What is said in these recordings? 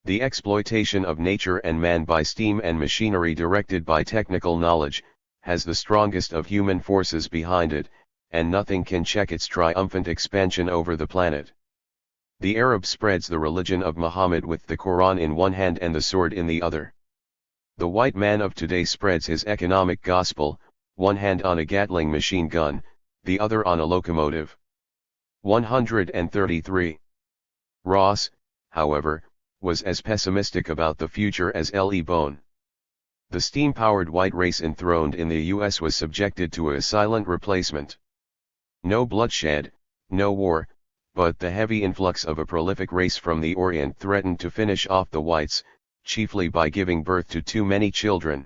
The exploitation of nature and man by steam and machinery directed by technical knowledge, has the strongest of human forces behind it, and nothing can check its triumphant expansion over the planet. The Arab spreads the religion of Muhammad with the Quran in one hand and the sword in the other. The white man of today spreads his economic gospel, one hand on a Gatling machine gun, the other on a locomotive. 133. Ross, however, was as pessimistic about the future as L.E. Bone. The steam-powered white race enthroned in the U.S. was subjected to a silent replacement. No bloodshed, no war, but the heavy influx of a prolific race from the Orient threatened to finish off the whites, chiefly by giving birth to too many children.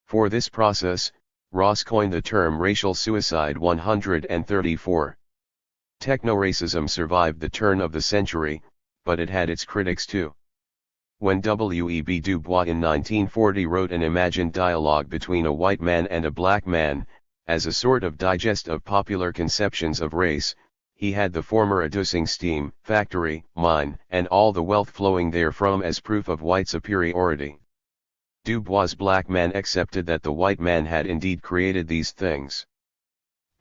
For this process, Ross coined the term racial suicide. 134. Techno-racism survived the turn of the century, but it had its critics too. When W.E.B. Du Bois in 1940 wrote an imagined dialogue between a white man and a black man, as a sort of digest of popular conceptions of race, he had the former adducing steam, factory, mine, and all the wealth flowing therefrom as proof of white superiority. Du Bois' black man accepted that the white man had indeed created these things.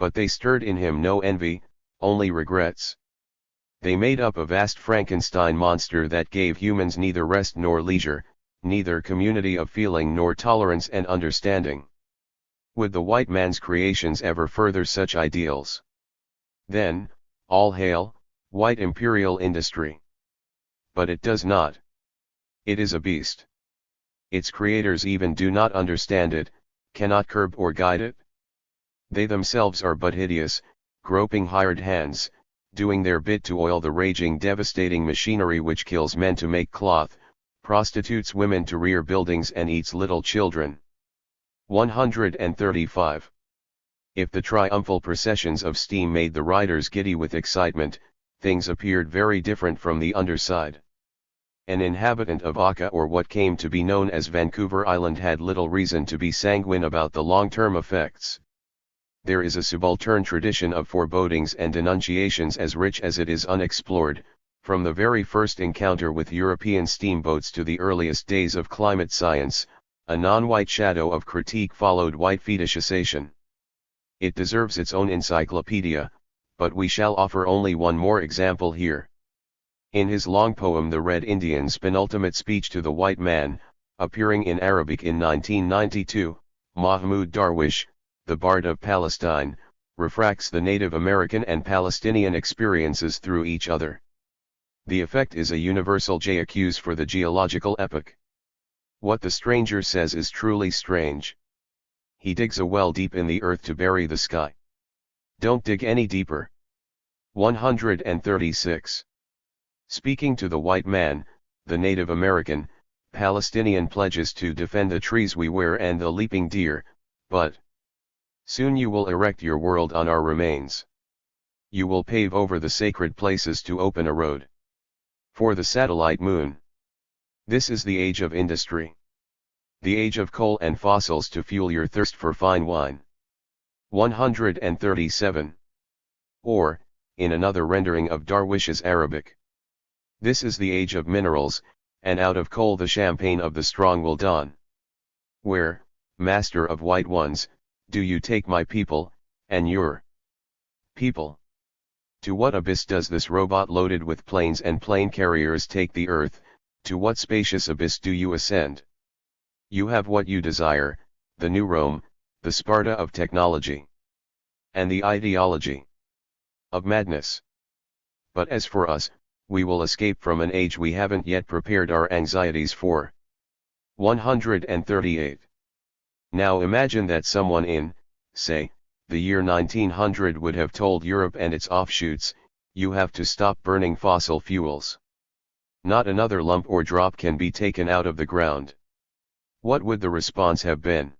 But they stirred in him no envy, only regrets. They made up a vast Frankenstein monster that gave humans neither rest nor leisure, neither community of feeling nor tolerance and understanding. Would the white man's creations ever further such ideals? Then, all hail, white imperial industry. But it does not. It is a beast. Its creators even do not understand it, cannot curb or guide it. They themselves are but hideous, groping hired hands, doing their bit to oil the raging devastating machinery which kills men to make cloth, prostitutes women to rear buildings and eats little children. 135. If the triumphal processions of steam made the riders giddy with excitement, things appeared very different from the underside. An inhabitant of Aka, or what came to be known as Vancouver Island, had little reason to be sanguine about the long-term effects. There is a subaltern tradition of forebodings and denunciations as rich as it is unexplored, from the very first encounter with European steamboats to the earliest days of climate science. A non-white shadow of critique followed white fetishization. It deserves its own encyclopedia, but we shall offer only one more example here. In his long poem The Red Indian's penultimate speech to the white man, appearing in Arabic in 1992, Mahmoud Darwish, the Bard of Palestine, refracts the Native American and Palestinian experiences through each other. The effect is a universal j'accuse for the geological epoch. What the stranger says is truly strange. He digs a well deep in the earth to bury the sky. Don't dig any deeper. 136. Speaking to the white man, the Native American, Palestinian pledges to defend the trees we wear and the leaping deer, but soon you will erect your world on our remains. You will pave over the sacred places to open a road for the satellite moon. This is the age of industry. The age of coal and fossils to fuel your thirst for fine wine. 137. Or, in another rendering of Darwish's Arabic, this is the age of minerals, and out of coal the champagne of the strong will dawn. Where, master of white ones, do you take my people, and your people? To what abyss does this robot loaded with planes and plane carriers take the earth? To what spacious abyss do you ascend? You have what you desire, the new Rome, the Sparta of technology, and the ideology of madness. But as for us, we will escape from an age we haven't yet prepared our anxieties for. 138. Now imagine that someone in, say, the year 1900 would have told Europe and its offshoots, you have to stop burning fossil fuels. Not another lump or drop can be taken out of the ground. What would the response have been?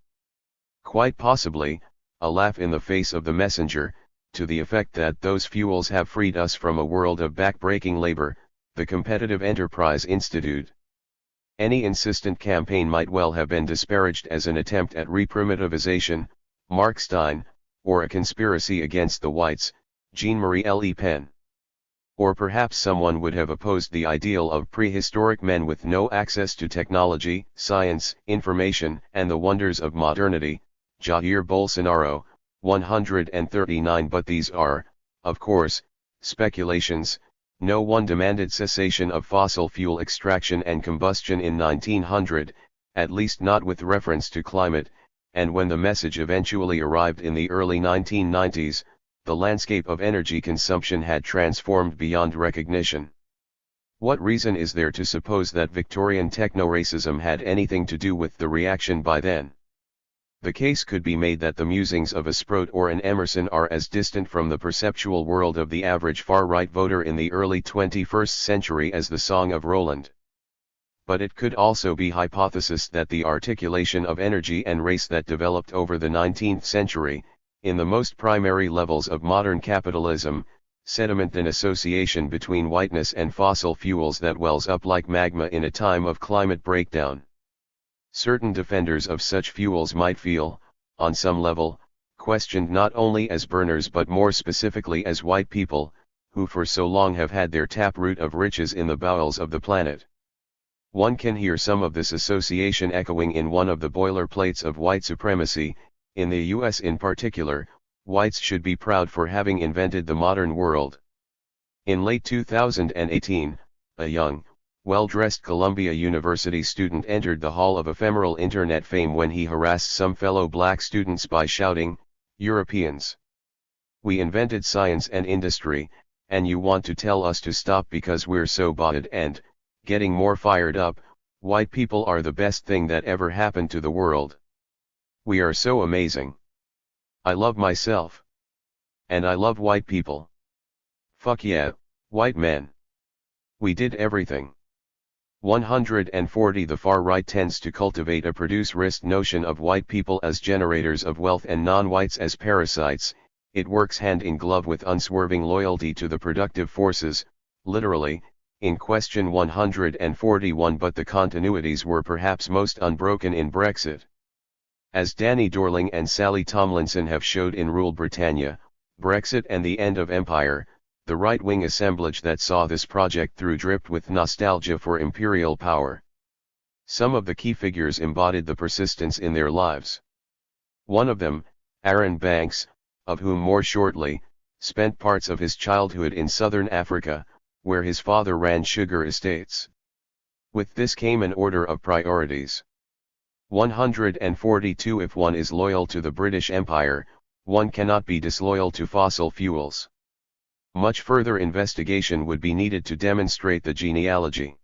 Quite possibly, a laugh in the face of the messenger, to the effect that those fuels have freed us from a world of back-breaking labor, the Competitive Enterprise Institute. Any insistent campaign might well have been disparaged as an attempt at reprimitivization, Mark Stein, or a conspiracy against the whites, Jean-Marie Le Pen. Or perhaps someone would have opposed the ideal of prehistoric men with no access to technology, science, information, and the wonders of modernity, Jair Bolsonaro, 139. But these are, of course, speculations. No one demanded cessation of fossil fuel extraction and combustion in 1900, at least not with reference to climate, and when the message eventually arrived in the early 1990s, the landscape of energy consumption had transformed beyond recognition. What reason is there to suppose that Victorian techno-racism had anything to do with the reaction by then? The case could be made that the musings of a Sprout or an Emerson are as distant from the perceptual world of the average far-right voter in the early 21st century as the Song of Roland. But it could also be hypothesized that the articulation of energy and race that developed over the 19th century, in the most primary levels of modern capitalism, sediment an association between whiteness and fossil fuels that wells up like magma in a time of climate breakdown. Certain defenders of such fuels might feel, on some level, questioned not only as burners but more specifically as white people, who for so long have had their taproot of riches in the bowels of the planet. One can hear some of this association echoing in one of the boilerplates of white supremacy. In the US in particular, whites should be proud for having invented the modern world. In late 2018, a young, well-dressed Columbia University student entered the Hall of Ephemeral Internet Fame when he harassed some fellow black students by shouting, "Europeans! We invented science and industry, and you want to tell us to stop because we're so botted," and, getting more fired up, "White people are the best thing that ever happened to the world. We are so amazing. I love myself. And I love white people. Fuck yeah, white men. We did everything." 140. The far right tends to cultivate a produce-rist notion of white people as generators of wealth and non-whites as parasites. It works hand in glove with unswerving loyalty to the productive forces, literally, in question 141. But the continuities were perhaps most unbroken in Brexit. As Danny Dorling and Sally Tomlinson have showed in Rule Britannia, Brexit and the End of Empire, the right-wing assemblage that saw this project through dripped with nostalgia for imperial power. Some of the key figures embodied the persistence in their lives. One of them, Aaron Banks, of whom more shortly, spent parts of his childhood in southern Africa, where his father ran sugar estates. With this came an order of priorities. 142. If one is loyal to the British Empire, one cannot be disloyal to fossil fuels. Much further investigation would be needed to demonstrate the genealogy.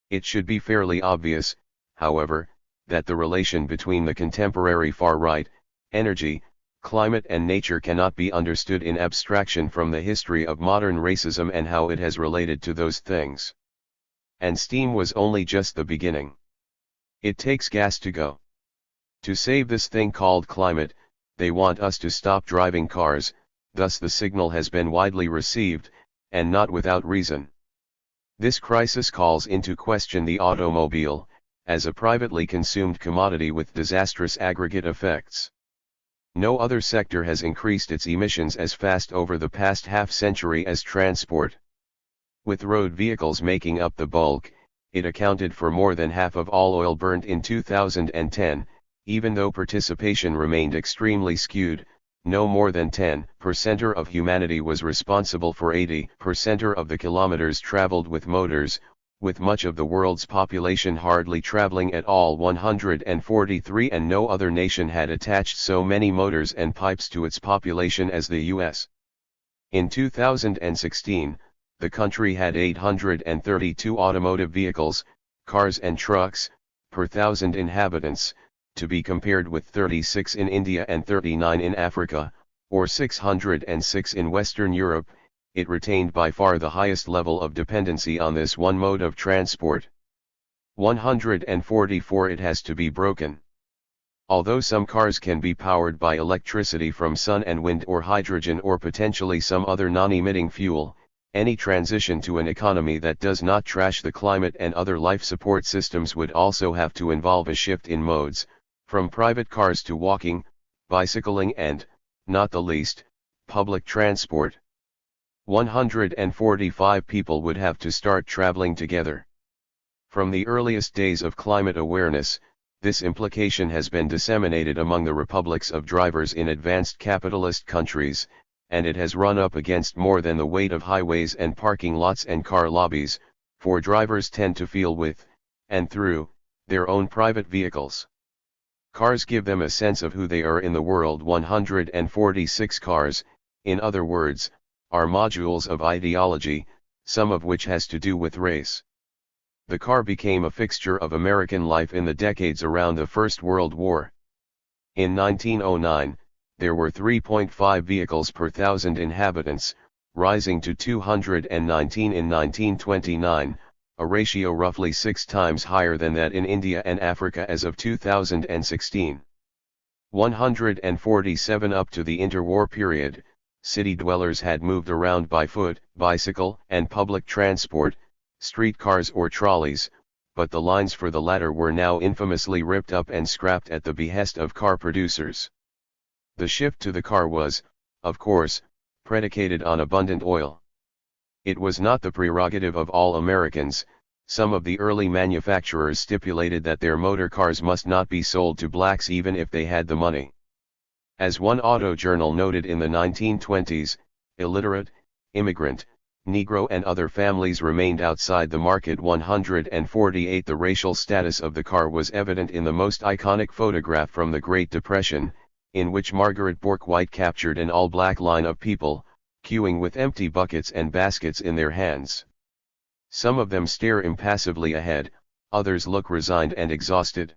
It should be fairly obvious, however, that the relation between the contemporary far right, energy, climate and nature cannot be understood in abstraction from the history of modern racism and how it has related to those things. And steam was only just the beginning. It takes gas to go. To save this thing called climate, they want us to stop driving cars, thus the signal has been widely received, and not without reason. This crisis calls into question the automobile, as a privately consumed commodity with disastrous aggregate effects. No other sector has increased its emissions as fast over the past half-century as transport. With road vehicles making up the bulk, it accounted for more than half of all oil burned in 2010, even though participation remained extremely skewed. No more than 10% of humanity was responsible for 80% of the kilometers traveled with motors, with much of the world's population hardly traveling at all. 143. And no other nation had attached so many motors and pipes to its population as the US. In 2016, the country had 832 automotive vehicles, cars and trucks, per 1,000 inhabitants, to be compared with 36 in India and 39 in Africa, or 606 in Western Europe. It retained by far the highest level of dependency on this one mode of transport. 144. It has to be broken. Although some cars can be powered by electricity from sun and wind or hydrogen or potentially some other non-emitting fuel, any transition to an economy that does not trash the climate and other life support systems would also have to involve a shift in modes, from private cars to walking, bicycling and, not the least, public transport. 145 people would have to start traveling together. From the earliest days of climate awareness, this implication has been disseminated among the republics of drivers in advanced capitalist countries, and it has run up against more than the weight of highways and parking lots and car lobbies, for drivers tend to feel with, and through, their own private vehicles. Cars give them a sense of who they are in the world. 146 cars, in other words, are modules of ideology, some of which has to do with race. The car became a fixture of American life in the decades around the First World War. In 1909, there were 3.5 vehicles per thousand inhabitants, rising to 219 in 1929, a ratio roughly 6 times higher than that in India and Africa as of 2016. 147 Up to the interwar period, city dwellers had moved around by foot, bicycle, and public transport, streetcars or trolleys, but the lines for the latter were now infamously ripped up and scrapped at the behest of car producers. The shift to the car was, of course, predicated on abundant oil. It was not the prerogative of all Americans. Some of the early manufacturers stipulated that their motor cars must not be sold to blacks even if they had the money. As one auto journal noted in the 1920s, illiterate, immigrant, Negro and other families remained outside the market. 148 The racial status of the car was evident in the most iconic photograph from the Great Depression, in which Margaret Bourke-White captured an all-black line of people, queuing with empty buckets and baskets in their hands. Some of them stare impassively ahead, others look resigned and exhausted.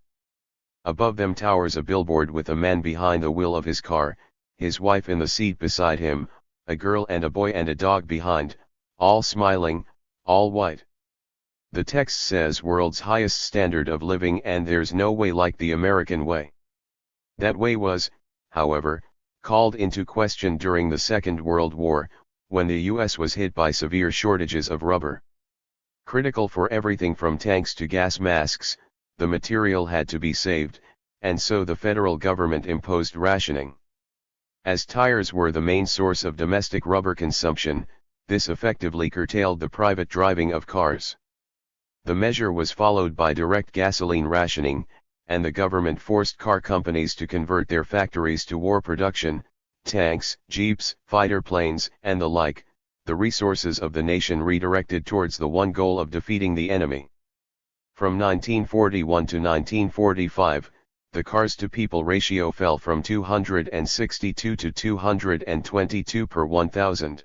Above them towers a billboard with a man behind the wheel of his car, his wife in the seat beside him, a girl and a boy and a dog behind, all smiling, all white. The text says world's highest standard of living and there's no way like the American way. That way was, however, called into question during the Second World War, when the U.S. was hit by severe shortages of rubber. Critical for everything from tanks to gas masks, the material had to be saved, and so the federal government imposed rationing. As tires were the main source of domestic rubber consumption, this effectively curtailed the private driving of cars. The measure was followed by direct gasoline rationing, and the government forced car companies to convert their factories to war production, tanks, jeeps, fighter planes, and the like, the resources of the nation redirected towards the one goal of defeating the enemy. From 1941 to 1945, the cars-to-people ratio fell from 262 to 222 per 1,000.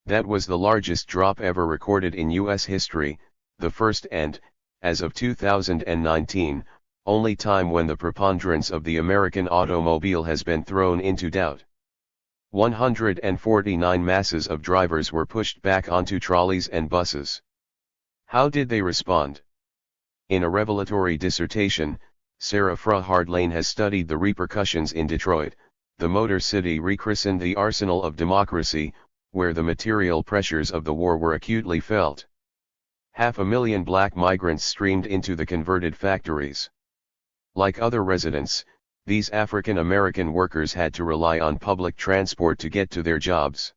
That was the largest drop ever recorded in U.S. history, the first and, as of 2019, only time when the preponderance of the American automobile has been thrown into doubt. 149 masses of drivers were pushed back onto trolleys and buses. How did they respond? In a revelatory dissertation, Sarah Hardlane has studied the repercussions in Detroit, the Motor City rechristened the Arsenal of Democracy, where the material pressures of the war were acutely felt. 500,000 black migrants streamed into the converted factories. Like other residents, these African American workers had to rely on public transport to get to their jobs.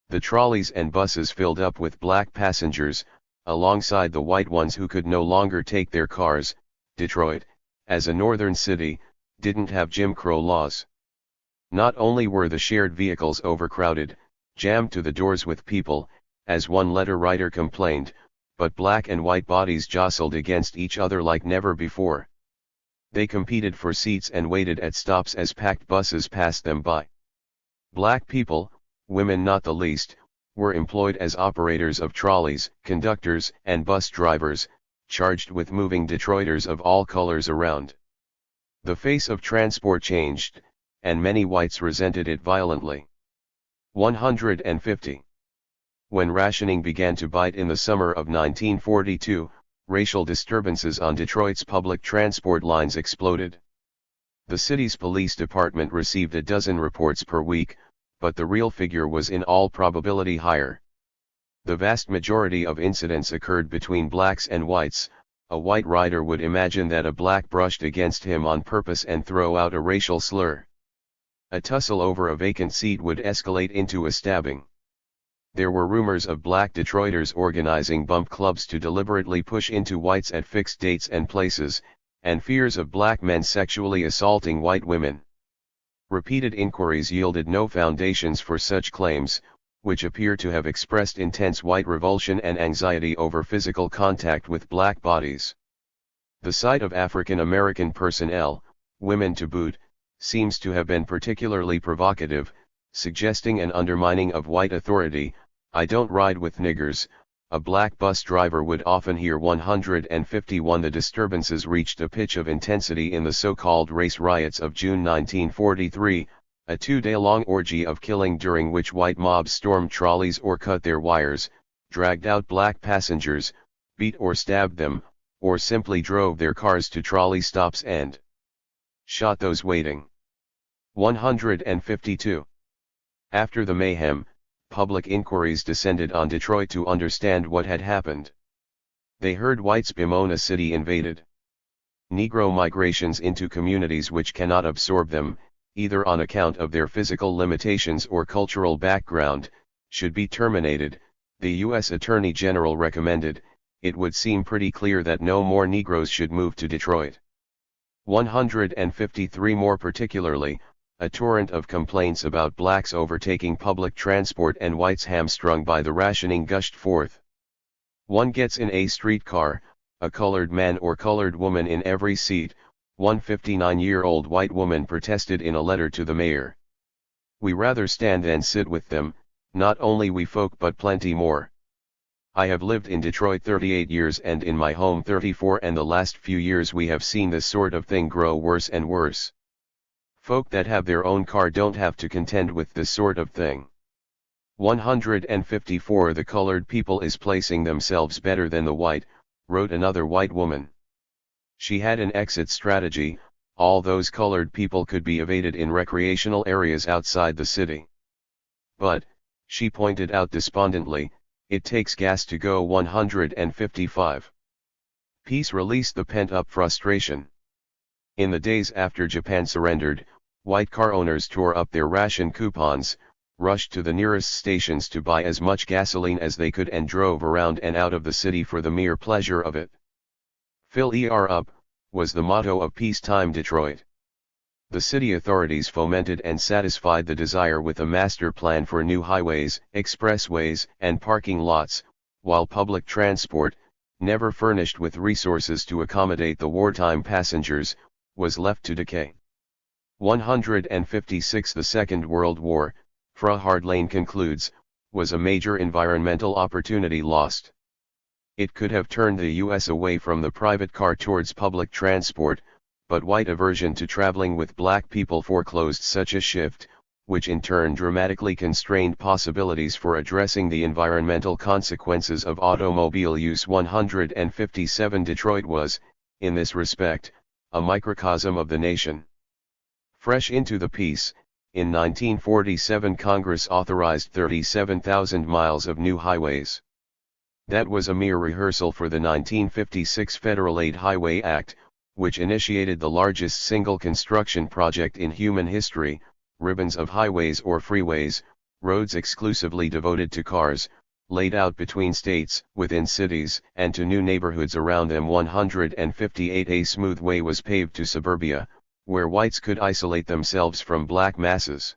The trolleys and buses filled up with black passengers, alongside the white ones who could no longer take their cars. Detroit, as a northern city, didn't have Jim Crow laws. Not only were the shared vehicles overcrowded, jammed to the doors with people, as one letter writer complained, but black and white bodies jostled against each other like never before. They competed for seats and waited at stops as packed buses passed them by. Black people, women not the least, were employed as operators of trolleys, conductors, and bus drivers, charged with moving Detroiters of all colors around. The face of transport changed, and many whites resented it violently. 150. When rationing began to bite in the summer of 1942, racial disturbances on Detroit's public transport lines exploded. The city's police department received a dozen reports per week, but the real figure was in all probability higher. The vast majority of incidents occurred between blacks and whites. A white rider would imagine that a black brushed against him on purpose and throw out a racial slur. A tussle over a vacant seat would escalate into a stabbing. There were rumors of black Detroiters organizing bump clubs to deliberately push into whites at fixed dates and places, and fears of black men sexually assaulting white women. Repeated inquiries yielded no foundations for such claims, which appear to have expressed intense white revulsion and anxiety over physical contact with black bodies. The sight of African American personnel, women to boot, seems to have been particularly provocative, suggesting an undermining of white authority. "I don't ride with niggers," a black bus driver would often hear. 151 The disturbances reached a pitch of intensity in the so-called race riots of June 1943, a 2-day-long orgy of killing during which white mobs stormed trolleys or cut their wires, dragged out black passengers, beat or stabbed them, or simply drove their cars to trolley stops and shot those waiting. 152. After the mayhem, public inquiries descended on Detroit to understand what had happened. They heard whites bemoan a city invaded. Negro migrations into communities which cannot absorb them, either on account of their physical limitations or cultural background, should be terminated, the U.S. Attorney General recommended. It would seem pretty clear that no more Negroes should move to Detroit. 153 More particularly, a torrent of complaints about blacks overtaking public transport and whites hamstrung by the rationing gushed forth. One gets in a streetcar, a colored man or colored woman in every seat, one 59-year-old white woman protested in a letter to the mayor. "We rather stand than sit with them, not only we folk but plenty more. I have lived in Detroit 38 years and in my home 34, and the last few years we have seen this sort of thing grow worse and worse. Folk that have their own car don't have to contend with this sort of thing." 154 The colored people is placing themselves better than the white, wrote another white woman. She had an exit strategy: all those colored people could be evaded in recreational areas outside the city. But, she pointed out despondently, it takes gas to go. 155. Peace released the pent-up frustration. In the days after Japan surrendered, white car owners tore up their ration coupons, rushed to the nearest stations to buy as much gasoline as they could and drove around and out of the city for the mere pleasure of it. "Fill ER up," was the motto of peacetime Detroit. The city authorities fomented and satisfied the desire with a master plan for new highways, expressways, and parking lots, while public transport, never furnished with resources to accommodate the wartime passengers, was left to decay. 156 The Second World War, Fra Hardlane concludes, was a major environmental opportunity lost. It could have turned the U.S. away from the private car towards public transport, but white aversion to traveling with black people foreclosed such a shift, which in turn dramatically constrained possibilities for addressing the environmental consequences of automobile use. 157 Detroit was, in this respect, a microcosm of the nation. Fresh into the peace, in 1947 Congress authorized 37,000 miles of new highways. That was a mere rehearsal for the 1956 Federal Aid Highway Act, which initiated the largest single construction project in human history: ribbons of highways or freeways, roads exclusively devoted to cars, laid out between states, within cities, and to new neighborhoods around them. 158 A smooth way was paved to suburbia, where whites could isolate themselves from black masses.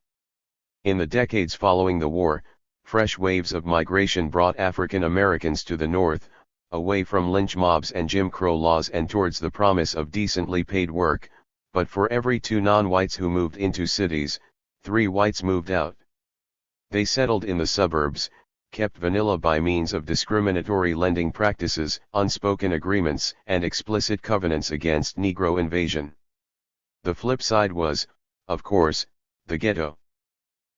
In the decades following the war, fresh waves of migration brought African Americans to the north, away from lynch mobs and Jim Crow laws and towards the promise of decently paid work, but for every 2 non-whites who moved into cities, 3 whites moved out. They settled in the suburbs, kept vanilla by means of discriminatory lending practices, unspoken agreements, and explicit covenants against Negro invasion. The flip side was, of course, the ghetto.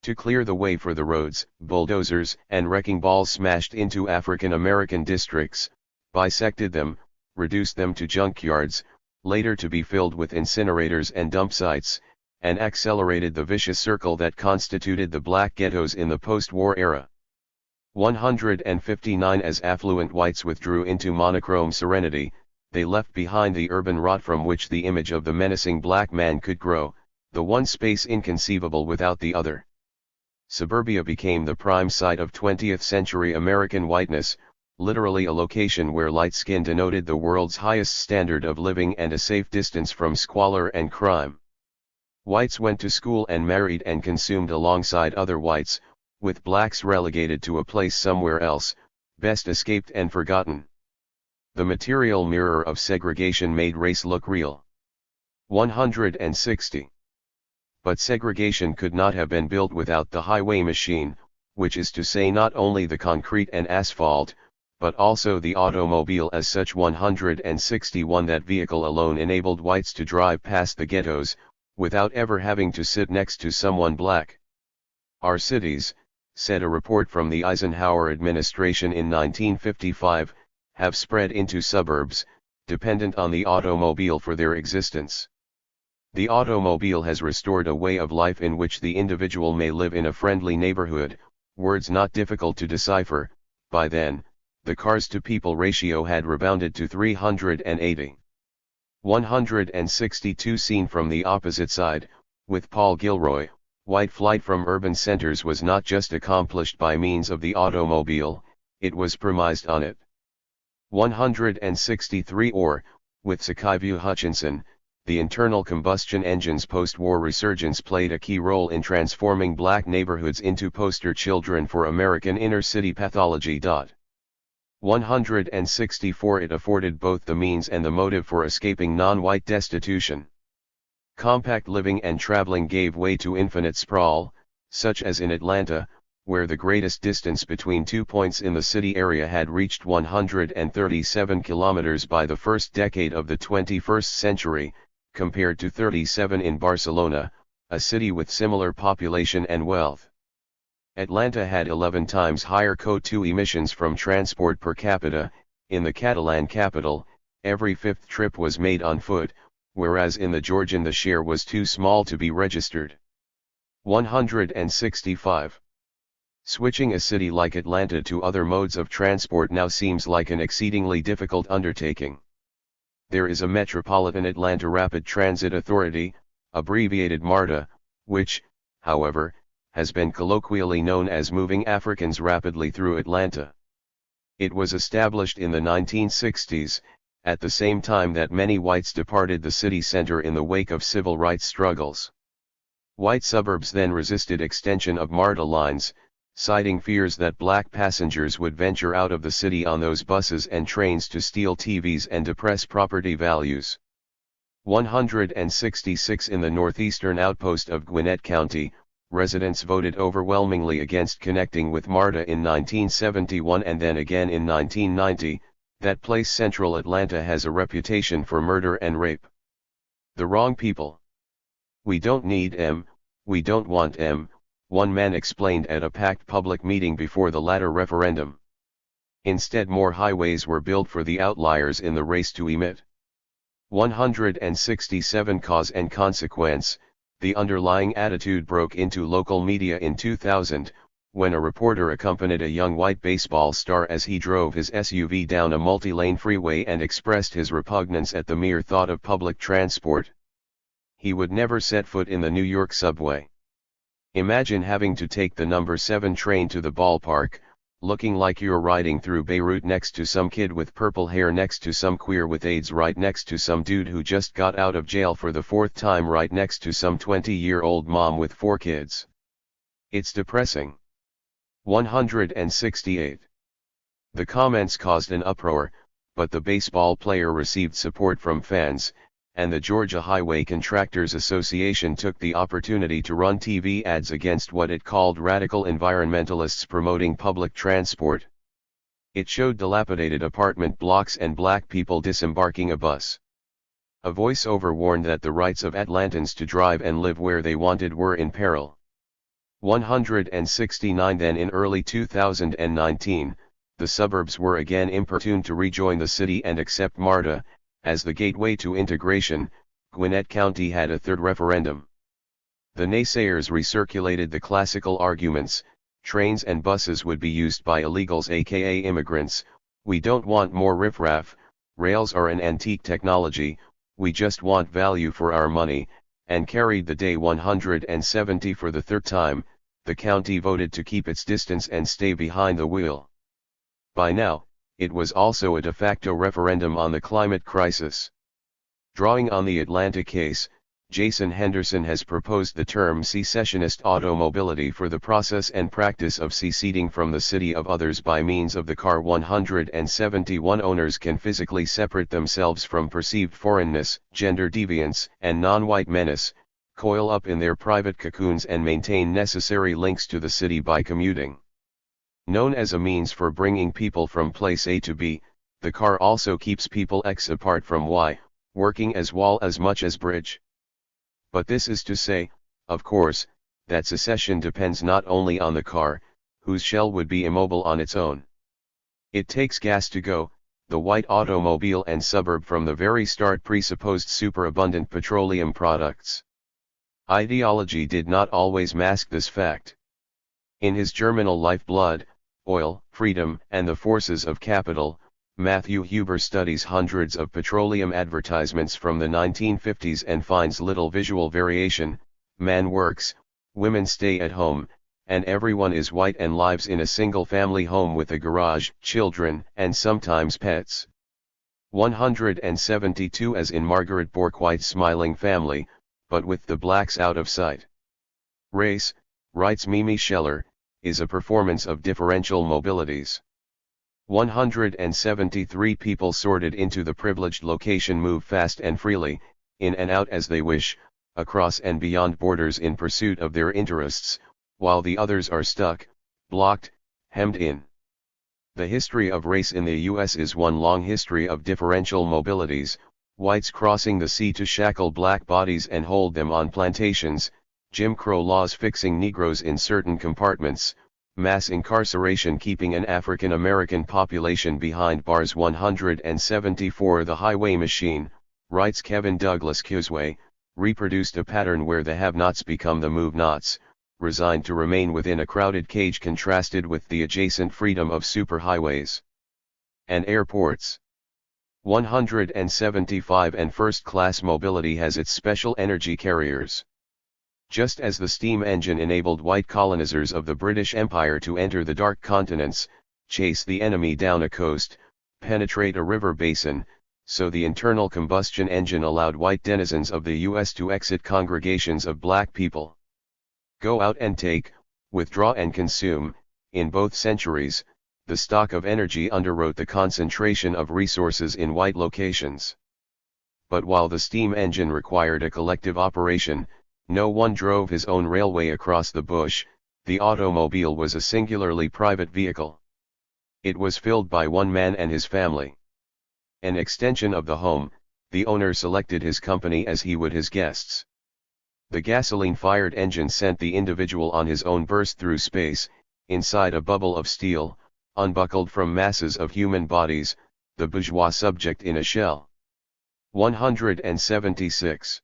To clear the way for the roads, bulldozers and wrecking balls smashed into African American districts, bisected them, reduced them to junkyards, later to be filled with incinerators and dump sites, and accelerated the vicious circle that constituted the black ghettos in the post-war era. 159 As affluent whites withdrew into monochrome serenity, they left behind the urban rot from which the image of the menacing black man could grow, the one space inconceivable without the other. Suburbia became the prime site of 20th-century American whiteness, literally a location where light skin denoted the world's highest standard of living and a safe distance from squalor and crime. Whites went to school and married and consumed alongside other whites, with blacks relegated to a place somewhere else, best escaped and forgotten. The material mirror of segregation made race look real. 160. But segregation could not have been built without the highway machine, which is to say not only the concrete and asphalt, but also the automobile as such. 161. That vehicle alone enabled whites to drive past the ghettos, without ever having to sit next to someone black. Our cities, said a report from the Eisenhower administration in 1955, have spread into suburbs, dependent on the automobile for their existence. The automobile has restored a way of life in which the individual may live in a friendly neighborhood, words not difficult to decipher. By then, the cars-to-people ratio had rebounded to 380. 162. Seen from the opposite side, with Paul Gilroy, white flight from urban centers was not just accomplished by means of the automobile, it was premised on it. 163. Or, with Sakaivu Hutchinson, the internal combustion engine's post-war resurgence played a key role in transforming black neighborhoods into poster children for American inner-city pathology. 164. It afforded both the means and the motive for escaping non-white destitution. Compact living and traveling gave way to infinite sprawl, such as in Atlanta, where the greatest distance between 2 points in the city area had reached 137 kilometers by the first decade of the 21st century, compared to 37 in Barcelona, a city with similar population and wealth. Atlanta had 11 times higher CO2 emissions from transport per capita. In the Catalan capital, every fifth trip was made on foot, whereas in the Georgian the share was too small to be registered. 165. Switching a city like Atlanta to other modes of transport now seems like an exceedingly difficult undertaking. There is a Metropolitan Atlanta Rapid Transit Authority, abbreviated MARTA, which, however, has been colloquially known as moving Africans rapidly through Atlanta. It was established in the 1960s, at the same time that many whites departed the city center in the wake of civil rights struggles. White suburbs then resisted extension of MARTA lines, citing fears that black passengers would venture out of the city on those buses and trains to steal TVs and depress property values. 166. In the northeastern outpost of Gwinnett County, residents voted overwhelmingly against connecting with MARTA in 1971 and then again in 1990. That place, Central Atlanta, has a reputation for murder and rape. The wrong people. We don't need M, we don't want M, one man explained at a packed public meeting before the latter referendum. Instead, more highways were built for the outliers in the race to emit. 167. Cause and consequence. The underlying attitude broke into local media in 2000, when a reporter accompanied a young white baseball star as he drove his SUV down a multi-lane freeway and expressed his repugnance at the mere thought of public transport. He would never set foot in the New York subway. Imagine having to take the number 7 train to the ballpark, looking like you're riding through Beirut next to some kid with purple hair next to some queer with AIDS right next to some dude who just got out of jail for the 4th time right next to some 20-year-old mom with 4 kids. It's depressing. 168. The comments caused an uproar, but the baseball player received support from fans, and the Georgia Highway Contractors Association took the opportunity to run TV ads against what it called radical environmentalists promoting public transport. It showed dilapidated apartment blocks and black people disembarking a bus. A voiceover warned that the rights of Atlantans to drive and live where they wanted were in peril. 169. Then in early 2019, the suburbs were again importuned to rejoin the city and accept MARTA as the gateway to integration. Gwinnett County had a third referendum. The naysayers recirculated the classical arguments: trains and buses would be used by illegals aka immigrants, we don't want more riffraff, rails are an antique technology, we just want value for our money, and carried the day. 170. For the third time, the county voted to keep its distance and stay behind the wheel. By now, it was also a de facto referendum on the climate crisis. Drawing on the Atlanta case, Jason Henderson has proposed the term secessionist automobility for the process and practice of seceding from the city of others by means of the car. 171 owners can physically separate themselves from perceived foreignness, gender deviance, and non-white menace, coil up in their private cocoons and maintain necessary links to the city by commuting. Known as a means for bringing people from place A to B, the car also keeps people X apart from Y, working as wall as much as bridge. But this is to say, of course, that secession depends not only on the car, whose shell would be immobile on its own. It takes gas to go. The white automobile and suburb from the very start presupposed superabundant petroleum products. Ideology did not always mask this fact. In his germinal Lifeblood, Oil, Freedom, and the Forces of Capital, Matthew Huber studies hundreds of petroleum advertisements from the 1950s and finds little visual variation. Man works, women stay at home, and everyone is white and lives in a single-family home with a garage, children, and sometimes pets. 172 as in Margaret Bourke-White's Smiling Family, but with the blacks out of sight. Race, writes Mimi Scheller, is a performance of differential mobilities. 173 people sorted into the privileged location move fast and freely, in and out as they wish, across and beyond borders in pursuit of their interests, while the others are stuck, blocked, hemmed in. The history of race in the U.S. is one long history of differential mobilities, whites crossing the sea to shackle black bodies and hold them on plantations, Jim Crow laws fixing Negroes in certain compartments, mass incarceration keeping an African American population behind bars. 174 The highway machine, writes Kevin Douglas Cusway, reproduced a pattern where the have-nots become the move-nots, resigned to remain within a crowded cage contrasted with the adjacent freedom of superhighways and airports. 175 And first-class mobility has its special energy carriers. Just as the steam engine enabled white colonizers of the British Empire to enter the dark continents, chase the enemy down a coast, penetrate a river basin, so the internal combustion engine allowed white denizens of the U.S. to exit congregations of black people. Go out and take, withdraw and consume. In both centuries, the stock of energy underwrote the concentration of resources in white locations. But while the steam engine required a collective operation, no one drove his own railway across the bush. The automobile was a singularly private vehicle. It was filled by one man and his family. An extension of the home, the owner selected his company as he would his guests. The gasoline-fired engine sent the individual on his own burst through space, inside a bubble of steel, unbuckled from masses of human bodies, the bourgeois subject in a shell. 176.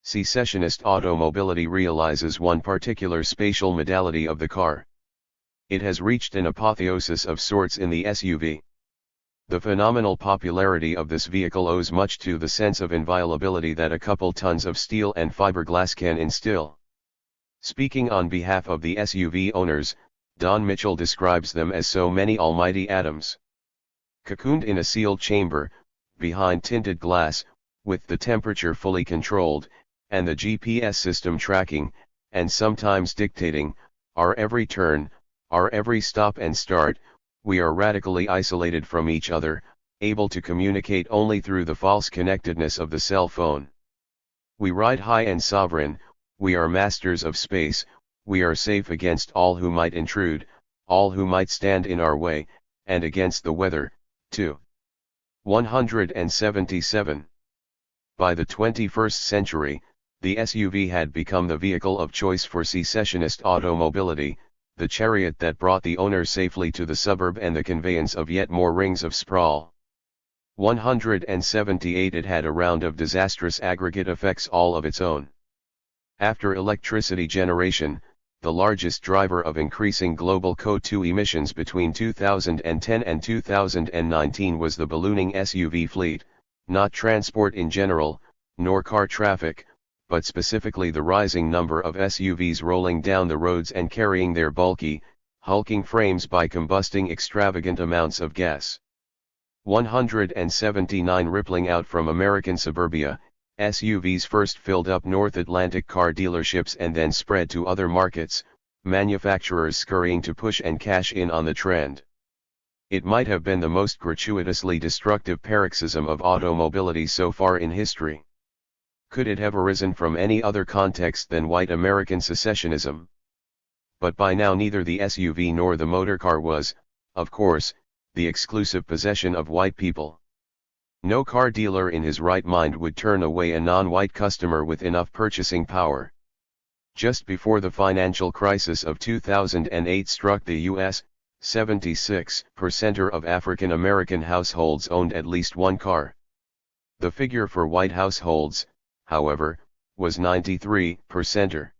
Secessionist automobility realizes one particular spatial modality of the car. It has reached an apotheosis of sorts in the SUV. The phenomenal popularity of this vehicle owes much to the sense of inviolability that a couple tons of steel and fiberglass can instill. Speaking on behalf of the SUV owners, Don Mitchell describes them as so many almighty atoms. Cocooned in a sealed chamber, behind tinted glass, with the temperature fully controlled, and the GPS system tracking, and sometimes dictating, our every turn, our every stop and start, we are radically isolated from each other, able to communicate only through the false connectedness of the cell phone. We ride high and sovereign, we are masters of space, we are safe against all who might intrude, all who might stand in our way, and against the weather, too. 177. By the 21st century, the SUV had become the vehicle of choice for secessionist automobility, the chariot that brought the owner safely to the suburb and the conveyance of yet more rings of sprawl. 178 It had a round of disastrous aggregate effects all of its own. After electricity generation, the largest driver of increasing global CO2 emissions between 2010 and 2019 was the ballooning SUV fleet, not transport in general, nor car traffic, but specifically the rising number of SUVs rolling down the roads and carrying their bulky, hulking frames by combusting extravagant amounts of gas. 179 rippling out from American suburbia, SUVs first filled up North Atlantic car dealerships and then spread to other markets, manufacturers scurrying to push and cash in on the trend. It might have been the most gratuitously destructive paroxysm of automobility so far in history. Could it have arisen from any other context than white American secessionism? But by now neither the SUV nor the motorcar was, of course, the exclusive possession of white people. No car dealer in his right mind would turn away a non-white customer with enough purchasing power. Just before the financial crisis of 2008 struck the U.S., 76% of African American households owned at least one car. The figure for white households, however, was 93%.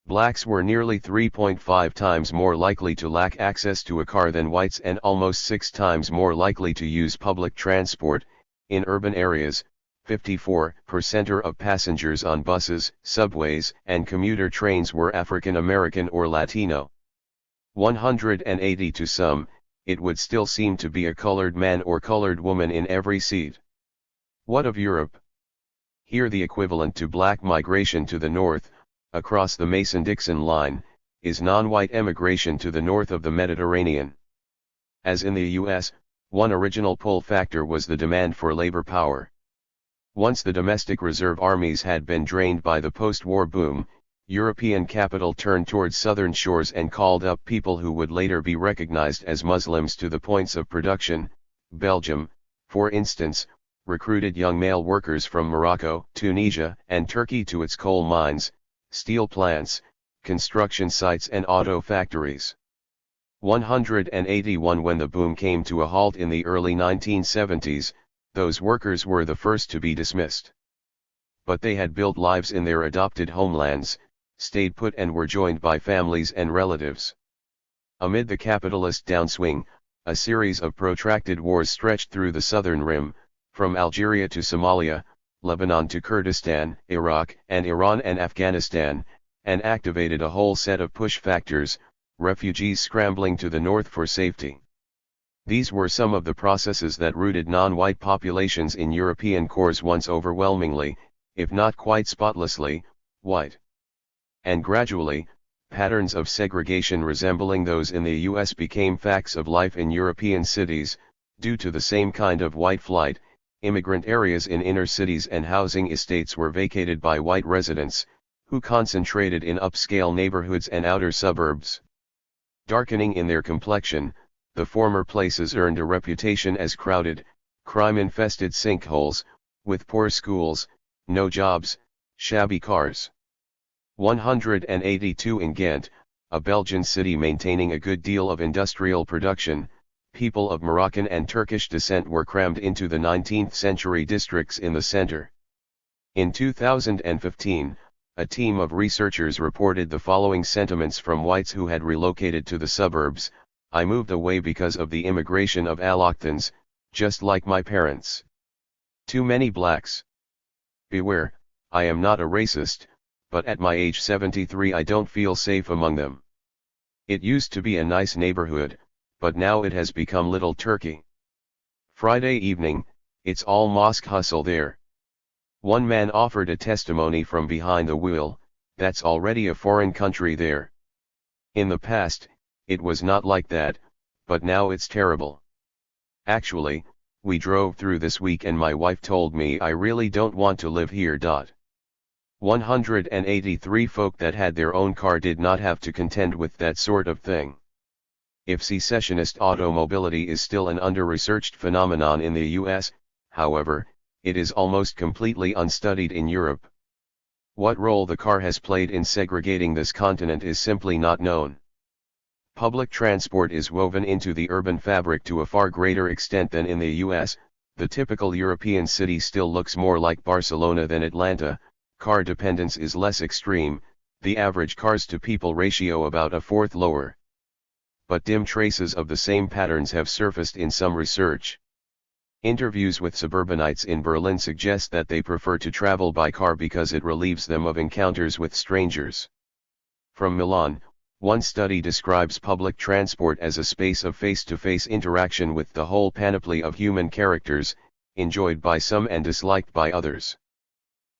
Blacks were nearly 3.5 times more likely to lack access to a car than whites and almost 6 times more likely to use public transport. In urban areas, 54% of passengers on buses, subways, and commuter trains were African American or Latino. 180 to some, it would still seem to be a colored man or colored woman in every seat. What of Europe? Here the equivalent to black migration to the north, across the Mason-Dixon line, is non-white emigration to the north of the Mediterranean. As in the US, one original pull factor was the demand for labor power. Once the domestic reserve armies had been drained by the post-war boom, European capital turned towards southern shores and called up people who would later be recognized as Muslims to the points of production. Belgium, for instance, recruited young male workers from Morocco, Tunisia, and Turkey to its coal mines, steel plants, construction sites and auto factories. 181 When the boom came to a halt in the early 1970s, those workers were the first to be dismissed. But they had built lives in their adopted homelands, stayed put and were joined by families and relatives. Amid the capitalist downswing, a series of protracted wars stretched through the southern rim, from Algeria to Somalia, Lebanon to Kurdistan, Iraq and Iran and Afghanistan, and activated a whole set of push factors, refugees scrambling to the north for safety. These were some of the processes that rooted non-white populations in European cores once overwhelmingly, if not quite spotlessly, white. And gradually, patterns of segregation resembling those in the US became facts of life in European cities, due to the same kind of white flight. Immigrant areas in inner cities and housing estates were vacated by white residents, who concentrated in upscale neighborhoods and outer suburbs. Darkening in their complexion, the former places earned a reputation as crowded, crime-infested sinkholes, with poor schools, no jobs, shabby cars. 182 In Ghent, a Belgian city maintaining a good deal of industrial production, people of Moroccan and Turkish descent were crammed into the 19th century districts in the center. In 2015, a team of researchers reported the following sentiments from whites who had relocated to the suburbs: I moved away because of the immigration of allochthons, just like my parents. Too many blacks. Beware, I am not a racist, but at my age 73 I don't feel safe among them. It used to be a nice neighborhood, but now it has become Little Turkey. Friday evening, it's all mosque hustle there. One man offered a testimony from behind the wheel, that's already a foreign country there. In the past, it was not like that, but now it's terrible. Actually, we drove through this week and my wife told me I really don't want to live here. 183 Folk that had their own car did not have to contend with that sort of thing. If secessionist automobility is still an under-researched phenomenon in the US, however, it is almost completely unstudied in Europe. What role the car has played in segregating this continent is simply not known. Public transport is woven into the urban fabric to a far greater extent than in the US. The typical European city still looks more like Barcelona than Atlanta. Car dependence is less extreme, the average cars-to-people ratio about a fourth lower. But dim traces of the same patterns have surfaced in some research. Interviews with suburbanites in Berlin suggest that they prefer to travel by car because it relieves them of encounters with strangers. From Milan, one study describes public transport as a space of face-to-face interaction with the whole panoply of human characters, enjoyed by some and disliked by others.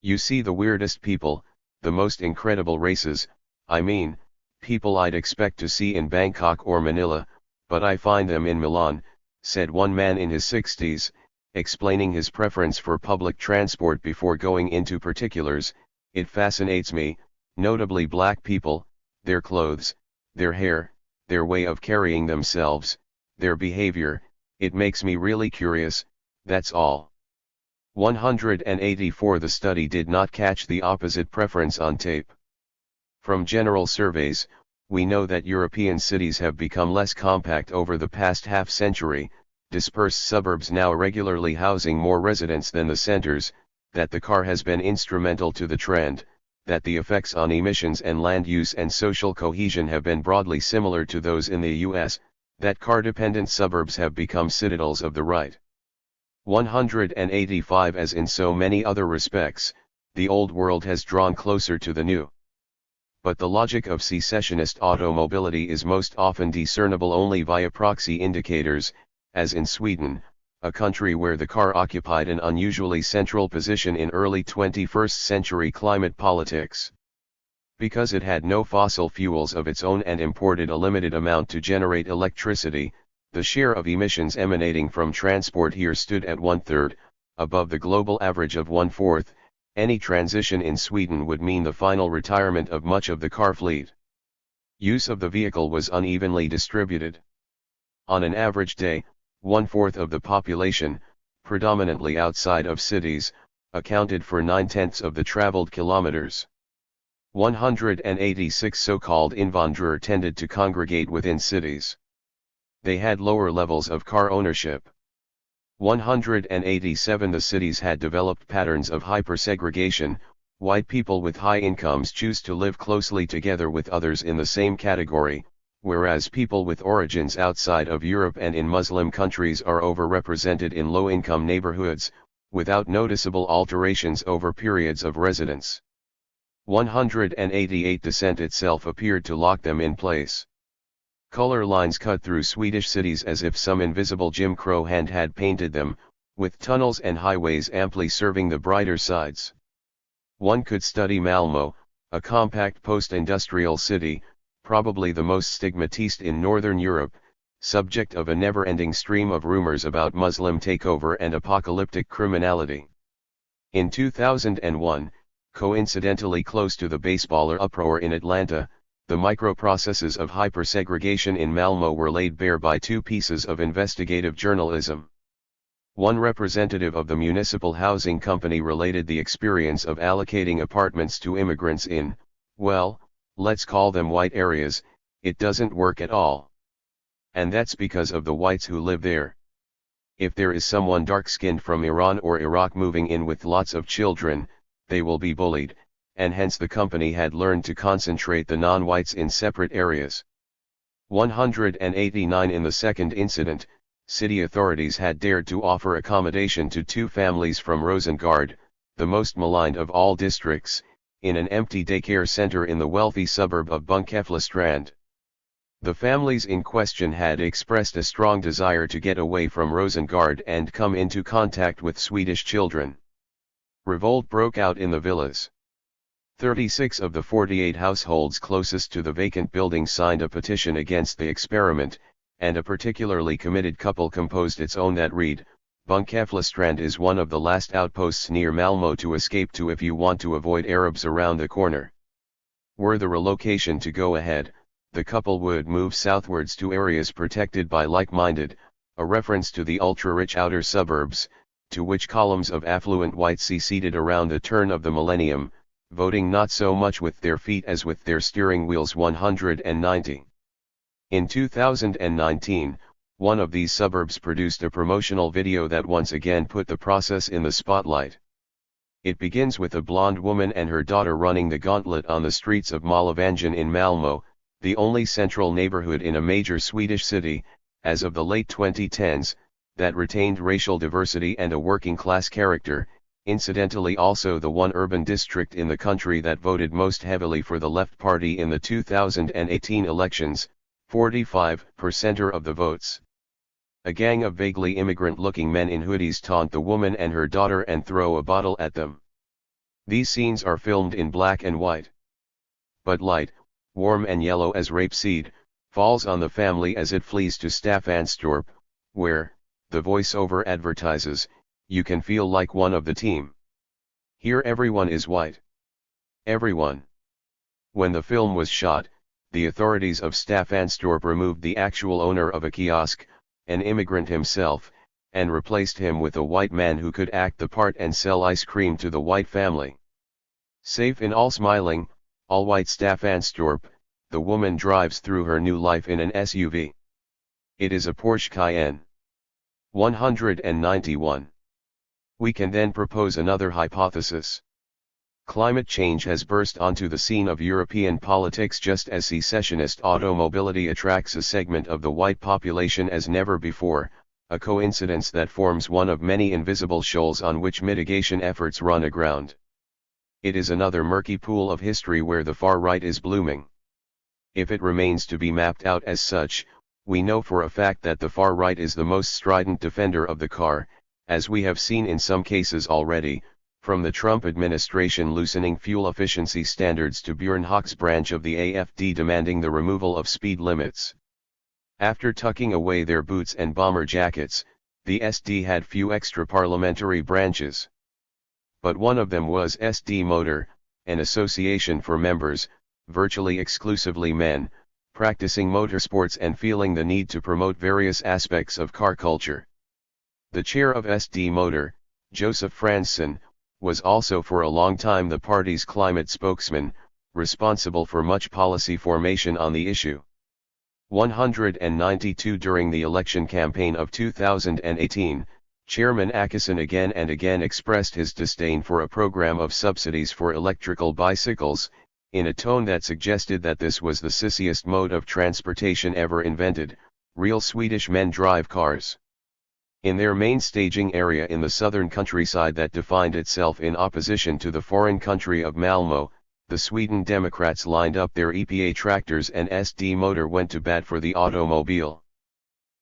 You see the weirdest people, the most incredible races, I mean, people I'd expect to see in Bangkok or Manila, but I find them in Milan, said one man in his 60s, explaining his preference for public transport before going into particulars. It fascinates me, notably black people, their clothes, their hair, their way of carrying themselves, their behavior. It makes me really curious, that's all. 184. The study did not catch the opposite preference on tape. From general surveys, we know that European cities have become less compact over the past half-century, dispersed suburbs now regularly housing more residents than the centers, that the car has been instrumental to the trend, that the effects on emissions and land use and social cohesion have been broadly similar to those in the US, that car-dependent suburbs have become citadels of the right. 185. As in so many other respects, the old world has drawn closer to the new. But the logic of secessionist automobility is most often discernible only via proxy indicators, as in Sweden, a country where the car occupied an unusually central position in early 21st century climate politics. Because it had no fossil fuels of its own and imported a limited amount to generate electricity, the share of emissions emanating from transport here stood at 1/3, above the global average of 1/4. Any transition in Sweden would mean the final retirement of much of the car fleet. Use of the vehicle was unevenly distributed. On an average day, 1/4 of the population, predominantly outside of cities, accounted for 9/10 of the traveled kilometers. 186. So-called Invandrare tended to congregate within cities. They had lower levels of car ownership. 187. The cities had developed patterns of hypersegregation. White people with high incomes choose to live closely together with others in the same category, whereas people with origins outside of Europe and in Muslim countries are overrepresented in low-income neighborhoods, without noticeable alterations over periods of residence. 188. Descent itself appeared to lock them in place. Color lines cut through Swedish cities as if some invisible Jim Crow hand had painted them, with tunnels and highways amply serving the brighter sides. One could study Malmö, a compact post-industrial city, probably the most stigmatized in Northern Europe, subject of a never-ending stream of rumors about Muslim takeover and apocalyptic criminality. In 2001, coincidentally close to the baseballer uproar in Atlanta, the microprocesses of hypersegregation in Malmö were laid bare by two pieces of investigative journalism. One representative of the municipal housing company related the experience of allocating apartments to immigrants in, well, let's call them white areas. It doesn't work at all. And that's because of the whites who live there. If there is someone dark-skinned from Iran or Iraq moving in with lots of children, they will be bullied, and hence the company had learned to concentrate the non-whites in separate areas. 189. In the second incident, city authorities had dared to offer accommodation to two families from Rosengård, the most maligned of all districts, in an empty daycare center in the wealthy suburb of Bunkeflostrand. The families in question had expressed a strong desire to get away from Rosengård and come into contact with Swedish children. Revolt broke out in the villas. 36 of the 48 households closest to the vacant building signed a petition against the experiment, and a particularly committed couple composed its own that read, "Bunkeflostrand is one of the last outposts near Malmö to escape to if you want to avoid Arabs around the corner." Were the relocation to go ahead, the couple would move southwards to areas protected by like-minded, a reference to the ultra-rich outer suburbs, to which columns of affluent whites seceded around the turn of the millennium, voting not so much with their feet as with their steering wheels. 190. In 2019, one of these suburbs produced a promotional video that once again put the process in the spotlight. It begins with a blonde woman and her daughter running the gauntlet on the streets of Malavangen in Malmö, the only central neighborhood in a major Swedish city. As of the late 2010s, that retained racial diversity and a working-class character, incidentally also the one urban district in the country that voted most heavily for the Left Party in the 2018 elections, 45% of the votes. A gang of vaguely immigrant-looking men in hoodies taunt the woman and her daughter and throw a bottle at them. These scenes are filmed in black and white. But light, warm and yellow as rapeseed, falls on the family as it flees to Staffanstorp, where, the voiceover advertises, you can feel like one of the team. Here everyone is white. Everyone. When the film was shot, the authorities of Staffanstorp removed the actual owner of a kiosk, an immigrant himself, and replaced him with a white man who could act the part and sell ice cream to the white family. Safe in all smiling, all-white Staffanstorp, the woman drives through her new life in an SUV. It is a Porsche Cayenne. 191. We can then propose another hypothesis. Climate change has burst onto the scene of European politics just as secessionist automobility attracts a segment of the white population as never before, a coincidence that forms one of many invisible shoals on which mitigation efforts run aground. It is another murky pool of history where the far right is blooming. If it remains to be mapped out as such, we know for a fact that the far right is the most strident defender of the car, as we have seen in some cases already, from the Trump administration loosening fuel efficiency standards to Bjorn Höck's branch of the AFD demanding the removal of speed limits. After tucking away their boots and bomber jackets, the SD had few extra parliamentary branches. But one of them was SD Motor, an association for members, virtually exclusively men, practicing motorsports and feeling the need to promote various aspects of car culture. The chair of SD Motor, Joseph Franson, was also for a long time the party's climate spokesman, responsible for much policy formation on the issue. 192 During the election campaign of 2018, Chairman Akison again and again expressed his disdain for a program of subsidies for electrical bicycles, in a tone that suggested that this was the sissiest mode of transportation ever invented. Real Swedish men drive cars. In their main staging area in the southern countryside that defined itself in opposition to the foreign country of Malmö, the Sweden Democrats lined up their EPA tractors and SD Motor went to bat for the automobile.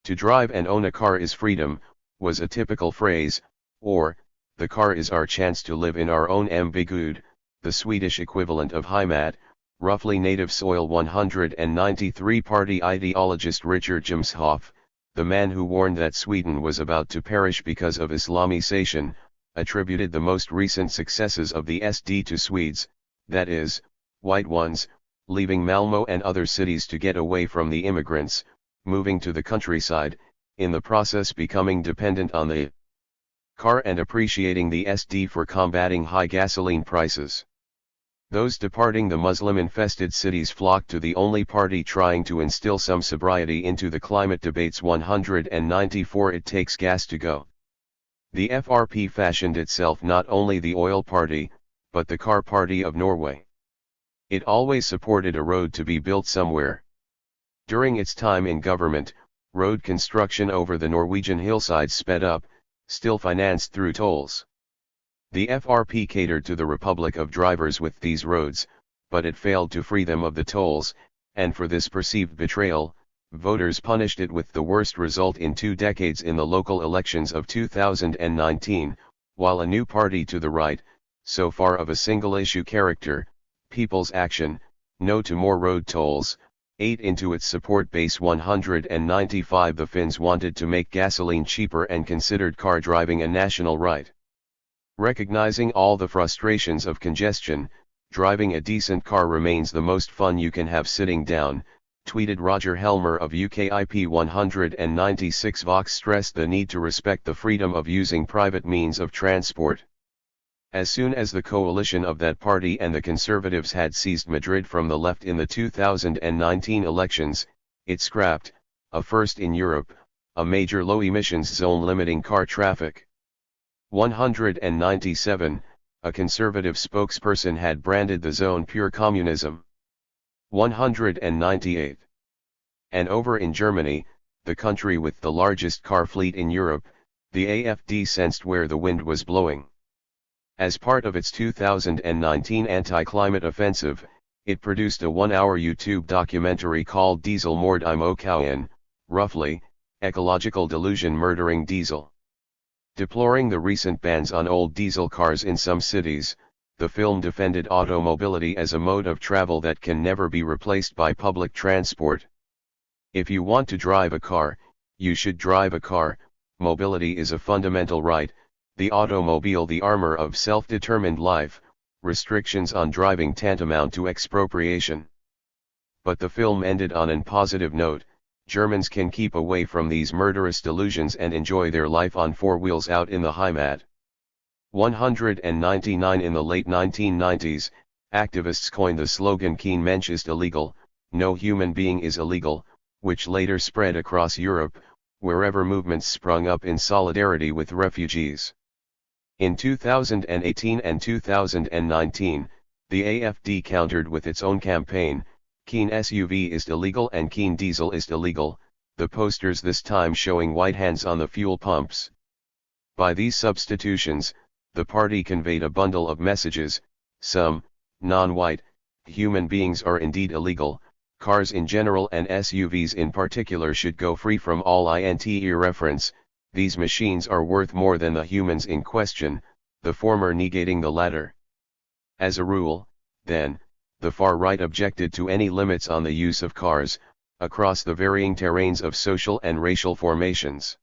To drive and own a car is freedom, was a typical phrase, or, the car is our chance to live in our own Embygud, the Swedish equivalent of Heimat, roughly native soil. 193 Party ideologist Richard Jomshof, the man who warned that Sweden was about to perish because of Islamization, attributed the most recent successes of the SD to Swedes, that is, white ones, leaving Malmö and other cities to get away from the immigrants, moving to the countryside, in the process becoming dependent on the car and appreciating the SD for combating high gasoline prices. Those departing the Muslim-infested cities flocked to the only party trying to instill some sobriety into the climate debates. 194 It takes gas to go. The FRP fashioned itself not only the oil party, but the car party of Norway. It always supported a road to be built somewhere. During its time in government, road construction over the Norwegian hillsides sped up, still financed through tolls. The FRP catered to the Republic of Drivers with these roads, but it failed to free them of the tolls, and for this perceived betrayal, voters punished it with the worst result in 2 decades in the local elections of 2019, while a new party to the right, so far of a single-issue character, People's Action, No to More Road Tolls, ate into its support base. 195 The Finns wanted to make gasoline cheaper and considered car driving a national right. Recognizing all the frustrations of congestion, driving a decent car remains the most fun you can have sitting down, tweeted Roger Helmer of UKIP. 196 Vox stressed the need to respect the freedom of using private means of transport. As soon as the coalition of that party and the Conservatives had seized Madrid from the left in the 2019 elections, it scrapped, a first in Europe, a major low-emissions zone limiting car traffic. 197, a Conservative spokesperson had branded the zone pure communism. 198. And over in Germany, the country with the largest car fleet in Europe, the AfD sensed where the wind was blowing. As part of its 2019 anti-climate offensive, it produced a 1-hour YouTube documentary called Dieselmord im Okayan, roughly, Ecological Delusion Murdering Diesel. Deploring the recent bans on old diesel cars in some cities, the film defended automobility as a mode of travel that can never be replaced by public transport. If you want to drive a car, you should drive a car. Mobility is a fundamental right, the automobile the armor of self-determined life, restrictions on driving tantamount to expropriation. But the film ended on an positive note. Germans can keep away from these murderous delusions and enjoy their life on four wheels out in the Heimat. 199 In the late 1990s, activists coined the slogan Kein Mensch ist illegal, no human being is illegal, which later spread across Europe, wherever movements sprung up in solidarity with refugees. In 2018 and 2019, the AfD countered with its own campaign, Kein SUV ist illegal and Kein Diesel ist illegal, the posters this time showing white hands on the fuel pumps. By these substitutions, the party conveyed a bundle of messages: some, non-white, human beings are indeed illegal, cars in general and SUVs in particular should go free from all irreverence, these machines are worth more than the humans in question, the former negating the latter. As a rule, then, the far right objected to any limits on the use of cars, across the varying terrains of social and racial formations.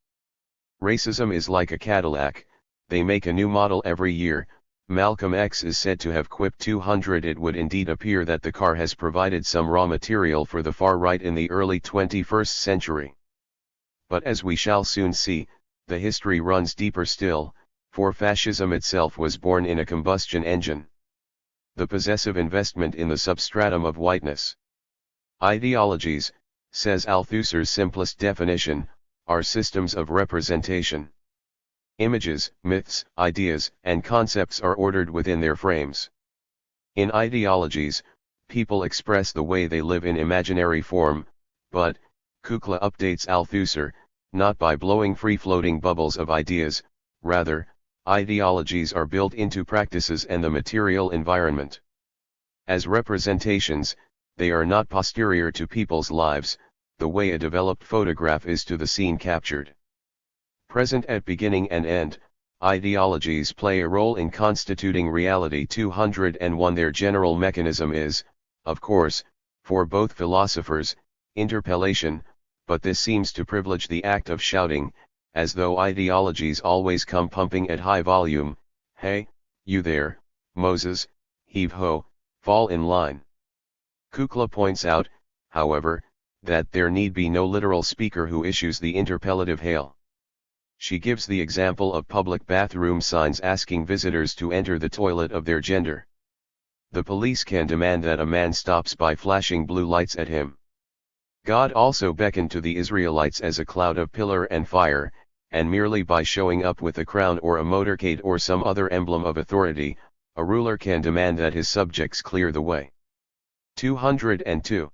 Racism is like a Cadillac, they make a new model every year. Malcolm X is said to have quipped 200. It would indeed appear that the car has provided some raw material for the far right in the early 21st century. But as we shall soon see, the history runs deeper still, for fascism itself was born in a combustion engine. The possessive investment in the substratum of whiteness. Ideologies, says Althusser's simplest definition, are systems of representation. Images, myths, ideas, and concepts are ordered within their frames. In ideologies, people express the way they live in imaginary form, but, Kukla updates Althusser, not by blowing free-floating bubbles of ideas, rather, ideologies are built into practices and the material environment. As representations, they are not posterior to people's lives, the way a developed photograph is to the scene captured. Present at beginning and end, ideologies play a role in constituting reality. 201 Their general mechanism is, of course, for both philosophers, interpellation, but this seems to privilege the act of shouting, as though ideologies always come pumping at high volume, "Hey, you there, Moses, heave ho, fall in line." Kukla points out, however, that there need be no literal speaker who issues the interpellative hail. She gives the example of public bathroom signs asking visitors to enter the toilet of their gender. The police can demand that a man stops by flashing blue lights at him. God also beckoned to the Israelites as a cloud of pillar and fire, and merely by showing up with a crown or a motorcade or some other emblem of authority, a ruler can demand that his subjects clear the way. 202.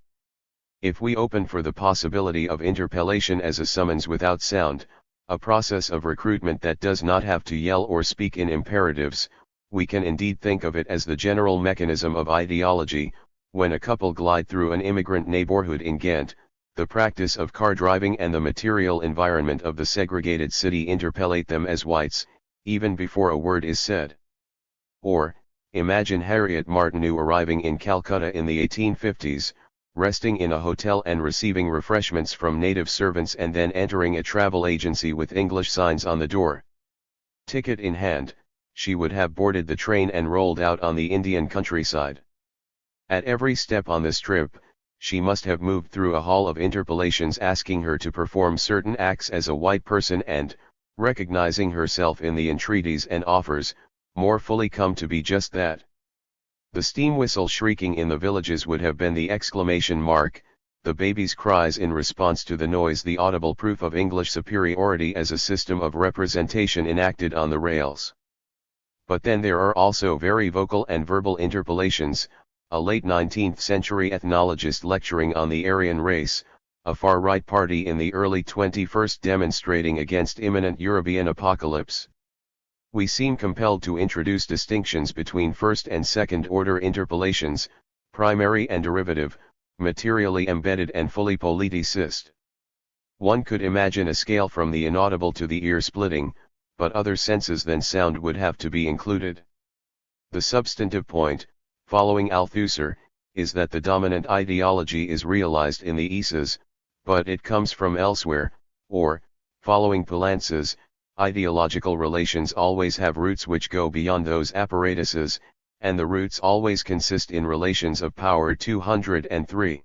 If we open for the possibility of interpellation as a summons without sound, a process of recruitment that does not have to yell or speak in imperatives, we can indeed think of it as the general mechanism of ideology. When a couple glide through an immigrant neighborhood in Ghent, the practice of car driving and the material environment of the segregated city interpellate them as whites, even before a word is said. Or, imagine Harriet Martineau arriving in Calcutta in the 1850s, resting in a hotel and receiving refreshments from native servants and then entering a travel agency with English signs on the door. Ticket in hand, she would have boarded the train and rolled out on the Indian countryside. At every step on this trip, she must have moved through a hall of interpellations asking her to perform certain acts as a white person and, recognizing herself in the entreaties and offers, more fully come to be just that. The steam whistle shrieking in the villages would have been the exclamation mark, the baby's cries in response to the noise the audible proof of English superiority as a system of representation enacted on the rails. But then there are also very vocal and verbal interpellations. A late 19th century ethnologist lecturing on the Aryan race, a far-right party in the early 21st demonstrating against imminent European apocalypse. We seem compelled to introduce distinctions between first and second-order interpolations, primary and derivative, materially embedded and fully politicized. One could imagine a scale from the inaudible to the ear-splitting, but other senses than sound would have to be included. The substantive point, following Althusser, is that the dominant ideology is realized in the Isas, but it comes from elsewhere, or, following Poulantzas, ideological relations always have roots which go beyond those apparatuses, and the roots always consist in relations of power. 203.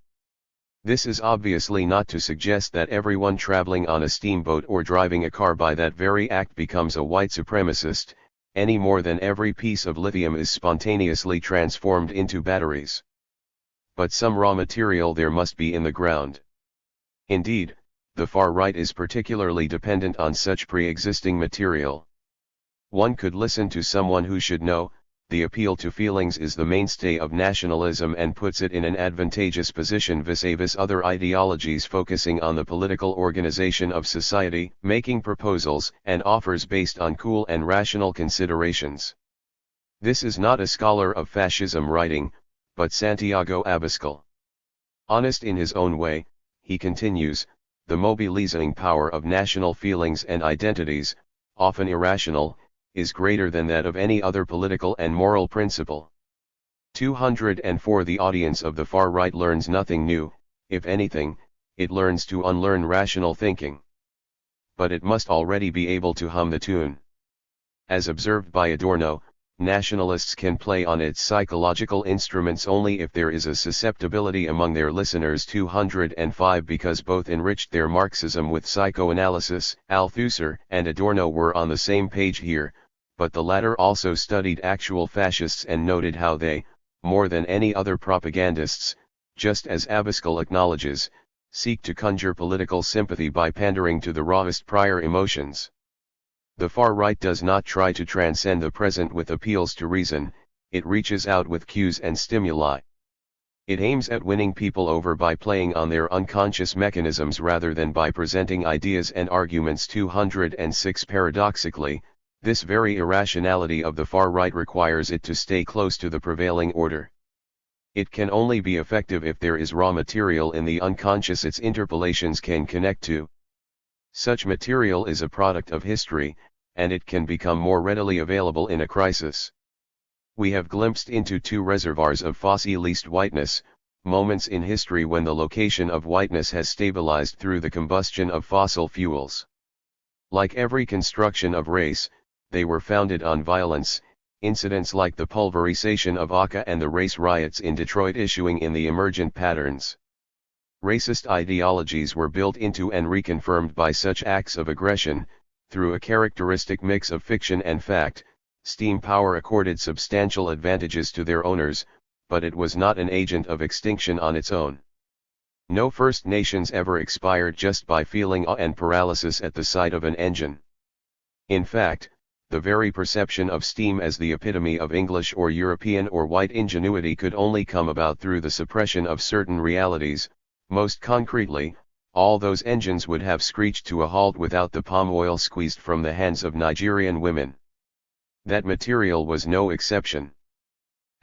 This is obviously not to suggest that everyone traveling on a steamboat or driving a car by that very act becomes a white supremacist, any more than every piece of lithium is spontaneously transformed into batteries. But some raw material there must be in the ground. Indeed, the far right is particularly dependent on such pre-existing material. One could listen to someone who should know, the appeal to feelings is the mainstay of nationalism and puts it in an advantageous position vis-a-vis other ideologies focusing on the political organization of society, making proposals and offers based on cool and rational considerations. This is not a scholar of fascism writing, but Santiago Abascal. Honest in his own way, he continues, the mobilizing power of national feelings and identities, often irrational, is greater than that of any other political and moral principle. 204 The audience of the far right learns nothing new, if anything, it learns to unlearn rational thinking. But it must already be able to hum the tune. As observed by Adorno, nationalists can play on its psychological instruments only if there is a susceptibility among their listeners. 205 Because both enriched their Marxism with psychoanalysis, Althusser and Adorno were on the same page here, but the latter also studied actual fascists and noted how they, more than any other propagandists, just as Abascal acknowledges, seek to conjure political sympathy by pandering to the rawest prior emotions. The far right does not try to transcend the present with appeals to reason, it reaches out with cues and stimuli. It aims at winning people over by playing on their unconscious mechanisms rather than by presenting ideas and arguments. 206 Paradoxically, this very irrationality of the far right requires it to stay close to the prevailing order. It can only be effective if there is raw material in the unconscious its interpolations can connect to. Such material is a product of history, and it can become more readily available in a crisis. We have glimpsed into two reservoirs of fossilized whiteness, moments in history when the location of whiteness has stabilized through the combustion of fossil fuels. Like every construction of race, they were founded on violence, incidents like the pulverization of Aka and the race riots in Detroit issuing in the emergent patterns. Racist ideologies were built into and reconfirmed by such acts of aggression. Through a characteristic mix of fiction and fact, steam power accorded substantial advantages to their owners, but it was not an agent of extinction on its own. No First Nations ever expired just by feeling awe and paralysis at the sight of an engine. In fact, the very perception of steam as the epitome of English or European or white ingenuity could only come about through the suppression of certain realities. Most concretely, all those engines would have screeched to a halt without the palm oil squeezed from the hands of Nigerian women. That material was no exception.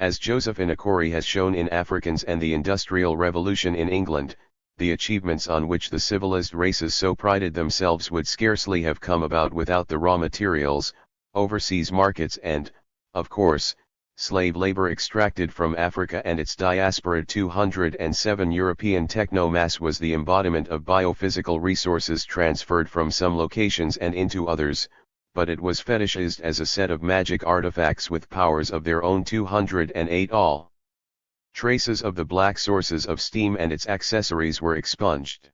As Joseph Inakori has shown in Africans and the Industrial Revolution in England, the achievements on which the civilized races so prided themselves would scarcely have come about without the raw materials, overseas markets and, of course, slave labor extracted from Africa and its diaspora. 207 European technomass was the embodiment of biophysical resources transferred from some locations and into others, but it was fetishized as a set of magic artifacts with powers of their own. 208 All traces of the black sources of steam and its accessories were expunged.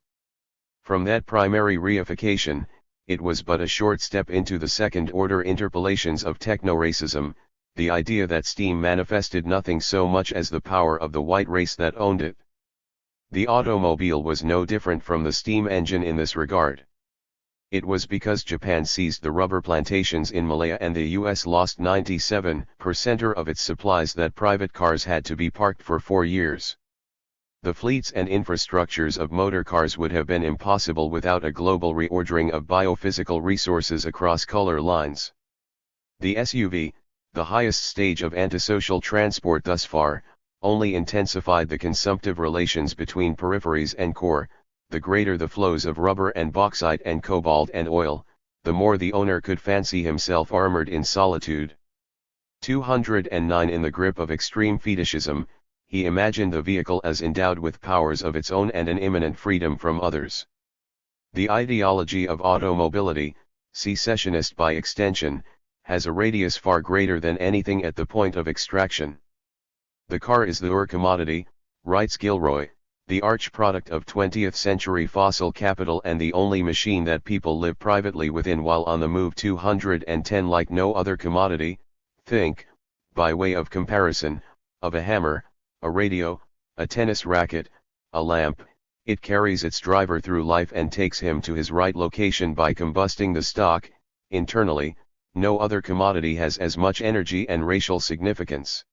From that primary reification, it was but a short step into the second-order interpolations of techno-racism, the idea that steam manifested nothing so much as the power of the white race that owned it. The automobile was no different from the steam engine in this regard. It was because Japan seized the rubber plantations in Malaya and the US lost 97% of its supplies that private cars had to be parked for 4 years. The fleets and infrastructures of motor cars would have been impossible without a global reordering of biophysical resources across color lines. The SUV, the highest stage of antisocial transport thus far, only intensified the consumptive relations between peripheries and core. The greater the flows of rubber and bauxite and cobalt and oil, the more the owner could fancy himself armored in solitude. 209 In the grip of extreme fetishism, he imagined the vehicle as endowed with powers of its own and an imminent freedom from others. The ideology of automobility, secessionist by extension, has a radius far greater than anything at the point of extraction. The car is the commodity, writes Gilroy, the arch-product of 20th-century fossil capital and the only machine that people live privately within while on the move. 210 Like no other commodity, think, by way of comparison, of a hammer, a radio, a tennis racket, a lamp. It carries its driver through life and takes him to his right location by combusting the stock. Internally, no other commodity has as much energy and racial significance.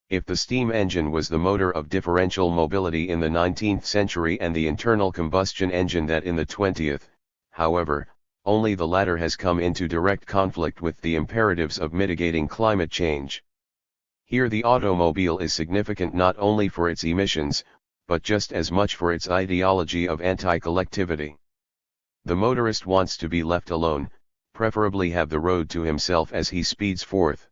If the steam engine was the motor of differential mobility in the 19th century and the internal combustion engine that in the 20th, however, only the latter has come into direct conflict with the imperatives of mitigating climate change. Here the automobile is significant not only for its emissions, but just as much for its ideology of anti-collectivity. The motorist wants to be left alone, preferably have the road to himself as he speeds forth.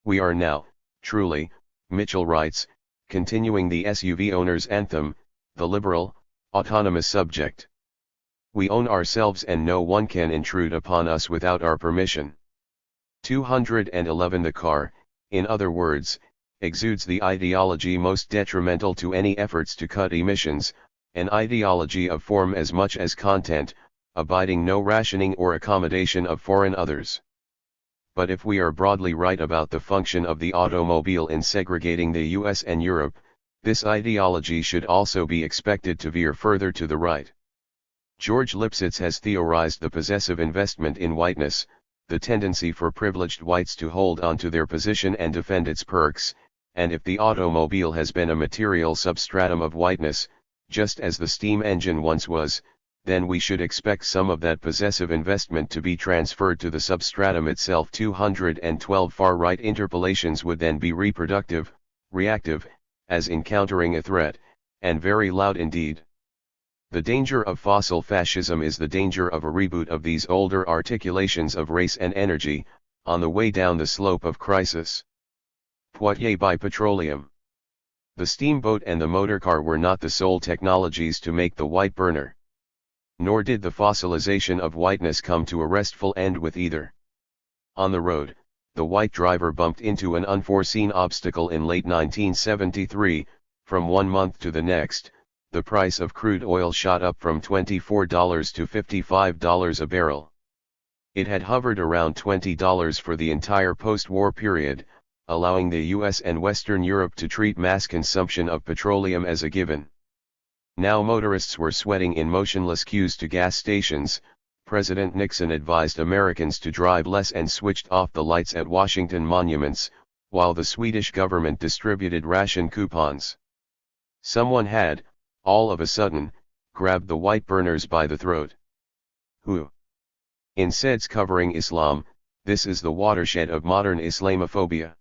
We are now, truly, Mitchell writes, continuing the SUV owner's anthem, the liberal, autonomous subject. We own ourselves and no one can intrude upon us without our permission. 211 The car, in other words, exudes the ideology most detrimental to any efforts to cut emissions, an ideology of form as much as content, abiding no rationing or accommodation of foreign others. But if we are broadly right about the function of the automobile in segregating the US and Europe, this ideology should also be expected to veer further to the right. George Lipsitz has theorized the possessive investment in whiteness, the tendency for privileged whites to hold on to their position and defend its perks, and if the automobile has been a material substratum of whiteness, just as the steam engine once was, then we should expect some of that possessive investment to be transferred to the substratum itself. 212 Far-right interpolations would then be reproductive, reactive, as encountering a threat, and very loud indeed. The danger of fossil fascism is the danger of a reboot of these older articulations of race and energy, on the way down the slope of crisis. Poitiers by petroleum. The steamboat and the motorcar were not the sole technologies to make the white burner. Nor did the fossilization of whiteness come to a restful end with either. On the road, the white driver bumped into an unforeseen obstacle in late 1973. From one month to the next, the price of crude oil shot up from $24 to $55 a barrel. It had hovered around $20 for the entire post-war period, allowing the US and Western Europe to treat mass consumption of petroleum as a given. Now motorists were sweating in motionless queues to gas stations. President Nixon advised Americans to drive less and switched off the lights at Washington monuments, while the Swedish government distributed ration coupons. Someone had, all of a sudden, grabbed the white burners by the throat. Who? Instead covering Islam, this is the watershed of modern Islamophobia.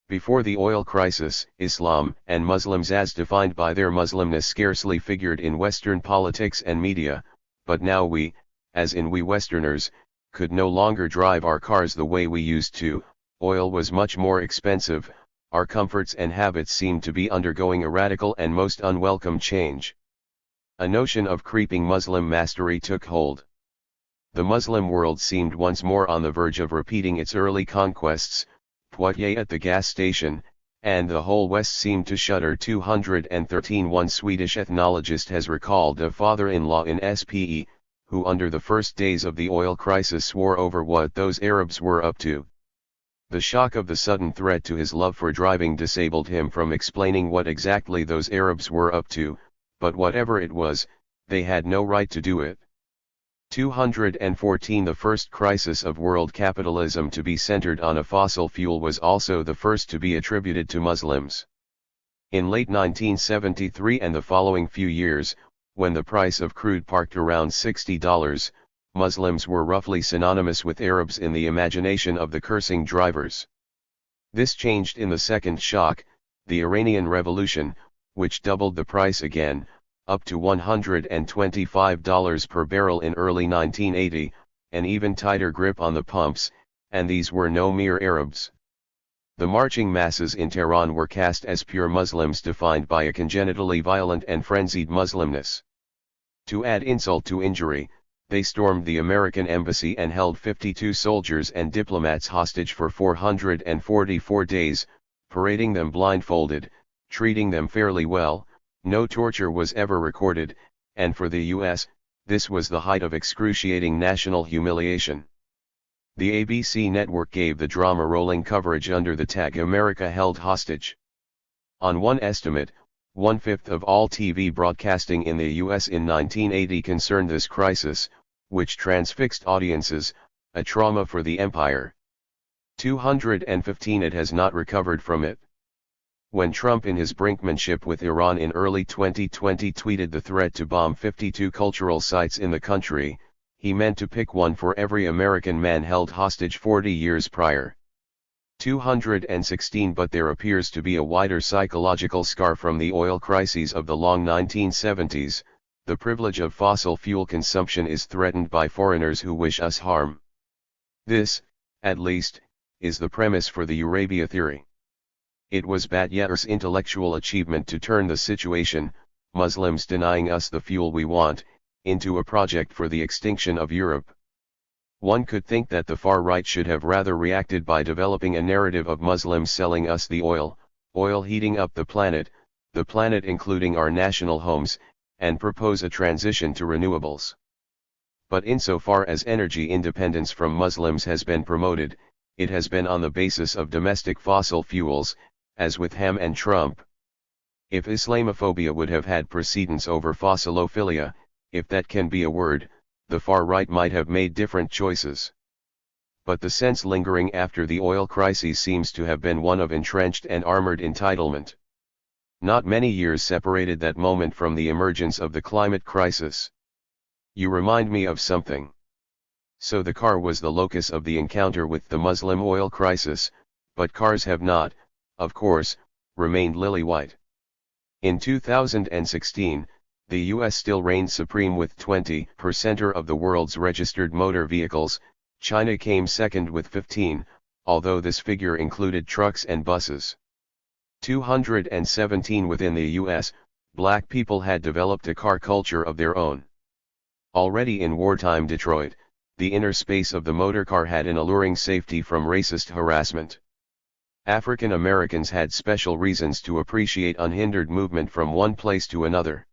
Before the oil crisis, Islam and Muslims as defined by their Muslimness scarcely figured in Western politics and media, but now we, as in we Westerners, could no longer drive our cars the way we used to. Oil was much more expensive, our comforts and habits seemed to be undergoing a radical and most unwelcome change. A notion of creeping Muslim mastery took hold. The Muslim world seemed once more on the verge of repeating its early conquests, Poitiers at the gas station, and the whole West seemed to shudder. 213 One Swedish ethnologist has recalled a father-in-law in SPE, who under the first days of the oil crisis swore over what those Arabs were up to. The shock of the sudden threat to his love for driving disabled him from explaining what exactly those Arabs were up to, but whatever it was, they had no right to do it. 214 The first crisis of world capitalism to be centered on a fossil fuel was also the first to be attributed to Muslims. In late 1973 and the following few years, when the price of crude parked around $60, Muslims were roughly synonymous with Arabs in the imagination of the cursing drivers. This changed in the second shock, the Iranian Revolution, which doubled the price again, up to $125 per barrel in early 1980, an even tighter grip on the pumps, and these were no mere Arabs. The marching masses in Tehran were cast as pure Muslims defined by a congenitally violent and frenzied Muslimness. To add insult to injury, they stormed the American embassy and held 52 soldiers and diplomats hostage for 444 days, parading them blindfolded, treating them fairly well. No torture was ever recorded, and for the U.S., this was the height of excruciating national humiliation. The ABC network gave the drama rolling coverage under the tag America Held Hostage. On one estimate, 1/5 of all TV broadcasting in the U.S. in 1980 concerned this crisis, which transfixed audiences, a trauma for the empire. 215 it has not recovered from it. When Trump in his brinkmanship with Iran in early 2020 tweeted the threat to bomb 52 cultural sites in the country, he meant to pick one for every American man held hostage 40 years prior. 216 But there appears to be a wider psychological scar from the oil crises of the long 1970s. The privilege of fossil fuel consumption is threatened by foreigners who wish us harm. This, at least, is the premise for the Eurabia theory. It was Batyar's intellectual achievement to turn the situation, Muslims denying us the fuel we want, into a project for the extinction of Europe. One could think that the far right should have rather reacted by developing a narrative of Muslims selling us the oil heating up the planet including our national homes, and propose a transition to renewables. But insofar as energy independence from Muslims has been promoted, it has been on the basis of domestic fossil fuels, as with Ham and Trump. If Islamophobia would have had precedence over fossilophilia, if that can be a word, the far right might have made different choices. But the sense lingering after the oil crisis seems to have been one of entrenched and armored entitlement. Not many years separated that moment from the emergence of the climate crisis. You remind me of something. So the car was the locus of the encounter with the Muslim oil crisis, but cars have not, of course, remained lily-white. In 2016, the US still reigns supreme with 20% of the world's registered motor vehicles. China came second with 15, although this figure included trucks and buses. 217 Within the US, black people had developed a car culture of their own. Already in wartime Detroit, the inner space of the motor car had an alluring safety from racist harassment. African Americans had special reasons to appreciate unhindered movement from one place to another.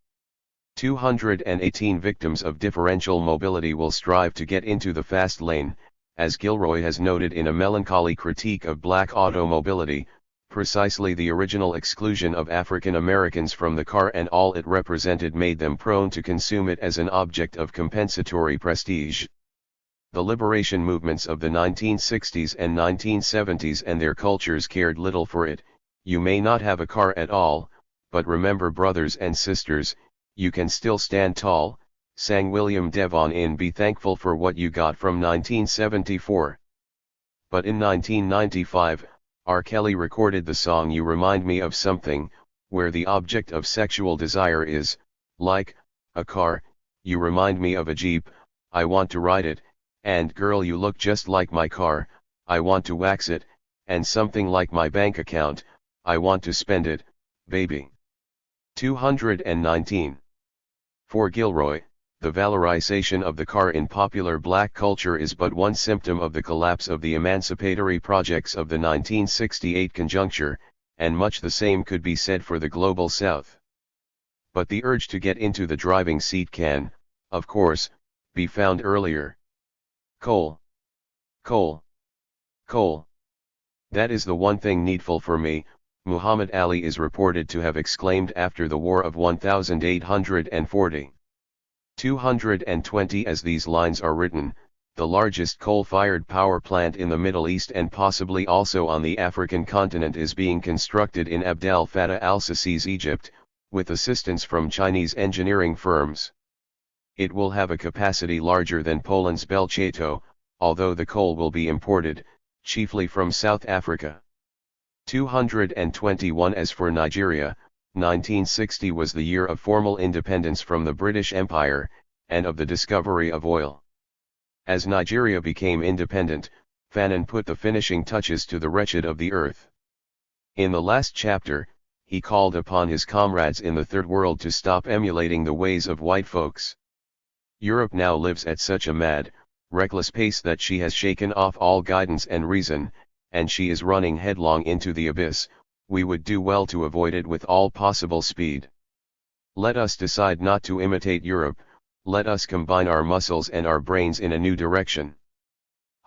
218 Victims of differential mobility will strive to get into the fast lane, as Gilroy has noted in a melancholy critique of black automobility. Precisely the original exclusion of African Americans from the car and all it represented made them prone to consume it as an object of compensatory prestige. The liberation movements of the 1960s and 1970s and their cultures cared little for it. You may not have a car at all, but remember, brothers and sisters, you can still stand tall, sang William Devon in Be Thankful for What You Got from 1974. But in 1995, R. Kelly recorded the song You Remind Me of Something, where the object of sexual desire is, like, a car, you remind me of a Jeep, I want to ride it, and girl you look just like my car, I want to wax it, and something like my bank account, I want to spend it, baby. 219. For Gilroy, the valorization of the car in popular black culture is but one symptom of the collapse of the emancipatory projects of the 1968 conjuncture, and much the same could be said for the global South. But the urge to get into the driving seat can, of course, be found earlier. Coal. Coal. Coal. That is the one thing needful for me, Muhammad Ali is reported to have exclaimed after the War of 1840. 220 As these lines are written, the largest coal-fired power plant in the Middle East and possibly also on the African continent is being constructed in Abd al-Fattah al-Sisi's Egypt, with assistance from Chinese engineering firms. It will have a capacity larger than Poland's Belchato, although the coal will be imported, chiefly from South Africa. 221. As for Nigeria, 1960 was the year of formal independence from the British Empire, and of the discovery of oil. As Nigeria became independent, Fanon put the finishing touches to the wretched of the earth. In the last chapter, he called upon his comrades in the Third World to stop emulating the ways of white folks. Europe now lives at such a mad, reckless pace that she has shaken off all guidance and reason, and she is running headlong into the abyss. We would do well to avoid it with all possible speed. Let us decide not to imitate Europe, let us combine our muscles and our brains in a new direction.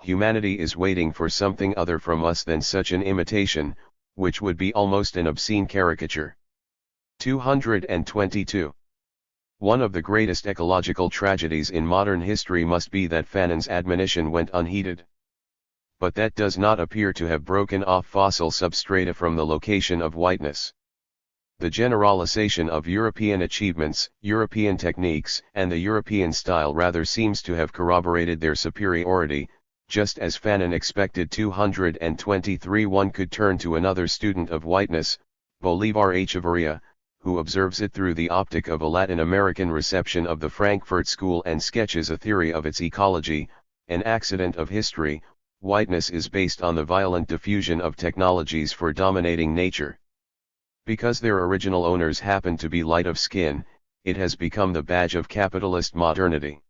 Humanity is waiting for something other from us than such an imitation, which would be almost an obscene caricature. 222. One of the greatest ecological tragedies in modern history must be that Fanon's admonition went unheeded. But that does not appear to have broken off fossil substrata from the location of whiteness. The generalization of European achievements, European techniques, and the European style rather seems to have corroborated their superiority, just as Fanon expected. 223. One could turn to another student of whiteness, Bolivar Echeverria, who observes it through the optic of a Latin American reception of the Frankfurt School and sketches a theory of its ecology, an accident of history. Whiteness is based on the violent diffusion of technologies for dominating nature. Because their original owners happen to be light of skin, it has become the badge of capitalist modernity.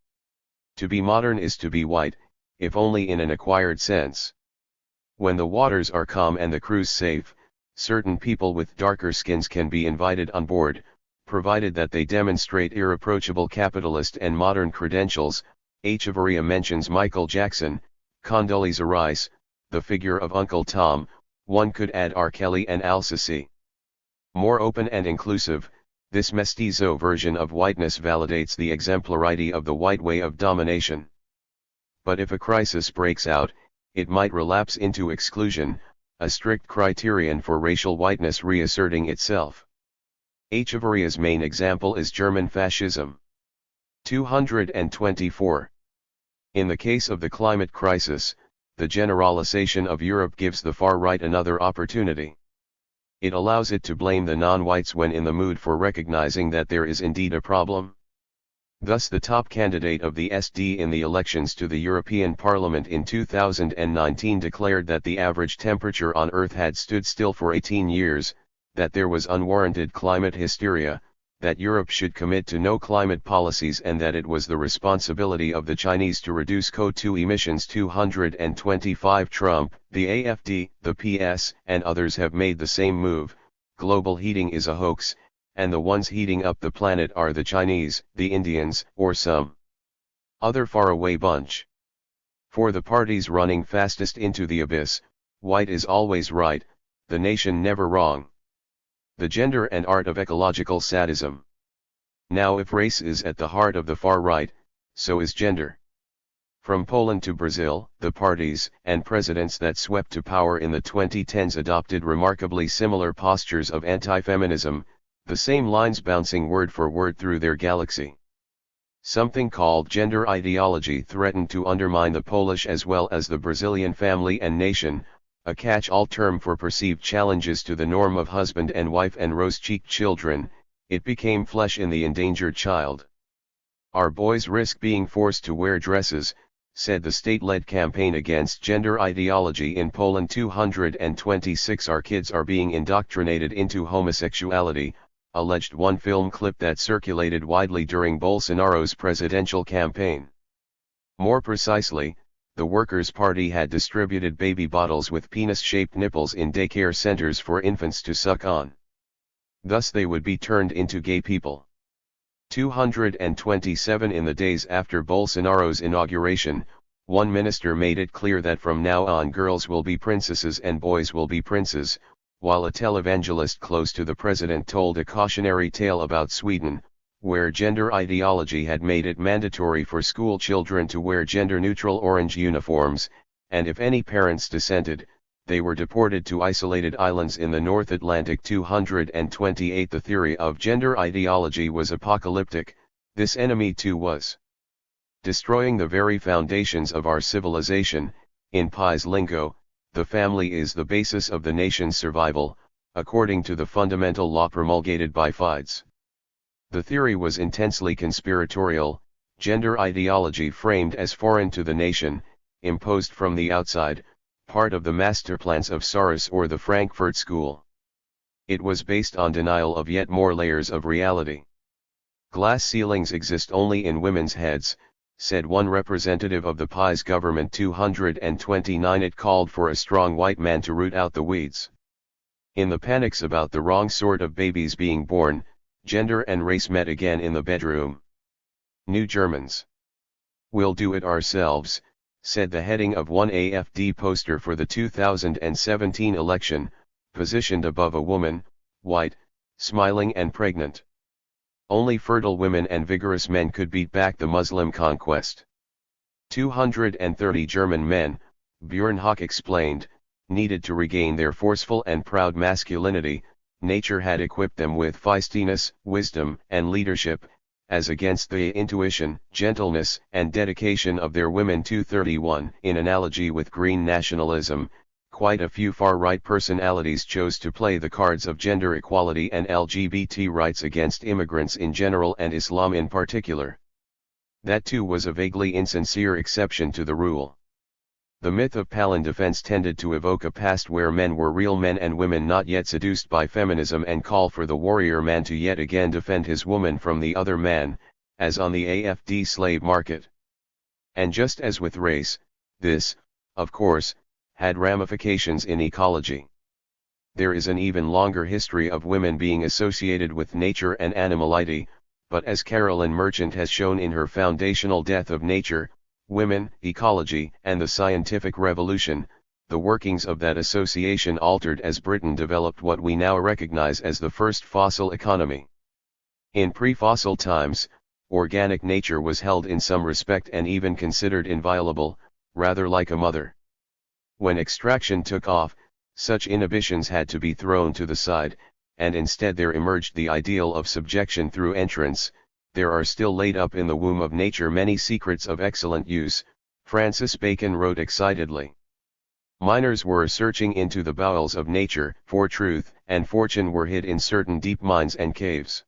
To be modern is to be white, if only in an acquired sense. When the waters are calm and the cruise safe, certain people with darker skins can be invited on board, provided that they demonstrate irreproachable capitalist and modern credentials. Echeverria mentions Michael Jackson, Condoleezza Rice, the figure of Uncle Tom. One could add R. Kelly and Al-Sisi. More open and inclusive, this mestizo version of whiteness validates the exemplarity of the white way of domination. But if a crisis breaks out, it might relapse into exclusion, a strict criterion for racial whiteness reasserting itself. Echeverria's main example is German fascism. 224. In the case of the climate crisis, the generalization of Europe gives the far right another opportunity. It allows it to blame the non-whites when in the mood for recognizing that there is indeed a problem. Thus the top candidate of the SD in the elections to the European Parliament in 2019 declared that the average temperature on Earth had stood still for 18 years, that there was unwarranted climate hysteria, that Europe should commit to no climate policies and that it was the responsibility of the Chinese to reduce CO2 emissions. 225. Trump, the AfD, the PS, and others have made the same move. Global heating is a hoax, and the ones heating up the planet are the Chinese, the Indians, or some other faraway bunch. For the parties running fastest into the abyss, white is always right, the nation never wrong. The gender and art of ecological sadism. Now if race is at the heart of the far right, so is gender. From Poland to Brazil, the parties and presidents that swept to power in the 2010s adopted remarkably similar postures of anti-feminism, the same lines bouncing word for word through their galaxy. Something called gender ideology threatened to undermine the Polish as well as the Brazilian family and nation, a catch-all term for perceived challenges to the norm of husband and wife and rose-cheeked children. It became flesh in the endangered child. Our boys risk being forced to wear dresses, said the state-led campaign against gender ideology in Poland. 226. Our kids are being indoctrinated into homosexuality, alleged one film clip that circulated widely during Bolsonaro's presidential campaign. More precisely, the Workers' Party had distributed baby bottles with penis-shaped nipples in daycare centers for infants to suck on. Thus they would be turned into gay people. 227. In the days after Bolsonaro's inauguration, one minister made it clear that from now on girls will be princesses and boys will be princes, while a televangelist close to the president told a cautionary tale about Sweden, where gender ideology had made it mandatory for school children to wear gender-neutral orange uniforms, and if any parents dissented, they were deported to isolated islands in the North Atlantic. 228 The theory of gender ideology was apocalyptic. This enemy too was destroying the very foundations of our civilization. In Pi's lingo, the family is the basis of the nation's survival, according to the fundamental law promulgated by FIDES. The theory was intensely conspiratorial, gender ideology framed as foreign to the nation, imposed from the outside, part of the masterplans of Soros or the Frankfurt School. It was based on denial of yet more layers of reality. Glass ceilings exist only in women's heads, said one representative of the PiS government. 229 It called for a strong white man to root out the weeds. In the panics about the wrong sort of babies being born, gender and race met again in the bedroom. New Germans. We'll do it ourselves, said the heading of one AfD poster for the 2017 election, positioned above a woman, white, smiling and pregnant. Only fertile women and vigorous men could beat back the Muslim conquest. 230 German men, Björn Höck explained, needed to regain their forceful and proud masculinity. Nature had equipped them with feistiness, wisdom, and leadership, as against the intuition, gentleness, and dedication of their women. 231 In analogy with green nationalism, quite a few far-right personalities chose to play the cards of gender equality and LGBT rights against immigrants in general and Islam in particular. That too was a vaguely insincere exception to the rule. The myth of Palin defense tended to evoke a past where men were real men and women not yet seduced by feminism, and call for the warrior man to yet again defend his woman from the other man, as on the AfD slave market. And just as with race, this, of course, had ramifications in ecology. There is an even longer history of women being associated with nature and animality, but as Carolyn Merchant has shown in her foundational Death of Nature, Women, Ecology, and the Scientific Revolution, the workings of that association altered as Britain developed what we now recognize as the first fossil economy. In pre-fossil times, organic nature was held in some respect and even considered inviolable, rather like a mother. When extraction took off, such inhibitions had to be thrown to the side, and instead there emerged the ideal of subjection through entrance. There are still laid up in the womb of nature many secrets of excellent use, Francis Bacon wrote excitedly. Miners were searching into the bowels of nature, for truth and fortune were hid in certain deep mines and caves.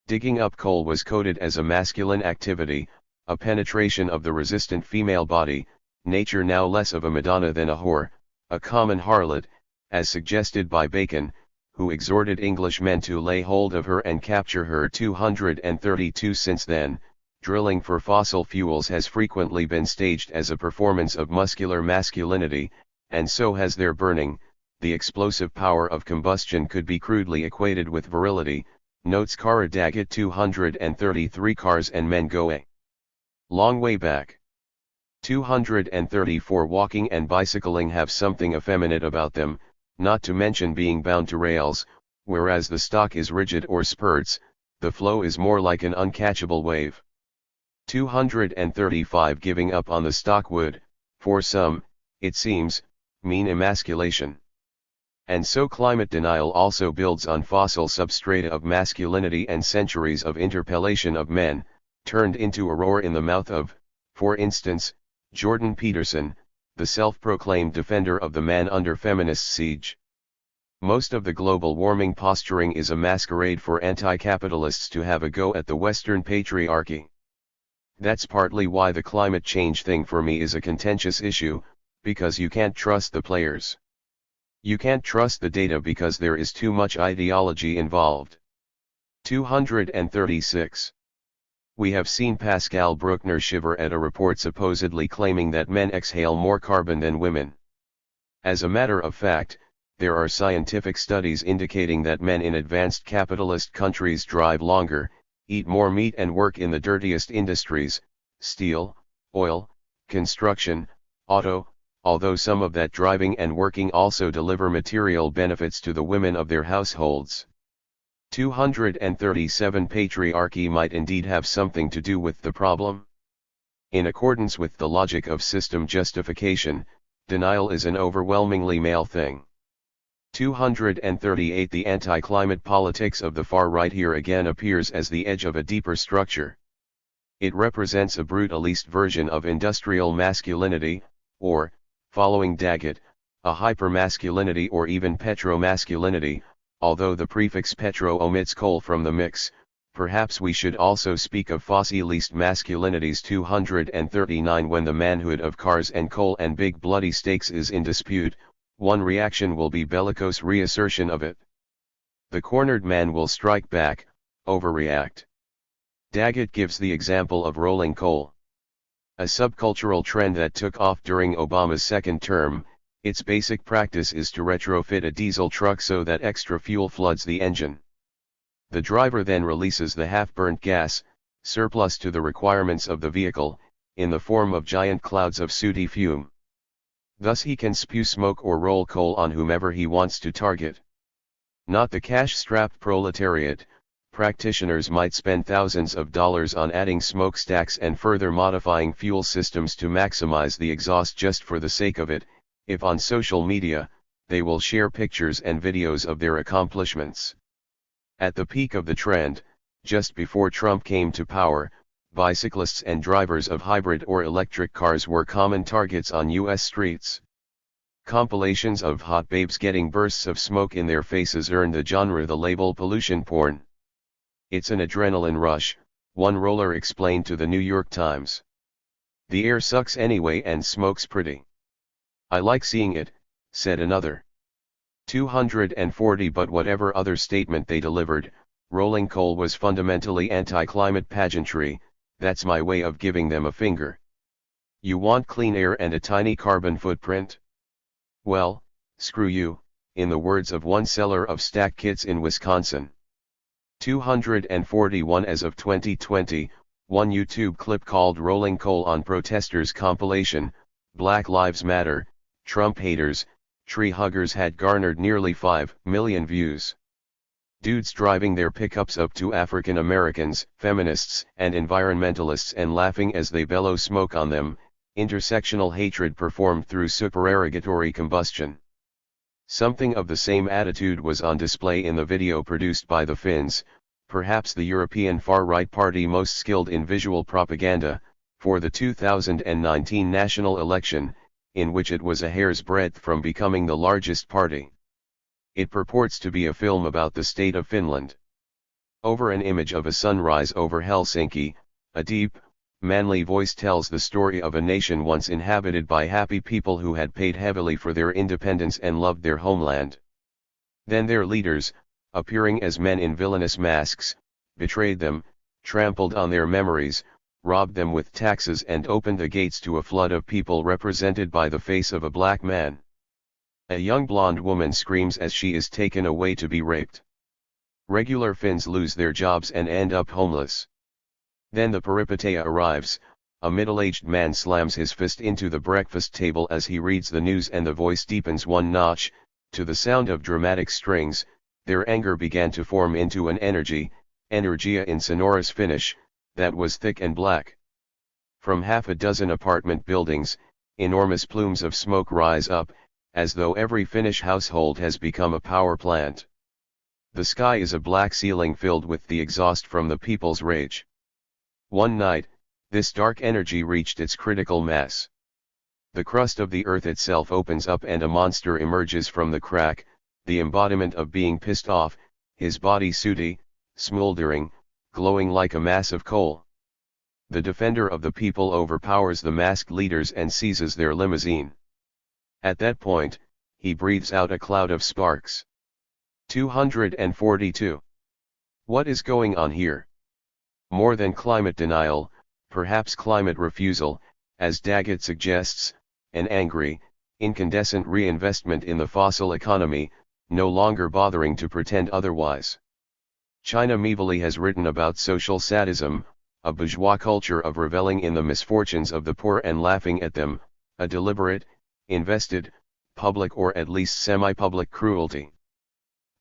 Digging up coal was coded as a masculine activity, a penetration of the resistant female body, nature now less of a Madonna than a whore, a common harlot, as suggested by Bacon, who exhorted Englishmen to lay hold of her and capture her. 232 Since then, drilling for fossil fuels has frequently been staged as a performance of muscular masculinity, and so has their burning. The explosive power of combustion could be crudely equated with virility, notes Cara Daggett. 233 Cars and men go a long way back. 234 Walking and bicycling have something effeminate about them, not to mention being bound to rails, whereas the stock is rigid or spurts, the flow is more like an uncatchable wave. 235 Giving up on the stock would, for some, it seems, mean emasculation. And so climate denial also builds on fossil substrata of masculinity and centuries of interpellation of men, turned into a roar in the mouth of, for instance, Jordan Peterson, the self-proclaimed defender of the man under feminist siege. Most of the global warming posturing is a masquerade for anti-capitalists to have a go at the Western patriarchy. That's partly why the climate change thing for me is a contentious issue, because you can't trust the players. You can't trust the data because there is too much ideology involved. 236. We have seen Pascal Bruckner shiver at a report supposedly claiming that men exhale more carbon than women. As a matter of fact, there are scientific studies indicating that men in advanced capitalist countries drive longer, eat more meat and work in the dirtiest industries, steel, oil, construction, auto, although some of that driving and working also deliver material benefits to the women of their households. 237 Patriarchy might indeed have something to do with the problem. In accordance with the logic of system justification, denial is an overwhelmingly male thing. 238 The anti-climate politics of the far right here again appears as the edge of a deeper structure. It represents a brutalist version of industrial masculinity, or, following Daggett, a hypermasculinity or even petromasculinity. Although the prefix petro omits coal from the mix, perhaps we should also speak of fossilist masculinities. 239 When the manhood of cars and coal and big bloody stakes is in dispute, one reaction will be bellicose reassertion of it. The cornered man will strike back, overreact. Daggett gives the example of rolling coal. A subcultural trend that took off during Obama's second term. Its basic practice is to retrofit a diesel truck so that extra fuel floods the engine. The driver then releases the half-burnt gas, surplus to the requirements of the vehicle, in the form of giant clouds of sooty fume. Thus he can spew smoke or roll coal on whomever he wants to target. Not the cash-strapped proletariat. Practitioners might spend thousands of dollars on adding smokestacks and further modifying fuel systems to maximize the exhaust just for the sake of it. If on social media, they will share pictures and videos of their accomplishments. At the peak of the trend, just before Trump came to power, bicyclists and drivers of hybrid or electric cars were common targets on U.S. streets. Compilations of hot babes getting bursts of smoke in their faces earned the genre the label pollution porn. It's an adrenaline rush, one roller explained to the New York Times. The air sucks anyway and smoke's pretty. I like seeing it, said another. 240 But whatever other statement they delivered, rolling coal was fundamentally anti-climate pageantry. That's my way of giving them a finger. You want clean air and a tiny carbon footprint? Well, screw you, in the words of one seller of stack kits in Wisconsin. 241 As of 2020, one YouTube clip called Rolling Coal on Protesters compilation, Black Lives Matter, Trump haters, tree huggers had garnered nearly 5 million views. Dudes driving their pickups up to African Americans, feminists, and environmentalists and laughing as they bellow smoke on them, intersectional hatred performed through supererogatory combustion. Something of the same attitude was on display in the video produced by the Finns, perhaps the European far-right party most skilled in visual propaganda, for the 2019 national election, in which it was a hair's breadth from becoming the largest party. It purports to be a film about the state of Finland. Over an image of a sunrise over Helsinki, a deep, manly voice tells the story of a nation once inhabited by happy people who had paid heavily for their independence and loved their homeland. Then their leaders, appearing as men in villainous masks, betrayed them, trampled on their memories, robbed them with taxes and opened the gates to a flood of people represented by the face of a black man. A young blonde woman screams as she is taken away to be raped. Regular Finns lose their jobs and end up homeless. Then the peripeteia arrives, a middle-aged man slams his fist into the breakfast table as he reads the news and the voice deepens one notch, to the sound of dramatic strings. Their anger began to form into an energia in sonorous Finnish, that was thick and black. From half a dozen apartment buildings, enormous plumes of smoke rise up, as though every Finnish household has become a power plant. The sky is a black ceiling filled with the exhaust from the people's rage. One night, this dark energy reached its critical mass. The crust of the earth itself opens up and a monster emerges from the crack, the embodiment of being pissed off, his body sooty, smoldering, glowing like a mass of coal. The defender of the people overpowers the masked leaders and seizes their limousine. At that point, he breathes out a cloud of sparks. 242. What is going on here? More than climate denial, perhaps climate refusal, as Daggett suggests, an angry, incandescent reinvestment in the fossil economy, no longer bothering to pretend otherwise. China Meavily has written about social sadism, a bourgeois culture of reveling in the misfortunes of the poor and laughing at them, a deliberate, invested, public or at least semi-public cruelty.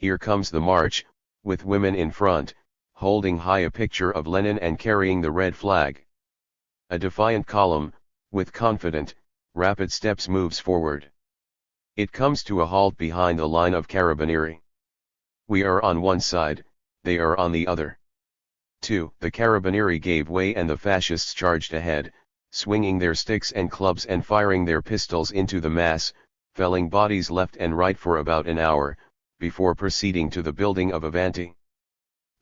here comes the march, with women in front, holding high a picture of Lenin and carrying the red flag. A defiant column, with confident, rapid steps moves forward. It comes to a halt behind a line of carabinieri. We are on one side, they are on the other. 2. The carabinieri gave way and the fascists charged ahead, swinging their sticks and clubs and firing their pistols into the mass, felling bodies left and right for about an hour, before proceeding to the building of Avanti.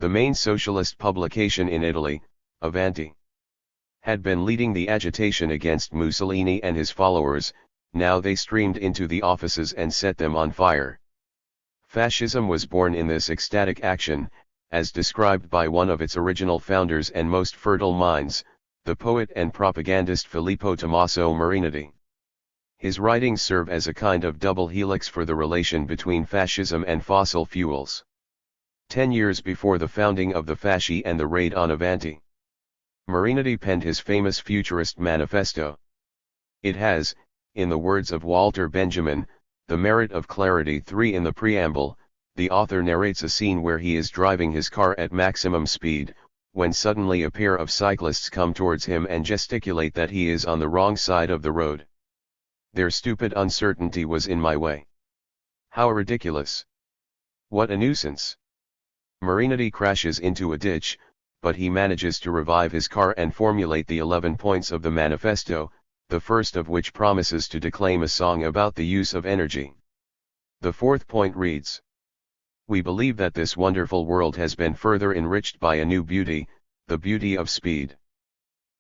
The main socialist publication in Italy, Avanti, had been leading the agitation against Mussolini and his followers. Now they streamed into the offices and set them on fire. Fascism was born in this ecstatic action, as described by one of its original founders and most fertile minds, the poet and propagandist Filippo Tommaso Marinetti. His writings serve as a kind of double helix for the relation between fascism and fossil fuels. 10 years before the founding of the Fasci and the raid on Avanti, Marinetti penned his famous futurist manifesto. It has, in the words of Walter Benjamin, the merit of clarity. 3. In the preamble, the author narrates a scene where he is driving his car at maximum speed, when suddenly a pair of cyclists come towards him and gesticulate that he is on the wrong side of the road. Their stupid uncertainty was in my way. How ridiculous! What a nuisance! Marinetti crashes into a ditch, but he manages to revive his car and formulate the 11 points of the manifesto, the first of which promises to declaim a song about the use of energy. The fourth point reads: "We believe that this wonderful world has been further enriched by a new beauty, the beauty of speed.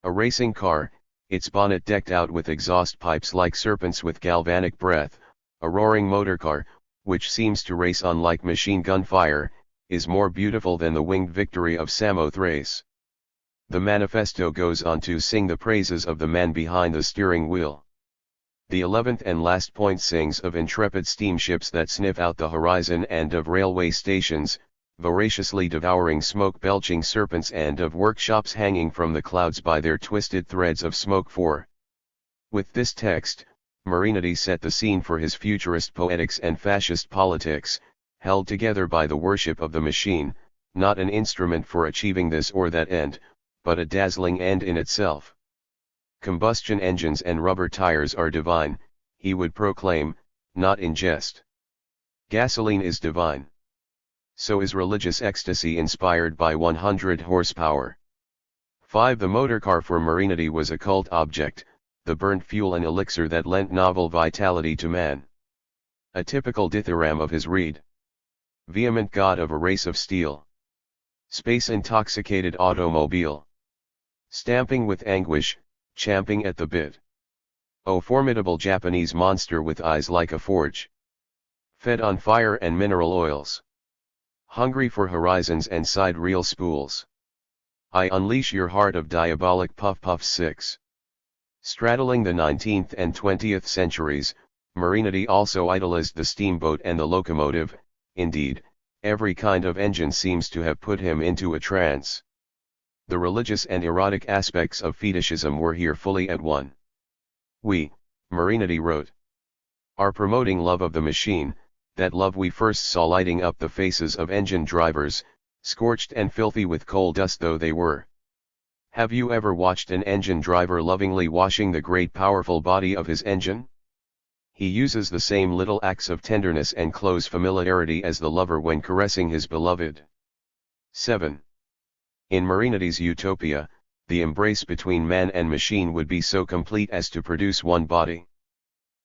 A racing car, its bonnet decked out with exhaust pipes like serpents with galvanic breath, a roaring motorcar, which seems to race on like machine gun fire, is more beautiful than the winged victory of Samothrace." The manifesto goes on to sing the praises of the man behind the steering wheel. The 11th and last point sings of intrepid steamships that sniff out the horizon and of railway stations, voraciously devouring smoke-belching serpents, and of workshops hanging from the clouds by their twisted threads of smoke. 4. With this text, Marinetti set the scene for his futurist poetics and fascist politics, held together by the worship of the machine, not an instrument for achieving this or that end, but a dazzling end in itself. Combustion engines and rubber tires are divine, he would proclaim, not in jest. Gasoline is divine. So is religious ecstasy inspired by 100 horsepower. 5. The motorcar for Marinetti was a cult object, the burnt fuel an elixir that lent novel vitality to man. A typical dithyramb of his reed. Vehement god of a race of steel. Space-intoxicated automobile. Stamping with anguish, champing at the bit. O formidable Japanese monster with eyes like a forge. Fed on fire and mineral oils. Hungry for horizons and side reel spools. I unleash your heart of diabolic puff-puff. 6. Straddling the 19th and 20th centuries, Marinetti also idolized the steamboat and the locomotive. Indeed, every kind of engine seems to have put him into a trance. The religious and erotic aspects of fetishism were here fully at one. "We," Marinetti wrote, "are promoting love of the machine, that love we first saw lighting up the faces of engine drivers, scorched and filthy with coal dust though they were. Have you ever watched an engine driver lovingly washing the great powerful body of his engine? He uses the same little acts of tenderness and close familiarity as the lover when caressing his beloved." 7. In Marinetti's utopia, the embrace between man and machine would be so complete as to produce one body.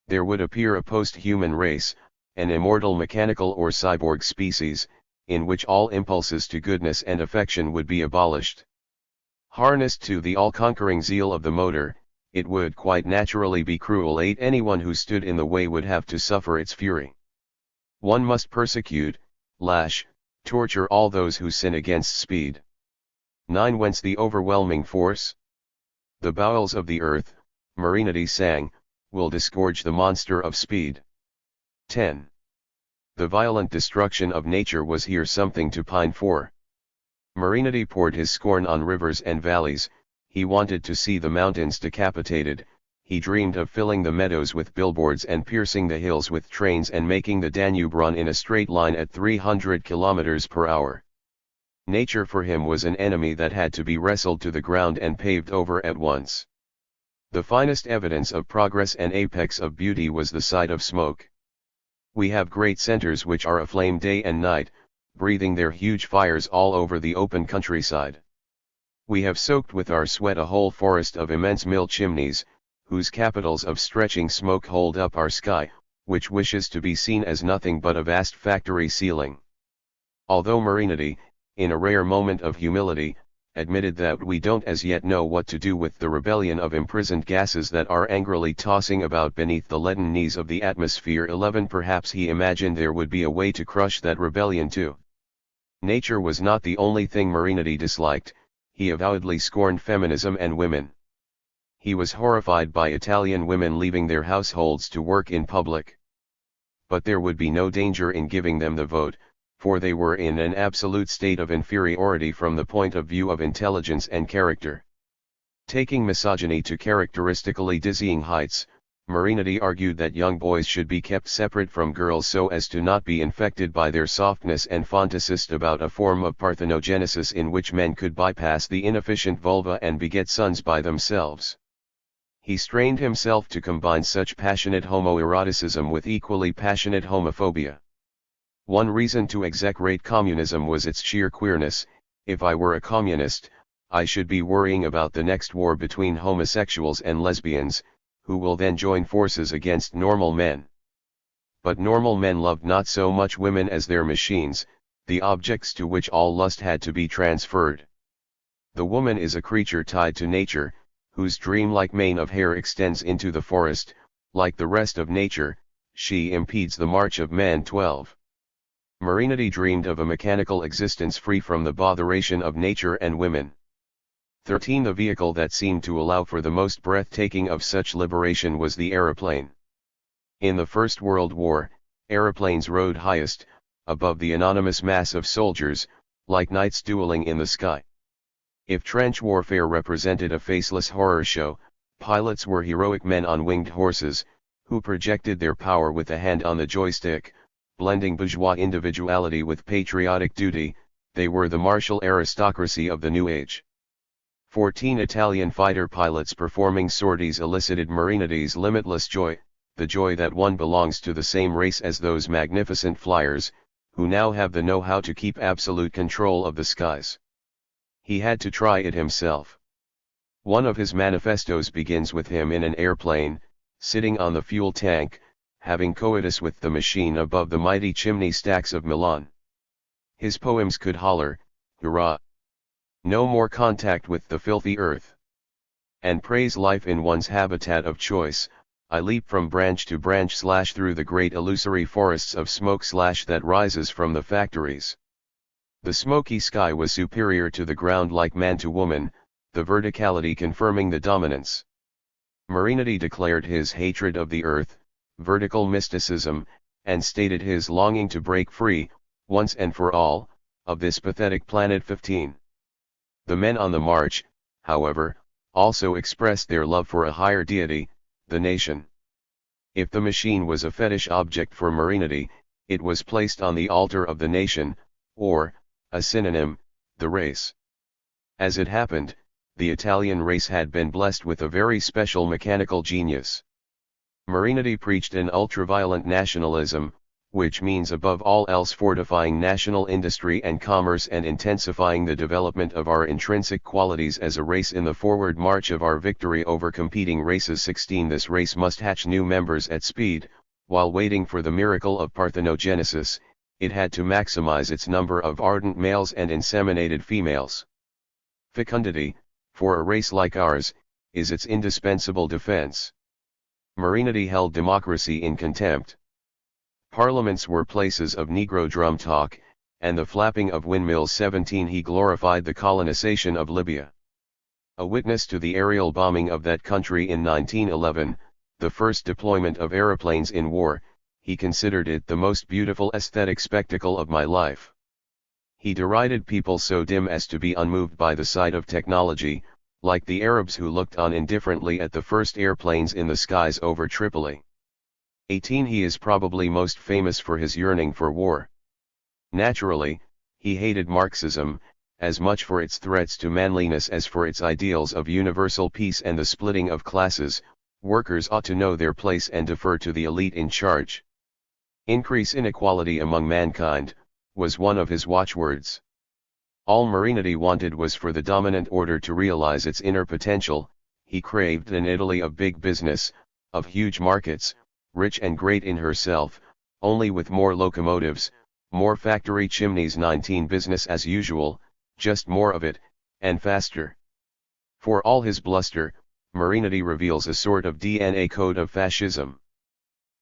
There would appear a post-human race, an immortal mechanical or cyborg species, in which all impulses to goodness and affection would be abolished. Harnessed to the all-conquering zeal of the motor, it would quite naturally be cruel. 8. Anyone who stood in the way would have to suffer its fury. One must persecute, lash, torture all those who sin against speed. 9. Whence the overwhelming force? The bowels of the earth, Marinetti sang, will disgorge the monster of speed. 10. The violent destruction of nature was here something to pine for. Marinetti poured his scorn on rivers and valleys. He wanted to see the mountains decapitated, he dreamed of filling the meadows with billboards and piercing the hills with trains and making the Danube run in a straight line at 300 kilometers per hour. Nature for him was an enemy that had to be wrestled to the ground and paved over at once. The finest evidence of progress and apex of beauty was the sight of smoke. We have great centers which are aflame day and night, breathing their huge fires all over the open countryside. We have soaked with our sweat a whole forest of immense mill chimneys, whose capitals of stretching smoke hold up our sky, which wishes to be seen as nothing but a vast factory ceiling. Although Marinity, in a rare moment of humility, admitted that we don't as yet know what to do with the rebellion of imprisoned gases that are angrily tossing about beneath the leaden knees of the atmosphere 11, perhaps he imagined there would be a way to crush that rebellion too. Nature was not the only thing Marinity disliked, he avowedly scorned feminism and women. He was horrified by Italian women leaving their households to work in public. But there would be no danger in giving them the vote, for they were in an absolute state of inferiority from the point of view of intelligence and character. Taking misogyny to characteristically dizzying heights, Marinity argued that young boys should be kept separate from girls so as to not be infected by their softness, and fantasized about a form of parthenogenesis in which men could bypass the inefficient vulva and beget sons by themselves. He strained himself to combine such passionate homoeroticism with equally passionate homophobia. One reason to execrate communism was its sheer queerness. If I were a communist, I should be worrying about the next war between homosexuals and lesbians, who will then join forces against normal men. But normal men loved not so much women as their machines, the objects to which all lust had to be transferred. The woman is a creature tied to nature, whose dream-like mane of hair extends into the forest. Like the rest of nature, she impedes the march of man. 12. Marinity dreamed of a mechanical existence free from the botheration of nature and women. 13. The vehicle that seemed to allow for the most breathtaking of such liberation was the aeroplane. In the First World War, aeroplanes rode highest, above the anonymous mass of soldiers, like knights dueling in the sky. If trench warfare represented a faceless horror show, pilots were heroic men on winged horses, who projected their power with a hand on the joystick, blending bourgeois individuality with patriotic duty. They were the martial aristocracy of the new age. 14. Italian fighter pilots performing sorties elicited Marinity's limitless joy, the joy that one belongs to the same race as those magnificent flyers, who now have the know-how to keep absolute control of the skies. He had to try it himself. One of his manifestos begins with him in an airplane, sitting on the fuel tank, having coitus with the machine above the mighty chimney stacks of Milan. His poems could holler, "Hurrah! No more contact with the filthy earth!" and praise life in one's habitat of choice. I leap from branch to branch / through the great illusory forests of smoke / that rises from the factories. The smoky sky was superior to the ground, like man to woman, the verticality confirming the dominance. Marinity declared his hatred of the earth, vertical mysticism, and stated his longing to break free, once and for all, of this pathetic planet. 15. The men on the march, however, also expressed their love for a higher deity, the nation. If the machine was a fetish object for Marinity, it was placed on the altar of the nation, or, a synonym, the race. As it happened, the Italian race had been blessed with a very special mechanical genius. Marinity preached an ultraviolent nationalism, which means above all else fortifying national industry and commerce and intensifying the development of our intrinsic qualities as a race in the forward march of our victory over competing races. 16. This race must hatch new members at speed. While waiting for the miracle of parthenogenesis, it had to maximize its number of ardent males and inseminated females. Fecundity, for a race like ours, is its indispensable defense. Marinity held democracy in contempt. Parliaments were places of Negro drum talk, and the flapping of windmills. 17. He glorified the colonization of Libya. A witness to the aerial bombing of that country in 1911, the first deployment of aeroplanes in war, he considered it the most beautiful aesthetic spectacle of my life. He derided people so dim as to be unmoved by the sight of technology, like the Arabs who looked on indifferently at the first airplanes in the skies over Tripoli. 18. He is probably most famous for his yearning for war. Naturally, he hated Marxism, as much for its threats to manliness as for its ideals of universal peace and the splitting of classes. Workers ought to know their place and defer to the elite in charge. Increase inequality among mankind, was one of his watchwords. All Marinidi wanted was for the dominant order to realize its inner potential. He craved an Italy of big business, of huge markets, rich and great in herself, only with more locomotives, more factory chimneys. 19. Business as usual, just more of it, and faster. For all his bluster, Marinidi reveals a sort of DNA code of fascism.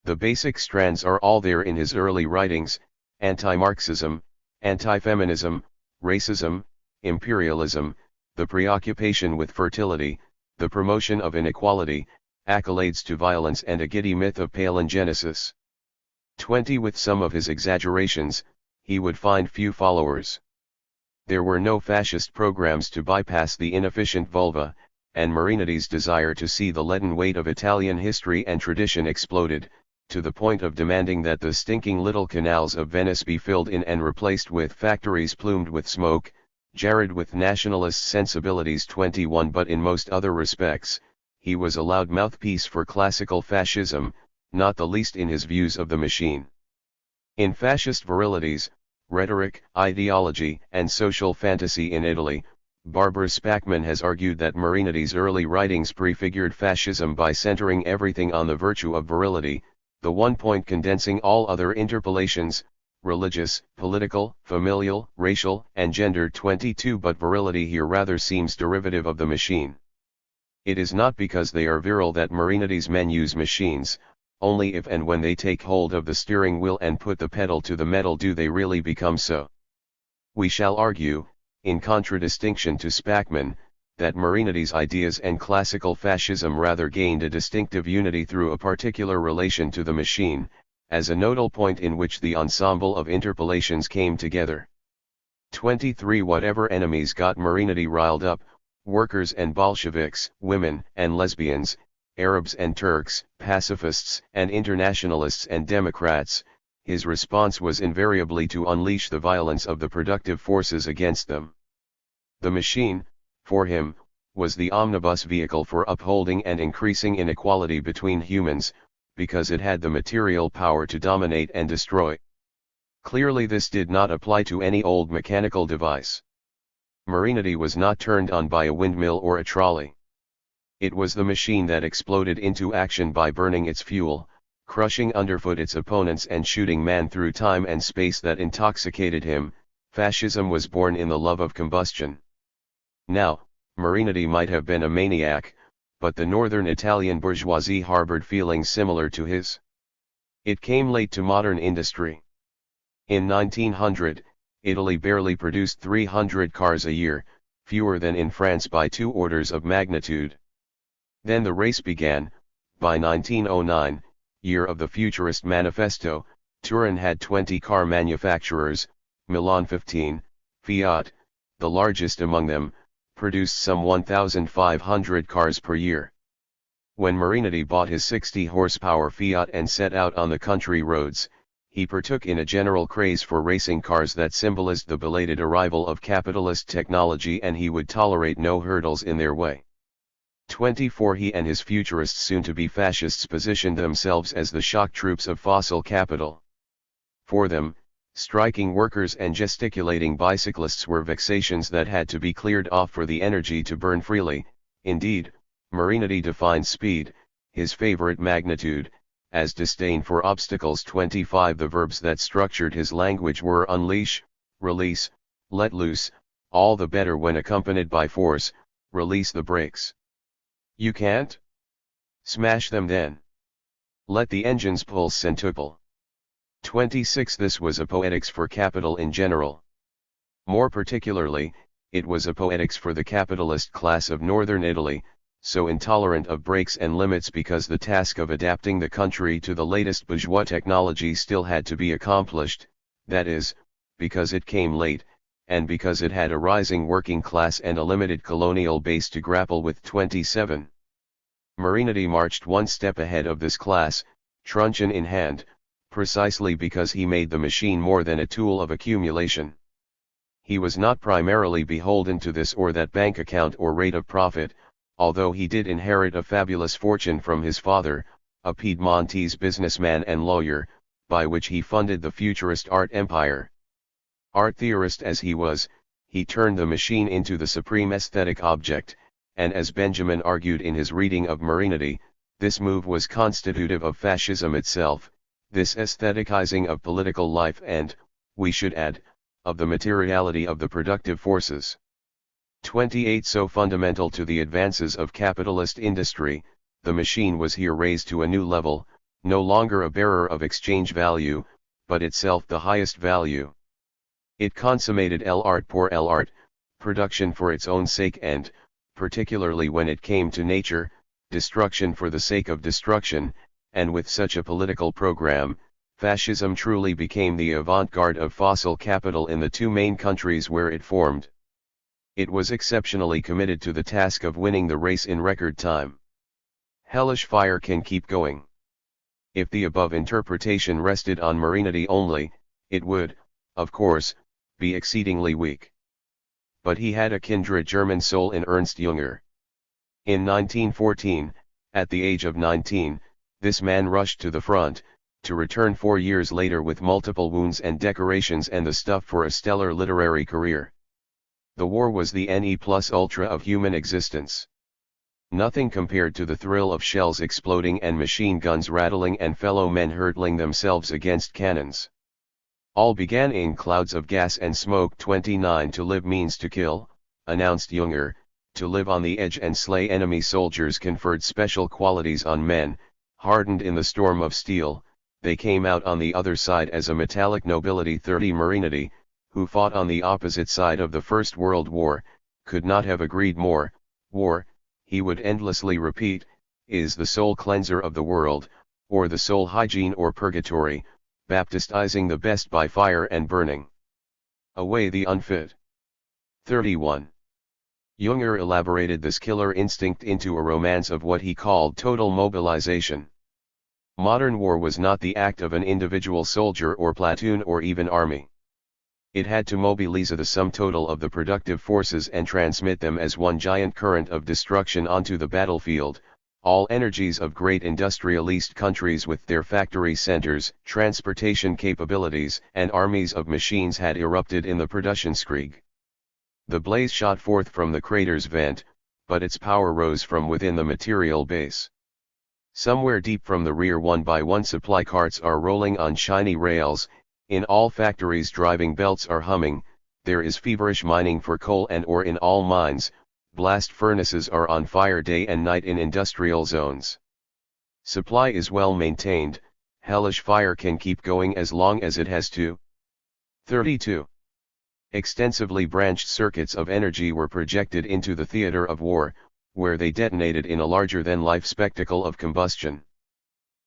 The basic strands are all there in his early writings: anti-Marxism, anti-feminism, racism, imperialism, the preoccupation with fertility, the promotion of inequality, accolades to violence, and a giddy myth of palingenesis. 20. With some of his exaggerations, he would find few followers. There were no fascist programs to bypass the inefficient vulva, and Marinidi's desire to see the leaden weight of Italian history and tradition exploded, to the point of demanding that the stinking little canals of Venice be filled in and replaced with factories plumed with smoke, jarred with nationalist sensibilities. 21. But in most other respects, he was a loud mouthpiece for classical fascism, not the least in his views of the machine. In fascist virilities, rhetoric, ideology, and social fantasy in Italy, Barbara Spackman has argued that Marinidi's early writings prefigured fascism by centering everything on the virtue of virility, the one point condensing all other interpolations, religious, political, familial, racial, and gender. 22. But virility here rather seems derivative of the machine. It is not because they are virile that Marinidi's men use machines, only if and when they take hold of the steering wheel and put the pedal to the metal do they really become so. We shall argue, in contradistinction to Spackman, that Marinidi's ideas and classical fascism rather gained a distinctive unity through a particular relation to the machine, as a nodal point in which the ensemble of interpolations came together. 23. Whatever enemies got Marinidi riled up, workers and Bolsheviks, women and lesbians, Arabs and Turks, pacifists and internationalists and Democrats, his response was invariably to unleash the violence of the productive forces against them. The machine, for him, was the omnibus vehicle for upholding and increasing inequality between humans, because it had the material power to dominate and destroy. Clearly this did not apply to any old mechanical device. Marinidi was not turned on by a windmill or a trolley. It was the machine that exploded into action by burning its fuel, crushing underfoot its opponents and shooting man through time and space that intoxicated him. Fascism was born in the love of combustion. Now, Marinidi might have been a maniac, but the northern Italian bourgeoisie harbored feelings similar to his. It came late to modern industry. In 1900, Italy barely produced 300 cars a year, fewer than in France by 2 orders of magnitude. Then the race began. By 1909, year of the Futurist Manifesto, Turin had 20 car manufacturers, Milan 15, Fiat, the largest among them, produced some 1,500 cars per year. When Marinidi bought his 60-horsepower Fiat and set out on the country roads, he partook in a general craze for racing cars that symbolized the belated arrival of capitalist technology, and he would tolerate no hurdles in their way. 24. He and his futurists soon-to-be fascists positioned themselves as the shock troops of fossil capital. For them, striking workers and gesticulating bicyclists were vexations that had to be cleared off for the energy to burn freely. Indeed, Marinidi defined speed, his favorite magnitude, as disdain for obstacles. 25. The verbs that structured his language were unleash, release, let loose, all the better when accompanied by force. Release the brakes. You can't? Smash them then. Let the engines pull centuple. 26. This was a poetics for capital in general. More particularly, it was a poetics for the capitalist class of northern Italy, so intolerant of brakes and limits because the task of adapting the country to the latest bourgeois technology still had to be accomplished, that is, because it came late, and because it had a rising working class and a limited colonial base to grapple with. 27. Marinity marched one step ahead of this class, truncheon in hand, precisely because he made the machine more than a tool of accumulation. He was not primarily beholden to this or that bank account or rate of profit, although he did inherit a fabulous fortune from his father, a Piedmontese businessman and lawyer, by which he funded the futurist art empire. Art theorist as he was, he turned the machine into the supreme aesthetic object, and as Benjamin argued in his reading of Marinity, this move was constitutive of fascism itself, this aestheticizing of political life and, we should add, of the materiality of the productive forces. 28. So fundamental to the advances of capitalist industry, the machine was here raised to a new level, no longer a bearer of exchange value, but itself the highest value. It consummated l'art pour l'art, production for its own sake and, particularly when it came to nature, destruction for the sake of destruction, and with such a political program, fascism truly became the avant-garde of fossil capital in the two main countries where it formed. It was exceptionally committed to the task of winning the race in record time. Hellish fire can keep going. If the above interpretation rested on Marinity only, it would, of course, be exceedingly weak. But he had a kindred German soul in Ernst Jünger. In 1914, at the age of 19, this man rushed to the front, to return 4 years later with multiple wounds and decorations and the stuff for a stellar literary career. The war was the ne plus ultra of human existence. Nothing compared to the thrill of shells exploding and machine guns rattling and fellow men hurtling themselves against cannons. All began in clouds of gas and smoke. 29. To live means to kill, announced Jünger. To live on the edge and slay enemy soldiers conferred special qualities on men, hardened in the storm of steel. They came out on the other side as a metallic nobility. 30. Marinity, who fought on the opposite side of the First World War, could not have agreed more. War, he would endlessly repeat, is the sole cleanser of the world, or the sole hygiene or purgatory, baptizing the best by fire and burning away the unfit. 31. Jünger elaborated this killer instinct into a romance of what he called total mobilization. Modern war was not the act of an individual soldier or platoon or even army. It had to mobilize the sum total of the productive forces and transmit them as one giant current of destruction onto the battlefield. All energies of great industrialist countries with their factory centers, transportation capabilities, and armies of machines had erupted in the Produktionskrieg. The blaze shot forth from the crater's vent, but its power rose from within the material base. Somewhere deep from the rear, one by one supply carts are rolling on shiny rails, in all factories driving belts are humming, there is feverish mining for coal and ore in all mines, blast furnaces are on fire day and night in industrial zones. Supply is well maintained, hellish fire can keep going as long as it has to. 32. Extensively branched circuits of energy were projected into the theater of war, where they detonated in a larger-than-life spectacle of combustion.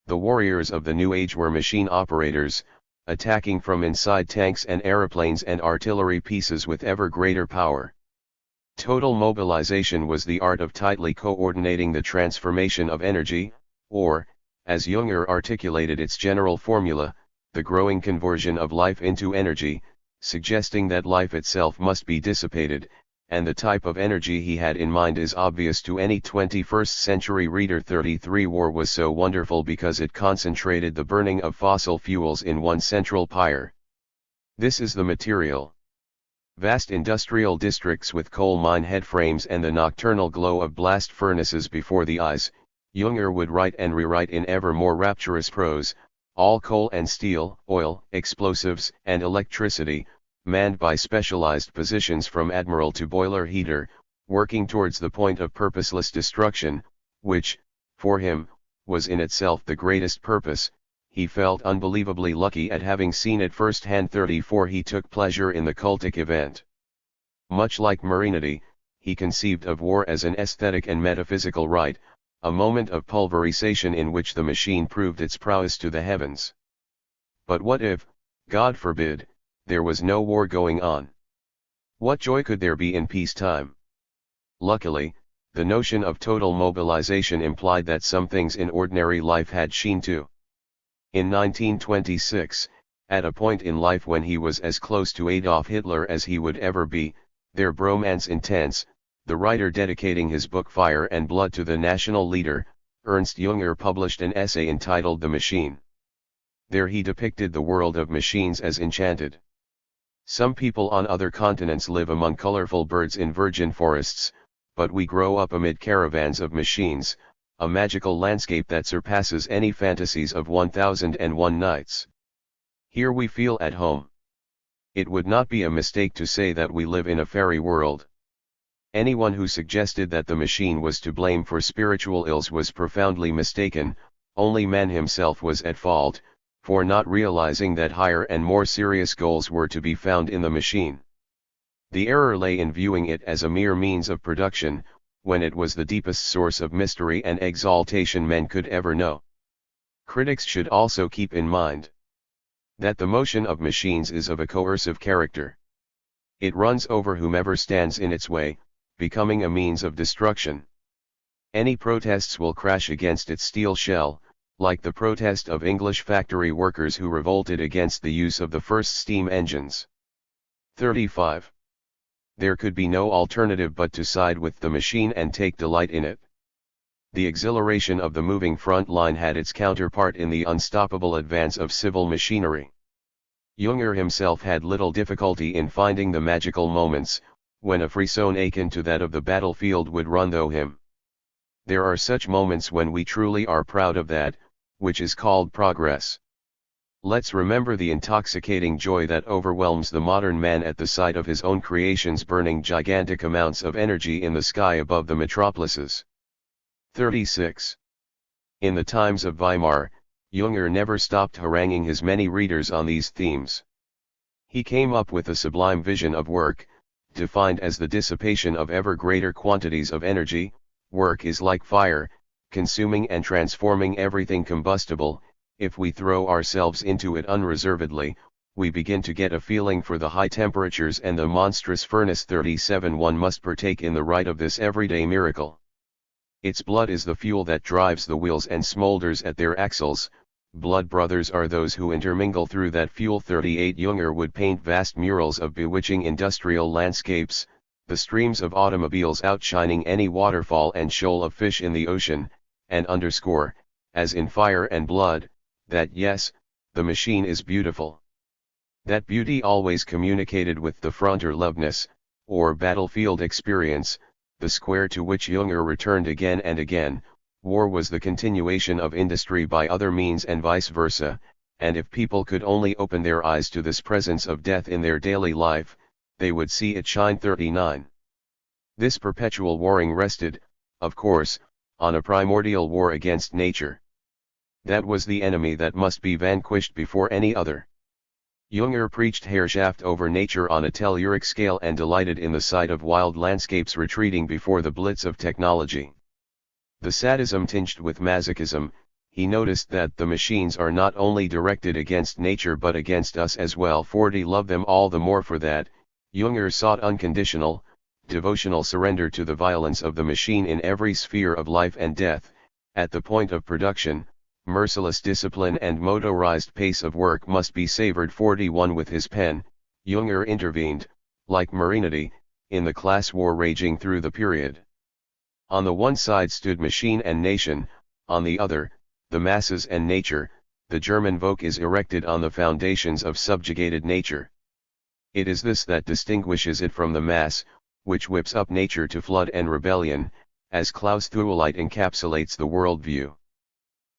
The warriors of the new age were machine operators, attacking from inside tanks and aeroplanes and artillery pieces with ever greater power. Total mobilization was the art of tightly coordinating the transformation of energy, or, as Jünger articulated its general formula, the growing conversion of life into energy, suggesting that life itself must be dissipated, and the type of energy he had in mind is obvious to any 21st century reader. 33. War was so wonderful because it concentrated the burning of fossil fuels in one central pyre. This is the material. Vast industrial districts with coal mine headframes and the nocturnal glow of blast furnaces before the eyes, Jünger would write and rewrite in ever more rapturous prose, all coal and steel, oil, explosives, and electricity, manned by specialized positions from admiral to boiler heater, working towards the point of purposeless destruction, which, for him, was in itself the greatest purpose. He felt unbelievably lucky at having seen it firsthand. 34. He took pleasure in the cultic event. Much like Marinity, he conceived of war as an aesthetic and metaphysical rite, a moment of pulverization in which the machine proved its prowess to the heavens. But what if, God forbid, there was no war going on? What joy could there be in peacetime? Luckily, the notion of total mobilization implied that some things in ordinary life had sheen too. In 1926, at a point in life when he was as close to Adolf Hitler as he would ever be, their bromance intense, the writer dedicating his book Fire and Blood to the national leader, Ernst Jünger published an essay entitled The Machine. There he depicted the world of machines as enchanted. Some people on other continents live among colorful birds in virgin forests, but we grow up amid caravans of machines, a magical landscape that surpasses any fantasies of 1001 Nights. Here we feel at home. It would not be a mistake to say that we live in a fairy world. Anyone who suggested that the machine was to blame for spiritual ills was profoundly mistaken. Only man himself was at fault, for not realizing that higher and more serious goals were to be found in the machine. The error lay in viewing it as a mere means of production, when it was the deepest source of mystery and exaltation men could ever know. Critics should also keep in mind that the motion of machines is of a coercive character. It runs over whomever stands in its way, becoming a means of destruction. Any protests will crash against its steel shell, like the protest of English factory workers who revolted against the use of the first steam engines. 35. There could be no alternative but to side with the machine and take delight in it. The exhilaration of the moving front line had its counterpart in the unstoppable advance of civil machinery. Jünger himself had little difficulty in finding the magical moments, when a frisson akin to that of the battlefield would run through him. There are such moments when we truly are proud of that, which is called progress. Let's remember the intoxicating joy that overwhelms the modern man at the sight of his own creations burning gigantic amounts of energy in the sky above the metropolises. 36. In the times of Weimar, Jünger never stopped haranguing his many readers on these themes. He came up with a sublime vision of work, defined as the dissipation of ever greater quantities of energy. Work is like fire, consuming and transforming everything combustible. If we throw ourselves into it unreservedly, we begin to get a feeling for the high temperatures and the monstrous furnace. 37. One must partake in the rite of this everyday miracle. Its blood is the fuel that drives the wheels and smolders at their axles. Blood brothers are those who intermingle through that fuel. 38. Jünger would paint vast murals of bewitching industrial landscapes, the streams of automobiles outshining any waterfall and shoal of fish in the ocean, and underscore, as in Fire and Blood, that yes, the machine is beautiful. That beauty always communicated with the Fronterlebnis, or battlefield experience, the square to which Jünger returned again and again. War was the continuation of industry by other means and vice versa, and if people could only open their eyes to this presence of death in their daily life, they would see it shine. 39. This perpetual warring rested, of course, on a primordial war against nature. That was the enemy that must be vanquished before any other. Jünger preached Herrschaft over nature on a telluric scale and delighted in the sight of wild landscapes retreating before the blitz of technology. The sadism tinged with masochism, he noticed that the machines are not only directed against nature but against us as well. 40. Love them all the more for that. Jünger sought unconditional, devotional surrender to the violence of the machine in every sphere of life and death. At the point of production, merciless discipline and motorized pace of work must be savored. 41. With his pen, Jünger intervened, like Marinity, in the class war raging through the period. On the one side stood machine and nation, on the other, the masses and nature. The German Volk is erected on the foundations of subjugated nature. It is this that distinguishes it from the mass, which whips up nature to flood and rebellion, as Klaus Theweleit encapsulates the worldview.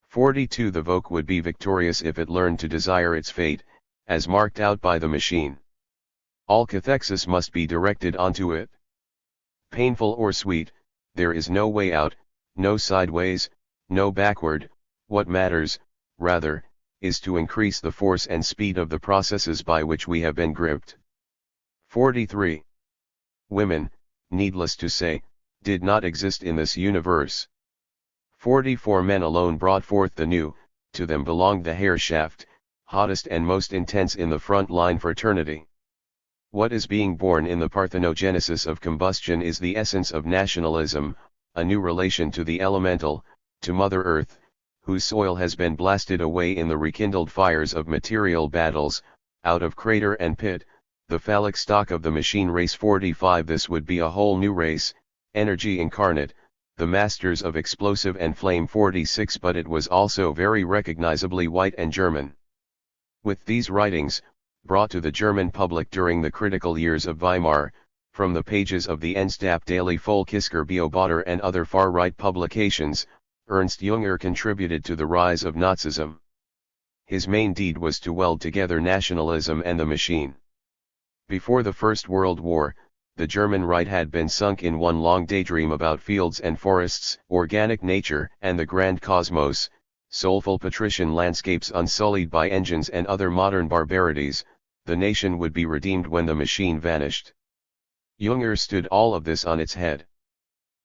42. The Volk would be victorious if it learned to desire its fate, as marked out by the machine. All cathexis must be directed onto it. Painful or sweet, there is no way out, no sideways, no backward. What matters, rather, is to increase the force and speed of the processes by which we have been gripped. 43. Women, needless to say, did not exist in this universe. 44. Men alone brought forth the new, to them belonged the Herrschaft, hottest and most intense in the front line fraternity. What is being born in the parthenogenesis of combustion is the essence of nationalism, a new relation to the elemental, to Mother Earth, whose soil has been blasted away in the rekindled fires of material battles, out of crater and pit, the phallic stock of the machine race 45. This would be a whole new race, energy incarnate, the masters of explosive and flame 46. But it was also very recognizably white and German. With these writings, brought to the German public during the critical years of Weimar, from the pages of the Endstab Daily Volkisker Beobachter and other far-right publications, Ernst Jünger contributed to the rise of Nazism. His main deed was to weld together nationalism and the machine. Before the First World War, the German right had been sunk in one long daydream about fields and forests, organic nature and the grand cosmos, soulful patrician landscapes unsullied by engines and other modern barbarities. The nation would be redeemed when the machine vanished. Jünger stood all of this on its head.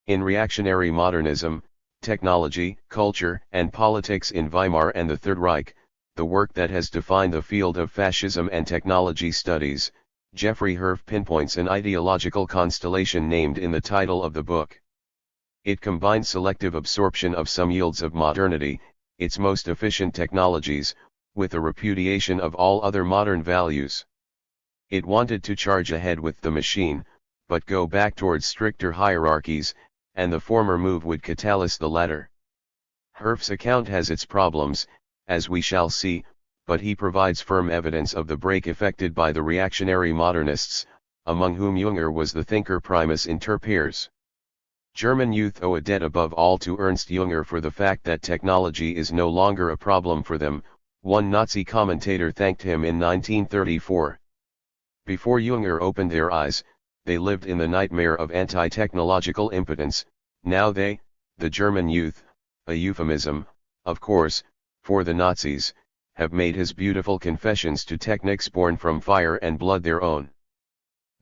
In reactionary modernism, technology, culture, and politics in Weimar and the Third Reich, the work that has defined the field of fascism and technology studies, Jeffrey Herf pinpoints an ideological constellation named in the title of the book. It combines selective absorption of some yields of modernity, its most efficient technologies, with a repudiation of all other modern values. It wanted to charge ahead with the machine, but go back towards stricter hierarchies, and the former move would catalyze the latter. Herf's account has its problems, as we shall see, but he provides firm evidence of the break effected by the reactionary modernists, among whom Jünger was the thinker primus inter pares. German youth owe a debt above all to Ernst Jünger for the fact that technology is no longer a problem for them. One Nazi commentator thanked him in 1934. Before Jünger opened their eyes, they lived in the nightmare of anti-technological impotence. Now they, the German youth, a euphemism, of course, for the Nazis, have made his beautiful confessions to technics born from fire and blood their own.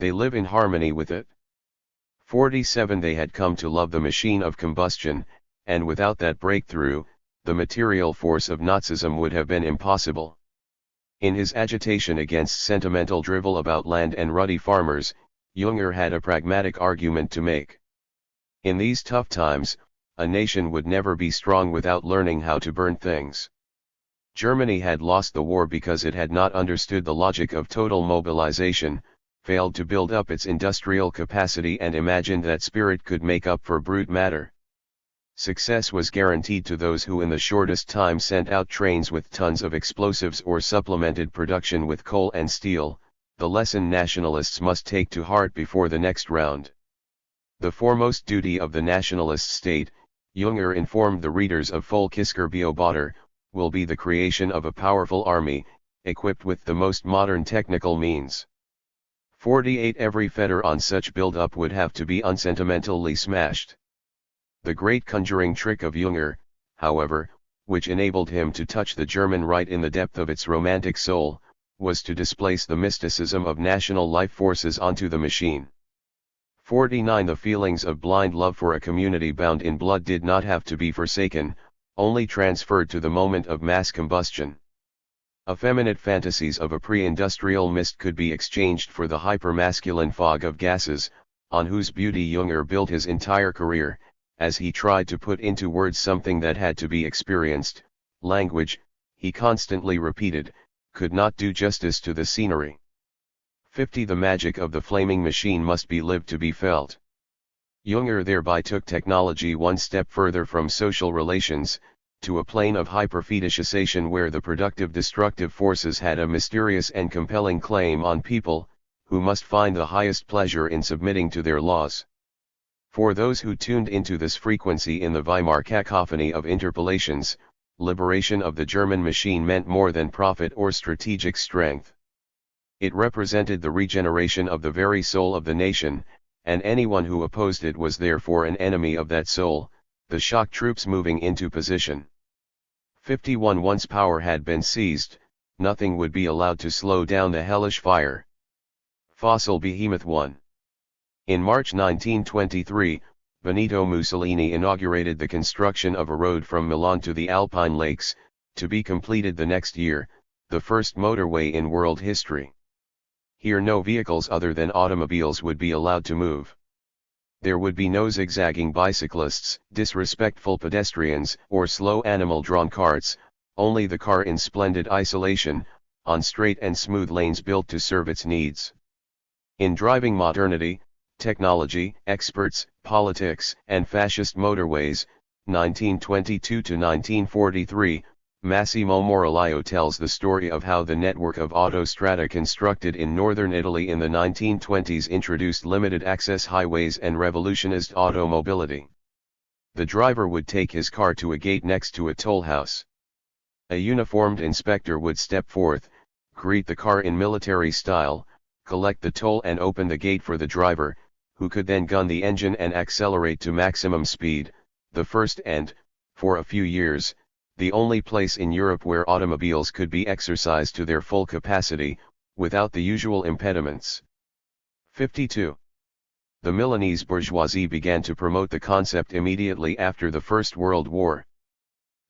They live in harmony with it. 47. They had come to love the machine of combustion, and without that breakthrough, the material force of Nazism would have been impossible. In his agitation against sentimental drivel about land and ruddy farmers, Jünger had a pragmatic argument to make. In these tough times, a nation would never be strong without learning how to burn things. Germany had lost the war because it had not understood the logic of total mobilization, failed to build up its industrial capacity and imagined that spirit could make up for brute matter. Success was guaranteed to those who in the shortest time sent out trains with tons of explosives or supplemented production with coal and steel, the lesson nationalists must take to heart before the next round. The foremost duty of the nationalist state, Jünger informed the readers of Volkisker Beobachter, will be the creation of a powerful army, equipped with the most modern technical means. 48. Every fetter on such build-up would have to be unsentimentally smashed. The great conjuring trick of Jünger, however, which enabled him to touch the German right in the depth of its romantic soul, was to displace the mysticism of national life forces onto the machine. 49. The feelings of blind love for a community bound in blood did not have to be forsaken, only transferred to the moment of mass combustion. Effeminate fantasies of a pre-industrial mist could be exchanged for the hypermasculine fog of gases, on whose beauty Jünger built his entire career, as he tried to put into words something that had to be experienced. Language, he constantly repeated, could not do justice to the scenery. 50. The magic of the flaming machine must be lived to be felt. Jünger thereby took technology one step further from social relations, to a plane of hyperfetishization where the productive destructive forces had a mysterious and compelling claim on people, who must find the highest pleasure in submitting to their laws. For those who tuned into this frequency in the Weimar cacophony of interpolations, liberation of the German machine meant more than profit or strategic strength. It represented the regeneration of the very soul of the nation, and anyone who opposed it was therefore an enemy of that soul, the shock troops moving into position. 51. Once power had been seized, nothing would be allowed to slow down the hellish fire. Fossil Behemoth 1. In March 1923, Benito Mussolini inaugurated the construction of a road from Milan to the Alpine Lakes, to be completed the next year, the first motorway in world history. Here no vehicles other than automobiles would be allowed to move. There would be no zigzagging bicyclists, disrespectful pedestrians, or slow animal-drawn carts, only the car in splendid isolation, on straight and smooth lanes built to serve its needs. In driving modernity, technology, experts, politics, and fascist motorways, 1922 to 1943, Massimo Moralio tells the story of how the network of autostrada constructed in northern Italy in the 1920s introduced limited-access highways and revolutionized automobility. The driver would take his car to a gate next to a toll house. A uniformed inspector would step forth, greet the car in military style, collect the toll and open the gate for the driver, who could then gun the engine and accelerate to maximum speed, the first and, for a few years, the only place in Europe where automobiles could be exercised to their full capacity, without the usual impediments. 52. The Milanese bourgeoisie began to promote the concept immediately after the First World War.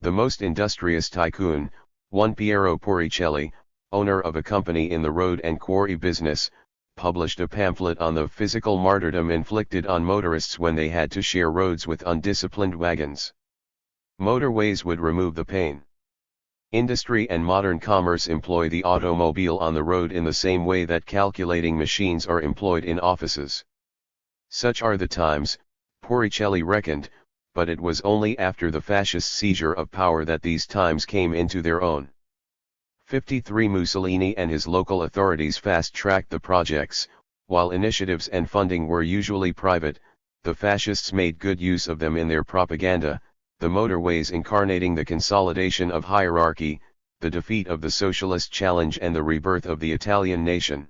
The most industrious tycoon, one Piero Poricelli, owner of a company in the road and quarry business, published a pamphlet on the physical martyrdom inflicted on motorists when they had to share roads with undisciplined wagons. Motorways would remove the pain. Industry and modern commerce employ the automobile on the road in the same way that calculating machines are employed in offices. Such are the times, Poricelli reckoned, but it was only after the fascist seizure of power that these times came into their own. 53. Mussolini and his local authorities fast-tracked the projects. While initiatives and funding were usually private, the fascists made good use of them in their propaganda, the motorways incarnating the consolidation of hierarchy, the defeat of the socialist challenge and the rebirth of the Italian nation.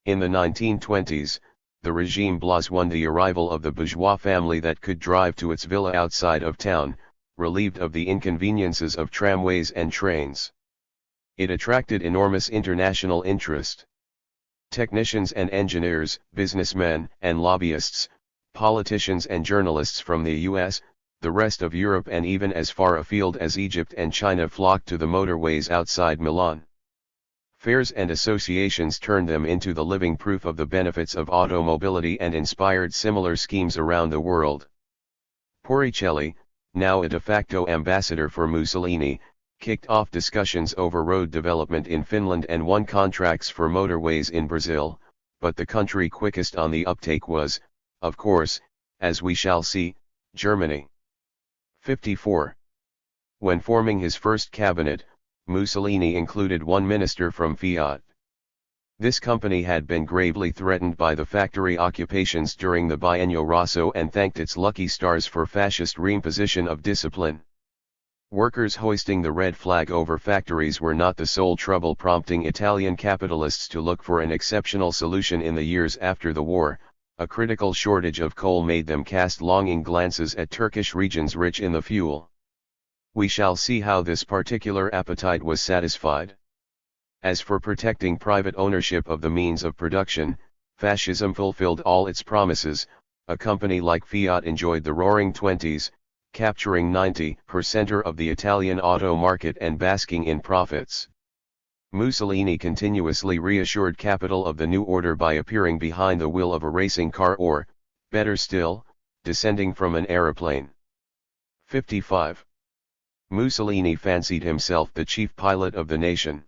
In the 1920s, the regime Blas won the arrival of the bourgeois family that could drive to its villa outside of town, relieved of the inconveniences of tramways and trains. It attracted enormous international interest. Technicians and engineers, businessmen and lobbyists, politicians and journalists from the US, the rest of Europe and even as far afield as Egypt and China flocked to the motorways outside Milan. Fairs and associations turned them into the living proof of the benefits of automobility and inspired similar schemes around the world. Poricelli, now a de facto ambassador for Mussolini, kicked off discussions over road development in Finland and won contracts for motorways in Brazil, but the country quickest on the uptake was, of course, as we shall see, Germany. 54. When forming his first cabinet, Mussolini included one minister from Fiat. This company had been gravely threatened by the factory occupations during the Biennio Rosso and thanked its lucky stars for fascist reimposition of discipline. Workers hoisting the red flag over factories were not the sole trouble prompting Italian capitalists to look for an exceptional solution in the years after the war. A critical shortage of coal made them cast longing glances at Turkish regions rich in the fuel. We shall see how this particular appetite was satisfied. As for protecting private ownership of the means of production, fascism fulfilled all its promises. A company like Fiat enjoyed the roaring 20s, capturing 90% of the Italian auto market and basking in profits. Mussolini continuously reassured capital of the new order by appearing behind the wheel of a racing car or, better still, descending from an aeroplane. 55. Mussolini fancied himself the chief pilot of the nation.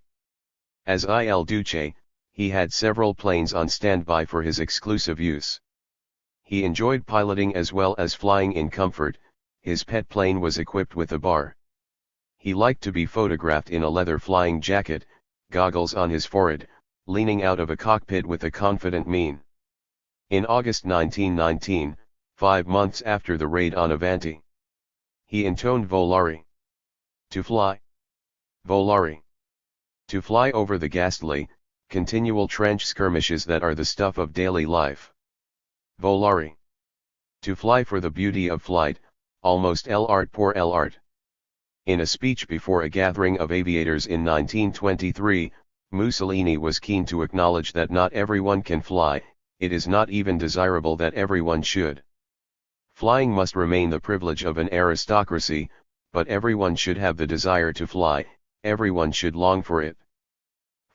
As Il Duce, he had several planes on standby for his exclusive use. He enjoyed piloting as well as flying in comfort. His pet plane was equipped with a bar. He liked to be photographed in a leather flying jacket, goggles on his forehead, leaning out of a cockpit with a confident mien. In August 1919, 5 months after the raid on Avanti, he intoned Volare. To fly. Volare. To fly over the ghastly, continual trench skirmishes that are the stuff of daily life. Volare. To fly for the beauty of flight, almost l'art pour l'art. In a speech before a gathering of aviators in 1923, Mussolini was keen to acknowledge that not everyone can fly, it is not even desirable that everyone should. Flying must remain the privilege of an aristocracy, but everyone should have the desire to fly, everyone should long for it.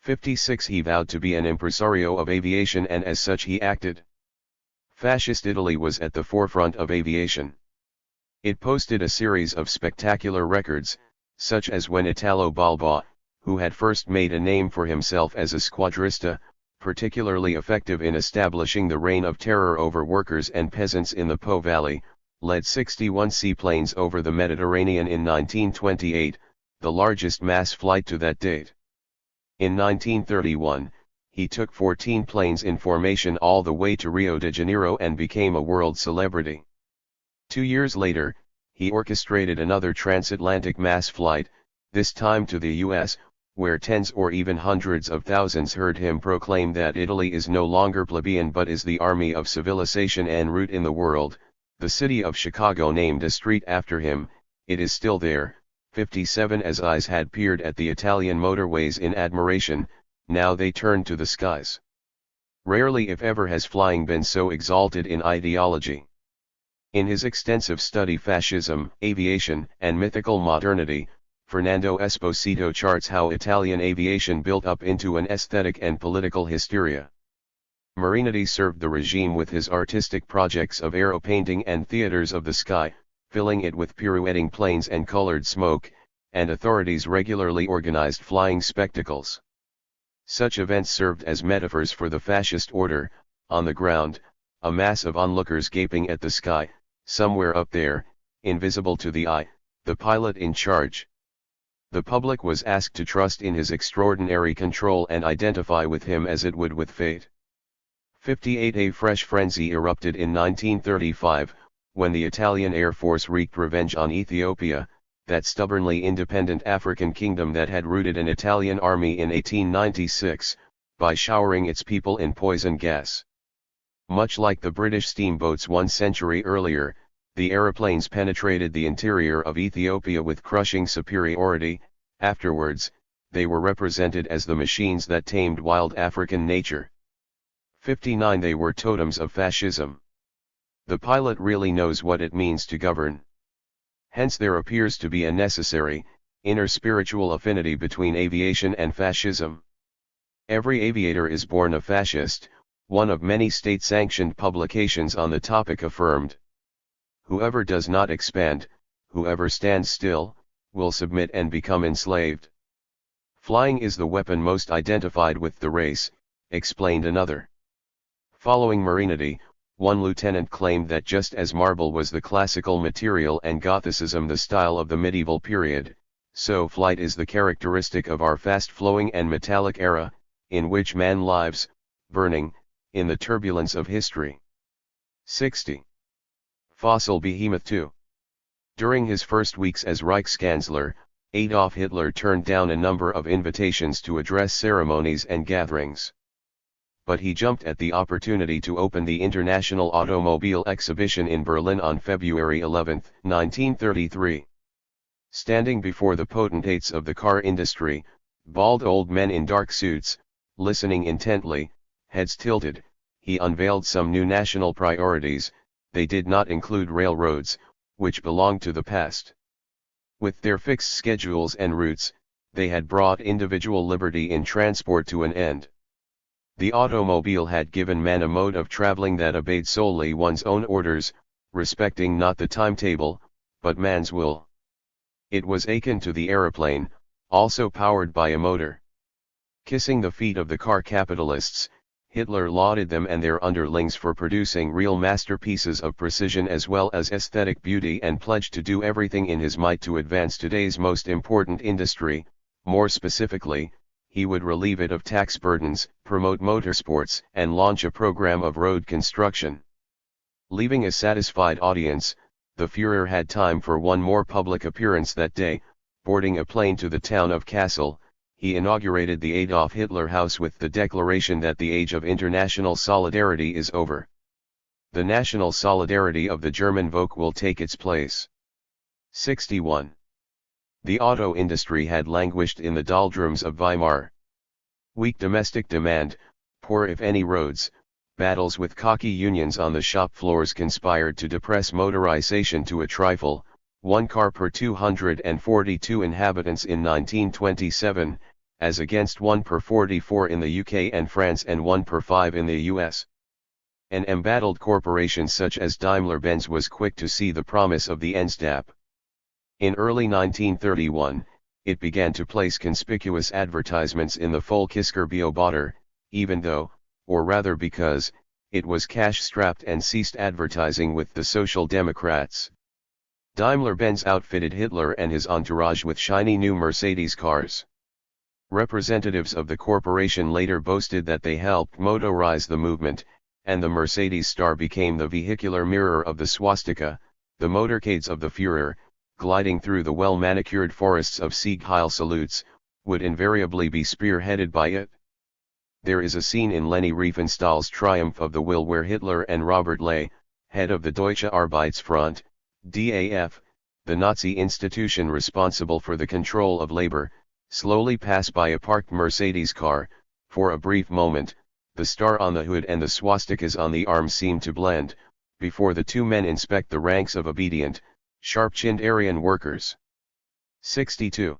56 He vowed to be an impresario of aviation, and as such he acted. Fascist Italy was at the forefront of aviation. It posted a series of spectacular records, such as when Italo Balbo, who had first made a name for himself as a squadrista, particularly effective in establishing the reign of terror over workers and peasants in the Po Valley, led 61 seaplanes over the Mediterranean in 1928, the largest mass flight to that date. In 1931, he took 14 planes in formation all the way to Rio de Janeiro and became a world celebrity. 2 years later, he orchestrated another transatlantic mass flight, this time to the US, where tens or even hundreds of thousands heard him proclaim that Italy is no longer plebeian but is the army of civilization en route in the world. The city of Chicago named a street after him. It is still there. 57 As eyes had peered at the Italian motorways in admiration, now they turned to the skies. Rarely if ever has flying been so exalted in ideology. In his extensive study Fascism, Aviation, and Mythical Modernity, Fernando Esposito charts how Italian aviation built up into an aesthetic and political hysteria. Marinetti served the regime with his artistic projects of aeropainting and theaters of the sky, filling it with pirouetting planes and colored smoke, and authorities regularly organized flying spectacles. Such events served as metaphors for the fascist order. On the ground, a mass of onlookers gaping at the sky, somewhere up there, invisible to the eye, the pilot in charge. The public was asked to trust in his extraordinary control and identify with him as it would with fate. 58 A fresh frenzy erupted in 1935, when the Italian Air Force wreaked revenge on Ethiopia, that stubbornly independent African kingdom that had routed an Italian army in 1896, by showering its people in poison gas. Much like the British steamboats 1 century earlier, the aeroplanes penetrated the interior of Ethiopia with crushing superiority. Afterwards, they were represented as the machines that tamed wild African nature. 59 They were totems of fascism. The pilot really knows what it means to govern. Hence there appears to be a necessary, inner spiritual affinity between aviation and fascism. Every aviator is born a fascist, one of many state-sanctioned publications on the topic affirmed. Whoever does not expand, whoever stands still, will submit and become enslaved. Flying is the weapon most identified with the race, explained another. Following Marinetti, one lieutenant claimed that just as marble was the classical material and Gothicism the style of the medieval period, so flight is the characteristic of our fast-flowing and metallic era, in which man lives, burning, in the turbulence of history. 60. Fossil Behemoth 2. During his first weeks as Reichskanzler, Adolf Hitler turned down a number of invitations to address ceremonies and gatherings. But he jumped at the opportunity to open the International Automobile Exhibition in Berlin on February 11, 1933. Standing before the potentates of the car industry, bald old men in dark suits, listening intently, heads tilted, he unveiled some new national priorities. They did not include railroads, which belonged to the past. With their fixed schedules and routes, they had brought individual liberty in transport to an end. The automobile had given man a mode of traveling that obeyed solely one's own orders, respecting not the timetable, but man's will. It was akin to the aeroplane, also powered by a motor. Kissing the feet of the car capitalists, Hitler lauded them and their underlings for producing real masterpieces of precision as well as aesthetic beauty and pledged to do everything in his might to advance today's most important industry. More specifically, he would relieve it of tax burdens, promote motorsports, and launch a program of road construction. Leaving a satisfied audience, the Führer had time for one more public appearance that day. Boarding a plane to the town of Kassel, he inaugurated the Adolf Hitler House with the declaration that the age of international solidarity is over. The national solidarity of the German Volk will take its place. 61. The auto industry had languished in the doldrums of Weimar. Weak domestic demand, poor if any roads, battles with cocky unions on the shop floors conspired to depress motorization to a trifle, 1 car per 242 inhabitants in 1927, as against 1 per 44 in the UK and France and 1 per 5 in the US. An embattled corporation such as Daimler-Benz was quick to see the promise of the NSDAP. In early 1931, it began to place conspicuous advertisements in the Volkskerr Beobachter, even though, or rather because, it was cash-strapped and ceased advertising with the Social Democrats. Daimler-Benz outfitted Hitler and his entourage with shiny new Mercedes cars. Representatives of the corporation later boasted that they helped motorize the movement, and the Mercedes star became the vehicular mirror of the swastika. The motorcades of the Führer, gliding through the well-manicured forests of Sieg Heil salutes, would invariably be spearheaded by it. There is a scene in Leni Riefenstahl's Triumph of the Will where Hitler and Robert Ley, head of the Deutsche Arbeitsfront, DAF, the Nazi institution responsible for the control of labor, slowly pass by a parked Mercedes car. For a brief moment, the star on the hood and the swastikas on the arms seem to blend, before the two men inspect the ranks of obedient, sharp-chinned Aryan workers. 62.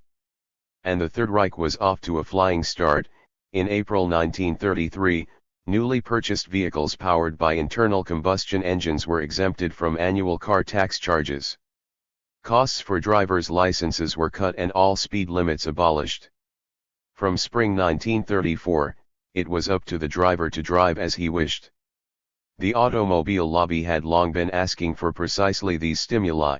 And the Third Reich was off to a flying start. In April 1933, newly purchased vehicles powered by internal combustion engines were exempted from annual car tax charges. Costs for driver's licenses were cut and all speed limits abolished. From spring 1934, it was up to the driver to drive as he wished. The automobile lobby had long been asking for precisely these stimuli.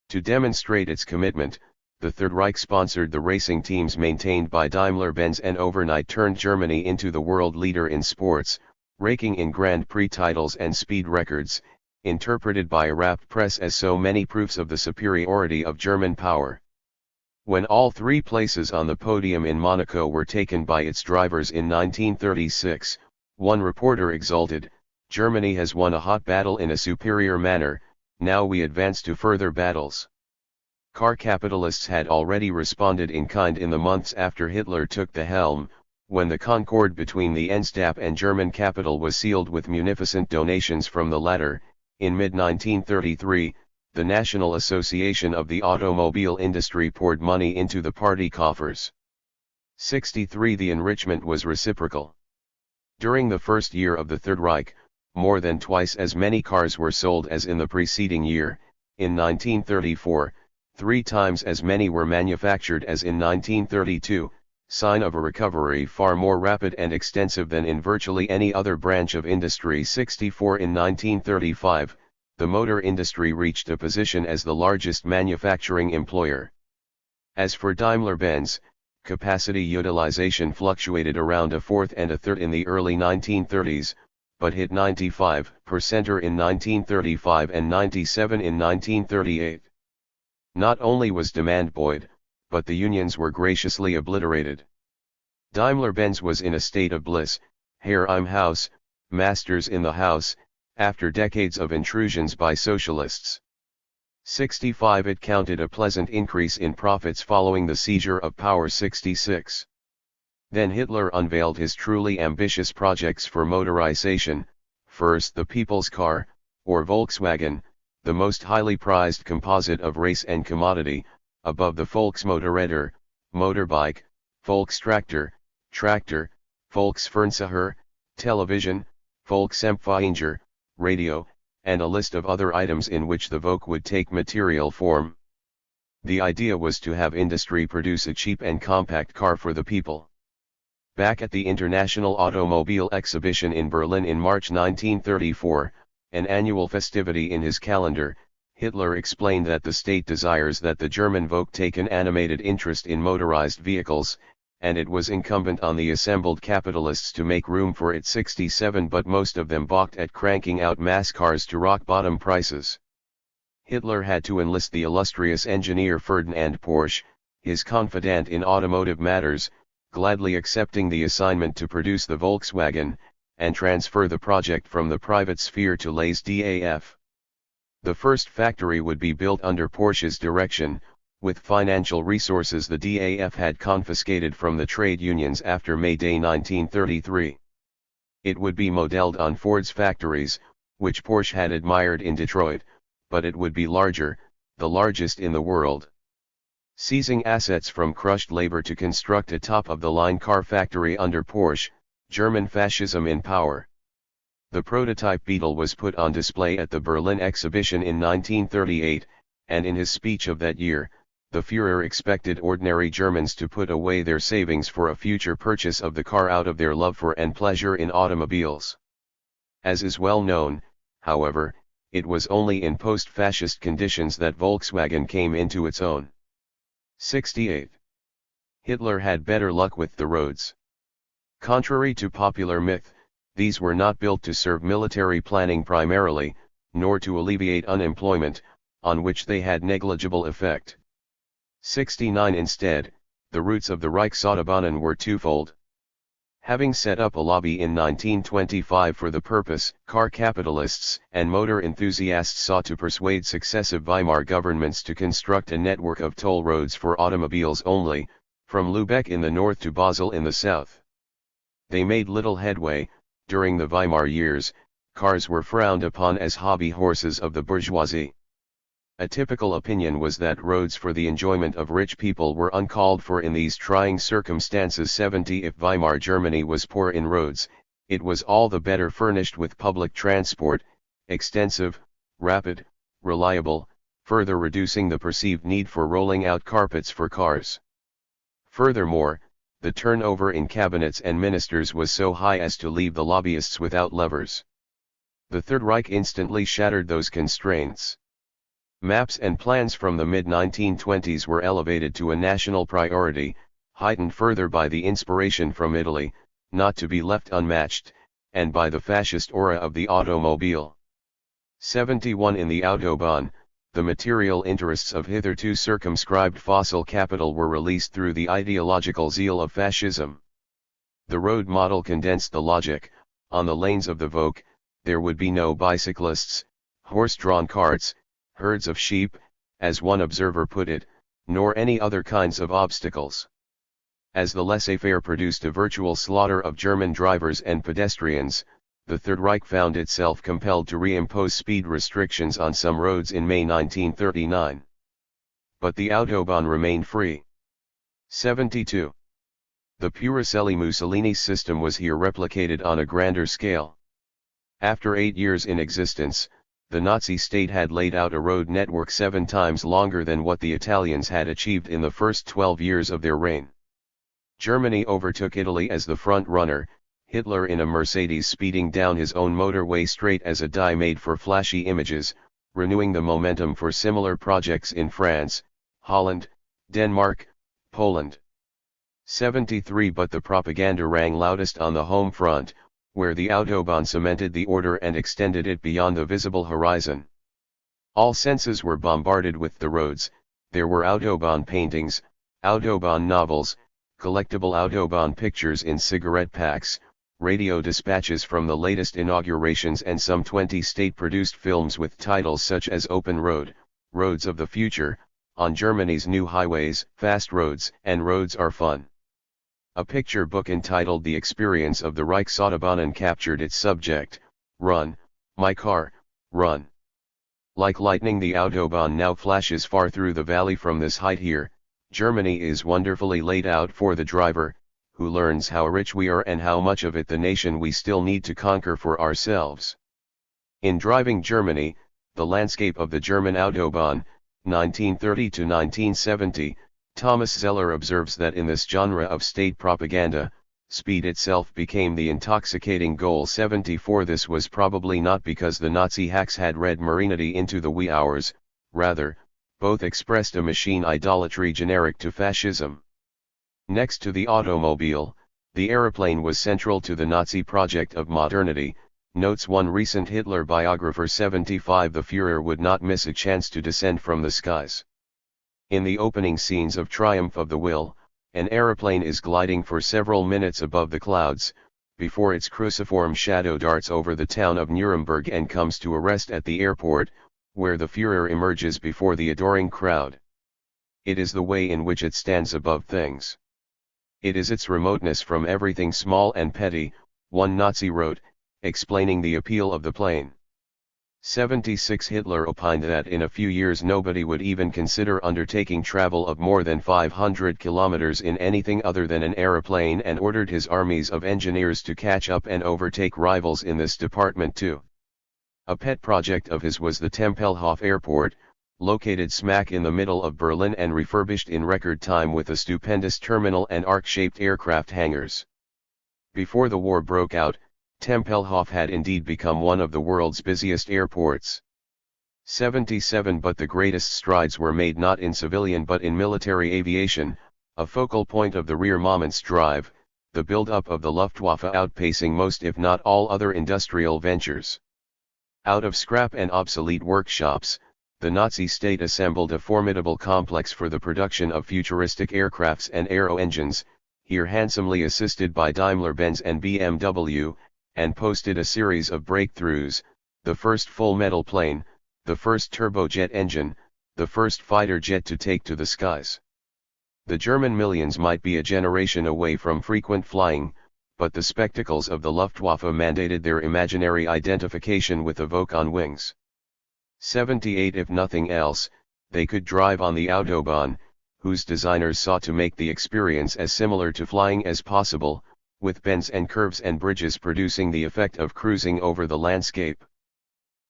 To demonstrate its commitment, the Third Reich sponsored the racing teams maintained by Daimler-Benz and overnight turned Germany into the world leader in sports, raking in Grand Prix titles and speed records, interpreted by a rapt press as so many proofs of the superiority of German power. When all three places on the podium in Monaco were taken by its drivers in 1936, one reporter exulted, "Germany has won a hot battle in a superior manner, now we advance to further battles." Car capitalists had already responded in kind in the months after Hitler took the helm, when the concord between the NSDAP and German capital was sealed with munificent donations from the latter. In mid-1933, the National Association of the Automobile Industry poured money into the party coffers. 63. The enrichment was reciprocal. During the first year of the Third Reich, more than twice as many cars were sold as in the preceding year. In 1934, 3 times as many were manufactured as in 1932, sign of a recovery far more rapid and extensive than in virtually any other branch of industry. 64. In 1935, the motor industry reached a position as the largest manufacturing employer. As for Daimler-Benz, capacity utilization fluctuated around a fourth and a third in the early 1930s, but hit 95% in 1935 and 97% in 1938. Not only was demand buoyed, but the unions were graciously obliterated. Daimler-Benz was in a state of bliss, Herr im Haus, masters in the house, after decades of intrusions by socialists. 65. It counted a pleasant increase in profits following the seizure of power. 66. Then Hitler unveiled his truly ambitious projects for motorization. First, the people's car, or Volkswagen, the most highly prized composite of race and commodity, above the Volksmotorräder, motorbike, Volkstraktor, tractor, Volksfernseher, television, Volksempfänger, radio, and a list of other items in which the Volk would take material form. The idea was to have industry produce a cheap and compact car for the people. Back at the International Automobile Exhibition in Berlin in March 1934, an annual festivity in his calendar, Hitler explained that the state desires that the German Volk take an animated interest in motorized vehicles, and it was incumbent on the assembled capitalists to make room for it. 67. But most of them balked at cranking out mass cars to rock-bottom prices. Hitler had to enlist the illustrious engineer Ferdinand Porsche, his confidant in automotive matters, gladly accepting the assignment to produce the Volkswagen, and transfer the project from the private sphere to Ley's DAF. The first factory would be built under Porsche's direction, with financial resources the DAF had confiscated from the trade unions after May Day 1933. It would be modeled on Ford's factories, which Porsche had admired in Detroit, but it would be larger, the largest in the world. Seizing assets from crushed labor to construct a top-of-the-line car factory under Porsche, German fascism in power. The prototype Beetle was put on display at the Berlin exhibition in 1938, and in his speech of that year, the Führer expected ordinary Germans to put away their savings for a future purchase of the car out of their love for and pleasure in automobiles. As is well known, however, it was only in post-fascist conditions that Volkswagen came into its own. 68. Hitler had better luck with the roads. Contrary to popular myth, these were not built to serve military planning primarily, nor to alleviate unemployment, on which they had negligible effect. 69. Instead, the roots of the Reichsautobahnen were twofold. Having set up a lobby in 1925 for the purpose, car capitalists and motor enthusiasts sought to persuade successive Weimar governments to construct a network of toll roads for automobiles only, from Lübeck in the north to Basel in the south. They made little headway. During the Weimar years, cars were frowned upon as hobby horses of the bourgeoisie. A typical opinion was that roads for the enjoyment of rich people were uncalled for in these trying circumstances. 70. If Weimar Germany was poor in roads, it was all the better furnished with public transport, extensive, rapid, reliable, further reducing the perceived need for rolling out carpets for cars. Furthermore, the turnover in cabinets and ministers was so high as to leave the lobbyists without levers. The Third Reich instantly shattered those constraints. Maps and plans from the mid-1920s were elevated to a national priority, heightened further by the inspiration from Italy, not to be left unmatched, and by the fascist aura of the automobile. 71. In the Autobahn, the material interests of hitherto circumscribed fossil capital were released through the ideological zeal of fascism. The road model condensed the logic: on the lanes of the Volk, there would be no bicyclists, horse-drawn carts, herds of sheep, as one observer put it, nor any other kinds of obstacles. As the laissez-faire produced a virtual slaughter of German drivers and pedestrians, the Third Reich found itself compelled to reimpose speed restrictions on some roads in May 1939. But the Autobahn remained free. 72. The Puricelli Mussolini system was here replicated on a grander scale. After 8 years in existence, the Nazi state had laid out a road network 7 times longer than what the Italians had achieved in the first 12 years of their reign. Germany overtook Italy as the front runner, Hitler in a Mercedes speeding down his own motorway straight as a die made for flashy images, renewing the momentum for similar projects in France, Holland, Denmark, Poland. 73. But the propaganda rang loudest on the home front, where the Autobahn cemented the order and extended it beyond the visible horizon. All senses were bombarded with the roads. There were Autobahn paintings, Autobahn novels, collectible Autobahn pictures in cigarette packs, radio dispatches from the latest inaugurations, and some 20 state-produced films with titles such as Open Road, Roads of the Future, On Germany's New Highways, Fast Roads, and Roads Are Fun. A picture book entitled The Experience of the Reichsautobahnen captured its subject: Run, my car, run. Like lightning, the Autobahn now flashes far through the valley. From this height here, Germany is wonderfully laid out for the driver, who learns how rich we are and how much of it the nation we still need to conquer for ourselves. In Driving Germany, the landscape of the German Autobahn, 1930 to 1970, Thomas Zeller observes that in this genre of state propaganda, speed itself became the intoxicating goal. 74. This was probably not because the Nazi hacks had read Marinity into the wee hours, rather, both expressed a machine idolatry generic to fascism. Next to the automobile, the aeroplane was central to the Nazi project of modernity, notes one recent Hitler biographer. 75. The Führer would not miss a chance to descend from the skies. In the opening scenes of Triumph of the Will, an aeroplane is gliding for several minutes above the clouds, before its cruciform shadow darts over the town of Nuremberg and comes to a rest at the airport, where the Führer emerges before the adoring crowd. It is the way in which it stands above things. It is its remoteness from everything small and petty, one Nazi wrote, explaining the appeal of the plane. 76 Hitler opined that in a few years nobody would even consider undertaking travel of more than 500 kilometers in anything other than an aeroplane, and ordered his armies of engineers to catch up and overtake rivals in this department too. A pet project of his was the Tempelhof Airport, located smack in the middle of Berlin and refurbished in record time with a stupendous terminal and arc-shaped aircraft hangars. Before the war broke out, Tempelhof had indeed become one of the world's busiest airports. 77 But the greatest strides were made not in civilian but in military aviation, a focal point of the Rearmaments drive, the build-up of the Luftwaffe outpacing most if not all other industrial ventures. Out of scrap and obsolete workshops, the Nazi state assembled a formidable complex for the production of futuristic aircrafts and aero engines, here handsomely assisted by Daimler-Benz and BMW, and posted a series of breakthroughs: the first full metal plane, the first turbojet engine, the first fighter jet to take to the skies. The German millions might be a generation away from frequent flying, but the spectacles of the Luftwaffe mandated their imaginary identification with the Vogue on wings. 78 If nothing else, they could drive on the Autobahn, whose designers sought to make the experience as similar to flying as possible, with bends and curves and bridges producing the effect of cruising over the landscape.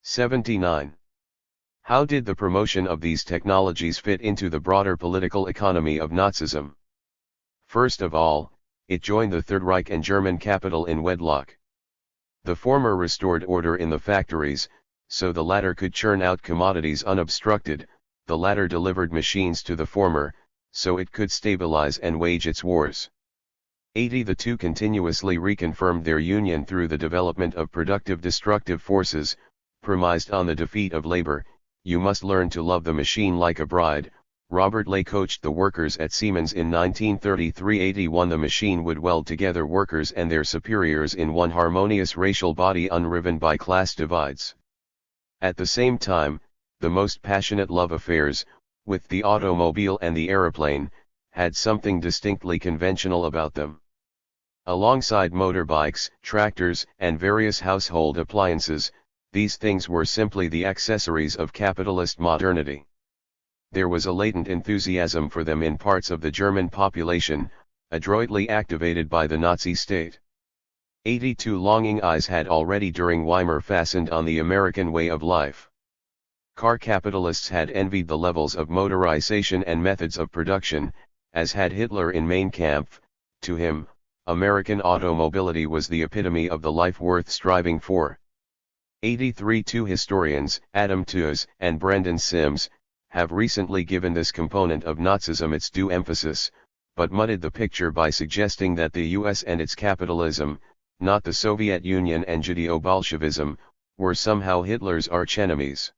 79. How did the promotion of these technologies fit into the broader political economy of Nazism? First of all, it joined the Third Reich and German capital in wedlock. The former restored order in the factories, so the latter could churn out commodities unobstructed, the latter delivered machines to the former, so it could stabilize and wage its wars. 80 The two continuously reconfirmed their union through the development of productive destructive forces, premised on the defeat of labor. You must learn to love the machine like a bride. Robert Ley coached the workers at Siemens in 1933. 81 The machine would weld together workers and their superiors in one harmonious racial body unriven by class divides. At the same time, the most passionate love affairs, with the automobile and the aeroplane, had something distinctly conventional about them. Alongside motorbikes, tractors, and various household appliances, these things were simply the accessories of capitalist modernity. There was a latent enthusiasm for them in parts of the German population, adroitly activated by the Nazi state. 82 Longing eyes had already during Weimar fastened on the American way of life. Car capitalists had envied the levels of motorization and methods of production, as had Hitler in Mein Kampf. To him, American automobility was the epitome of the life worth striving for. 83 Two historians, Adam Tooze and Brendan Sims, have recently given this component of Nazism its due emphasis, but muddied the picture by suggesting that the US and its capitalism, not the Soviet Union and Judeo-Bolshevism, were somehow Hitler's archenemies.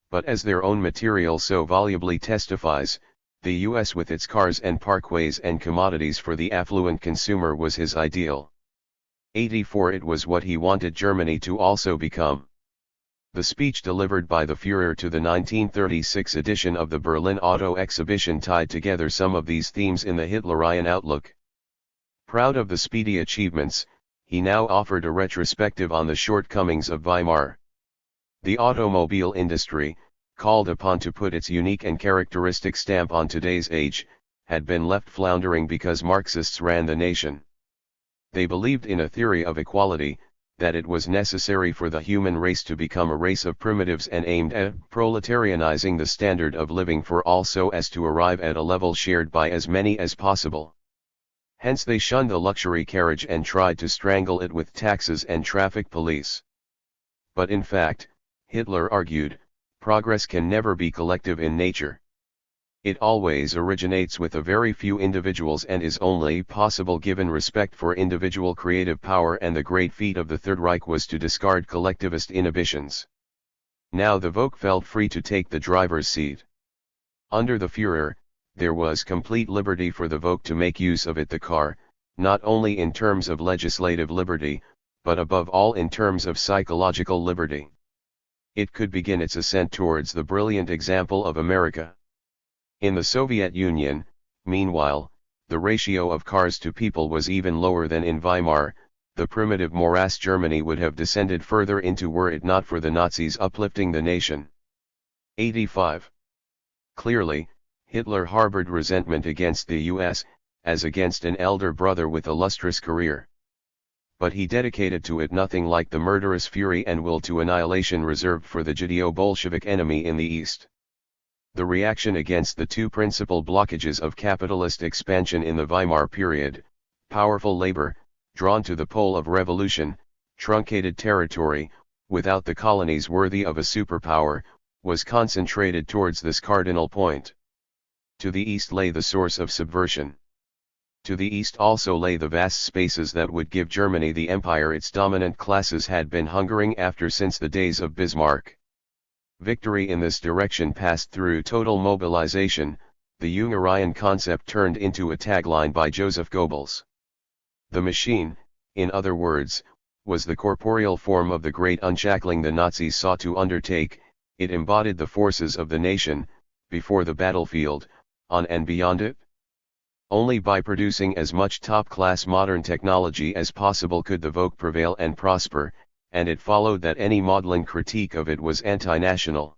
But as their own material so volubly testifies, the US with its cars and parkways and commodities for the affluent consumer was his ideal. 84 It was what he wanted Germany to also become. The speech delivered by the Führer to the 1936 edition of the Berlin Auto Exhibition tied together some of these themes in the Hitlerian outlook. Proud of the speedy achievements, he now offered a retrospective on the shortcomings of Weimar. The automobile industry, called upon to put its unique and characteristic stamp on today's age, had been left floundering because Marxists ran the nation. They believed in a theory of equality, that it was necessary for the human race to become a race of primitives and aimed at proletarianizing the standard of living for all so as to arrive at a level shared by as many as possible. Hence they shunned the luxury carriage and tried to strangle it with taxes and traffic police. But in fact, Hitler argued, progress can never be collective in nature. It always originates with a very few individuals and is only possible given respect for individual creative power, and the great feat of the Third Reich was to discard collectivist inhibitions. Now the Volk felt free to take the driver's seat. Under the Führer, there was complete liberty for the Volk to make use of it, the car, not only in terms of legislative liberty, but above all in terms of psychological liberty. It could begin its ascent towards the brilliant example of America. In the Soviet Union, meanwhile, the ratio of cars to people was even lower than in Weimar. the primitive morass Germany would have descended further into were it not for the Nazis uplifting the nation. 85. Clearly, Hitler harbored resentment against the US, as against an elder brother with a lustrous career. But he dedicated to it nothing like the murderous fury and will to annihilation reserved for the Judeo-Bolshevik enemy in the East. The reaction against the two principal blockages of capitalist expansion in the Weimar period, powerful labor, drawn to the pole of revolution, truncated territory, without the colonies worthy of a superpower, was concentrated towards this cardinal point. To the east lay the source of subversion. To the east also lay the vast spaces that would give Germany the empire its dominant classes had been hungering after since the days of Bismarck. Victory in this direction passed through total mobilization, the Jungerian concept turned into a tagline by Joseph Goebbels. The machine, in other words, was the corporeal form of the great unshackling the Nazis sought to undertake. It embodied the forces of the nation, before the battlefield, on and beyond it. Only by producing as much top-class modern technology as possible could the Volk prevail and prosper, and it followed that any maudlin critique of it was anti-national.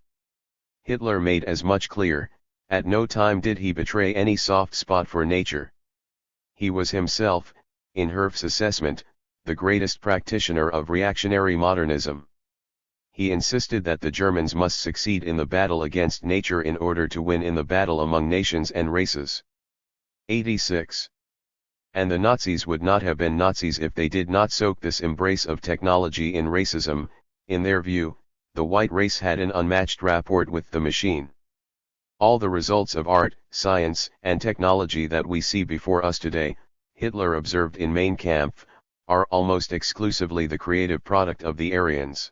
Hitler made as much clear, at no time did he betray any soft spot for nature. He was himself, in Herf's assessment, the greatest practitioner of reactionary modernism. He insisted that the Germans must succeed in the battle against nature in order to win in the battle among nations and races. 86. And the Nazis would not have been Nazis if they did not soak this embrace of technology in racism. In their view, the white race had an unmatched rapport with the machine. All the results of art, science, and technology that we see before us today, Hitler observed in Mein Kampf, are almost exclusively the creative product of the Aryans.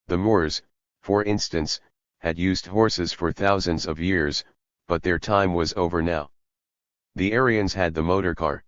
The Moors, for instance, had used horses for thousands of years, but their time was over now. The Aryans had the motor car.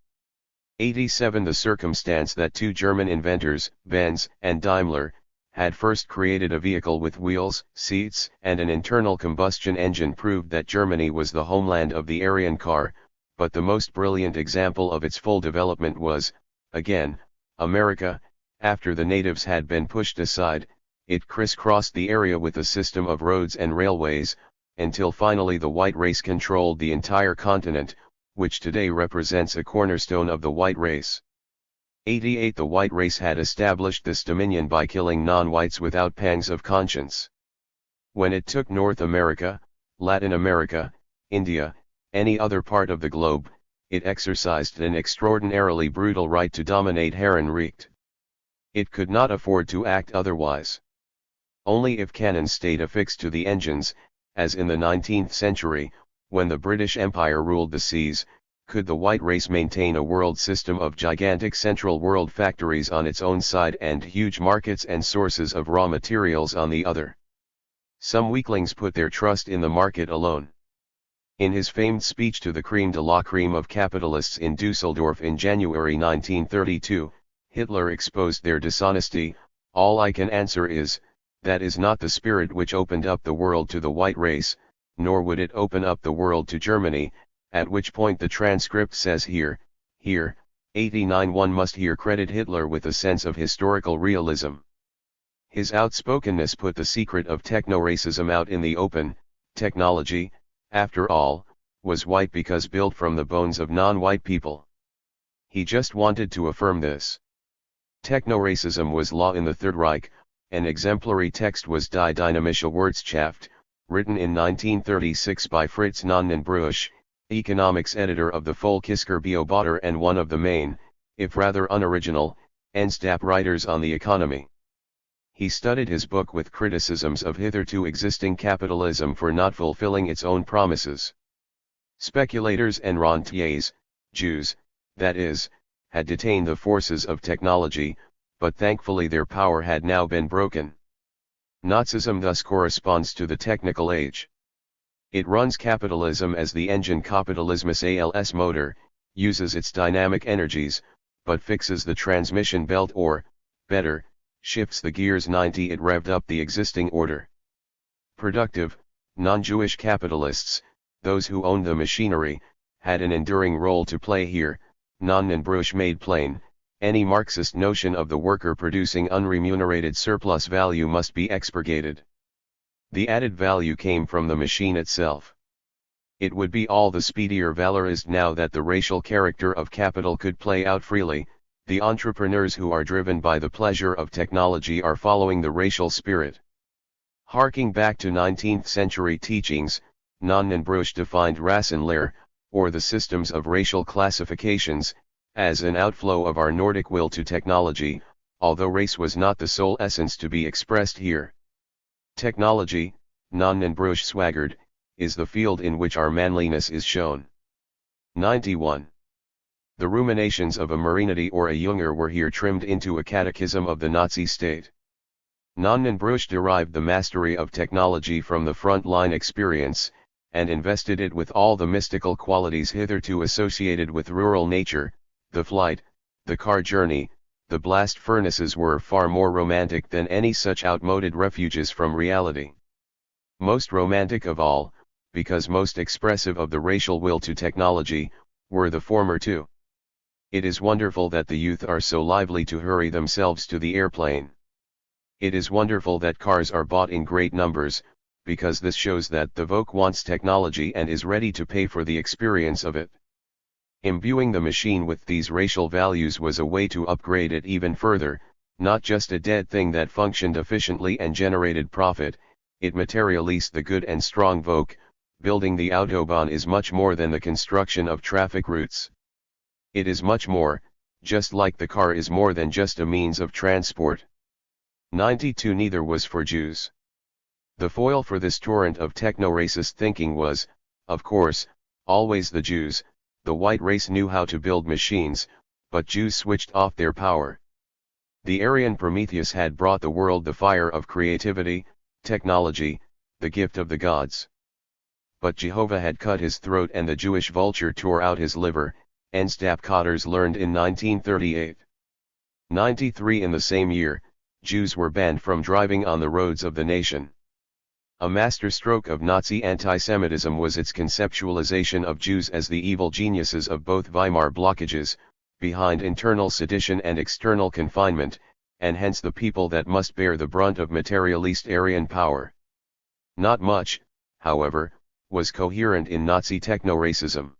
87. The circumstance that two German inventors, Benz and Daimler, had first created a vehicle with wheels, seats, and an internal combustion engine proved that Germany was the homeland of the Aryan car, but the most brilliant example of its full development was, again, America. After the natives had been pushed aside, it crisscrossed the area with a system of roads and railways, until finally the white race controlled the entire continent, which today represents a cornerstone of the white race. 88. The white race had established this dominion by killing non-whites without pangs of conscience. When it took North America, Latin America, India, any other part of the globe, it exercised an extraordinarily brutal right to dominate Herrenrecht. It could not afford to act otherwise. Only if cannon stayed affixed to the engines, as in the 19th century, when the British Empire ruled the seas, could the white race maintain a world system of gigantic central world factories on its own side and huge markets and sources of raw materials on the other. Some weaklings put their trust in the market alone. In his famed speech to the crème de la crème of capitalists in Dusseldorf in January 1932, Hitler exposed their dishonesty. All I can answer is, that is not the spirit which opened up the world to the white race, nor would it open up the world to Germany, at which point the transcript says here, 89. One must here credit Hitler with a sense of historical realism. His outspokenness put the secret of techno-racism out in the open. Technology, after all, was white because built from the bones of non-white people. He just wanted to affirm this. Techno-racism was law in the Third Reich. An exemplary text was Die Dynamische Wirtschaft, written in 1936 by Fritz Nonnenbruch, economics editor of the Volkisker Beobachter and one of the main, if rather unoriginal, Endstab writers on the economy. He studied his book with criticisms of hitherto existing capitalism for not fulfilling its own promises. Speculators and rentiers, Jews, that is, had detained the forces of technology, but thankfully their power had now been broken. Nazism thus corresponds to the technical age. It runs capitalism as the engine Kapitalismus als Motor, uses its dynamic energies, but fixes the transmission belt or, better, shifts the gears 90. It revved up the existing order. Productive, non-Jewish capitalists, those who owned the machinery, had an enduring role to play here. Nonnenbruch made plain, any Marxist notion of the worker producing unremunerated surplus value must be expurgated. The added value came from the machine itself. It would be all the speedier valorized now that the racial character of capital could play out freely. The entrepreneurs who are driven by the pleasure of technology are following the racial spirit. Harking back to 19th century teachings, Nonnenbruch defined Rassenlehre, or the systems of racial classifications, as an outflow of our Nordic will to technology, although race was not the sole essence to be expressed here. Technology, Nonnenbruch swaggered, is the field in which our manliness is shown. 91. The ruminations of a Marinity or a Junger were here trimmed into a catechism of the Nazi state. Nonnenbruch derived the mastery of technology from the front-line experience, and invested it with all the mystical qualities hitherto associated with rural nature. The flight, the car journey, the blast furnaces were far more romantic than any such outmoded refuges from reality. Most romantic of all, because most expressive of the racial will to technology, were the former two. It is wonderful that the youth are so lively to hurry themselves to the airplane. It is wonderful that cars are bought in great numbers, because this shows that the Volk wants technology and is ready to pay for the experience of it. Imbuing the machine with these racial values was a way to upgrade it even further, not just a dead thing that functioned efficiently and generated profit. It materialized the good and strong Volk. Building the Autobahn is much more than the construction of traffic routes. It is much more, just like the car is more than just a means of transport. 92. Neither was for Jews. The foil for this torrent of techno-racist thinking was, of course, always the Jews. The white race knew how to build machines, but Jews switched off their power. The Aryan Prometheus had brought the world the fire of creativity, technology, the gift of the gods. But Jehovah had cut his throat and the Jewish vulture tore out his liver, Ensdap Cotters learned in 1938. 93. In the same year, Jews were banned from driving on the roads of the nation. A masterstroke of Nazi antisemitism was its conceptualization of Jews as the evil geniuses of both Weimar blockages, behind internal sedition and external confinement, and hence the people that must bear the brunt of materialist Aryan power. Not much, however, was coherent in Nazi techno-racism.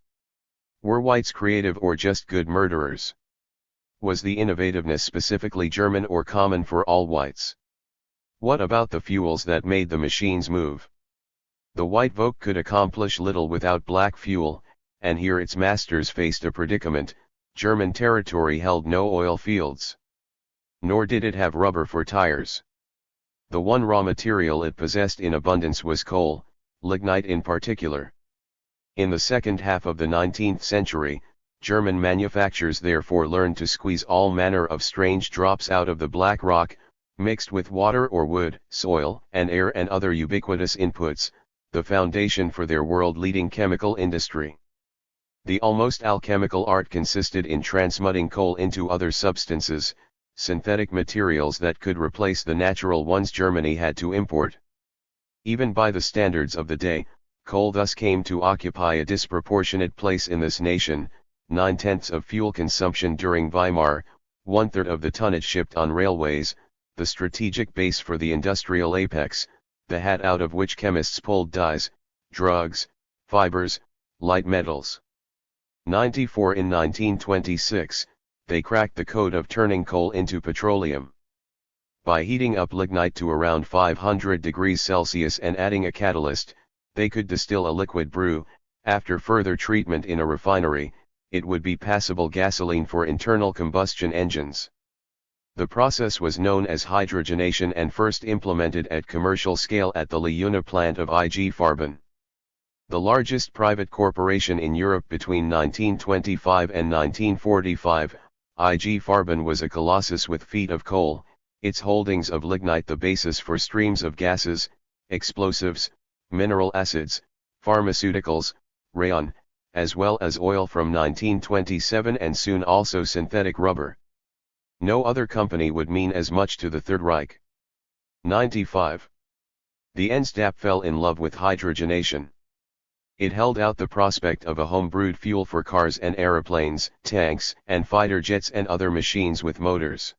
Were whites creative or just good murderers? Was the innovativeness specifically German or common for all whites? What about the fuels that made the machines move? The white Volk could accomplish little without black fuel, and here its masters faced a predicament. German territory held no oil fields. Nor did it have rubber for tires. The one raw material it possessed in abundance was coal, lignite in particular. In the second half of the 19th century, German manufacturers therefore learned to squeeze all manner of strange drops out of the black rock, mixed with water or wood, soil, and air and other ubiquitous inputs, the foundation for their world-leading chemical industry. The almost alchemical art consisted in transmuting coal into other substances, synthetic materials that could replace the natural ones Germany had to import. Even by the standards of the day, coal thus came to occupy a disproportionate place in this nation. 9/10 of fuel consumption during Weimar, 1/3 of the tonnage shipped on railways, the strategic base for the industrial apex, the hat out of which chemists pulled dyes, drugs, fibers, light metals. 94. In 1926, they cracked the code of turning coal into petroleum. By heating up lignite to around 500 degrees Celsius and adding a catalyst, they could distill a liquid brew. After further treatment in a refinery, it would be passable gasoline for internal combustion engines. The process was known as hydrogenation and first implemented at commercial scale at the Leuna plant of IG Farben. The largest private corporation in Europe between 1925 and 1945, IG Farben was a colossus with feet of coal, its holdings of lignite the basis for streams of gases, explosives, mineral acids, pharmaceuticals, rayon, as well as oil from 1927 and soon also synthetic rubber. No other company would mean as much to the Third Reich. 95. The NSDAP fell in love with hydrogenation. It held out the prospect of a home-brewed fuel for cars and aeroplanes, tanks, and fighter jets and other machines with motors.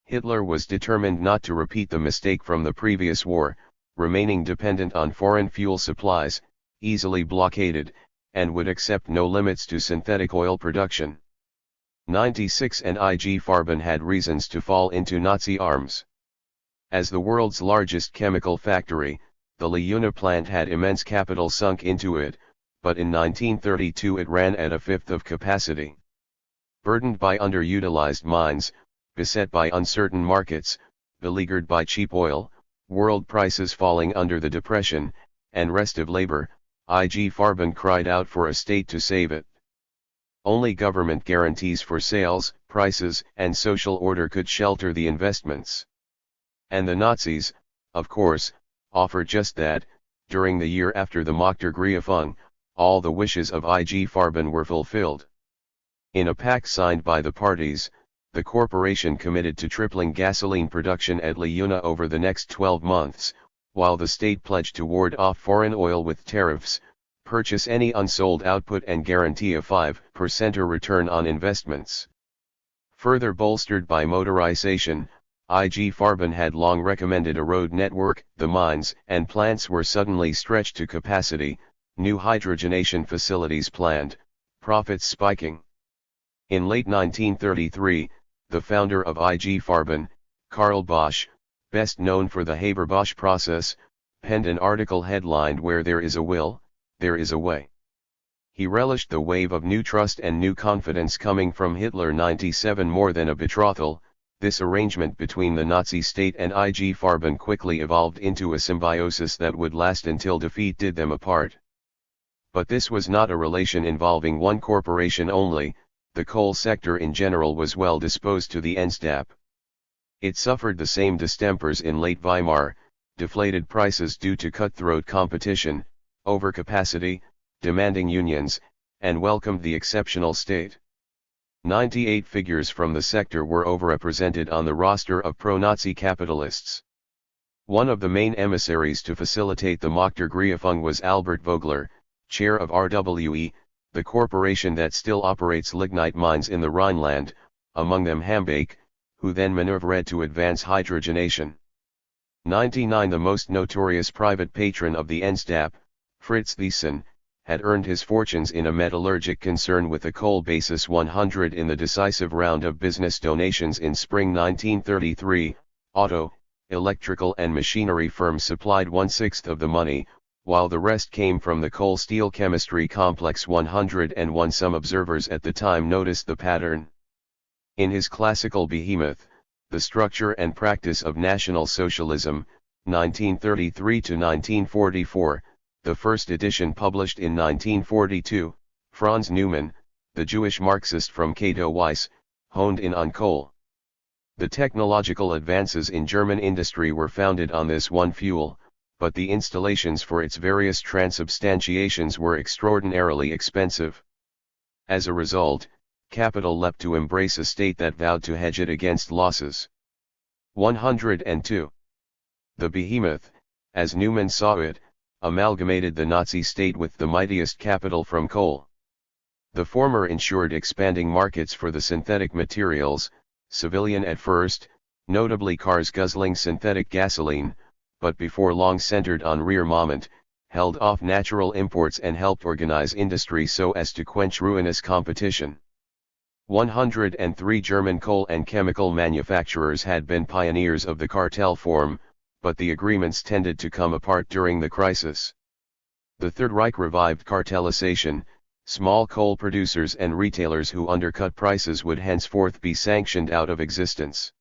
Hitler was determined not to repeat the mistake from the previous war, remaining dependent on foreign fuel supplies, easily blockaded, and would accept no limits to synthetic oil production. 96 and IG Farben had reasons to fall into Nazi arms. As the world's largest chemical factory, the Leuna plant had immense capital sunk into it, but in 1932 it ran at a fifth of capacity. Burdened by underutilized mines, beset by uncertain markets, beleaguered by cheap oil, world prices falling under the depression, and restive labor, IG Farben cried out for a state to save it. Only government guarantees for sales, prices, and social order could shelter the investments. And the Nazis, of course, offered just that. During the year after the Machtergreifung, all the wishes of IG Farben were fulfilled. In a pact signed by the parties, the corporation committed to tripling gasoline production at Leuna over the next 12 months, while the state pledged to ward off foreign oil with tariffs, purchase any unsold output and guarantee a 5% return on investments. Further bolstered by motorization, IG Farben had long recommended a road network. The mines and plants were suddenly stretched to capacity, new hydrogenation facilities planned, profits spiking. In late 1933, the founder of IG Farben, Karl Bosch, best known for the Haber-Bosch process, penned an article headlined "Where there is a will, there is a way." He relished the wave of new trust and new confidence coming from Hitler. 97 More than a betrothal, this arrangement between the Nazi state and IG Farben quickly evolved into a symbiosis that would last until defeat did them apart. But this was not a relation involving one corporation only. The coal sector in general was well disposed to the Endstab. It suffered the same distempers in late Weimar, deflated prices due to cutthroat competition, overcapacity, demanding unions, and welcomed the exceptional state. 98 figures from the sector were overrepresented on the roster of pro-Nazi capitalists. One of the main emissaries to facilitate the Machtergreifung was Albert Vogler, chair of RWE, the corporation that still operates lignite mines in the Rhineland, among them Hambach, who then maneuvered to advance hydrogenation. 99 The most notorious private patron of the Endstab, Fritz Thyssen, had earned his fortunes in a metallurgic concern with a coal basis 100 in the decisive round of business donations in spring 1933. Auto, electrical and machinery firms supplied 1/6 of the money, while the rest came from the coal-steel chemistry complex 101. Some observers at the time noticed the pattern. In his classical behemoth, The Structure and Practice of National Socialism, 1933 to 1944, the first edition published in 1942, Franz Neumann, the Jewish Marxist from Katowice, honed in on coal. The technological advances in German industry were founded on this one fuel, but the installations for its various transubstantiations were extraordinarily expensive. As a result, capital leapt to embrace a state that vowed to hedge it against losses. 102. The behemoth, as Neumann saw it, amalgamated the Nazi state with the mightiest capital from coal. The former ensured expanding markets for the synthetic materials, civilian at first, notably cars guzzling synthetic gasoline, but before long centered on rear moment, held off natural imports and helped organize industry so as to quench ruinous competition. 103 German coal and chemical manufacturers had been pioneers of the cartel form, but the agreements tended to come apart during the crisis. The Third Reich revived cartelization. Small coal producers and retailers who undercut prices would henceforth be sanctioned out of existence.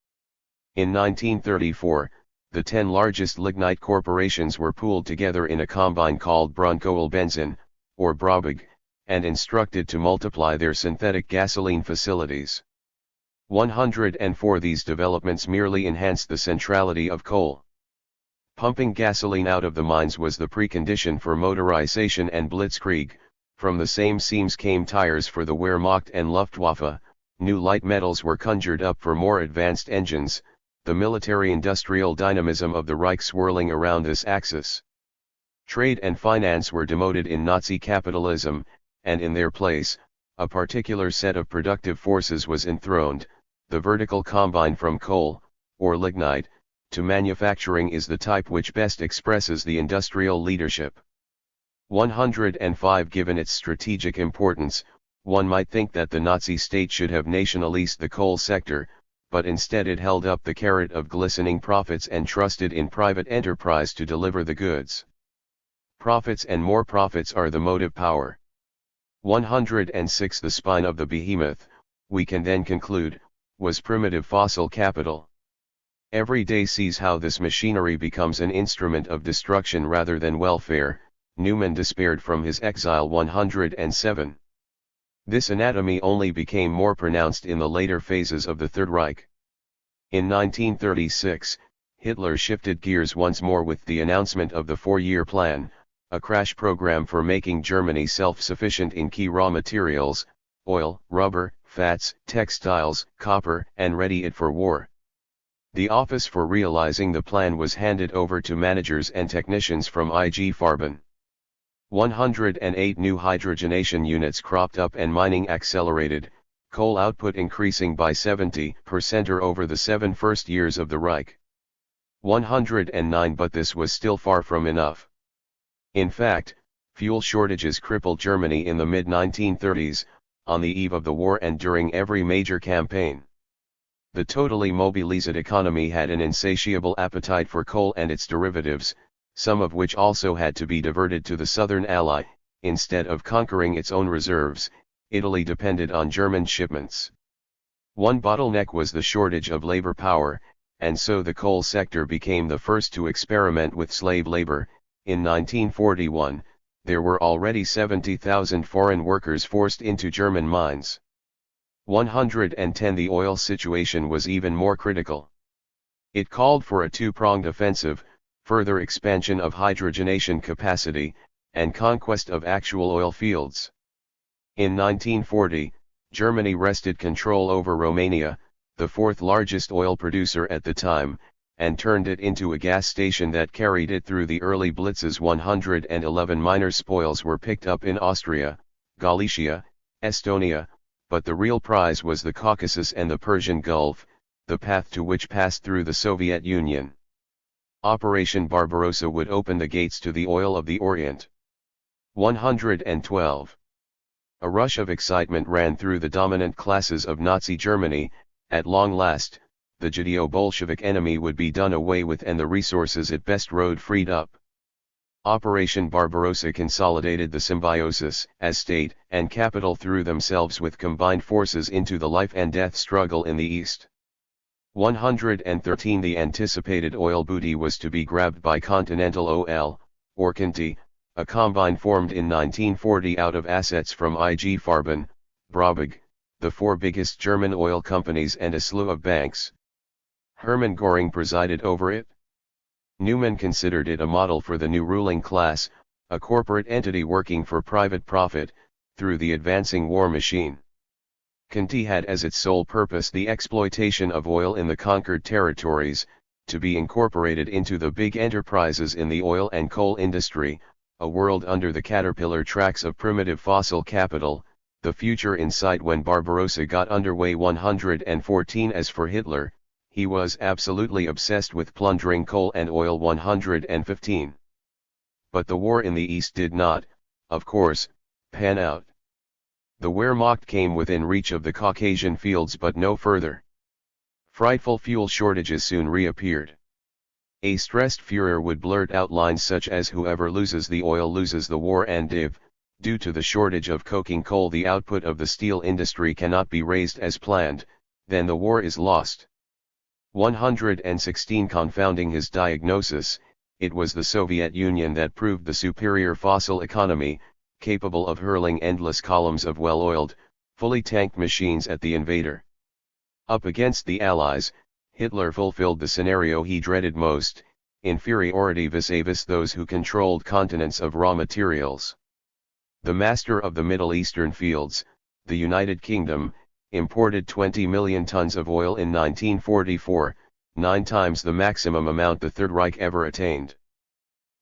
In 1934, the 10 largest lignite corporations were pooled together in a combine called Braunkohlenbenzin, or Braubig, and instructed to multiply their synthetic gasoline facilities. 104 These developments merely enhanced the centrality of coal. Pumping gasoline out of the mines was the precondition for motorization and blitzkrieg. From the same seams came tires for the Wehrmacht and Luftwaffe, new light metals were conjured up for more advanced engines, the military-industrial dynamism of the Reich swirling around this axis. Trade and finance were demoted in Nazi capitalism, and in their place, a particular set of productive forces was enthroned. The vertical combine from coal, or lignite, to manufacturing is the type which best expresses the industrial leadership. 105. Given its strategic importance, one might think that the Nazi state should have nationalized the coal sector, but instead it held up the carrot of glistening profits and trusted in private enterprise to deliver the goods. Profits and more profits are the motive power. 106. The spine of the behemoth, we can then conclude, was primitive fossil capital. Every day sees how this machinery becomes an instrument of destruction rather than welfare. Newman despaired from his exile. 107. This anatomy only became more pronounced in the later phases of the Third Reich. In 1936, Hitler shifted gears once more with the announcement of the four-year plan, a crash program for making Germany self-sufficient in key raw materials, oil, rubber, fats, textiles, copper, and ready it for war. The office for realizing the plan was handed over to managers and technicians from IG Farben. 108. New hydrogenation units cropped up and mining accelerated, coal output increasing by 70% or over the 7 first years of the Reich. 109. But this was still far from enough. In fact, fuel shortages crippled Germany in the mid-1930s, on the eve of the war and during every major campaign. The totally mobilized economy had an insatiable appetite for coal and its derivatives, some of which also had to be diverted to the Southern Ally. Instead of conquering its own reserves, Italy depended on German shipments. One bottleneck was the shortage of labor power, and so the coal sector became the first to experiment with slave labor. In 1941, there were already 70,000 foreign workers forced into German mines. 110. The oil situation was even more critical. It called for a two-pronged offensive, further expansion of hydrogenation capacity, and conquest of actual oil fields. In 1940, Germany wrested control over Romania, the fourth largest oil producer at the time, and turned it into a gas station that carried it through the early blitzes. 111. Minor spoils were picked up in Austria, Galicia, Estonia, but the real prize was the Caucasus and the Persian Gulf, the path to which passed through the Soviet Union. Operation Barbarossa would open the gates to the oil of the Orient. 112. A rush of excitement ran through the dominant classes of Nazi Germany. At long last, the Judeo-Bolshevik enemy would be done away with and the resources it best rode freed up. Operation Barbarossa consolidated the symbiosis, as state and capital threw themselves with combined forces into the life and death struggle in the East. 113. The anticipated oil booty was to be grabbed by Continental OL, or Conti, a combine formed in 1940 out of assets from IG Farben, Brabag, the four biggest German oil companies and a slew of banks. Hermann Göring presided over it. Newman considered it a model for the new ruling class, a corporate entity working for private profit, through the advancing war machine. Conti had as its sole purpose the exploitation of oil in the conquered territories, to be incorporated into the big enterprises in the oil and coal industry, a world under the caterpillar tracks of primitive fossil capital, the future in sight when Barbarossa got underway. 114. As for Hitler, he was absolutely obsessed with plundering coal and oil. 115. But the war in the East did not, of course, pan out. The Wehrmacht came within reach of the Caucasian fields but no further. Frightful fuel shortages soon reappeared. A stressed Führer would blurt out lines such as "Whoever loses the oil loses the war," and if, due to the shortage of coking coal, the output of the steel industry cannot be raised as planned, then the war is lost. 116. Confounding his diagnosis, it was the Soviet Union that proved the superior fossil economy, capable of hurling endless columns of well-oiled, fully tanked machines at the invader. Up against the Allies, Hitler fulfilled the scenario he dreaded most: inferiority vis-a-vis those who controlled continents of raw materials. The master of the Middle Eastern fields, the United Kingdom, imported 20 million tons of oil in 1944, 9 times the maximum amount the Third Reich ever attained.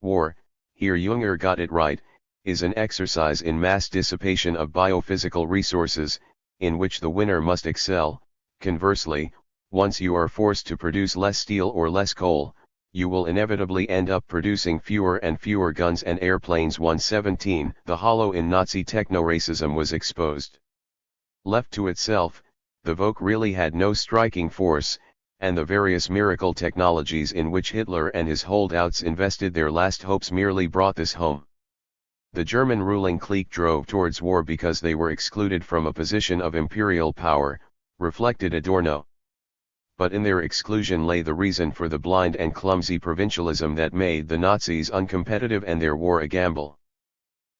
War, here Junger got it right, is an exercise in mass dissipation of biophysical resources, in which the winner must excel. Conversely, once you are forced to produce less steel or less coal, you will inevitably end up producing fewer and fewer guns and airplanes. 117. The hollow in Nazi techno-racism was exposed. Left to itself, the Volk really had no striking force, and the various miracle technologies in which Hitler and his holdouts invested their last hopes merely brought this home. The German ruling clique drove towards war because they were excluded from a position of imperial power, reflected Adorno. But in their exclusion lay the reason for the blind and clumsy provincialism that made the Nazis uncompetitive and their war a gamble.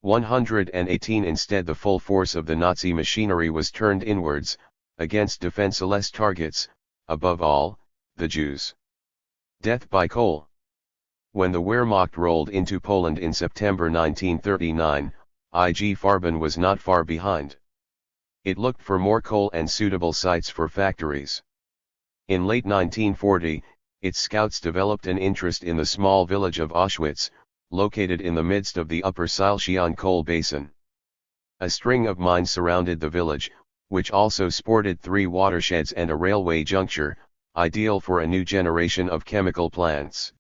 118. Instead, the full force of the Nazi machinery was turned inwards, against defenseless targets, above all, the Jews. Death by coal. When the Wehrmacht rolled into Poland in September 1939, IG Farben was not far behind. It looked for more coal and suitable sites for factories. In late 1940, its scouts developed an interest in the small village of Auschwitz, located in the midst of the Upper Silesian coal basin. A string of mines surrounded the village, which also sported 3 watersheds and a railway juncture, ideal for a new generation of chemical plants.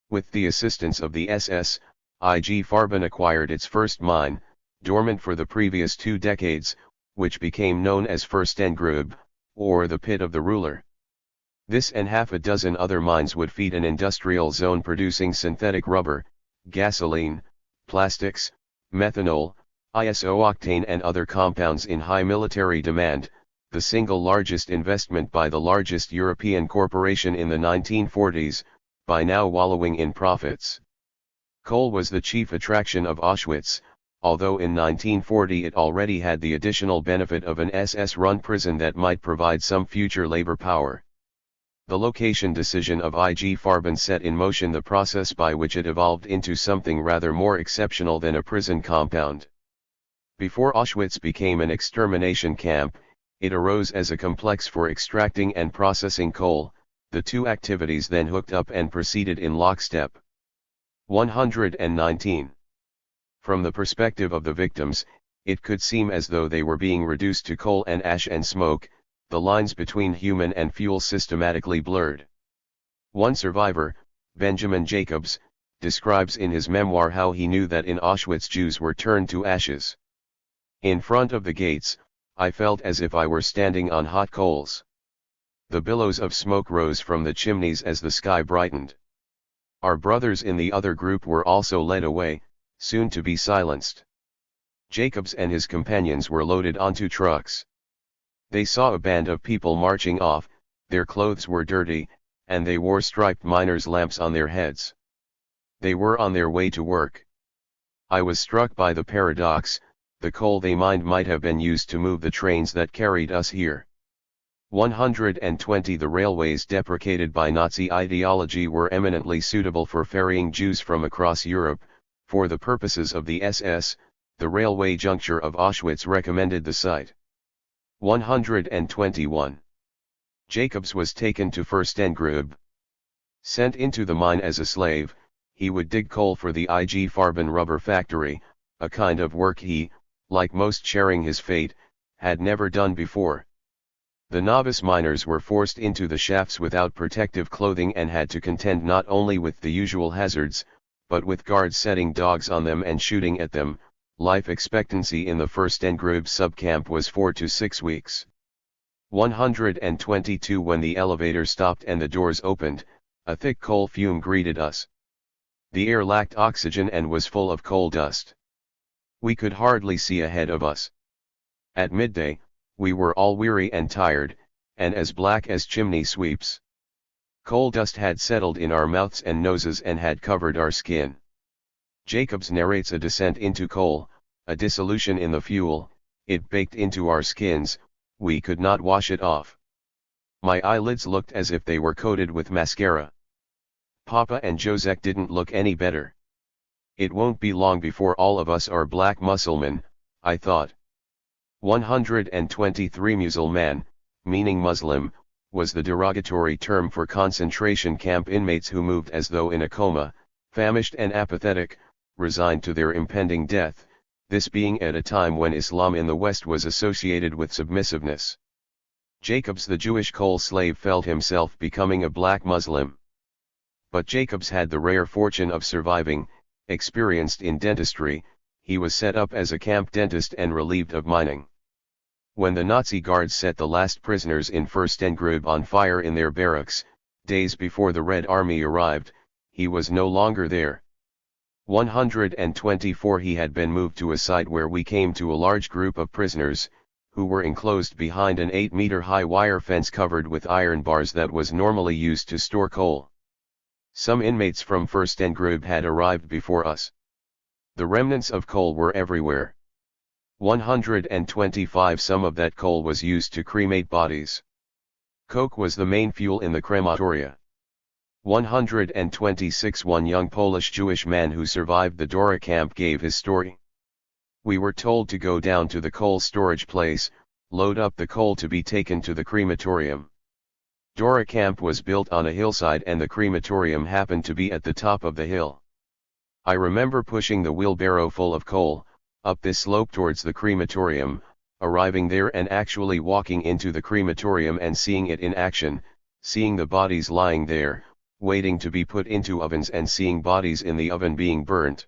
With the assistance of the SS, IG Farben acquired its first mine, dormant for the previous 2 decades, which became known as Fürstengrube, or the Pit of the Ruler. This and half a dozen other mines would feed an industrial zone producing synthetic rubber, gasoline, plastics, methanol, isooctane and other compounds in high military demand, the single largest investment by the largest European corporation in the 1940s, by now wallowing in profits. Coal was the chief attraction of Auschwitz, although in 1940 it already had the additional benefit of an SS-run prison that might provide some future labor power. The location decision of IG Farben set in motion the process by which it evolved into something rather more exceptional than a prison compound. Before Auschwitz became an extermination camp, it arose as a complex for extracting and processing coal, the 2 activities then hooked up and proceeded in lockstep. 119. From the perspective of the victims, it could seem as though they were being reduced to coal and ash and smoke, the lines between human and fuel systematically blurred. One survivor, Benjamin Jacobs, describes in his memoir how he knew that in Auschwitz Jews were turned to ashes. In front of the gates, I felt as if I were standing on hot coals. The billows of smoke rose from the chimneys as the sky brightened. Our brothers in the other group were also led away, soon to be silenced. Jacobs and his companions were loaded onto trucks. They saw a band of people marching off, their clothes were dirty, and they wore striped miners' lamps on their heads. They were on their way to work. I was struck by the paradox, the coal they mined might have been used to move the trains that carried us here. 120. The railways deprecated by Nazi ideology were eminently suitable for ferrying Jews from across Europe. For the purposes of the SS, the railway juncture of Auschwitz recommended the site. 121. Jacobs was taken to Fürstengrube. Sent into the mine as a slave, he would dig coal for the IG Farben rubber factory, a kind of work he, like most sharing his fate, had never done before. The novice miners were forced into the shafts without protective clothing and had to contend not only with the usual hazards, but with guards setting dogs on them and shooting at them. Life expectancy in the Fürstengrube subcamp was 4 to 6 weeks. 122. When the elevator stopped and the doors opened, a thick coal fume greeted us. The air lacked oxygen and was full of coal dust. We could hardly see ahead of us. At midday, we were all weary and tired, and as black as chimney sweeps. Coal dust had settled in our mouths and noses and had covered our skin. Jacobs narrates a descent into coal, a dissolution in the fuel, it baked into our skins, we could not wash it off. My eyelids looked as if they were coated with mascara. Papa and Josek didn't look any better. It won't be long before all of us are black Mussulman, I thought. 123. Musulman, meaning Muslim, was the derogatory term for concentration camp inmates who moved as though in a coma, famished and apathetic, resigned to their impending death, this being at a time when Islam in the West was associated with submissiveness. Jacobs, the Jewish coal slave, felt himself becoming a black Muslim. But Jacobs had the rare fortune of surviving. Experienced in dentistry, he was set up as a camp dentist and relieved of mining. When the Nazi guards set the last prisoners in Fürstengrube on fire in their barracks, days before the Red Army arrived, he was no longer there. 124 He had been moved to a site where we came to a large group of prisoners, who were enclosed behind an 8-meter-high wire fence covered with iron bars that was normally used to store coal. Some inmates from Fürstengrube had arrived before us. The remnants of coal were everywhere. 125 Some of that coal was used to cremate bodies. Coke was the main fuel in the crematoria. 126 One young Polish Jewish man who survived the Dora camp gave his story. We were told to go down to the coal storage place, load up the coal to be taken to the crematorium. Dora camp was built on a hillside and the crematorium happened to be at the top of the hill. I remember pushing the wheelbarrow full of coal, up this slope towards the crematorium, arriving there and actually walking into the crematorium and seeing it in action, seeing the bodies lying there, waiting to be put into ovens and seeing bodies in the oven being burnt.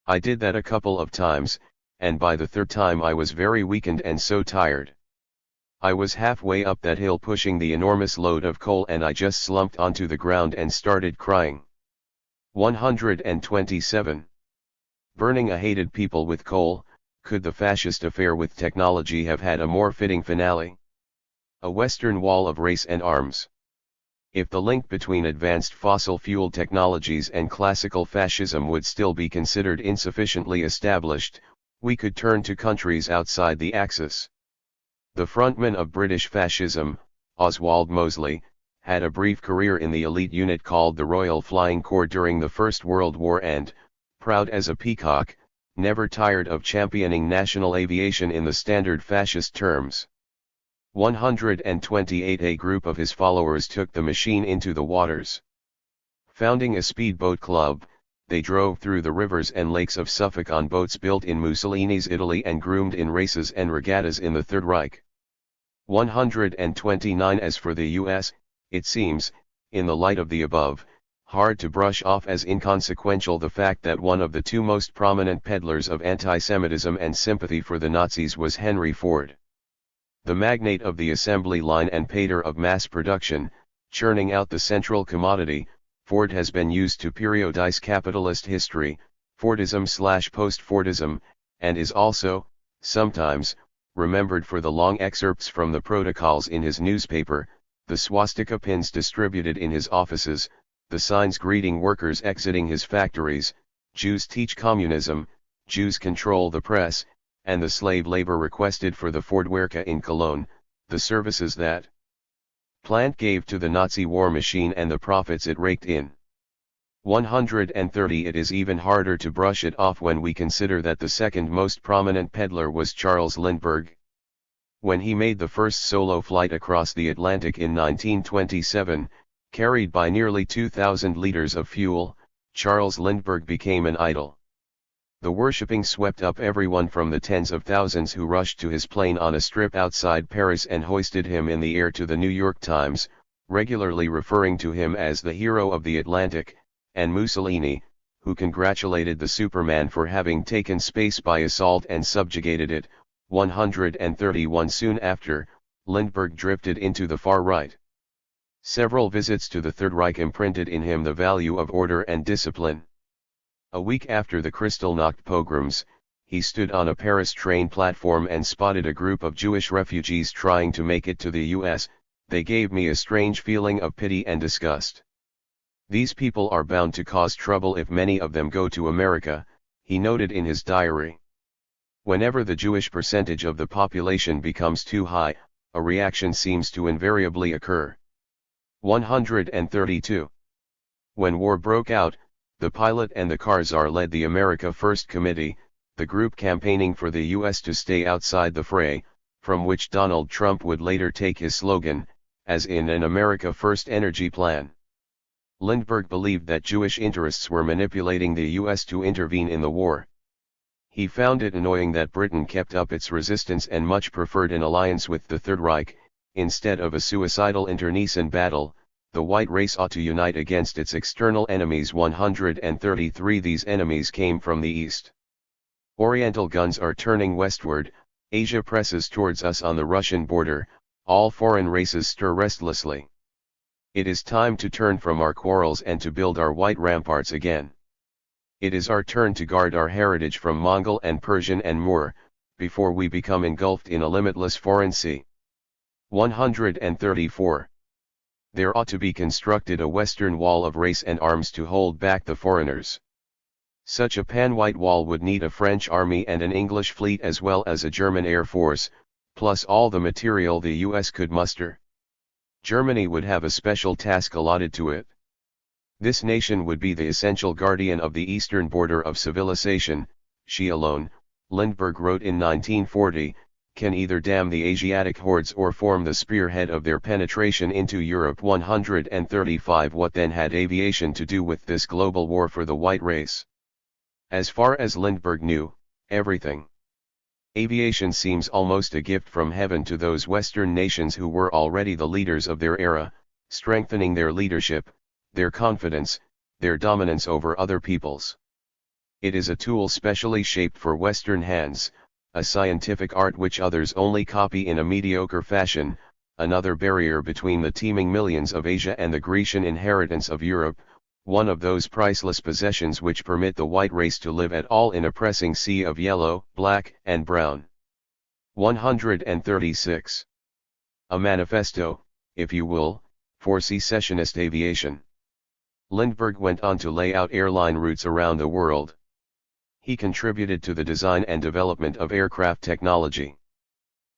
I did that a couple of times, and by the third time I was very weakened and so tired. I was halfway up that hill pushing the enormous load of coal and I just slumped onto the ground and started crying. 127. Burning a hated people with coal. Could the fascist affair with technology have had a more fitting finale? A Western wall of race and arms. If the link between advanced fossil fuel technologies and classical fascism would still be considered insufficiently established, we could turn to countries outside the Axis. The frontman of British fascism, Oswald Mosley, had a brief career in the elite unit called the Royal Flying Corps during the First World War and, proud as a peacock, never tired of championing national aviation in the standard fascist terms. 128 A group of his followers took the machine into the waters. Founding a speedboat club, they drove through the rivers and lakes of Suffolk on boats built in Mussolini's Italy and groomed in races and regattas in the Third Reich. 129 As for the US, it seems, in the light of the above, hard to brush off as inconsequential the fact that one of the two most prominent peddlers of anti-Semitism and sympathy for the Nazis was Henry Ford. The magnate of the assembly line and pater of mass production, churning out the central commodity, Ford has been used to periodize capitalist history, Fordism/post-Fordism, and is also, sometimes, remembered for the long excerpts from the protocols in his newspaper, the swastika pins distributed in his offices, the signs greeting workers exiting his factories, Jews teach communism, Jews control the press, and the slave labor requested for the Fordwerke in Cologne, the services that plant gave to the Nazi war machine and the profits it raked in. 130 It is even harder to brush it off when we consider that the second most prominent peddler was Charles Lindbergh. When he made the first solo flight across the Atlantic in 1927, carried by nearly 2,000 liters of fuel, Charles Lindbergh became an idol. The worshipping swept up everyone from the tens of thousands who rushed to his plane on a strip outside Paris and hoisted him in the air to the New York Times, regularly referring to him as the hero of the Atlantic, and Mussolini, who congratulated the Superman for having taken space by assault and subjugated it. 131 Soon after, Lindbergh drifted into the far right. Several visits to the Third Reich imprinted in him the value of order and discipline. A week after the Kristallnacht pogroms, he stood on a Paris train platform and spotted a group of Jewish refugees trying to make it to the US. They gave me a strange feeling of pity and disgust. These people are bound to cause trouble if many of them go to America, he noted in his diary. Whenever the Jewish percentage of the population becomes too high, a reaction seems to invariably occur. 132. When war broke out, the pilot and the Karzar led the America First Committee, the group campaigning for the U.S. to stay outside the fray, from which Donald Trump would later take his slogan, as in an America First energy plan. Lindbergh believed that Jewish interests were manipulating the US to intervene in the war. He found it annoying that Britain kept up its resistance and much preferred an alliance with the Third Reich. Instead of a suicidal internecine battle, the white race ought to unite against its external enemies. 133 These enemies came from the east. Oriental guns are turning westward, Asia presses towards us on the Russian border, all foreign races stir restlessly. It is time to turn from our quarrels and to build our white ramparts again. It is our turn to guard our heritage from Mongol and Persian and Moor, before we become engulfed in a limitless foreign sea. 134. There ought to be constructed a western wall of race and arms to hold back the foreigners. Such a pan-white wall would need a French army and an English fleet as well as a German air force, plus all the material the US could muster. Germany would have a special task allotted to it. This nation would be the essential guardian of the eastern border of civilization. She alone, Lindbergh wrote in 1940, can either dam the Asiatic hordes or form the spearhead of their penetration into Europe. 135 What then had aviation to do with this global war for the white race? As far as Lindbergh knew, everything. Aviation seems almost a gift from heaven to those Western nations who were already the leaders of their era, strengthening their leadership, their confidence, their dominance over other peoples. It is a tool specially shaped for Western hands, a scientific art which others only copy in a mediocre fashion, another barrier between the teeming millions of Asia and the Grecian inheritance of Europe, one of those priceless possessions which permit the white race to live at all in a pressing sea of yellow, black, and brown. 136. A manifesto, if you will, for secessionist aviation. Lindbergh went on to lay out airline routes around the world. He contributed to the design and development of aircraft technology.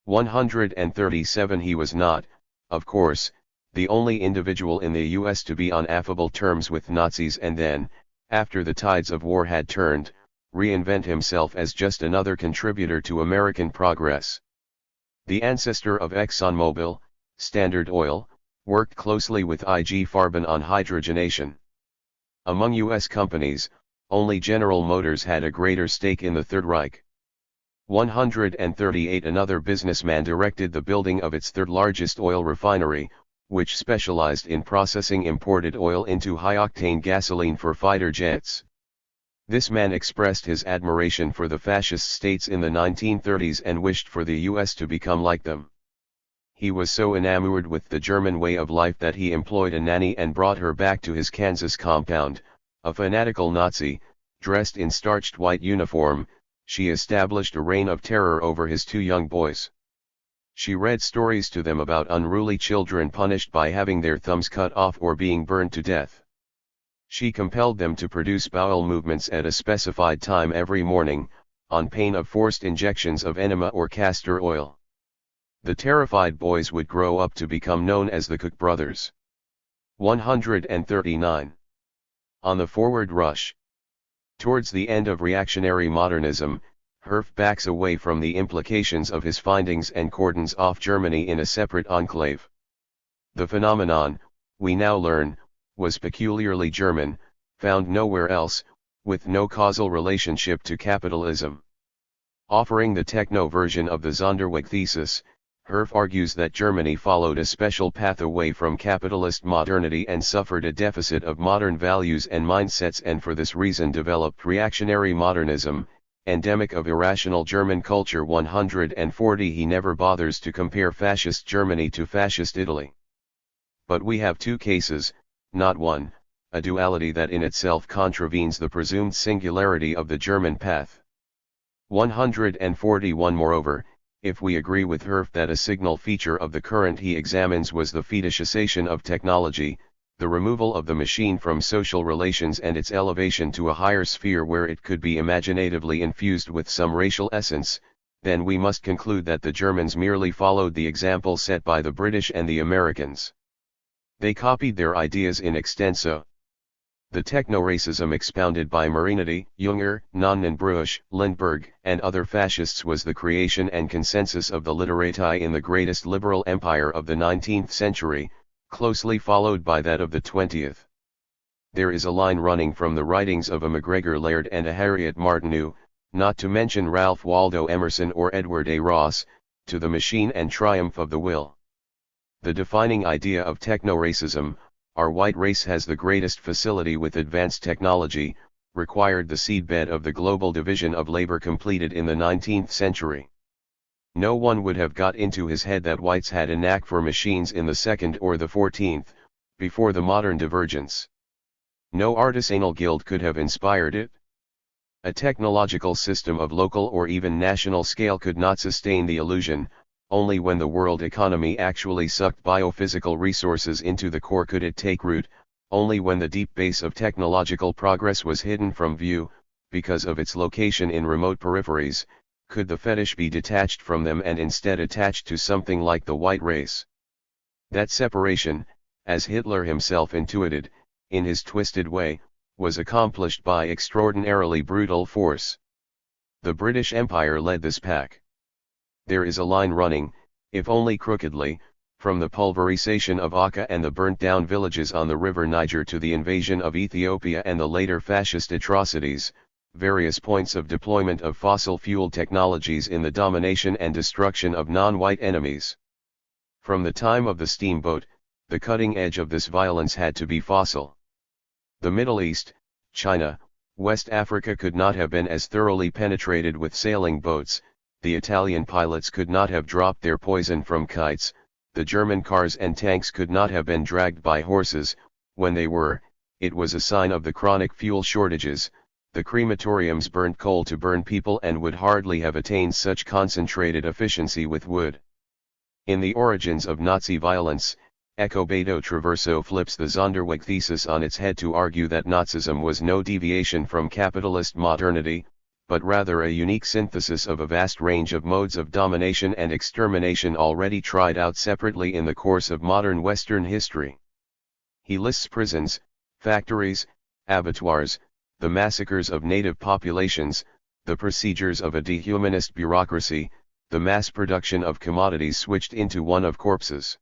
137 He was not, of course, the only individual in the US to be on affable terms with Nazis and then, after the tides of war had turned, reinvent himself as just another contributor to American progress. The ancestor of ExxonMobil, Standard Oil, worked closely with IG Farben on hydrogenation. Among US companies, only General Motors had a greater stake in the Third Reich. 138 Another businessman directed the building of its third largest oil refinery, which specialized in processing imported oil into high-octane gasoline for fighter jets. This man expressed his admiration for the fascist states in the 1930s and wished for the US to become like them. He was so enamored with the German way of life that he employed a nanny and brought her back to his Kansas compound. A fanatical Nazi, dressed in starched white uniform, she established a reign of terror over his two young boys. She read stories to them about unruly children punished by having their thumbs cut off or being burned to death. She compelled them to produce bowel movements at a specified time every morning, on pain of forced injections of enema or castor oil. The terrified boys would grow up to become known as the Koch brothers. 139. On the forward rush. Towards the end of reactionary modernism, Herf backs away from the implications of his findings and cordons off Germany in a separate enclave. The phenomenon, we now learn, was peculiarly German, found nowhere else, with no causal relationship to capitalism. Offering the techno version of the Sonderweg thesis, Herf argues that Germany followed a special path away from capitalist modernity and suffered a deficit of modern values and mindsets and for this reason developed reactionary modernism, endemic of irrational German culture. 140 He never bothers to compare fascist Germany to fascist Italy. But we have two cases, not one, a duality that in itself contravenes the presumed singularity of the German path. 141 Moreover, if we agree with Herf that a signal feature of the current he examines was the fetishization of technology, the removal of the machine from social relations and its elevation to a higher sphere where it could be imaginatively infused with some racial essence, then we must conclude that the Germans merely followed the example set by the British and the Americans. They copied their ideas in extenso. The techno-racism expounded by Marinetti, Junger, Nonnenbruch, Lindbergh, and other fascists was the creation and consensus of the literati in the greatest liberal empire of the 19th century, closely followed by that of the 20th. There is a line running from the writings of a MacGregor Laird and a Harriet Martineau, not to mention Ralph Waldo Emerson or Edward A. Ross, to the machine and triumph of the will. The defining idea of techno-racism, our white race has the greatest facility with advanced technology, required the seedbed of the global division of labor completed in the 19th century. No one would have got into his head that whites had a knack for machines in the 2nd or the 14th, before the modern divergence. No artisanal guild could have inspired it. A technological system of local or even national scale could not sustain the illusion. Only when the world economy actually sucked biophysical resources into the core could it take root. Only when the deep base of technological progress was hidden from view, because of its location in remote peripheries, could the fetish be detached from them and instead attached to something like the white race. That separation, as Hitler himself intuited, in his twisted way, was accomplished by extraordinarily brutal force. The British Empire led this pack. There is a line running, if only crookedly, from the pulverization of Akka and the burnt-down villages on the river Niger to the invasion of Ethiopia and the later fascist atrocities, various points of deployment of fossil-fueled technologies in the domination and destruction of non-white enemies. From the time of the steamboat, the cutting edge of this violence had to be fossil. The Middle East, China, West Africa could not have been as thoroughly penetrated with sailing boats. The Italian pilots could not have dropped their poison from kites, the German cars and tanks could not have been dragged by horses. When they were, it was a sign of the chronic fuel shortages. The crematoriums burnt coal to burn people and would hardly have attained such concentrated efficiency with wood. In the origins of Nazi violence, Ecobedo Traverso flips the Zonderweg thesis on its head to argue that Nazism was no deviation from capitalist modernity, but rather a unique synthesis of a vast range of modes of domination and extermination already tried out separately in the course of modern Western history. He lists prisons, factories, abattoirs, the massacres of native populations, the procedures of a dehumanist bureaucracy, the mass production of commodities switched into one of corpses.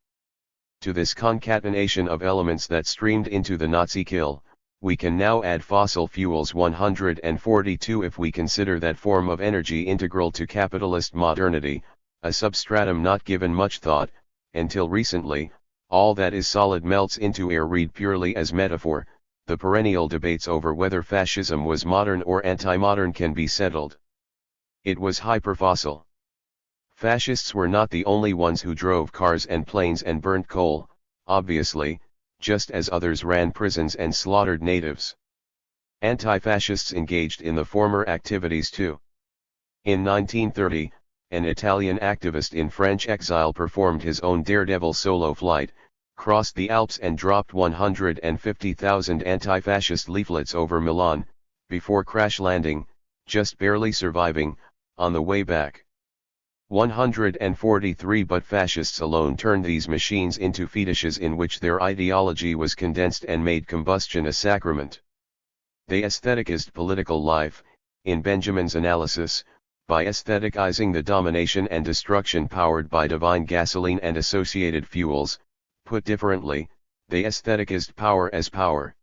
To this concatenation of elements that streamed into the Nazi kill, we can now add fossil fuels 142 if we consider that form of energy integral to capitalist modernity, a substratum not given much thought, until recently. All that is solid melts into air. Read purely as metaphor. The perennial debates over whether fascism was modern or anti-modern can be settled. It was hyperfossil. Fascists were not the only ones who drove cars and planes and burnt coal, obviously, just as others ran prisons and slaughtered natives. Anti-fascists engaged in the former activities too. In 1930, an Italian activist in French exile performed his own daredevil solo flight, crossed the Alps and dropped 150,000 anti-fascist leaflets over Milan, before crash landing, just barely surviving, on the way back. 143 But fascists alone turned these machines into fetishes in which their ideology was condensed and made combustion a sacrament. They aestheticized political life, in Benjamin's analysis, by aestheticizing the domination and destruction powered by divine gasoline and associated fuels. Put differently, they aestheticized power as power.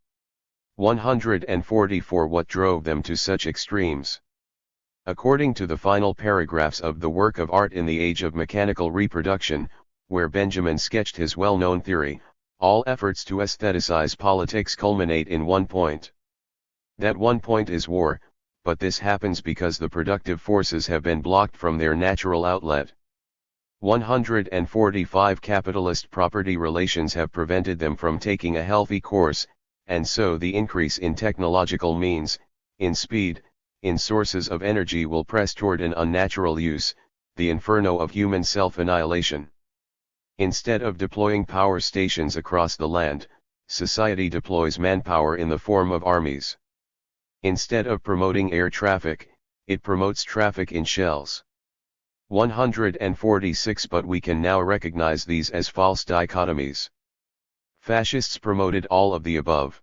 144 What drove them to such extremes? According to the final paragraphs of the work of art in the age of mechanical reproduction, where Benjamin sketched his well-known theory, all efforts to aestheticize politics culminate in one point. That one point is war, but this happens because the productive forces have been blocked from their natural outlet. 145 Capitalist property relations have prevented them from taking a healthy course, and so the increase in technological means, in speed, in sources of energy will press toward an unnatural use, the inferno of human self-annihilation. Instead of deploying power stations across the land, society deploys manpower in the form of armies. Instead of promoting air traffic, it promotes traffic in shells. 146 But we can now recognize these as false dichotomies. Fascists promoted all of the above.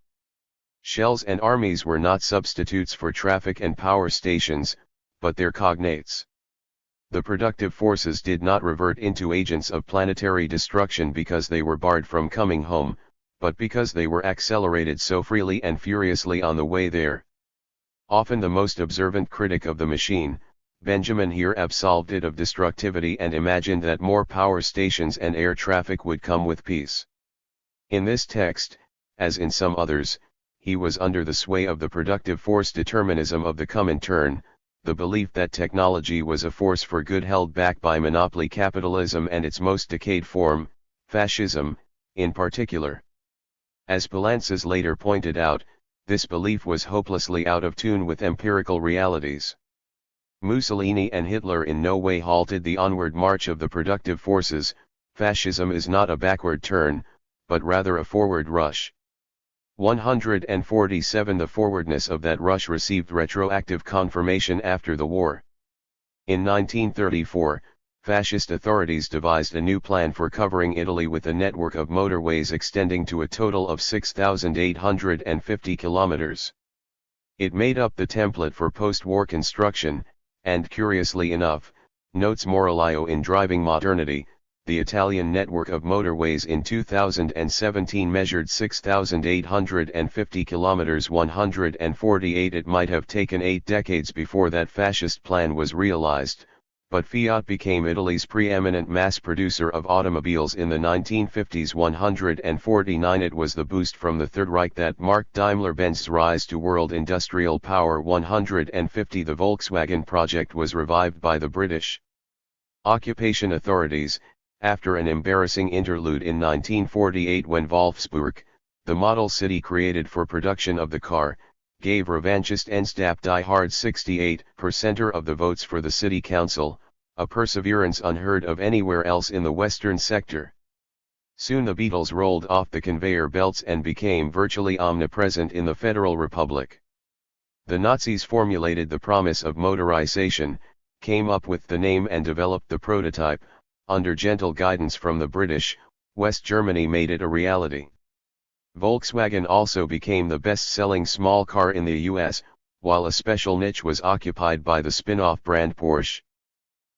Shells and armies were not substitutes for traffic and power stations, but their cognates. The productive forces did not revert into agents of planetary destruction because they were barred from coming home, but because they were accelerated so freely and furiously on the way there. Often the most observant critic of the machine, Benjamin here absolved it of destructivity and imagined that more power stations and air traffic would come with peace. In this text, as in some others, he was under the sway of the productive force determinism of the Comintern, the belief that technology was a force for good held back by monopoly capitalism and its most decayed form, fascism, in particular. As Poulantzas later pointed out, this belief was hopelessly out of tune with empirical realities. Mussolini and Hitler in no way halted the onward march of the productive forces. Fascism is not a backward turn, but rather a forward rush. 147 The forwardness of that rush received retroactive confirmation after the war. In 1934, fascist authorities devised a new plan for covering Italy with a network of motorways extending to a total of 6,850 kilometers. It made up the template for post-war construction, and curiously enough, notes Moralio in Driving Modernity, the Italian network of motorways in 2017 measured 6,850 kilometers 148. It might have taken 8 decades before that fascist plan was realized, but Fiat became Italy's preeminent mass producer of automobiles in the 1950s. 149 It was the boost from the Third Reich that marked Daimler-Benz's rise to world industrial power. 150 The Volkswagen project was revived by the British occupation authorities, after an embarrassing interlude in 1948 when Wolfsburg, the model city created for production of the car, gave revanchist NSDAP Die Hard 68% of the votes for the city council, a perseverance unheard of anywhere else in the western sector. Soon the Beatles rolled off the conveyor belts and became virtually omnipresent in the Federal Republic. The Nazis formulated the promise of motorization, came up with the name and developed the prototype. Under gentle guidance from the British, West Germany made it a reality. Volkswagen also became the best-selling small car in the US, while a special niche was occupied by the spin-off brand Porsche.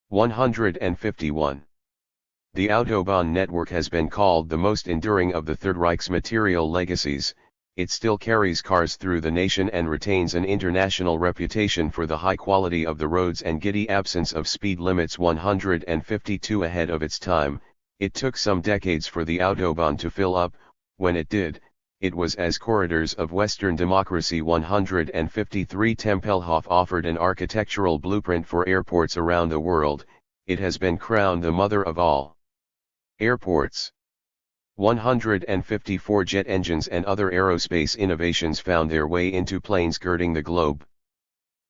151. The Autobahn network has been called the most enduring of the Third Reich's material legacies. It still carries cars through the nation and retains an international reputation for the high quality of the roads and giddy absence of speed limits. 152 Ahead of its time, it took some decades for the Autobahn to fill up. When it did, it was as corridors of Western democracy. 153 Tempelhof offered an architectural blueprint for airports around the world. It has been crowned the mother of all airports. 154 Jet engines and other aerospace innovations found their way into planes girding the globe.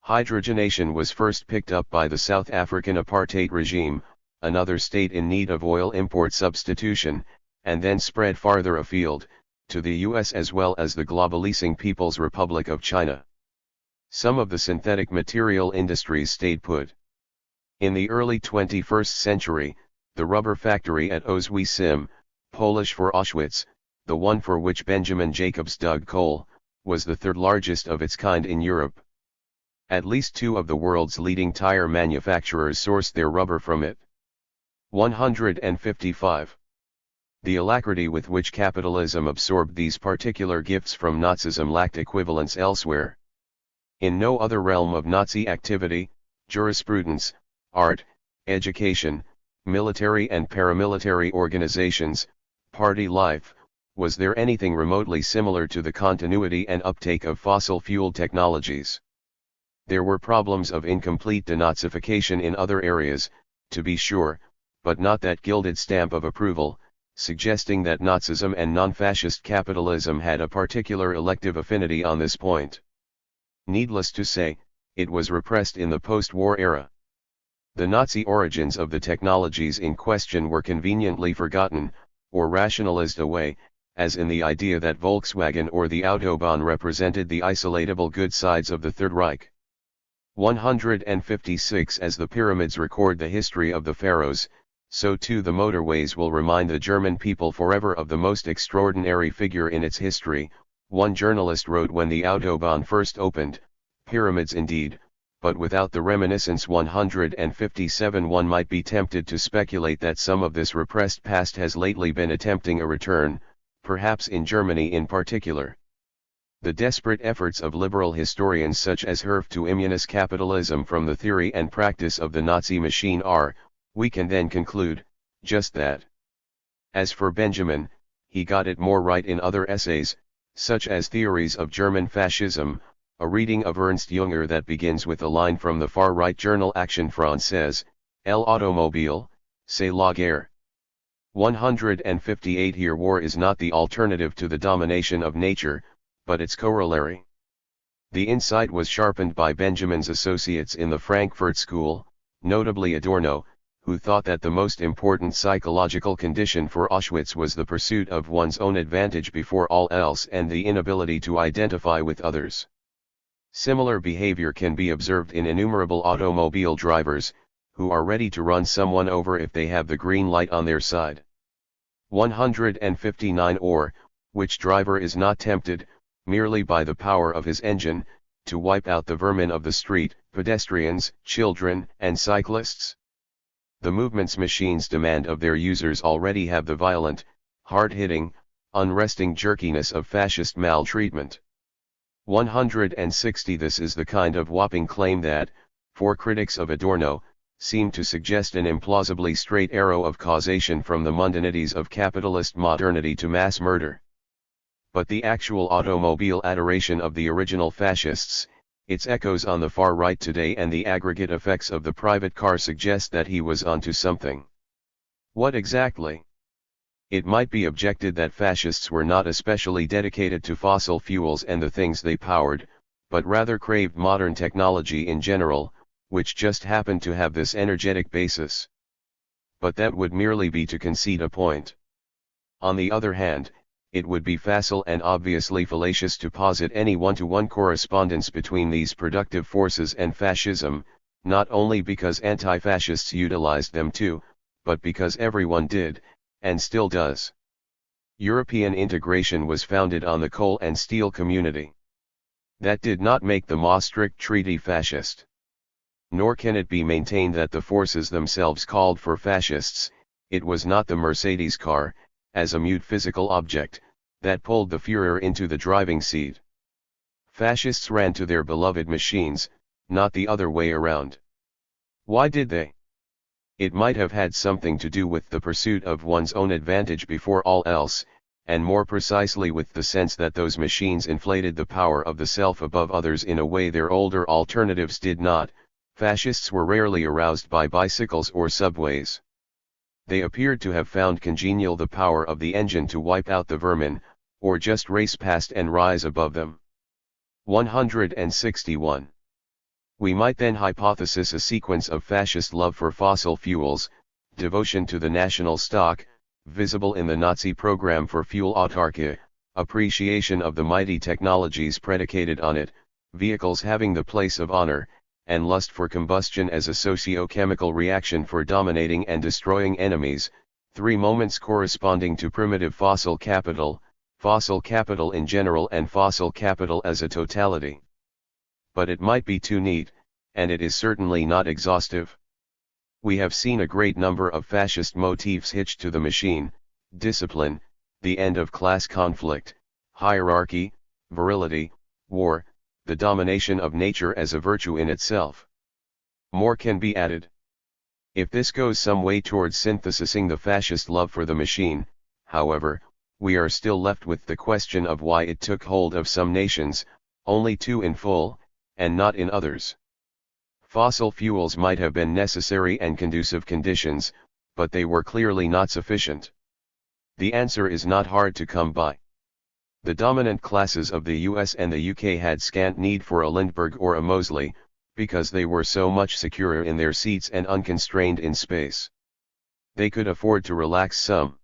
Hydrogenation was first picked up by the South African apartheid regime, another state in need of oil import substitution, and then spread farther afield, to the US as well as the globalizing People's Republic of China. Some of the synthetic material industries stayed put. In the early 21st century, the rubber factory at Oswiecim, Polish for Auschwitz, the one for which Benjamin Jacobs dug coal, was the third largest of its kind in Europe. At least 2 of the world's leading tire manufacturers sourced their rubber from it. 155. The alacrity with which capitalism absorbed these particular gifts from Nazism lacked equivalence elsewhere. In no other realm of Nazi activity, jurisprudence, art, education, military and paramilitary organizations, party life, was there anything remotely similar to the continuity and uptake of fossil-fueled technologies. There were problems of incomplete denazification in other areas, to be sure, but not that gilded stamp of approval, suggesting that Nazism and non-fascist capitalism had a particular elective affinity on this point. Needless to say, it was repressed in the post-war era. The Nazi origins of the technologies in question were conveniently forgotten, or rationalized away, as in the idea that Volkswagen or the Autobahn represented the isolatable good sides of the Third Reich. 156 As the pyramids record the history of the pharaohs, so too the motorways will remind the German people forever of the most extraordinary figure in its history. One journalist wrote when the Autobahn first opened, pyramids indeed, but without the reminiscence. 157 One might be tempted to speculate that some of this repressed past has lately been attempting a return, perhaps in Germany in particular. The desperate efforts of liberal historians such as Herf to immunize capitalism from the theory and practice of the Nazi machine are, we can then conclude, just that. As for Benjamin, he got it more right in other essays, such as Theories of German Fascism, a reading of Ernst Jünger that begins with a line from the far-right journal Action Française, L'Automobile, c'est la guerre. 158 Here war is not the alternative to the domination of nature, but its corollary. The insight was sharpened by Benjamin's associates in the Frankfurt School, notably Adorno, who thought that the most important psychological condition for Auschwitz was the pursuit of one's own advantage before all else and the inability to identify with others. Similar behavior can be observed in innumerable automobile drivers, who are ready to run someone over if they have the green light on their side. 159 Or, which driver is not tempted, merely by the power of his engine, to wipe out the vermin of the street, pedestrians, children, and cyclists? The movement's machines demand of their users already have the violent, hard-hitting, unresting jerkiness of fascist maltreatment. 160 This is the kind of whopping claim that, for critics of Adorno, seemed to suggest an implausibly straight arrow of causation from the mundanities of capitalist modernity to mass murder. But the actual automobile adoration of the original fascists, its echoes on the far right today and the aggregate effects of the private car suggest that he was onto something. What exactly? It might be objected that fascists were not especially dedicated to fossil fuels and the things they powered, but rather craved modern technology in general, which just happened to have this energetic basis. But that would merely be to concede a point. On the other hand, it would be facile and obviously fallacious to posit any one-to-one correspondence between these productive forces and fascism, not only because anti-fascists utilized them too, but because everyone did, and still does. European integration was founded on the coal and steel community. That did not make the Maastricht Treaty fascist. Nor can it be maintained that the forces themselves called for fascists. It was not the Mercedes car, as a mute physical object, that pulled the Führer into the driving seat. Fascists ran to their beloved machines, not the other way around. Why did they? It might have had something to do with the pursuit of one's own advantage before all else, and more precisely with the sense that those machines inflated the power of the self above others in a way their older alternatives did not. Fascists were rarely aroused by bicycles or subways. They appeared to have found congenial the power of the engine to wipe out the vermin, or just race past and rise above them. 161. We might then hypothesize a sequence of fascist love for fossil fuels, devotion to the national stock, visible in the Nazi program for fuel autarky, appreciation of the mighty technologies predicated on it, vehicles having the place of honor, and lust for combustion as a socio-chemical reaction for dominating and destroying enemies, 3 moments corresponding to primitive fossil capital in general and fossil capital as a totality. But it might be too neat, and it is certainly not exhaustive. We have seen a great number of fascist motifs hitched to the machine: discipline, the end of class conflict, hierarchy, virility, war, the domination of nature as a virtue in itself. More can be added. If this goes some way towards synthesizing the fascist love for the machine, however, we are still left with the question of why it took hold of some nations, only 2 in full, and not in others. Fossil fuels might have been necessary and conducive conditions, but they were clearly not sufficient. The answer is not hard to come by. The dominant classes of the US and the UK had scant need for a Lindbergh or a Mosley, because they were so much securer in their seats and unconstrained in space. They could afford to relax some.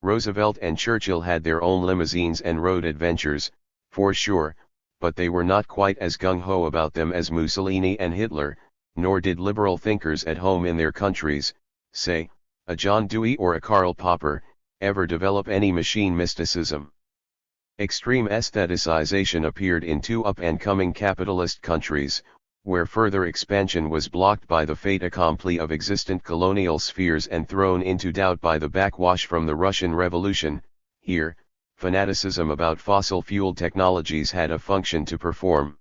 Roosevelt and Churchill had their own limousines and road adventures, for sure, but they were not quite as gung-ho about them as Mussolini and Hitler, nor did liberal thinkers at home in their countries, say, a John Dewey or a Karl Popper, ever develop any machine mysticism. Extreme aestheticization appeared in 2 up-and-coming capitalist countries, where further expansion was blocked by the fait accompli of existent colonial spheres and thrown into doubt by the backwash from the Russian Revolution. Here, fanaticism about fossil fuel technologies had a function to perform.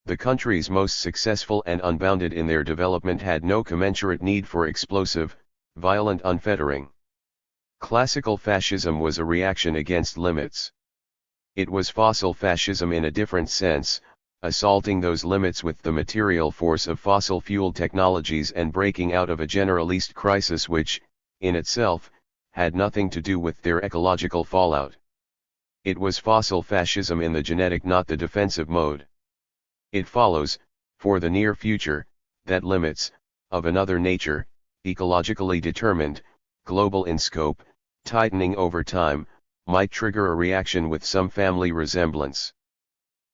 The countries most successful and unbounded in their development had no commensurate need for explosive, violent unfettering. Classical fascism was a reaction against limits. It was fossil fascism in a different sense, assaulting those limits with the material force of fossil fuel technologies and breaking out of a generalist crisis which, in itself, had nothing to do with their ecological fallout. It was fossil fascism in the genetic, not the defensive mode. It follows, for the near future, that limits, of another nature, ecologically determined, global in scope, tightening over time, might trigger a reaction with some family resemblance.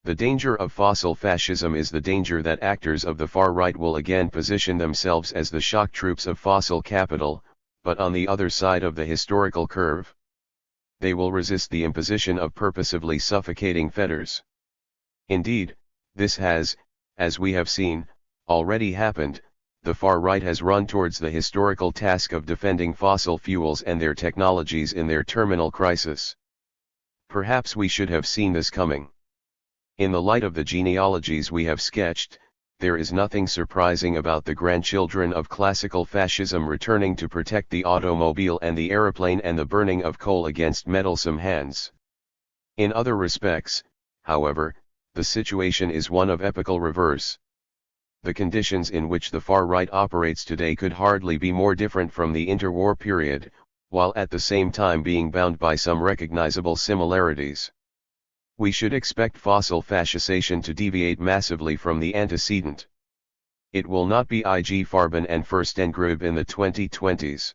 The danger of fossil fascism is the danger that actors of the far right will again position themselves as the shock troops of fossil capital, but on the other side of the historical curve. They will resist the imposition of purposively suffocating fetters. Indeed, this has, as we have seen, already happened. The far right has run towards the historical task of defending fossil fuels and their technologies in their terminal crisis. Perhaps we should have seen this coming. In the light of the genealogies we have sketched, there is nothing surprising about the grandchildren of classical fascism returning to protect the automobile and the aeroplane and the burning of coal against meddlesome hands. In other respects, however, the situation is one of epochal reverse. The conditions in which the far right operates today could hardly be more different from the interwar period, while at the same time being bound by some recognizable similarities. We should expect fossil fascisation to deviate massively from the antecedent. It will not be IG Farben and Furstengrube in the 2020s.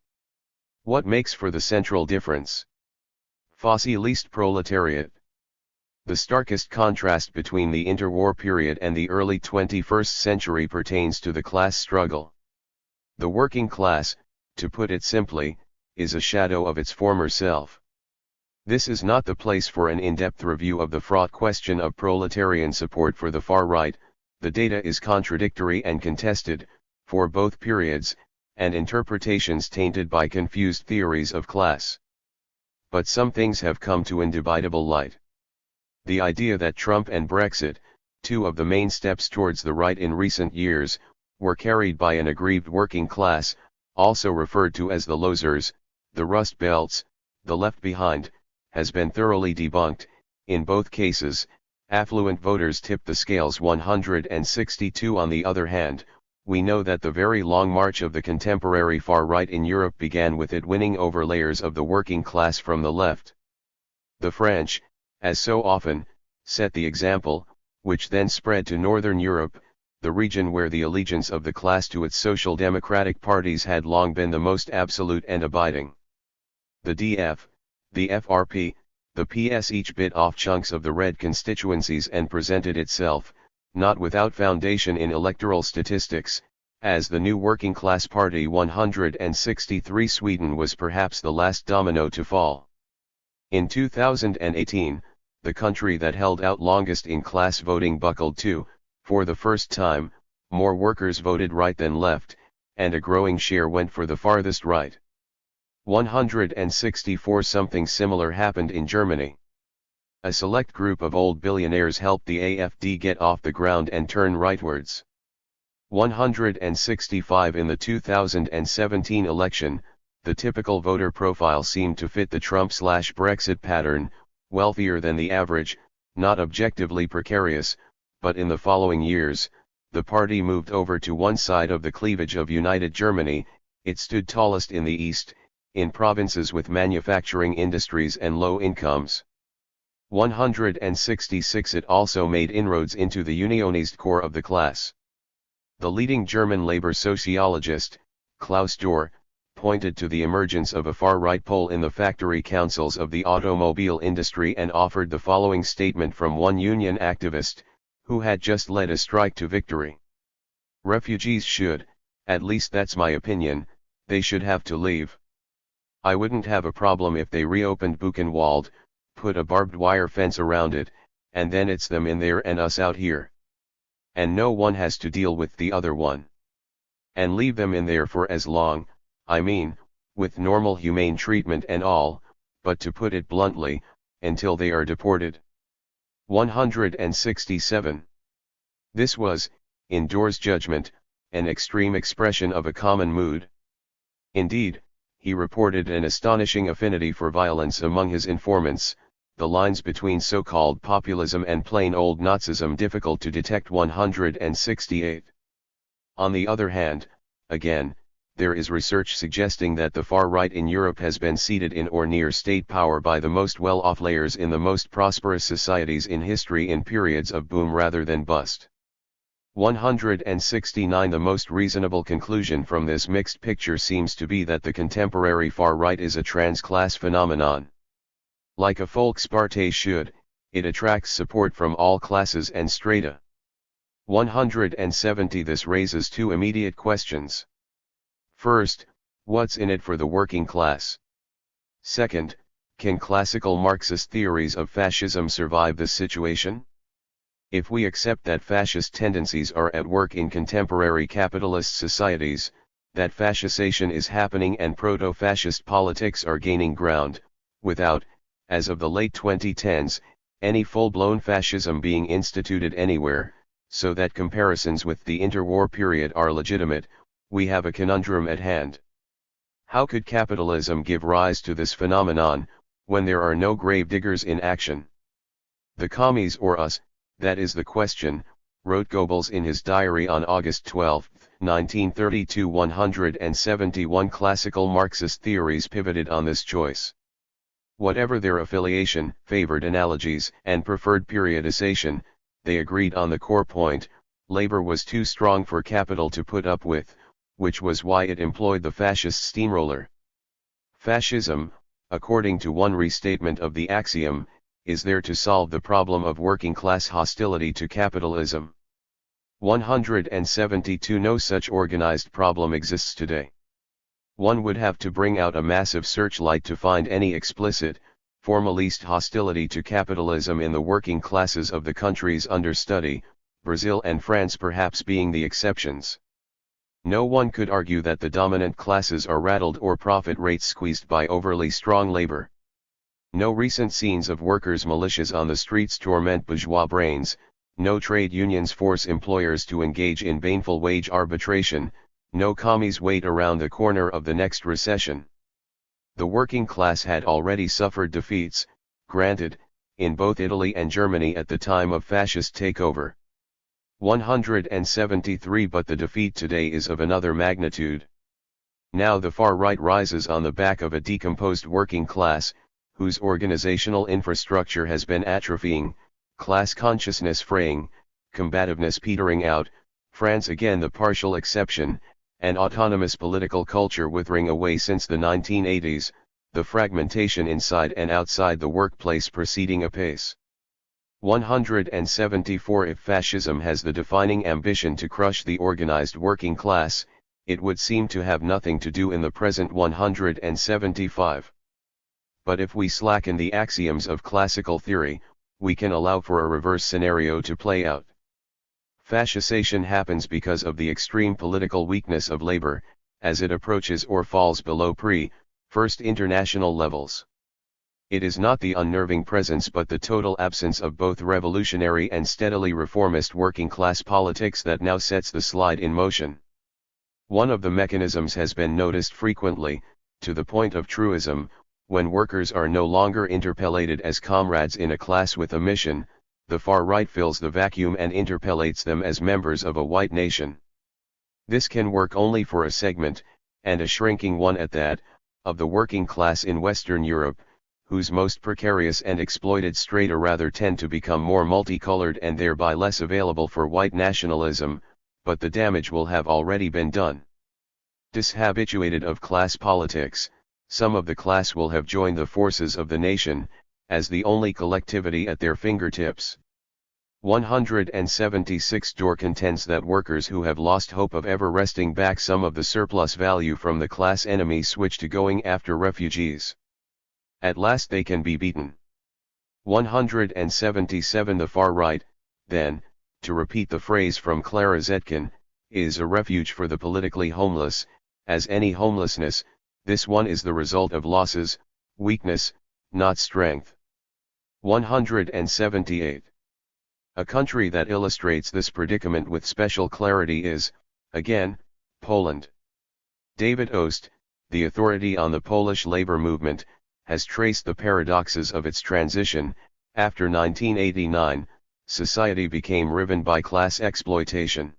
What makes for the central difference? Fossilist proletariat. The starkest contrast between the interwar period and the early 21st century pertains to the class struggle. The working class, to put it simply, is a shadow of its former self. This is not the place for an in-depth review of the fraught question of proletarian support for the far right. The data is contradictory and contested, for both periods, and interpretations tainted by confused theories of class. But some things have come to indubitable light. The idea that Trump and Brexit, two of the main steps towards the right in recent years, were carried by an aggrieved working class, also referred to as the losers, the Rust Belts, the left behind, has been thoroughly debunked. In both cases, affluent voters tipped the scales 162. On the other hand, we know that the very long march of the contemporary far right in Europe began with it winning over layers of the working class from the left. The French, as so often, set the example, which then spread to Northern Europe, the region where the allegiance of the class to its social democratic parties had long been the most absolute and abiding. The DF, the FRP, the PS each bit off chunks of the red constituencies and presented itself, not without foundation in electoral statistics, as the new working class party. 163. Sweden was perhaps the last domino to fall. In 2018, the country that held out longest in class voting buckled to, for the first time, more workers voted right than left, and a growing share went for the farthest right. 164. Something similar happened in Germany. A select group of old billionaires helped the AfD get off the ground and turn rightwards. 165. In the 2017 election, the typical voter profile seemed to fit the Trump/Brexit pattern, wealthier than the average, not objectively precarious, but in the following years, the party moved over to one side of the cleavage of united Germany. It stood tallest in the east, in provinces with manufacturing industries and low incomes. 166. It also made inroads into the unionist core of the class. The leading German labor sociologist, Klaus Dohr, pointed to the emergence of a far-right pole in the factory councils of the automobile industry and offered the following statement from one union activist, who had just led a strike to victory. Refugees should, at least that's my opinion, they should have to leave. I wouldn't have a problem if they reopened Buchenwald, put a barbed wire fence around it, and then it's them in there and us out here. And no one has to deal with the other one. And leave them in there for as long, I mean, with normal humane treatment and all, but to put it bluntly, until they are deported. 167. This was, in Doer's judgment, an extreme expression of a common mood. Indeed, he reported an astonishing affinity for violence among his informants, the lines between so-called populism and plain old Nazism difficult to detect. 168. On the other hand, again, there is research suggesting that the far right in Europe has been seated in or near state power by the most well-off layers in the most prosperous societies in history in periods of boom rather than bust. 169. The most reasonable conclusion from this mixed picture seems to be that the contemporary far right is a trans-class phenomenon. Like a Volkspartei should, it attracts support from all classes and strata. 170. This raises two immediate questions. First, what's in it for the working class? Second, can classical Marxist theories of fascism survive this situation? If we accept that fascist tendencies are at work in contemporary capitalist societies, that fascisation is happening and proto-fascist politics are gaining ground, without, as of the late 2010s, any full-blown fascism being instituted anywhere, so that comparisons with the interwar period are legitimate, we have a conundrum at hand. How could capitalism give rise to this phenomenon, when there are no gravediggers in action? The commies or us, that is the question, wrote Goebbels in his diary on August 12, 1932. 171 classical Marxist theories pivoted on this choice. Whatever their affiliation, favored analogies, and preferred periodization, they agreed on the core point: labor was too strong for capital to put up with, which was why it employed the fascist steamroller. Fascism, according to one restatement of the axiom, is there to solve the problem of working-class hostility to capitalism. 172. No such organized problem exists today. One would have to bring out a massive searchlight to find any explicit, formalist hostility to capitalism in the working classes of the countries under study, Brazil and France perhaps being the exceptions. No one could argue that the dominant classes are rattled or profit rates squeezed by overly strong labor. No recent scenes of workers' militias on the streets torment bourgeois brains, no trade unions force employers to engage in baneful wage arbitration, no commies wait around the corner of the next recession. The working class had already suffered defeats, granted, in both Italy and Germany at the time of fascist takeover. 173. But the defeat today is of another magnitude. Now the far right rises on the back of a decomposed working class, whose organizational infrastructure has been atrophying, class consciousness fraying, combativeness petering out, France again the partial exception, and autonomous political culture withering away since the 1980s, the fragmentation inside and outside the workplace proceeding apace. 174. If fascism has the defining ambition to crush the organized working class, it would seem to have nothing to do in the present. 175. But if we slacken the axioms of classical theory, we can allow for a reverse scenario to play out. Fascisation happens because of the extreme political weakness of labor, as it approaches or falls below First International levels. It is not the unnerving presence but the total absence of both revolutionary and steadily reformist working-class politics that now sets the slide in motion. One of the mechanisms has been noticed frequently, to the point of truism, when workers are no longer interpellated as comrades in a class with a mission, the far right fills the vacuum and interpellates them as members of a white nation. This can work only for a segment, and a shrinking one at that, of the working class in Western Europe, whose most precarious and exploited strata rather tend to become more multicolored and thereby less available for white nationalism, but the damage will have already been done. Dishabituated of class politics, some of the class will have joined the forces of the nation, as the only collectivity at their fingertips. 176. Doer contends that workers who have lost hope of ever wresting back some of the surplus value from the class enemy switch to going after refugees. At last they can be beaten. 177. The far right, then, to repeat the phrase from Clara Zetkin, is a refuge for the politically homeless. As any homelessness, this one is the result of losses, weakness, not strength. 178. A country that illustrates this predicament with special clarity is, again, Poland. David Ost, the authority on the Polish labor movement, has traced the paradoxes of its transition. After 1989, society became riven by class exploitation.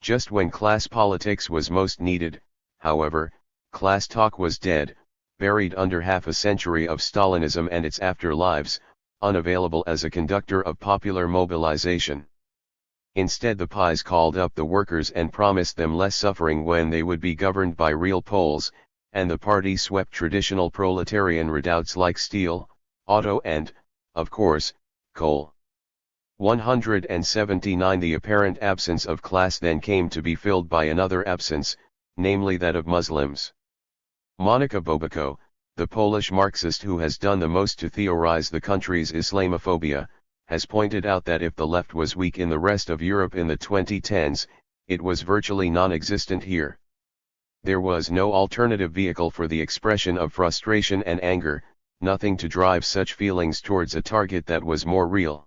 Just when class politics was most needed, however, class talk was dead, buried under half a century of Stalinism and its afterlives, unavailable as a conductor of popular mobilization. Instead, the PiS called up the workers and promised them less suffering when they would be governed by real Poles, and the party swept traditional proletarian redoubts like steel, auto and, of course, coal. 179. The apparent absence of class then came to be filled by another absence, namely that of Muslims. Monika Bobiko, the Polish Marxist who has done the most to theorize the country's Islamophobia, has pointed out that if the left was weak in the rest of Europe in the 2010s, it was virtually non-existent here. There was no alternative vehicle for the expression of frustration and anger, nothing to drive such feelings towards a target that was more real.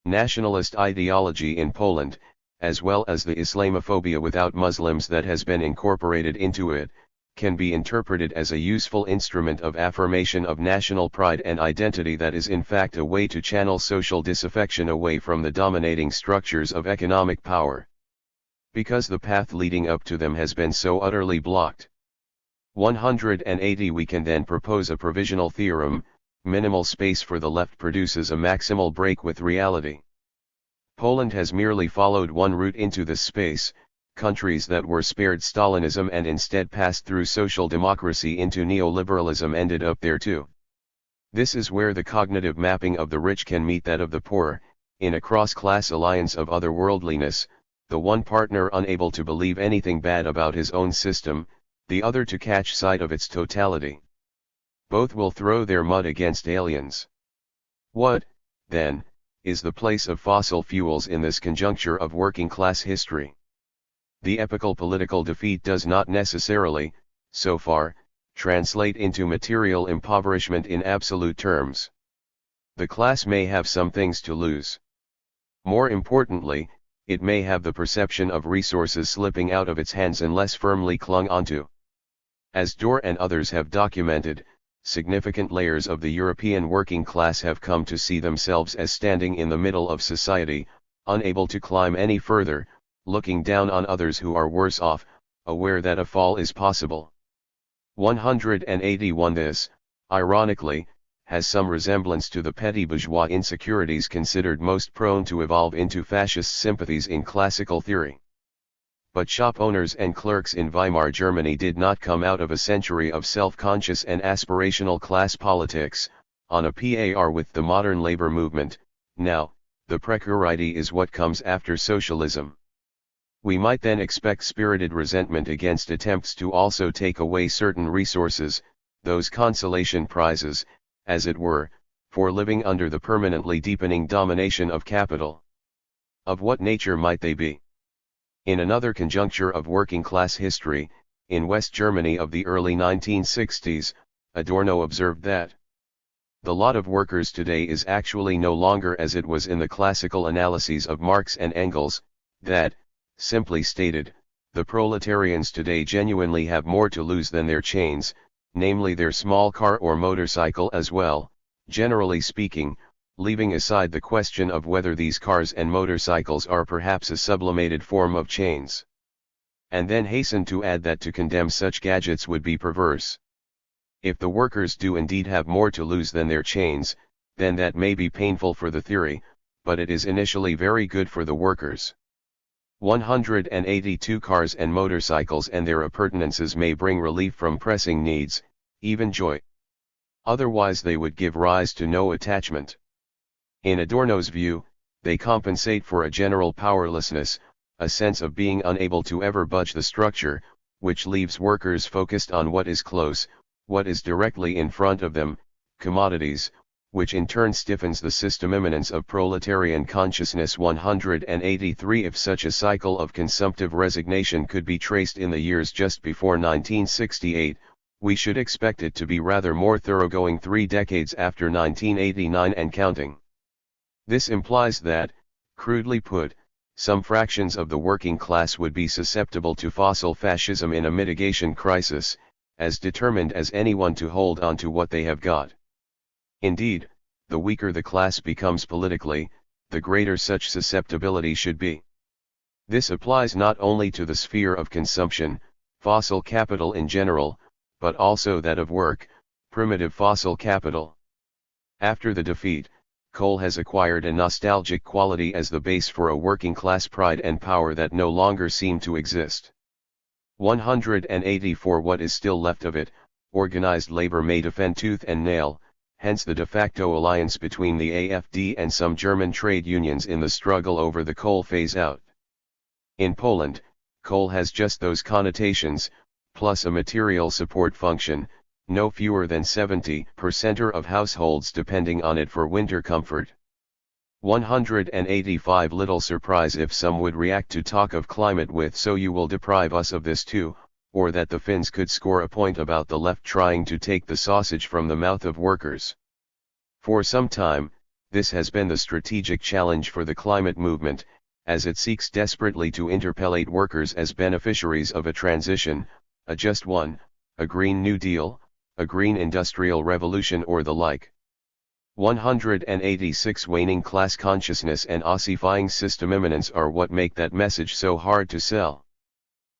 Nationalist ideology in Poland, as well as the Islamophobia without Muslims that has been incorporated into it, can be interpreted as a useful instrument of affirmation of national pride and identity that is in fact a way to channel social disaffection away from the dominating structures of economic power. Because the path leading up to them has been so utterly blocked. 180. We can then propose a provisional theorem: minimal space for the left produces a maximal break with reality. Poland has merely followed one route into this space. Countries that were spared Stalinism and instead passed through social democracy into neoliberalism ended up there too. This is where the cognitive mapping of the rich can meet that of the poor, in a cross-class alliance of otherworldliness, the one partner unable to believe anything bad about his own system, the other to catch sight of its totality. Both will throw their mud against aliens. What, then, is the place of fossil fuels in this conjuncture of working-class history? The epical political defeat does not necessarily, so far, translate into material impoverishment in absolute terms. The class may have some things to lose. More importantly, it may have the perception of resources slipping out of its hands unless firmly clung onto. As Dorr and others have documented, significant layers of the European working class have come to see themselves as standing in the middle of society, unable to climb any further, looking down on others who are worse off, aware that a fall is possible. 181. This, ironically, has some resemblance to the petty bourgeois insecurities considered most prone to evolve into fascist sympathies in classical theory. But shop owners and clerks in Weimar Germany did not come out of a century of self-conscious and aspirational class politics, on a par with the modern labor movement. Now, the precarity is what comes after socialism. We might then expect spirited resentment against attempts to also take away certain resources, those consolation prizes, as it were, for living under the permanently deepening domination of capital. Of what nature might they be? In another conjuncture of working-class history, in West Germany of the early 1960s, Adorno observed that the lot of workers today is actually no longer as it was in the classical analyses of Marx and Engels, that, simply stated, the proletarians today genuinely have more to lose than their chains, namely their small car or motorcycle as well, generally speaking, leaving aside the question of whether these cars and motorcycles are perhaps a sublimated form of chains. And then hasten to add that to condemn such gadgets would be perverse. If the workers do indeed have more to lose than their chains, then that may be painful for the theory, but it is initially very good for the workers. 182. Cars and motorcycles and their appurtenances may bring relief from pressing needs, even joy. Otherwise they would give rise to no attachment. In Adorno's view, they compensate for a general powerlessness, a sense of being unable to ever budge the structure, which leaves workers focused on what is close, what is directly in front of them, commodities, which in turn stiffens the system immanence of proletarian consciousness. 183. If such a cycle of consumptive resignation could be traced in the years just before 1968, We should expect it to be rather more thoroughgoing 3 decades after 1989 and counting. This implies that, crudely put, some fractions of the working class would be susceptible to fossil fascism in a mitigation crisis, as determined as anyone to hold on to what they have got. Indeed, the weaker the class becomes politically, the greater such susceptibility should be. This applies not only to the sphere of consumption, fossil capital in general, but also that of work, primitive fossil capital. After the defeat, coal has acquired a nostalgic quality as the base for a working class pride and power that no longer seem to exist. 180 For what is still left of it, organized labor may defend tooth and nail, hence the de facto alliance between the AfD and some German trade unions in the struggle over the coal phase-out. In Poland, coal has just those connotations, plus a material support function, no fewer than 70% of households depending on it for winter comfort. 185 Little surprise if some would react to talk of climate with "so you will deprive us of this too," or that the Finns could score a point about the left trying to take the sausage from the mouth of workers. For some time, this has been the strategic challenge for the climate movement, as it seeks desperately to interpellate workers as beneficiaries of a transition, a just one, a Green New Deal, a Green Industrial Revolution or the like. 186 Waning class consciousness and ossifying system immanence are what make that message so hard to sell.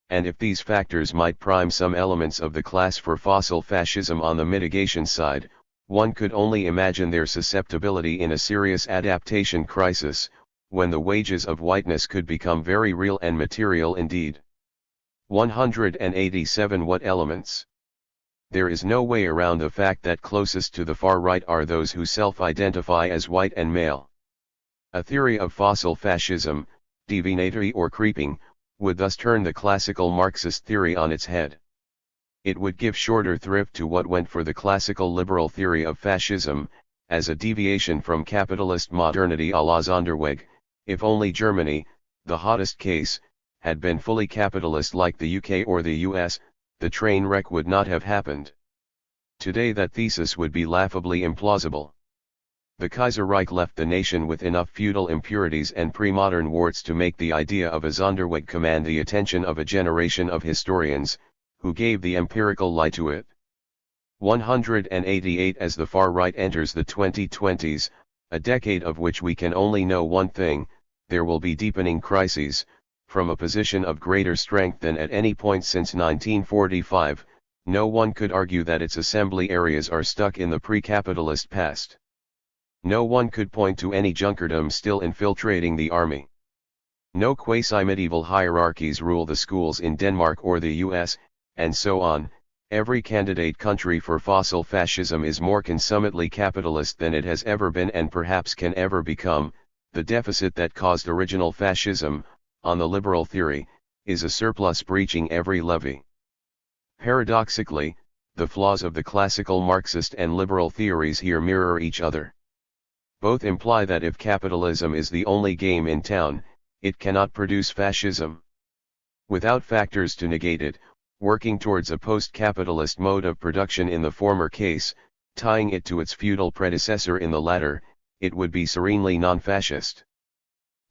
And if these factors might prime some elements of the class for fossil fascism on the mitigation side, one could only imagine their susceptibility in a serious adaptation crisis, when the wages of whiteness could become very real and material indeed. 187 What elements? There is no way around the fact that closest to the far right are those who self-identify as white and male. A theory of fossil fascism, deviatory or creeping, would thus turn the classical Marxist theory on its head. It would give shorter thrift to what went for the classical liberal theory of fascism, as a deviation from capitalist modernity à la Sonderweg. If only Germany, the hottest case, had been fully capitalist like the UK or the US, the train wreck would not have happened. Today that thesis would be laughably implausible. The Kaiserreich left the nation with enough feudal impurities and pre-modern warts to make the idea of a Sonderweg command the attention of a generation of historians, who gave the empirical light to it. 188 As the far right enters the 2020s, a decade of which we can only know one thing, there will be deepening crises. From a position of greater strength than at any point since 1945, no one could argue that its assembly areas are stuck in the pre-capitalist past. No one could point to any junkerdom still infiltrating the army. No quasi-medieval hierarchies rule the schools in Denmark or the US, and so on. Every candidate country for fossil fascism is more consummately capitalist than it has ever been and perhaps can ever become. The deficit that caused original fascism, on the liberal theory, is a surplus breaching every levy. Paradoxically, the flaws of the classical Marxist and liberal theories here mirror each other. Both imply that if capitalism is the only game in town, it cannot produce fascism. Without factors to negate it, working towards a post-capitalist mode of production in the former case, tying it to its feudal predecessor in the latter, it would be serenely non-fascist.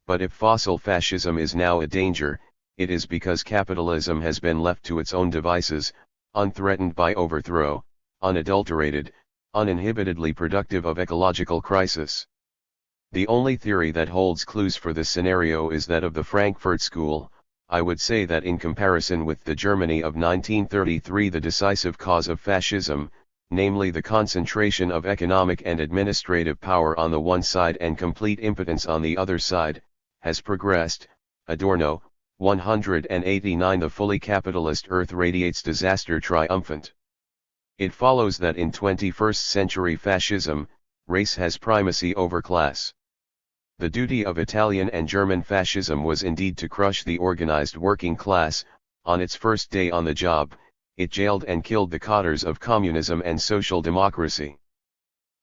But if fossil fascism is now a danger, it is because capitalism has been left to its own devices, unthreatened by overthrow, unadulterated, uninhibitedly productive of ecological crisis. The only theory that holds clues for this scenario is that of the Frankfurt School. I would say that in comparison with the Germany of 1933, the decisive cause of fascism, namely the concentration of economic and administrative power on the one side and complete impotence on the other side, has progressed. Adorno, 189 The fully capitalist earth radiates disaster triumphant. It follows that in 21st century fascism, race has primacy over class. The duty of Italian and German fascism was indeed to crush the organized working class. On its first day on the job, it jailed and killed the cotters of communism and social democracy.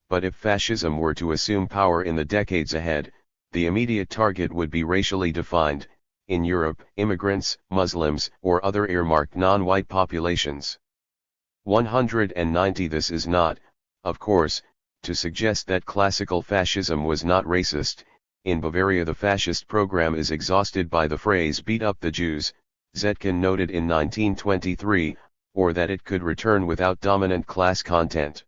But if fascism were to assume power in the decades ahead, the immediate target would be racially defined, in Europe, immigrants, Muslims, or other earmarked non-white populations. 190. This is not, of course, to suggest that classical fascism was not racist. In Bavaria the fascist program is exhausted by the phrase "beat up the Jews," Zetkin noted in 1923, or that it could return without dominant class content.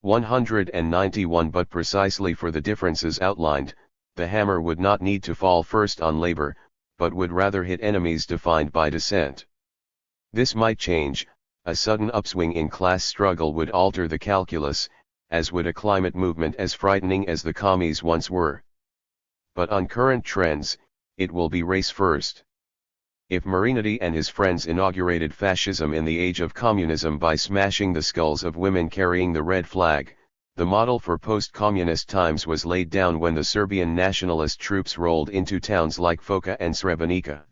191. But precisely for the differences outlined, the hammer would not need to fall first on labor, but would rather hit enemies defined by dissent. This might change. A sudden upswing in class struggle would alter the calculus, as would a climate movement as frightening as the commies once were. But on current trends, it will be race first. If Marinetti and his friends inaugurated fascism in the age of communism by smashing the skulls of women carrying the red flag, the model for post-communist times was laid down when the Serbian nationalist troops rolled into towns like Foča and Srebrenica.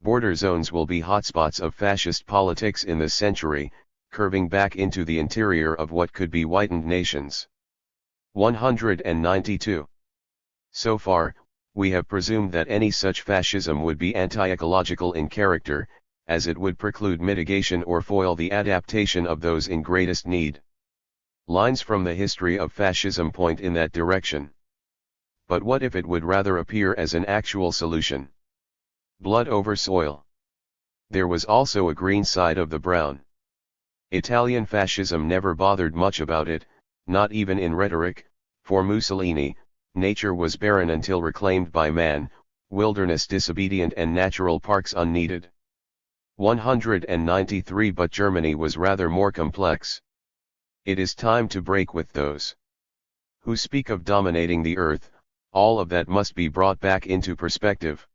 Border zones will be hotspots of fascist politics in this century, curving back into the interior of what could be whitened nations. 192. So far, we have presumed that any such fascism would be anti-ecological in character, as it would preclude mitigation or foil the adaptation of those in greatest need. Lines from the history of fascism point in that direction. But what if it would rather appear as an actual solution? Blood over soil. There was also a green side of the brown. Italian fascism never bothered much about it, not even in rhetoric. For Mussolini, nature was barren until reclaimed by man, wilderness disobedient and natural parks unneeded. 193. But Germany was rather more complex. It is time to break with those who speak of dominating the earth. All of that must be brought back into perspective.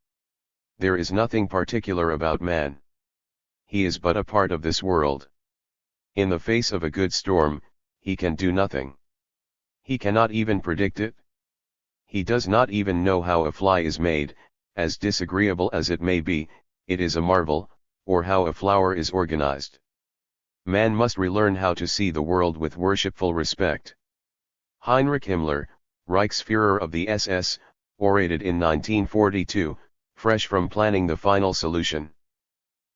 There is nothing particular about man. He is but a part of this world. In the face of a good storm, he can do nothing. He cannot even predict it. He does not even know how a fly is made, as disagreeable as it may be, it is a marvel, or how a flower is organized. Man must relearn how to see the world with worshipful respect. Heinrich Himmler, Reichsführer of the SS, orated in 1942, fresh from planning the final solution.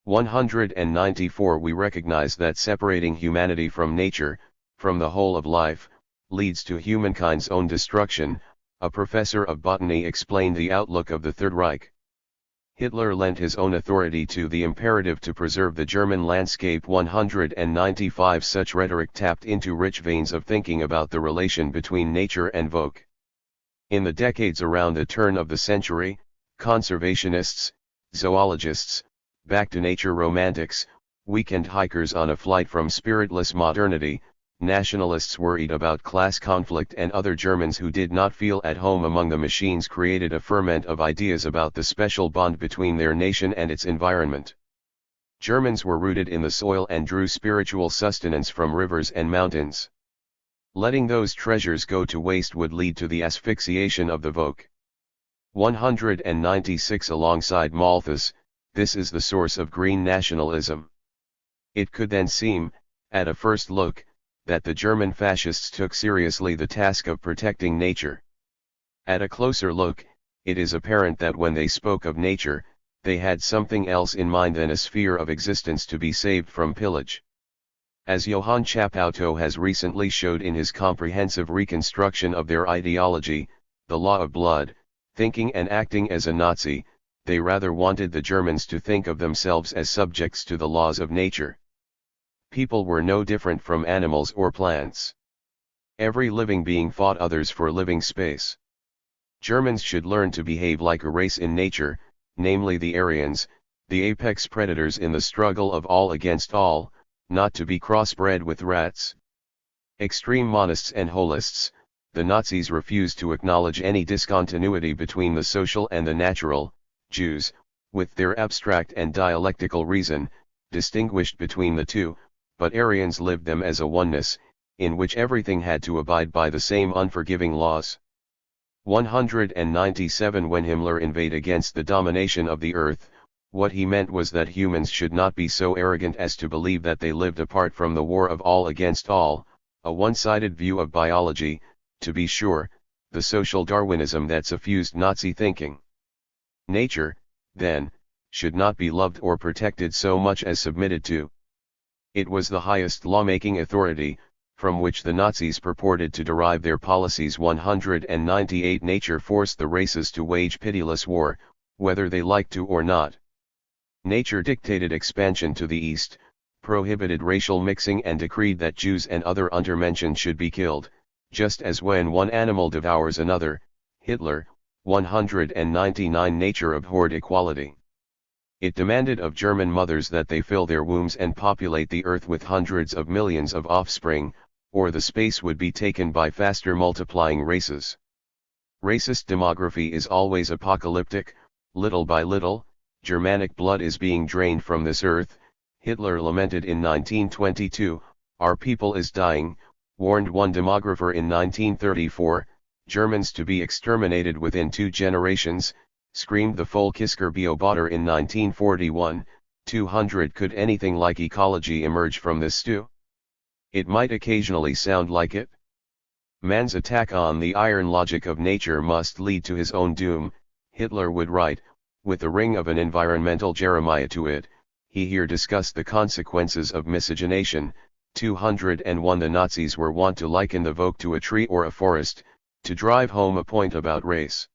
194. We recognize that separating humanity from nature, from the whole of life, leads to humankind's own destruction. A professor of botany explained the outlook of the Third Reich. Hitler lent his own authority to the imperative to preserve the German landscape. 195. Such rhetoric tapped into rich veins of thinking about the relation between nature and Volk. In the decades around the turn of the century, conservationists, zoologists, back-to-nature romantics, weekend hikers on a flight from spiritless modernity, nationalists worried about class conflict, and other Germans who did not feel at home among the machines created a ferment of ideas about the special bond between their nation and its environment. Germans were rooted in the soil and drew spiritual sustenance from rivers and mountains. Letting those treasures go to waste would lead to the asphyxiation of the Volk. 196. Alongside Malthus, this is the source of green nationalism. It could then seem, at a first look, that the German fascists took seriously the task of protecting nature. At a closer look, it is apparent that when they spoke of nature, they had something else in mind than a sphere of existence to be saved from pillage. As Johann Chapauto has recently showed in his comprehensive reconstruction of their ideology, The Law of Blood, thinking and acting as a Nazi, they rather wanted the Germans to think of themselves as subjects to the laws of nature. People were no different from animals or plants. Every living being fought others for living space. Germans should learn to behave like a race in nature, namely the Aryans, the apex predators in the struggle of all against all, not to be crossbred with rats. Extreme monists and holists, the Nazis refused to acknowledge any discontinuity between the social and the natural. Jews, with their abstract and dialectical reason, distinguished between the two, but Aryans lived them as a oneness, in which everything had to abide by the same unforgiving laws. 197. When Himmler inveighed against the domination of the earth, what he meant was that humans should not be so arrogant as to believe that they lived apart from the war of all against all, a one-sided view of biology, to be sure, the social Darwinism that suffused Nazi thinking. Nature, then, should not be loved or protected so much as submitted to. It was the highest lawmaking authority, from which the Nazis purported to derive their policies. 198 Nature forced the races to wage pitiless war, whether they liked to or not. Nature dictated expansion to the east, prohibited racial mixing and decreed that Jews and other undermentioned should be killed, just as when one animal devours another. Hitler, 199 Nature abhorred equality. It demanded of German mothers that they fill their wombs and populate the earth with hundreds of millions of offspring, or the space would be taken by faster multiplying races. Racist demography is always apocalyptic. Little by little, Germanic blood is being drained from this earth. Hitler lamented in 1922, "Our people is dying," warned one demographer in 1934, "Germans to be exterminated within 2 generations," screamed the Volkisker Beobachter in 1941, 200 Could anything like ecology emerge from this stew? It might occasionally sound like it. Man's attack on the iron logic of nature must lead to his own doom, Hitler would write, with the ring of an environmental Jeremiah to it. He here discussed the consequences of miscegenation. 201 The Nazis were wont to liken the Volk to a tree or a forest, to drive home a point about race.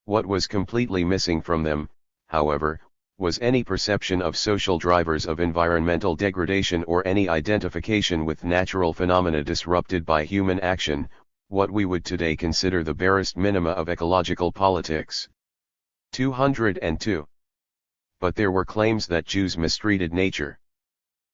What was completely missing from them, however, was any perception of social drivers of environmental degradation or any identification with natural phenomena disrupted by human action, what we would today consider the barest minima of ecological politics. 202. But there were claims that Jews mistreated nature.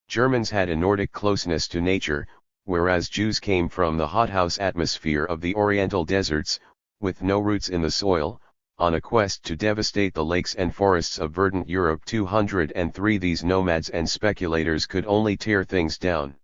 Germans had a Nordic closeness to nature, whereas Jews came from the hothouse atmosphere of the Oriental deserts, with no roots in the soil, on a quest to devastate the lakes and forests of verdant Europe. 203 These nomads and speculators could only tear things down.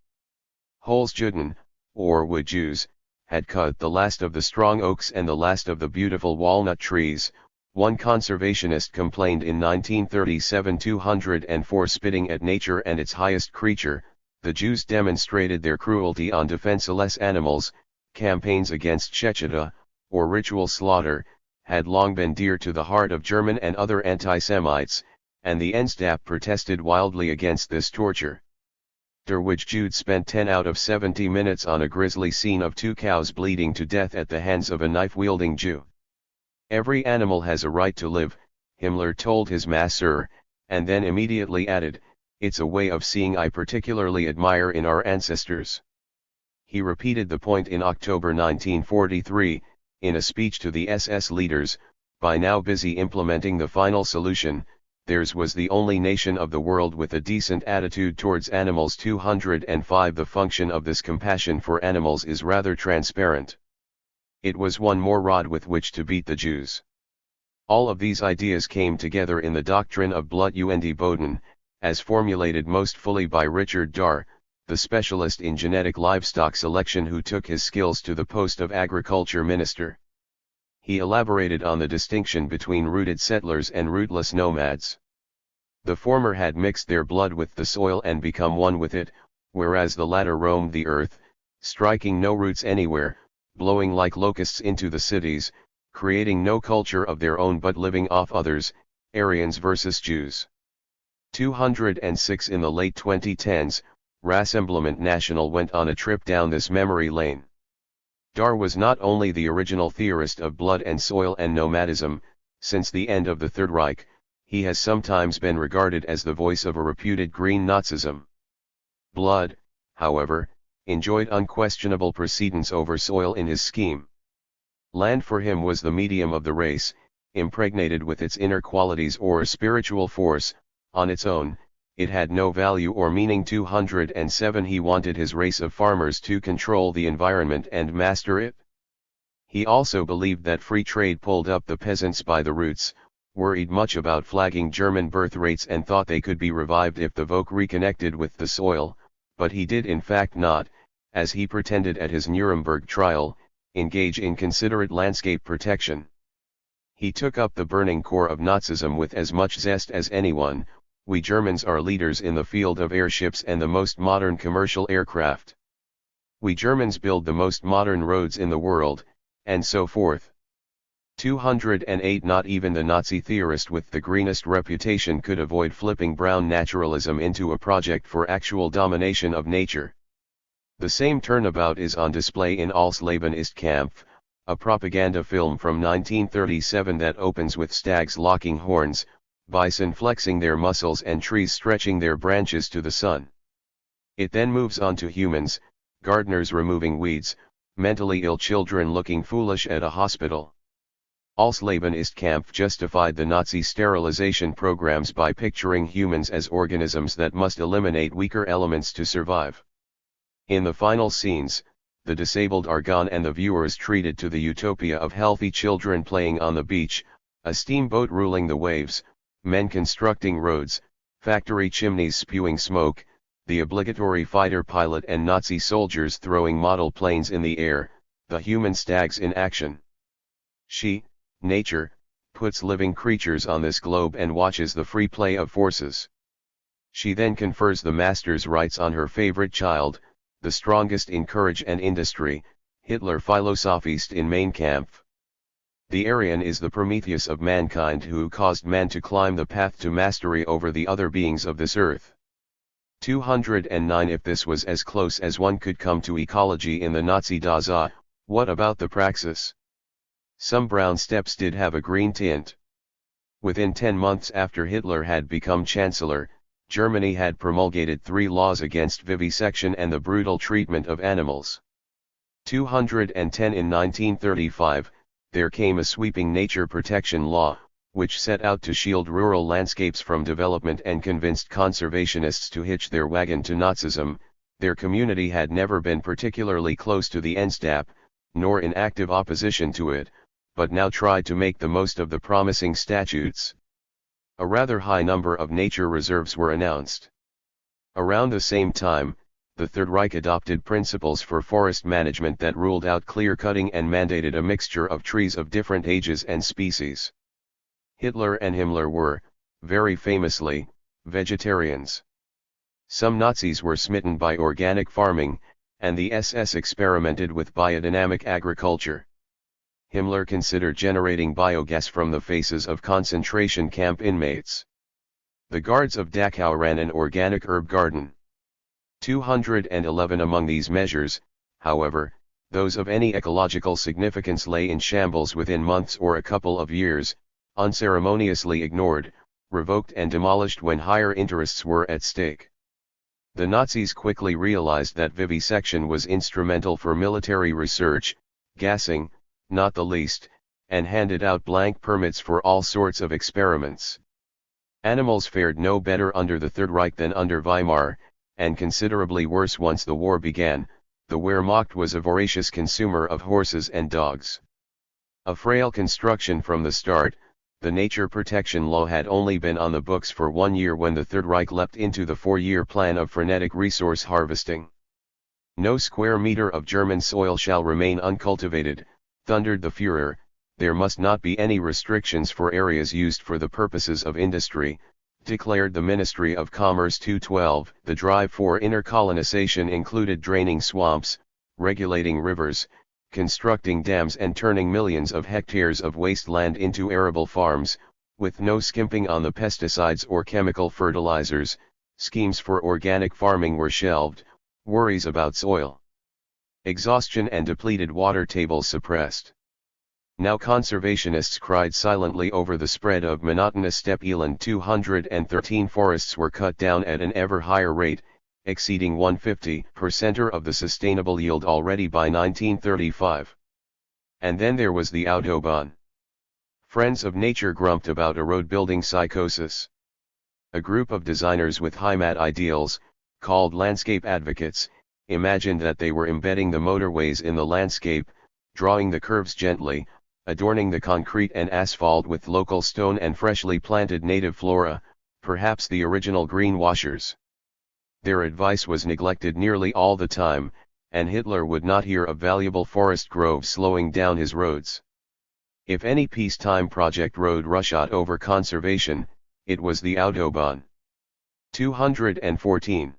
Holzjuden, or wood Jews, had cut the last of the strong oaks and the last of the beautiful walnut trees. One conservationist complained in 1937. 204 Spitting at nature and its highest creature, the Jews demonstrated their cruelty on defenseless animals. Campaigns against Shechita, or ritual slaughter, had long been dear to the heart of German and other anti-Semites, and the NSDAP protested wildly against this torture. Der Witch Jude spent 10 out of 70 minutes on a grisly scene of 2 cows bleeding to death at the hands of a knife-wielding Jew. Every animal has a right to live, Himmler told his masseur, and then immediately added, "It's a way of seeing I particularly admire in our ancestors." He repeated the point in October 1943, in a speech to the SS leaders, by now busy implementing the final solution. Theirs was the only nation of the world with a decent attitude towards animals. 205 The function of this compassion for animals is rather transparent. It was one more rod with which to beat the Jews. All of these ideas came together in the doctrine of Blut und Boden, as formulated most fully by Richard Darr, the specialist in genetic livestock selection who took his skills to the post of agriculture minister. He elaborated on the distinction between rooted settlers and rootless nomads. The former had mixed their blood with the soil and become one with it, whereas the latter roamed the earth, striking no roots anywhere, blowing like locusts into the cities, creating no culture of their own but living off others. Aryans versus Jews. 206 In the late 2010s, Rassemblement National went on a trip down this memory lane. Darr was not only the original theorist of blood and soil and nomadism. Since the end of the Third Reich, he has sometimes been regarded as the voice of a reputed green Nazism. Blood, however, enjoyed unquestionable precedence over soil in his scheme. Land for him was the medium of the race, impregnated with its inner qualities or spiritual force. On its own, it had no value or meaning. 207 He wanted his race of farmers to control the environment and master it. He also believed that free trade pulled up the peasants by the roots, worried much about flagging German birth rates and thought they could be revived if the Volk reconnected with the soil, but he did in fact not, as he pretended at his Nuremberg trial, engage in considerate landscape protection. He took up the burning core of Nazism with as much zest as anyone. We Germans are leaders in the field of airships and the most modern commercial aircraft. We Germans build the most modern roads in the world, and so forth. 208 Not even the Nazi theorist with the greenest reputation could avoid flipping brown naturalism into a project for actual domination of nature. The same turnabout is on display in Als Leben ist Kampf, a propaganda film from 1937 that opens with stags locking horns, bison flexing their muscles and trees stretching their branches to the sun. It then moves on to humans, gardeners removing weeds, mentally ill children looking foolish at a hospital. Als Leben ist Kampf justified the Nazi sterilization programs by picturing humans as organisms that must eliminate weaker elements to survive. In the final scenes, the disabled are gone and the viewers treated to the utopia of healthy children playing on the beach, a steamboat ruling the waves, men constructing roads, factory chimneys spewing smoke, the obligatory fighter pilot and Nazi soldiers throwing model planes in the air, the human stags in action. She, nature, puts living creatures on this globe and watches the free play of forces. She then confers the master's rights on her favorite child, the strongest in courage and industry, Hitler Philosophist in Mein Kampf. The Aryan is the Prometheus of mankind who caused man to climb the path to mastery over the other beings of this earth. 209 If this was as close as one could come to ecology in the Nazi Dasein, what about the praxis? Some brown steppes did have a green tint. Within 10 months after Hitler had become Chancellor, Germany had promulgated 3 laws against vivisection and the brutal treatment of animals. 210 In 1935, there came a sweeping nature protection law, which set out to shield rural landscapes from development and convinced conservationists to hitch their wagon to Nazism. Their community had never been particularly close to the Endstab, nor in active opposition to it, but now tried to make the most of the promising statutes. A rather high number of nature reserves were announced. Around the same time, the Third Reich adopted principles for forest management that ruled out clear-cutting and mandated a mixture of trees of different ages and species. Hitler and Himmler were, very famously, vegetarians. Some Nazis were smitten by organic farming, and the SS experimented with biodynamic agriculture. Himmler considered generating biogas from the faces of concentration camp inmates. The guards of Dachau ran an organic herb garden. 211 Among these measures, however, those of any ecological significance lay in shambles within months or a couple of years, unceremoniously ignored, revoked and demolished when higher interests were at stake. The Nazis quickly realized that vivisection was instrumental for military research, gassing, not the least, and handed out blank permits for all sorts of experiments. Animals fared no better under the Third Reich than under Weimar, and considerably worse once the war began. The Wehrmacht was a voracious consumer of horses and dogs. A frail construction from the start, the nature protection law had only been on the books for 1 year when the Third Reich leapt into the 4-year plan of frenetic resource harvesting. No square meter of German soil shall remain uncultivated, thundered the Führer. There must not be any restrictions for areas used for the purposes of industry, declared the Ministry of Commerce. 212 The drive for intercolonization included draining swamps, regulating rivers, constructing dams and turning millions of hectares of wasteland into arable farms, with no skimping on the pesticides or chemical fertilizers. Schemes for organic farming were shelved, worries about soil exhaustion and depleted water tables suppressed. Now conservationists cried silently over the spread of monotonous steppe eland. 213 Forests were cut down at an ever higher rate, exceeding 150% of the sustainable yield already by 1935. And then there was the Autobahn. Friends of nature grumped about a road-building psychosis. A group of designers with high-mat ideals, called landscape advocates, imagined that they were embedding the motorways in the landscape, drawing the curves gently, adorning the concrete and asphalt with local stone and freshly planted native flora, perhaps the original greenwashers. Their advice was neglected nearly all the time, and Hitler would not hear of valuable forest groves slowing down his roads. If any peacetime project rode roughshod over conservation, it was the Autobahn. 214.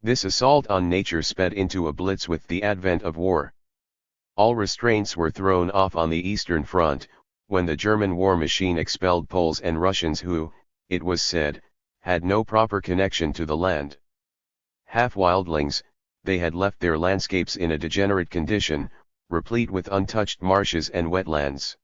This assault on nature sped into a blitz with the advent of war. All restraints were thrown off on the Eastern Front, when the German war machine expelled Poles and Russians who, it was said, had no proper connection to the land. Half-wildlings, they had left their landscapes in a degenerate condition, replete with untouched marshes and wetlands.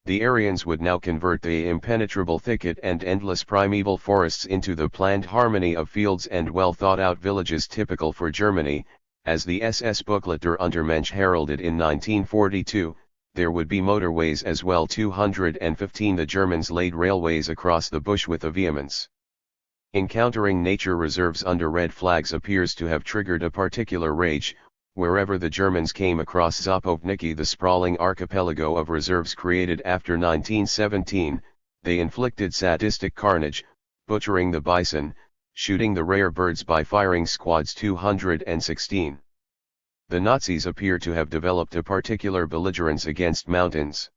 The Aryans would now convert the impenetrable thicket and endless primeval forests into the planned harmony of fields and well-thought-out villages typical for Germany. As the SS booklet Der Untermensch heralded in 1942, there would be motorways as well. 215 The Germans laid railways across the bush with a vehemence. Encountering nature reserves under red flags appears to have triggered a particular rage. Wherever the Germans came across Zapozniki, the sprawling archipelago of reserves created after 1917, they inflicted sadistic carnage, butchering the bison, shooting the rare birds by firing squads. 216. The Nazis appear to have developed a particular belligerence against mountains.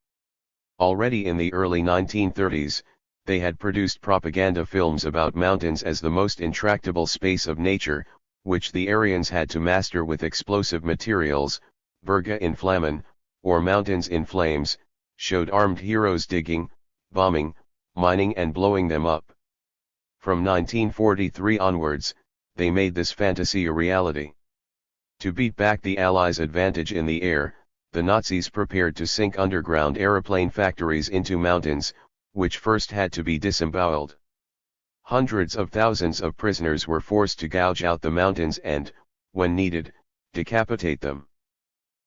Already in the early 1930s, they had produced propaganda films about mountains as the most intractable space of nature, which the Aryans had to master with explosive materials. Berge in Flammen, or Mountains in Flames, showed armed heroes digging, bombing, mining and blowing them up. From 1943 onwards, they made this fantasy a reality. To beat back the Allies' advantage in the air, the Nazis prepared to sink underground aeroplane factories into mountains, which first had to be disemboweled. Hundreds of thousands of prisoners were forced to gouge out the mountains and, when needed, decapitate them.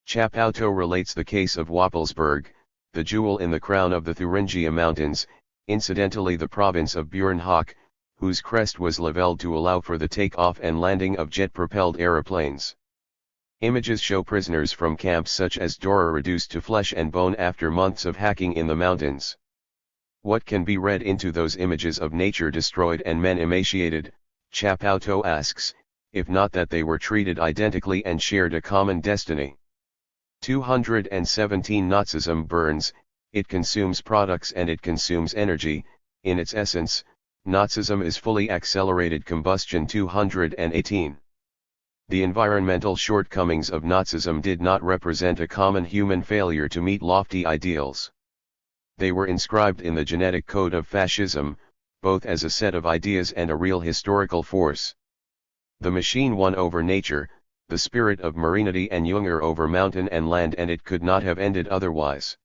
Chapauto relates the case of Wappelsberg, the jewel in the crown of the Thuringia Mountains, incidentally the province of Björnhoek, whose crest was leveled to allow for the take-off and landing of jet-propelled aeroplanes. Images show prisoners from camps such as Dora reduced to flesh and bone after months of hacking in the mountains. What can be read into those images of nature destroyed and men emaciated, Chapauto asks, if not that they were treated identically and shared a common destiny? 217 Nazism burns, it consumes products and it consumes energy. In its essence, Nazism is fully accelerated combustion. 218. The environmental shortcomings of Nazism did not represent a common human failure to meet lofty ideals. They were inscribed in the genetic code of fascism, both as a set of ideas and a real historical force. The machine won over nature, the spirit of Marinity and Junger over mountain and land, and it could not have ended otherwise.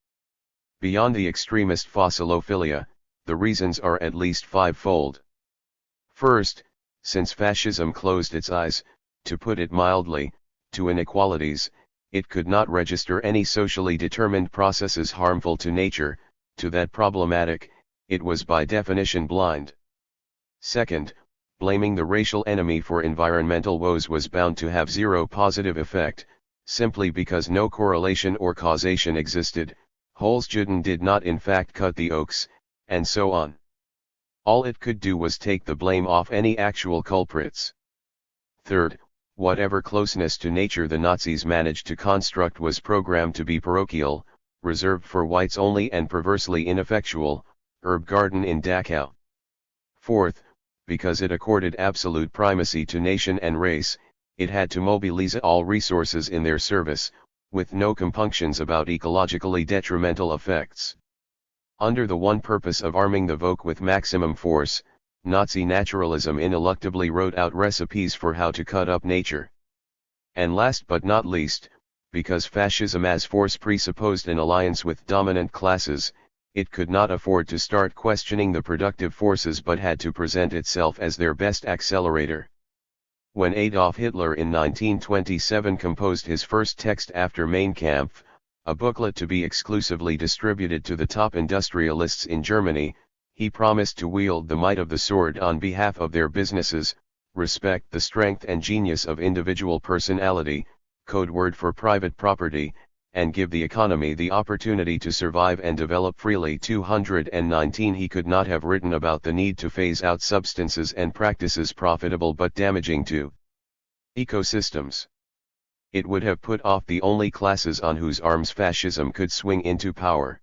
Beyond the extremist fossilophilia, the reasons are at least fivefold. First, since fascism closed its eyes, to put it mildly, to inequalities, it could not register any socially determined processes harmful to nature. To that problematic, it was by definition blind. Second, blaming the racial enemy for environmental woes was bound to have zero positive effect, simply because no correlation or causation existed. Holzjuden did not in fact cut the oaks, and so on. All it could do was take the blame off any actual culprits. Third, whatever closeness to nature the Nazis managed to construct was programmed to be parochial, reserved for whites only and perversely ineffectual, herb garden in Dachau. Fourth, because it accorded absolute primacy to nation and race, it had to mobilize all resources in their service, with no compunctions about ecologically detrimental effects. Under the one purpose of arming the Volk with maximum force, Nazi naturalism ineluctably wrote out recipes for how to cut up nature. And last but not least, because fascism as force presupposed an alliance with dominant classes, it could not afford to start questioning the productive forces but had to present itself as their best accelerator. When Adolf Hitler in 1927 composed his first text after Mein Kampf, a booklet to be exclusively distributed to the top industrialists in Germany, he promised to wield the might of the sword on behalf of their businesses, respect the strength and genius of individual personality, code word for private property, and give the economy the opportunity to survive and develop freely. 219 He could not have written about the need to phase out substances and practices profitable but damaging to ecosystems. It would have put off the only classes on whose arms fascism could swing into power.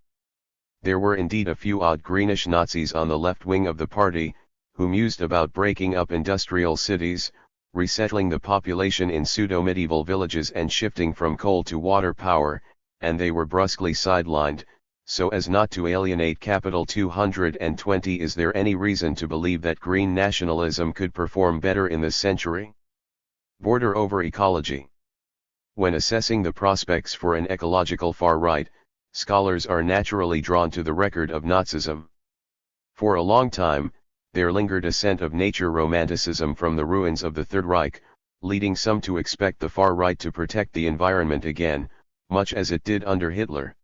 There were indeed a few odd greenish Nazis on the left wing of the party, who mused about breaking up industrial cities, resettling the population in pseudo-medieval villages and shifting from coal to water power, and they were brusquely sidelined, so as not to alienate capital. 220 Is there any reason to believe that green nationalism could perform better in this century? Border over ecology. When assessing the prospects for an ecological far right, scholars are naturally drawn to the record of Nazism. For a long time, there lingered a scent of nature romanticism from the ruins of the Third Reich, leading some to expect the far right to protect the environment again, much as it did under Hitler.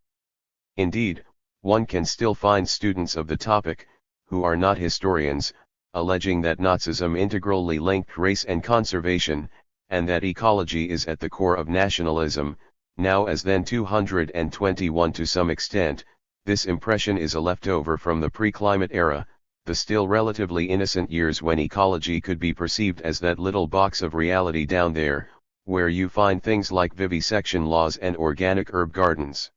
Indeed, one can still find students of the topic, who are not historians, alleging that Nazism integrally linked race and conservation, and that ecology is at the core of nationalism. Now as then 221 To some extent, this impression is a leftover from the pre-climate era, the still relatively innocent years when ecology could be perceived as that little box of reality down there, where you find things like vivisection laws and organic herb gardens.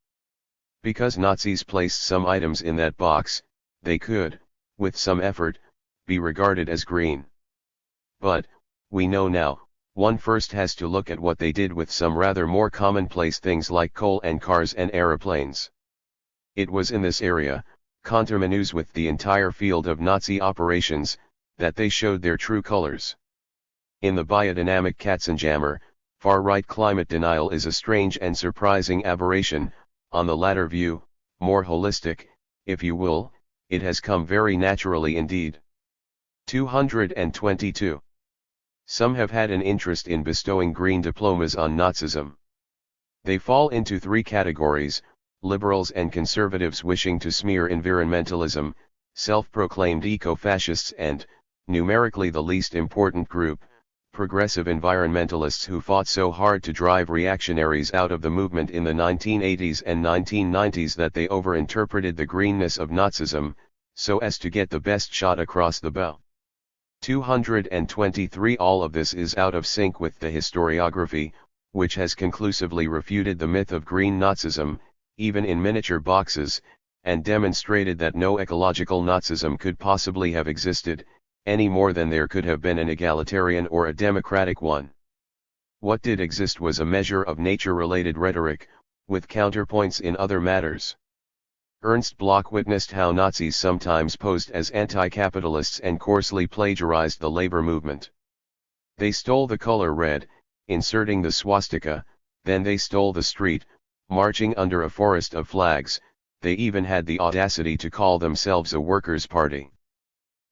Because Nazis placed some items in that box, they could, with some effort, be regarded as green. But, we know now, one first has to look at what they did with some rather more commonplace things like coal and cars and aeroplanes. It was in this area, conterminous with the entire field of Nazi operations, that they showed their true colors. In the biodynamic Katzenjammer, far-right climate denial is a strange and surprising aberration. On the latter view, more holistic, if you will, it has come very naturally indeed. 222. Some have had an interest in bestowing green diplomas on Nazism. They fall into three categories: liberals and conservatives wishing to smear environmentalism, self-proclaimed eco-fascists, and, numerically the least important group, progressive environmentalists who fought so hard to drive reactionaries out of the movement in the 1980s and 1990s that they overinterpreted the greenness of Nazism, so as to get the best shot across the bow. 223 All of this is out of sync with the historiography, which has conclusively refuted the myth of green Nazism, even in miniature boxes, and demonstrated that no ecological Nazism could possibly have existed, any more than there could have been an egalitarian or a democratic one. What did exist was a measure of nature-related rhetoric, with counterpoints in other matters. Ernst Bloch witnessed how Nazis sometimes posed as anti-capitalists and coarsely plagiarized the labor movement. They stole the color red, inserting the swastika, then they stole the street, marching under a forest of flags. They even had the audacity to call themselves a workers' party.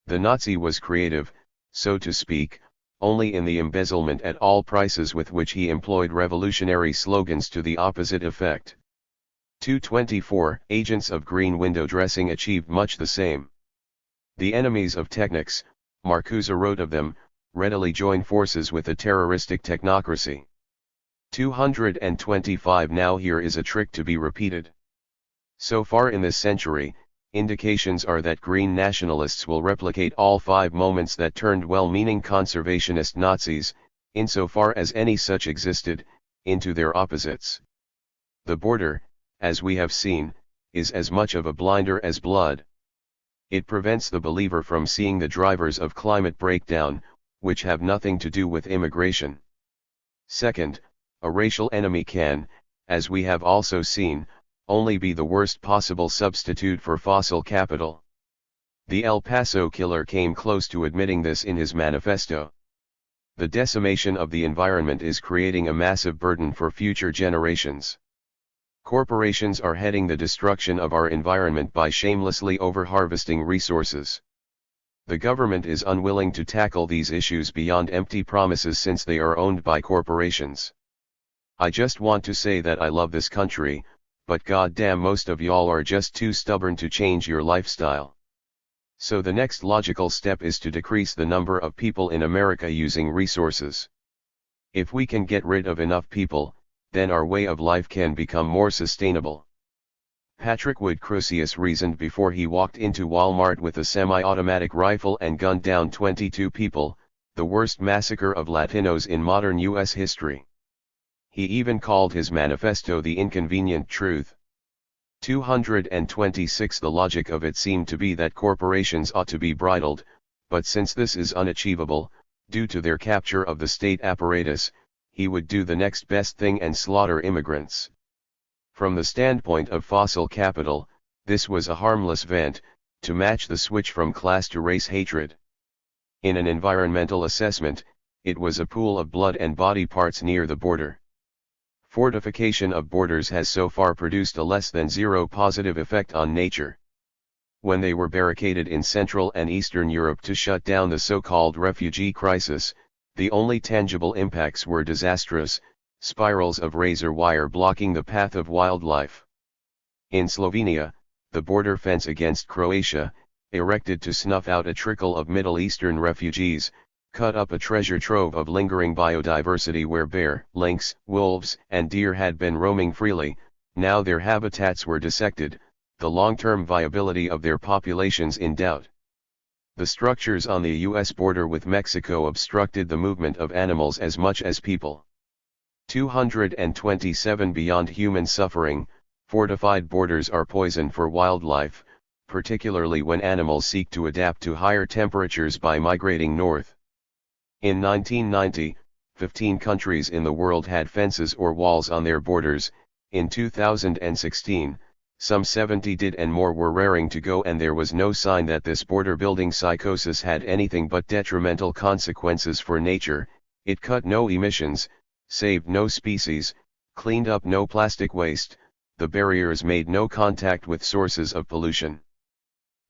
The Nazi was creative, so to speak, only in the embezzlement at all prices with which he employed revolutionary slogans to the opposite effect. 224 Agents of green window dressing achieved much the same. The enemies of technics, Marcuse wrote of them, readily join forces with a terroristic technocracy. 225 Now here is a trick to be repeated. So far in this century, indications are that green nationalists will replicate all 5 moments that turned well-meaning conservationist Nazis, insofar as any such existed, into their opposites. The border, as we have seen, is as much of a blinder as blood. It prevents the believer from seeing the drivers of climate breakdown, which have nothing to do with immigration. Second, a racial enemy can, as we have also seen, only be the worst possible substitute for fossil capital. The El Paso killer came close to admitting this in his manifesto. The decimation of the environment is creating a massive burden for future generations. Corporations are heading the destruction of our environment by shamelessly overharvesting resources. The government is unwilling to tackle these issues beyond empty promises since they are owned by corporations. I just want to say that I love this country, but goddamn most of y'all are just too stubborn to change your lifestyle. So the next logical step is to decrease the number of people in America using resources. If we can get rid of enough people, then our way of life can become more sustainable. Patrick Wood Crusius reasoned before he walked into Walmart with a semi-automatic rifle and gunned down 22 people, the worst massacre of Latinos in modern U.S. history. He even called his manifesto the inconvenient truth. 226 The logic of it seemed to be that corporations ought to be bridled, but since this is unachievable, due to their capture of the state apparatus, he would do the next best thing and slaughter immigrants. From the standpoint of fossil capital, This was a harmless vent, to match the switch from class to race hatred. In an environmental assessment, it was a pool of blood and body parts near the border. Fortification of borders has so far produced a less than zero positive effect on nature. When they were barricaded in Central and Eastern Europe to shut down the so-called refugee crisis, the only tangible impacts were disastrous, spirals of razor wire blocking the path of wildlife. In Slovenia, the border fence against Croatia, erected to snuff out a trickle of Middle Eastern refugees, cut up a treasure trove of lingering biodiversity where bear, lynx, wolves, and deer had been roaming freely. Now their habitats were dissected, the long-term viability of their populations in doubt. The structures on the U.S. border with Mexico obstructed the movement of animals as much as people. 227 Beyond human suffering, fortified borders are poison for wildlife, particularly when animals seek to adapt to higher temperatures by migrating north. In 1990, 15 countries in the world had fences or walls on their borders. In 2016, some 70 did, and more were raring to go, and there was no sign that this border-building psychosis had anything but detrimental consequences for nature. It cut no emissions, saved no species, cleaned up no plastic waste, the barriers made no contact with sources of pollution.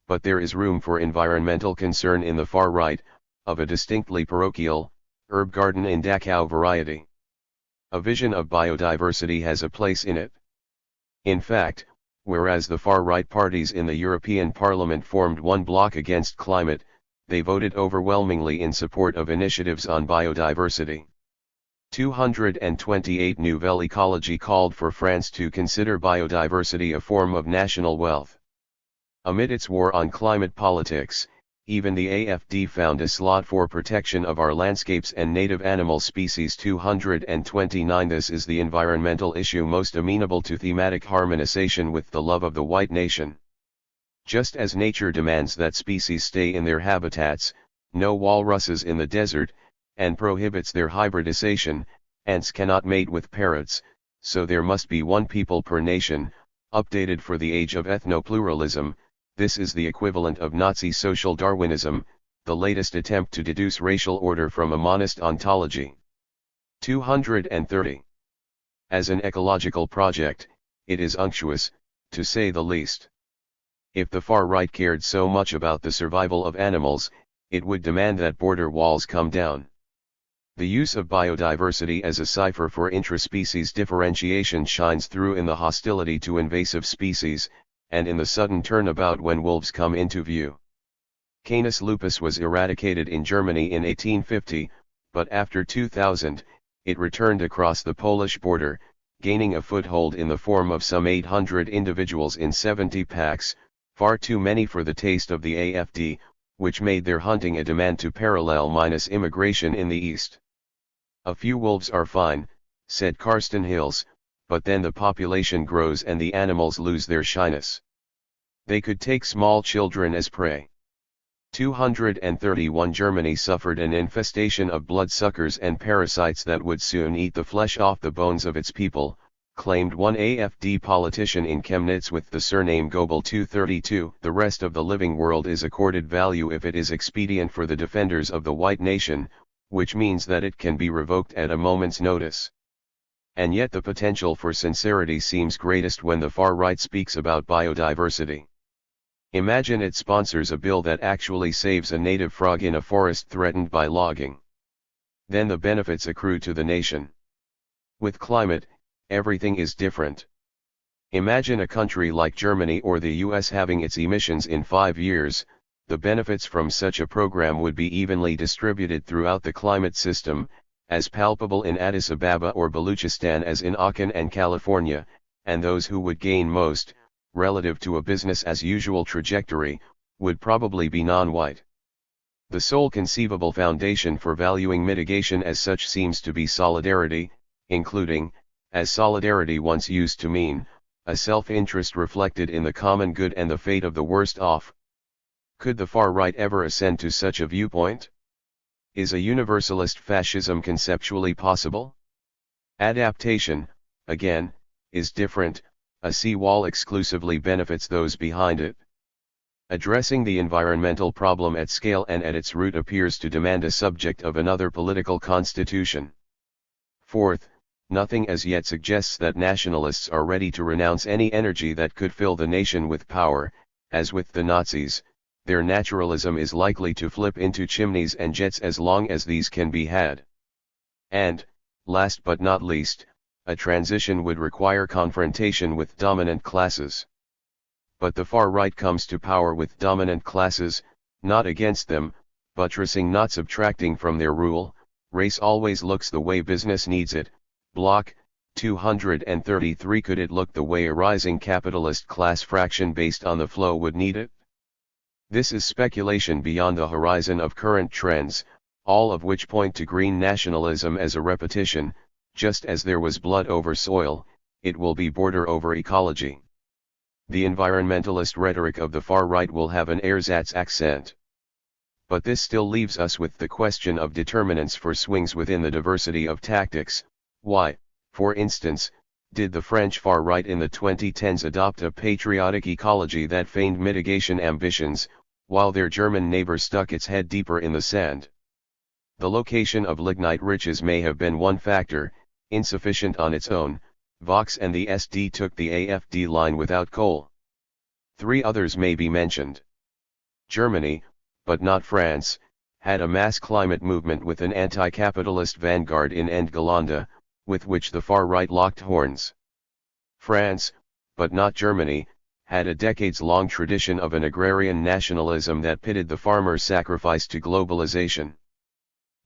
But there is room for environmental concern in the far right, of a distinctly parochial, herb garden in Dachau variety. A vision of biodiversity has a place in it. In fact, whereas the far-right parties in the European Parliament formed one bloc against climate, they voted overwhelmingly in support of initiatives on biodiversity. 228 Nouvelle Ecologie called for France to consider biodiversity a form of national wealth. Amid its war on climate politics, even the AfD found a slot for protection of our landscapes and native animal species. 229 This is the environmental issue most amenable to thematic harmonization with the love of the white nation. Just as nature demands that species stay in their habitats, no walruses in the desert, and prohibits their hybridization, ants cannot mate with parrots, so there must be one people per nation, updated for the age of ethnopluralism. This is the equivalent of Nazi social Darwinism, the latest attempt to deduce racial order from a monist ontology. 230. As an ecological project, it is unctuous, to say the least. If the far right cared so much about the survival of animals, it would demand that border walls come down. The use of biodiversity as a cipher for intraspecies differentiation shines through in the hostility to invasive species, and in the sudden turnabout when wolves come into view. Canis lupus was eradicated in Germany in 1850, but after 2000, it returned across the Polish border, gaining a foothold in the form of some 800 individuals in 70 packs, far too many for the taste of the AfD, which made their hunting a demand to parallel minus immigration in the East. A few wolves are fine, said Karsten Hills, but then the population grows and the animals lose their shyness. They could take small children as prey. 231 Germany suffered an infestation of bloodsuckers and parasites that would soon eat the flesh off the bones of its people, claimed one AfD politician in Chemnitz with the surname Goebel. 232 The rest of the living world is accorded value if it is expedient for the defenders of the white nation, which means that it can be revoked at a moment's notice. And yet the potential for sincerity seems greatest when the far right speaks about biodiversity. Imagine it sponsors a bill that actually saves a native frog in a forest threatened by logging. Then the benefits accrue to the nation. With climate, everything is different. Imagine a country like Germany or the US having its emissions in 5 years. The benefits from such a program would be evenly distributed throughout the climate system, as palpable in Addis Ababa or Baluchistan as in Aachen and California, and those who would gain most, relative to a business-as-usual trajectory, would probably be non-white. The sole conceivable foundation for valuing mitigation as such seems to be solidarity, including, as solidarity once used to mean, a self-interest reflected in the common good and the fate of the worst off. Could the far right ever ascend to such a viewpoint? Is a universalist fascism conceptually possible? Adaptation, again, is different. a seawall exclusively benefits those behind it. Addressing the environmental problem at scale and at its root appears to demand a subject of another political constitution. Fourth, nothing as yet suggests that nationalists are ready to renounce any energy that could fill the nation with power. As with the Nazis, their naturalism is likely to flip into chimneys and jets as long as these can be had. And, last but not least, a transition would require confrontation with dominant classes. But the far right comes to power with dominant classes, not against them, buttressing not subtracting from their rule. Race always looks the way business needs it. Block 233. Could it look the way a rising capitalist class fraction based on the flow would need it? This is speculation beyond the horizon of current trends, all of which point to green nationalism as a repetition. Just as there was blood over soil, it will be border over ecology. The environmentalist rhetoric of the far right will have an ersatz accent. But this still leaves us with the question of determinants for swings within the diversity of tactics. Why, for instance, did the French far right in the 2010s adopt a patriotic ecology that feigned mitigation ambitions, while their German neighbor stuck its head deeper in the sand? The location of lignite riches may have been one factor, insufficient on its own. Vox and the SD took the AFD line without coal. 3 others may be mentioned. Germany, but not France, had a mass climate movement with an anti-capitalist vanguard in Endgelande, with which the far right locked horns. France, but not Germany, had a decades-long tradition of an agrarian nationalism that pitted the farmer's sacrifice to globalization.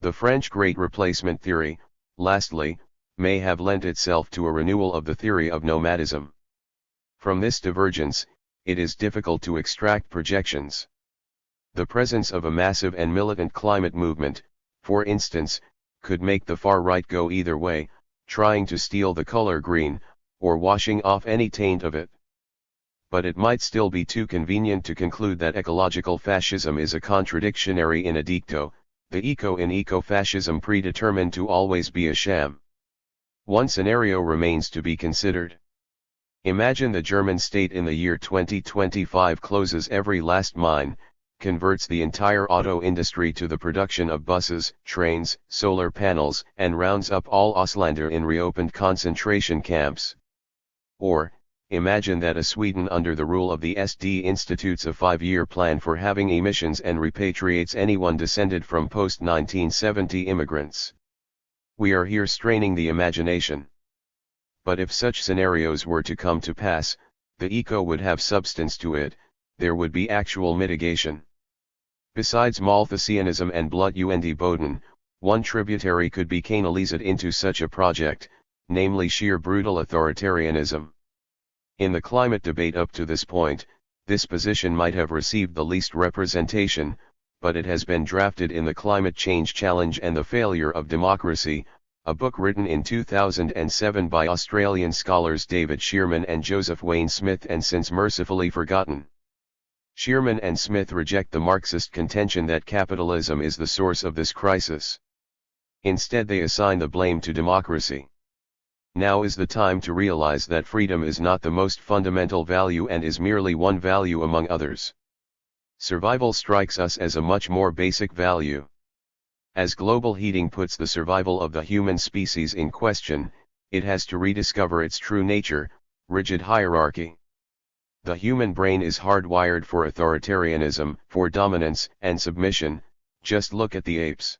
The French Great Replacement theory, lastly, may have lent itself to a renewal of the theory of nomadism. From this divergence, it is difficult to extract projections. The presence of a massive and militant climate movement, for instance, could make the far right go either way, trying to steal the color green, or washing off any taint of it. But it might still be too convenient to conclude that ecological fascism is a contradictionary in edicto, the eco in eco-fascism predetermined to always be a sham. One scenario remains to be considered. Imagine the German state in the year 2025 closes every last mine, converts the entire auto industry to the production of buses, trains, solar panels, and rounds up all Ausländer in reopened concentration camps. Or, imagine that a Sweden under the rule of the SD institutes a 5-year plan for halving emissions and repatriates anyone descended from post-1970 immigrants. We are here straining the imagination. But if such scenarios were to come to pass, the eco would have substance to it, there would be actual mitigation. Besides Malthusianism and Blut-und-Boden, one tributary could be canalized into such a project, namely sheer brutal authoritarianism. In the climate debate up to this point, this position might have received the least representation, but it has been drafted in The Climate Change Challenge and the Failure of Democracy, a book written in 2007 by Australian scholars David Shearman and Joseph Wayne Smith and since mercifully forgotten. Shearman and Smith reject the Marxist contention that capitalism is the source of this crisis. Instead they assign the blame to democracy. Now is the time to realize that freedom is not the most fundamental value and is merely one value among others. Survival strikes us as a much more basic value. As global heating puts the survival of the human species in question, it has to rediscover its true nature, rigid hierarchy. The human brain is hardwired for authoritarianism, for dominance and submission. Just look at the apes.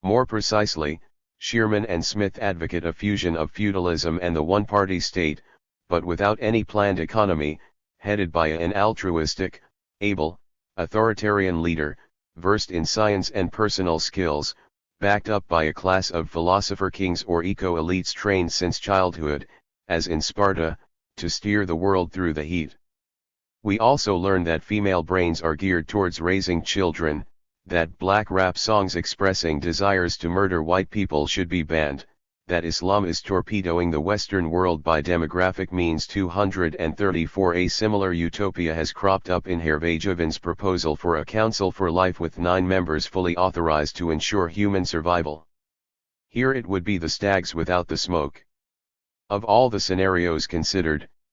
More precisely, Shearman and Smith advocate a fusion of feudalism and the one-party state, but without any planned economy, headed by an altruistic, able, authoritarian leader, versed in science and personal skills, backed up by a class of philosopher kings or eco-elites trained since childhood, as in Sparta, to steer the world through the heat. We also learn that female brains are geared towards raising children, that black rap songs expressing desires to murder white people should be banned, that Islam is torpedoing the Western world by demographic means. 234. A similar utopia has cropped up in Hervé Jouven's proposal for a council for life with 9 members fully authorized to ensure human survival. Here it would be the stags without the smoke. Of all the scenarios considered,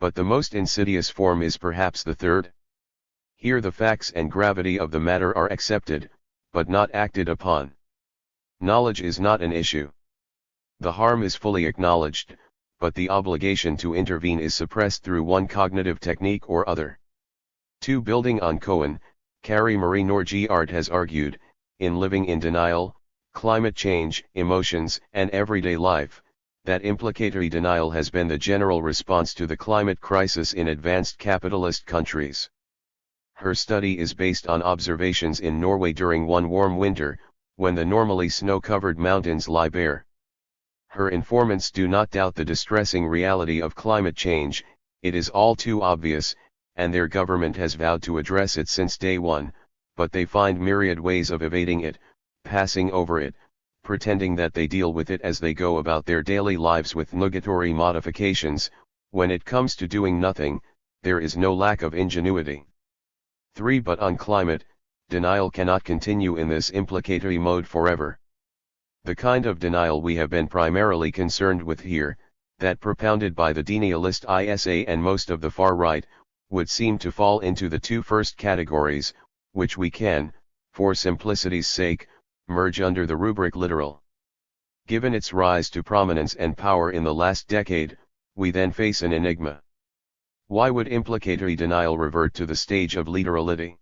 But the most insidious form is perhaps the third. Here the facts and gravity of the matter are accepted, but not acted upon. Knowledge is not an issue. The harm is fully acknowledged, but the obligation to intervene is suppressed through one cognitive technique or other. 2. Building on Cohen, Carrie Marie Norgiard has argued, in Living in Denial, Climate Change, Emotions, and Everyday Life, that implicatory denial has been the general response to the climate crisis in advanced capitalist countries. Her study is based on observations in Norway during one warm winter, when the normally snow-covered mountains lie bare. Her informants do not doubt the distressing reality of climate change, it is all too obvious, and their government has vowed to address it since day one, but they find myriad ways of evading it, passing over it, pretending that they deal with it as they go about their daily lives with nugatory modifications. When it comes to doing nothing, there is no lack of ingenuity. 3. But on climate, denial cannot continue in this implicatory mode forever. The kind of denial we have been primarily concerned with here, that propounded by the denialist ISA and most of the far right, would seem to fall into the two first categories, which we can, for simplicity's sake, merge under the rubric literal. Given its rise to prominence and power in the last decade, we then face an enigma. Why would implicatory denial revert to the stage of literality?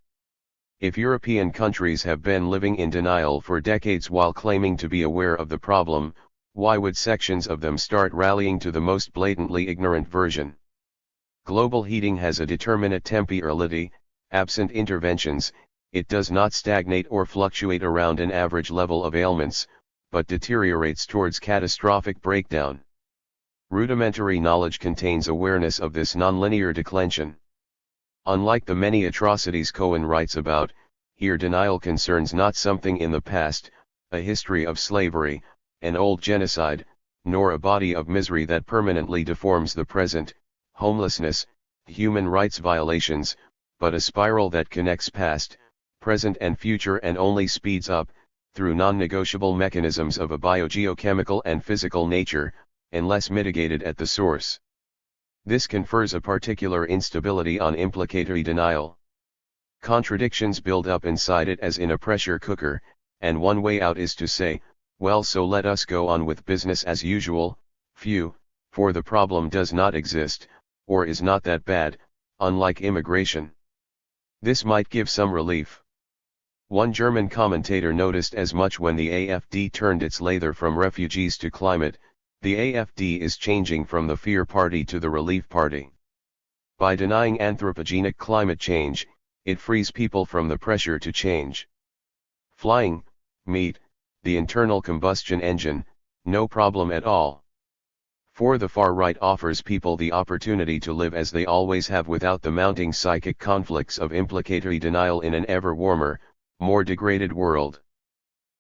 If European countries have been living in denial for decades while claiming to be aware of the problem, why would sections of them start rallying to the most blatantly ignorant version? Global heating has a determinate temporality, absent interventions, it does not stagnate or fluctuate around an average level of ailments, but deteriorates towards catastrophic breakdown. Rudimentary knowledge contains awareness of this nonlinear declension. Unlike the many atrocities Cohen writes about, here denial concerns not something in the past, a history of slavery, an old genocide, nor a body of misery that permanently deforms the present, homelessness, human rights violations, but a spiral that connects past, present and future and only speeds up, through non-negotiable mechanisms of a biogeochemical and physical nature, unless mitigated at the source. This confers a particular instability on implicatory denial. Contradictions build up inside it as in a pressure cooker, and one way out is to say, well, so let us go on with business as usual, for the problem does not exist, or is not that bad, unlike immigration. This might give some relief. One German commentator noticed as much when the AfD turned its lather from refugees to climate. The AfD is changing from the fear party to the relief party. By denying anthropogenic climate change, it frees people from the pressure to change. Flying, meat, the internal combustion engine, no problem at all. For the far right offers people the opportunity to live as they always have without the mounting psychic conflicts of implicatory denial in an ever warmer, more degraded world.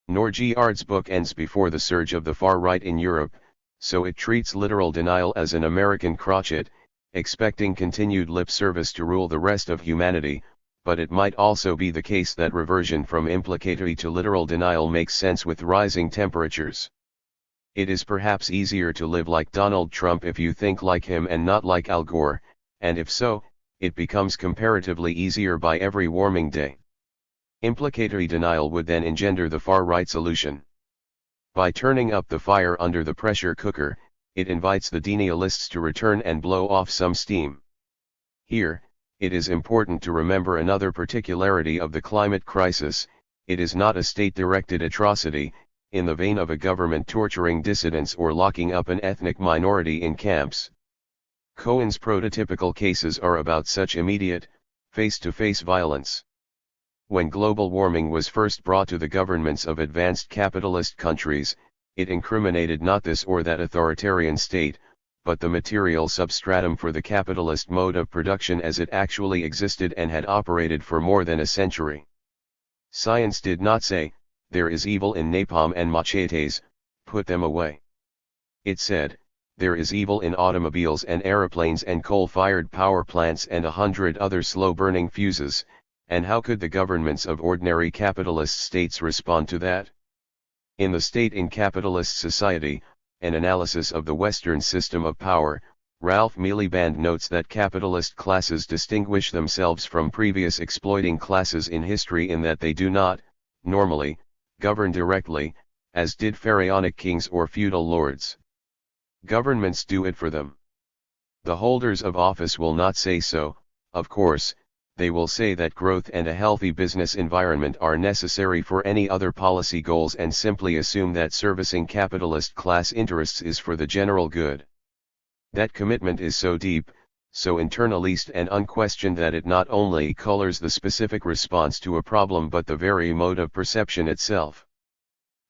Norgiard's book ends before the surge of the far right in Europe, so it treats literal denial as an American crotchet, expecting continued lip service to rule the rest of humanity, but it might also be the case that reversion from implicatory to literal denial makes sense with rising temperatures. It is perhaps easier to live like Donald Trump if you think like him and not like Al Gore, and if so, it becomes comparatively easier by every warming day. Implicatory denial would then engender the far-right solution. By turning up the fire under the pressure cooker, it invites the denialists to return and blow off some steam. Here, it is important to remember another particularity of the climate crisis: it is not a state-directed atrocity, in the vein of a government torturing dissidents or locking up an ethnic minority in camps. Cohen's prototypical cases are about such immediate, face-to-face violence. When global warming was first brought to the governments of advanced capitalist countries, it incriminated not this or that authoritarian state, but the material substratum for the capitalist mode of production as it actually existed and had operated for more than a century. Science did not say, "There is evil in napalm and machetes, put them away." It said, "There is evil in automobiles and aeroplanes and coal-fired power plants and 100 other slow-burning fuses, and how could the governments of ordinary capitalist states respond to that?" In The State in Capitalist Society, an analysis of the Western system of power, Ralph Miliband notes that capitalist classes distinguish themselves from previous exploiting classes in history in that they do not, normally, govern directly, as did pharaonic kings or feudal lords. Governments do it for them. The holders of office will not say so, of course. They will say that growth and a healthy business environment are necessary for any other policy goals and simply assume that servicing capitalist class interests is for the general good. That commitment is so deep, so internalist and unquestioned that it not only colors the specific response to a problem but the very mode of perception itself.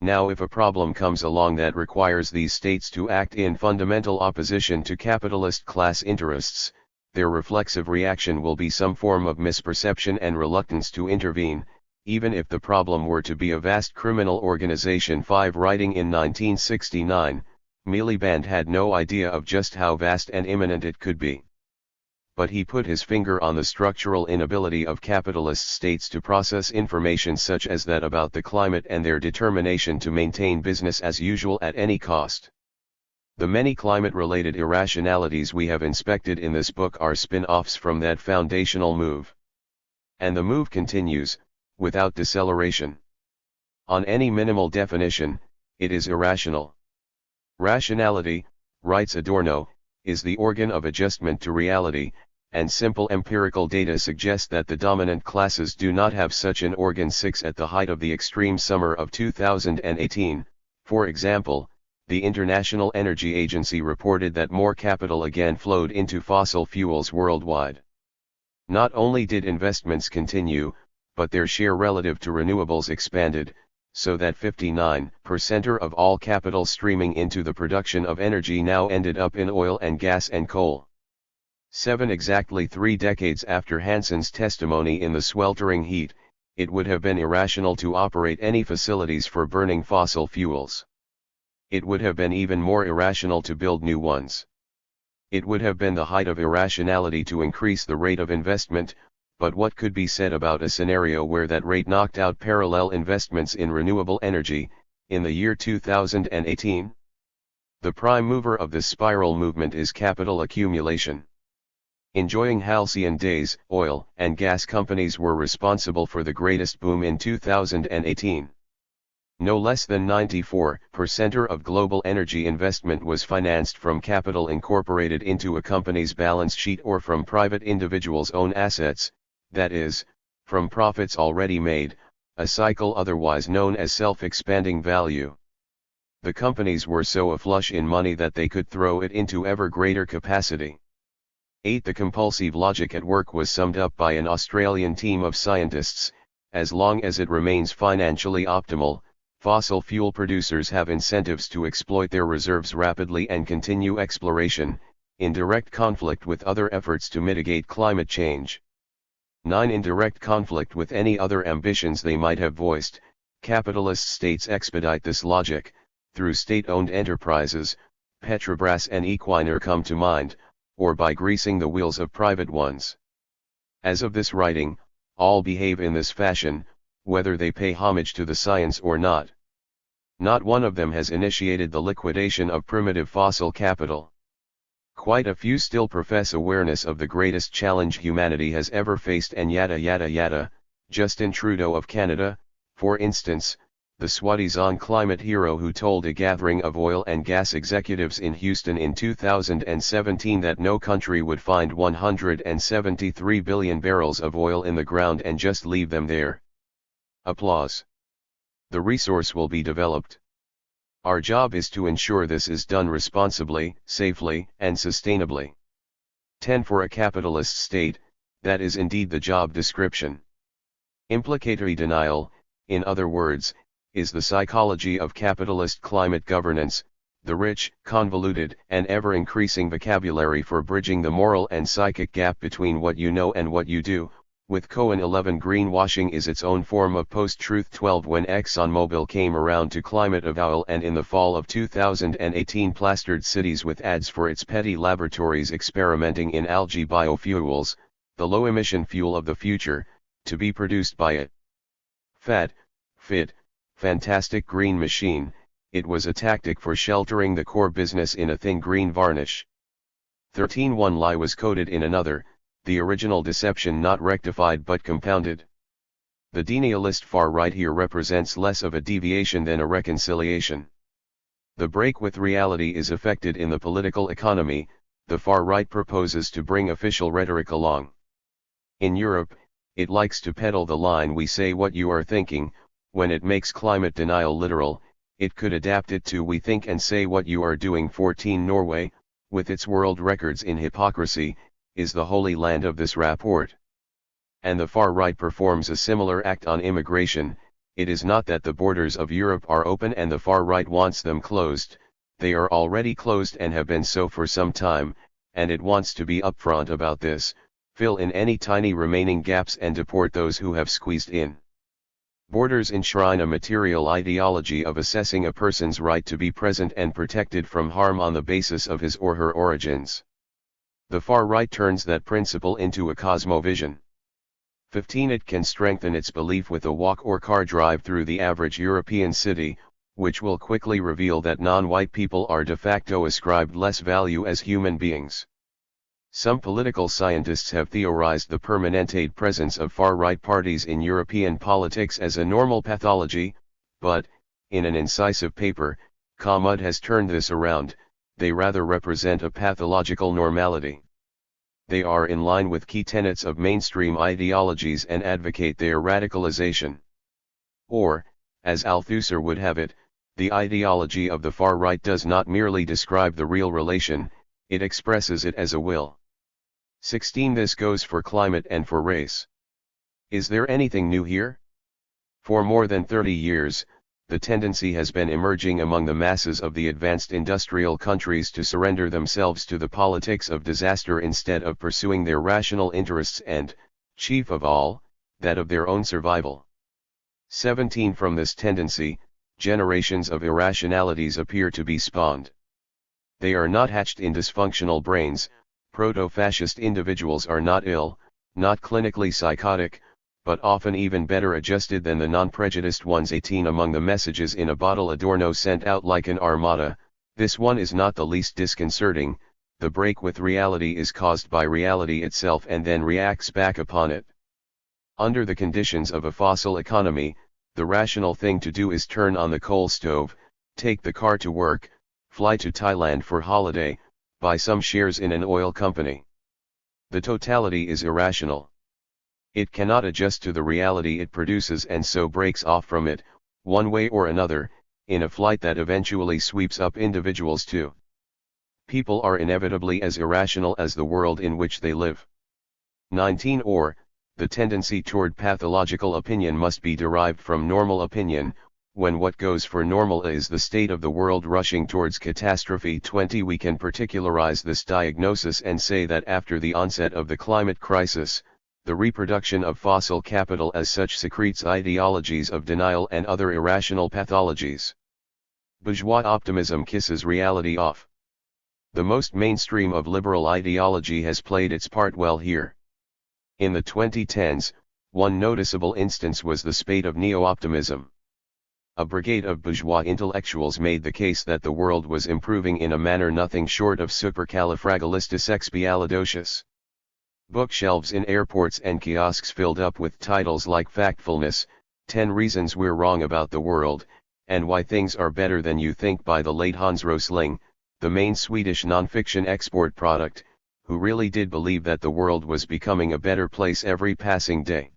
Now if a problem comes along that requires these states to act in fundamental opposition to capitalist class interests, their reflexive reaction will be some form of misperception and reluctance to intervene, even if the problem were to be a vast criminal organization. 5 Writing in 1969, Miliband had no idea of just how vast and imminent it could be. But he put his finger on the structural inability of capitalist states to process information such as that about the climate and their determination to maintain business as usual at any cost. The many climate-related irrationalities we have inspected in this book are spin-offs from that foundational move. And the move continues, without deceleration. On any minimal definition, it is irrational. Rationality, writes Adorno, is the organ of adjustment to reality, and simple empirical data suggest that the dominant classes do not have such an organ. 6 At the height of the extreme summer of 2018, for example, the International Energy Agency reported that more capital again flowed into fossil fuels worldwide. Not only did investments continue, but their share relative to renewables expanded, so that 59% of all capital streaming into the production of energy now ended up in oil and gas and coal. 7 Exactly 3 decades after Hanson's testimony in the sweltering heat, it would have been irrational to operate any facilities for burning fossil fuels. It would have been even more irrational to build new ones. It would have been the height of irrationality to increase the rate of investment, but what could be said about a scenario where that rate knocked out parallel investments in renewable energy, in the year 2018? The prime mover of this spiral movement is capital accumulation. Enjoying halcyon days, oil and gas companies were responsible for the greatest boom in 2018. No less than 94% of global energy investment was financed from capital incorporated into a company's balance sheet or from private individuals' own assets, that is, from profits already made, a cycle otherwise known as self-expanding value. The companies were so aflush in money that they could throw it into ever greater capacity. 8 The compulsive logic at work was summed up by an Australian team of scientists: as long as it remains financially optimal, fossil fuel producers have incentives to exploit their reserves rapidly and continue exploration, in direct conflict with other efforts to mitigate climate change. 9 In direct conflict with any other ambitions they might have voiced, capitalist states expedite this logic, through state-owned enterprises, Petrobras and Equinor come to mind, or by greasing the wheels of private ones. As of this writing, all behave in this fashion, whether they pay homage to the science or not. Not one of them has initiated the liquidation of primitive fossil capital. Quite a few still profess awareness of the greatest challenge humanity has ever faced and yada yada yada. Justin Trudeau of Canada, for instance, the soi-disant climate hero who told a gathering of oil and gas executives in Houston in 2017 that no country would find 173 billion barrels of oil in the ground and just leave them there. Applause. The resource will be developed. Our job is to ensure this is done responsibly, safely, and sustainably. 10 For a capitalist state, that is indeed the job description. Implicatory denial, in other words, is the psychology of capitalist climate governance, the rich, convoluted, and ever-increasing vocabulary for bridging the moral and psychic gap between what you know and what you do. With Cohen 11 Greenwashing is its own form of post-truth. 12 When ExxonMobil came around to climate avowal and in the fall of 2018 plastered cities with ads for its petty laboratories experimenting in algae biofuels, the low-emission fuel of the future, to be produced by it. Fit, fantastic green machine, it was a tactic for sheltering the core business in a thin green varnish. 13. One lie was coded in another, the original deception not rectified but compounded. The denialist far right here represents less of a deviation than a reconciliation. The break with reality is effected in the political economy. The far right proposes to bring official rhetoric along. In Europe, it likes to peddle the line "we say what you are thinking." When it makes climate denial literal, it could adapt it to "we think and say what you are doing." 14. Norway, with its world records in hypocrisy, is the holy land of this rapport. And the far right performs a similar act on immigration. It is not that the borders of Europe are open and the far right wants them closed. They are already closed and have been so for some time, and it wants to be upfront about this, fill in any tiny remaining gaps and deport those who have squeezed in. Borders enshrine a material ideology of assessing a person's right to be present and protected from harm on the basis of his or her origins. The far right turns that principle into a cosmovision. 15. It can strengthen its belief with a walk or car drive through the average European city, which will quickly reveal that non-white people are de facto ascribed less value as human beings. Some political scientists have theorized the permanente presence of far-right parties in European politics as a normal pathology, but, in an incisive paper, Mudd has turned this around. They rather represent a pathological normality. They are in line with key tenets of mainstream ideologies and advocate their radicalization. Or, as Althusser would have it, the ideology of the far right does not merely describe the real relation, it expresses it as a will. 16. This goes for climate and for race. Is there anything new here? For more than 30 years, the tendency has been emerging among the masses of the advanced industrial countries to surrender themselves to the politics of disaster instead of pursuing their rational interests and, chief of all, that of their own survival. 17. From this tendency, generations of irrationalities appear to be spawned. They are not hatched in dysfunctional brains. Proto-fascist individuals are not ill, not clinically psychotic, but often even better adjusted than the non-prejudiced ones. 18. Among the messages in a bottle Adorno sent out like an armada, this one is not the least disconcerting. The break with reality is caused by reality itself and then reacts back upon it. Under the conditions of a fossil economy, the rational thing to do is turn on the coal stove, take the car to work, fly to Thailand for holiday, buy some shares in an oil company. The totality is irrational. It cannot adjust to the reality it produces and so breaks off from it, one way or another, in a flight that eventually sweeps up individuals too. People are inevitably as irrational as the world in which they live. 19. Or, the tendency toward pathological opinion must be derived from normal opinion, when what goes for normal is the state of the world rushing towards catastrophe. 20. We can particularize this diagnosis and say that after the onset of the climate crisis, the reproduction of fossil capital as such secretes ideologies of denial and other irrational pathologies. Bourgeois optimism kisses reality off. The most mainstream of liberal ideology has played its part well here. In the 2010s, one noticeable instance was the spate of neo-optimism. A brigade of bourgeois intellectuals made the case that the world was improving in a manner nothing short of supercalifragilisticexpialidocious. Bookshelves in airports and kiosks filled up with titles like Factfulness, 10 Reasons We're Wrong About the World, and Why Things Are Better Than You Think by the late Hans Rosling, the main Swedish non-fiction export product, who really did believe that the world was becoming a better place every passing day.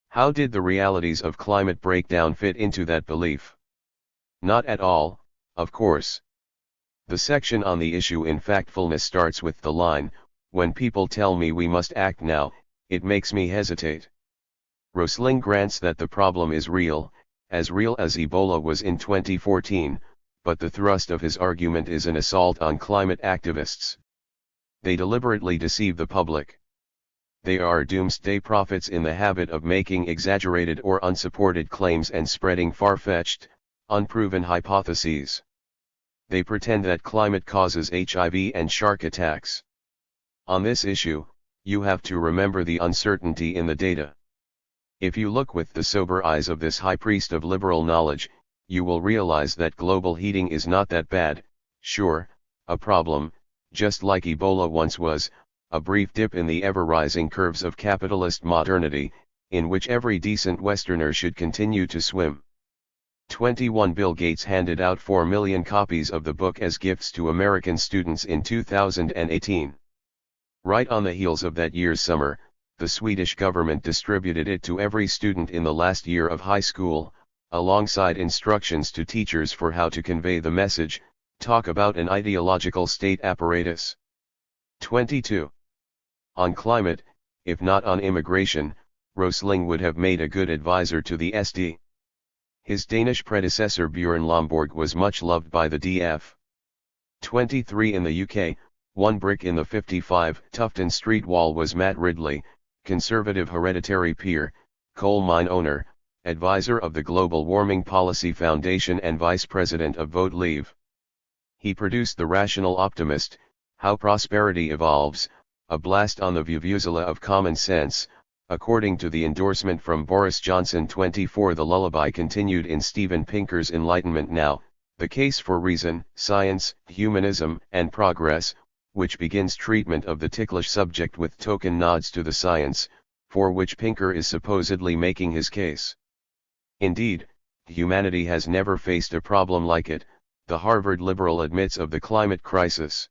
How did the realities of climate breakdown fit into that belief? Not at all, of course. The section on the issue in Factfulness starts with the line, "When people tell me we must act now, it makes me hesitate." Rosling grants that the problem is real as Ebola was in 2014, but the thrust of his argument is an assault on climate activists. They deliberately deceive the public. They are doomsday prophets in the habit of making exaggerated or unsupported claims and spreading far-fetched, unproven hypotheses. They pretend that climate causes HIV and shark attacks. On this issue, you have to remember the uncertainty in the data. If you look with the sober eyes of this high priest of liberal knowledge, you will realize that global heating is not that bad, sure, a problem, just like Ebola once was, a brief dip in the ever-rising curves of capitalist modernity, in which every decent Westerner should continue to swim. 21 Bill Gates handed out 4 million copies of the book as gifts to American students in 2018. Right on the heels of that year's summer, the Swedish government distributed it to every student in the last year of high school, alongside instructions to teachers for how to convey the message. Talk about an ideological state apparatus. 22. On climate, if not on immigration, Rosling would have made a good advisor to the SD. His Danish predecessor Bjørn Lomborg was much loved by the DF. 23 In the UK, one brick in the 55 Tufton Street wall was Matt Ridley, Conservative hereditary peer, coal mine owner, advisor of the Global Warming Policy Foundation and vice president of Vote Leave. He produced The Rational Optimist, How Prosperity Evolves, a blast on the vuvuzela of common sense. According to the endorsement from Boris Johnson 24, the lullaby continued in Steven Pinker's Enlightenment Now, the case for reason, science, humanism, and progress, which begins treatment of the ticklish subject with token nods to the science, for which Pinker is supposedly making his case. Indeed, humanity has never faced a problem like it, the Harvard liberal admits of the climate crisis.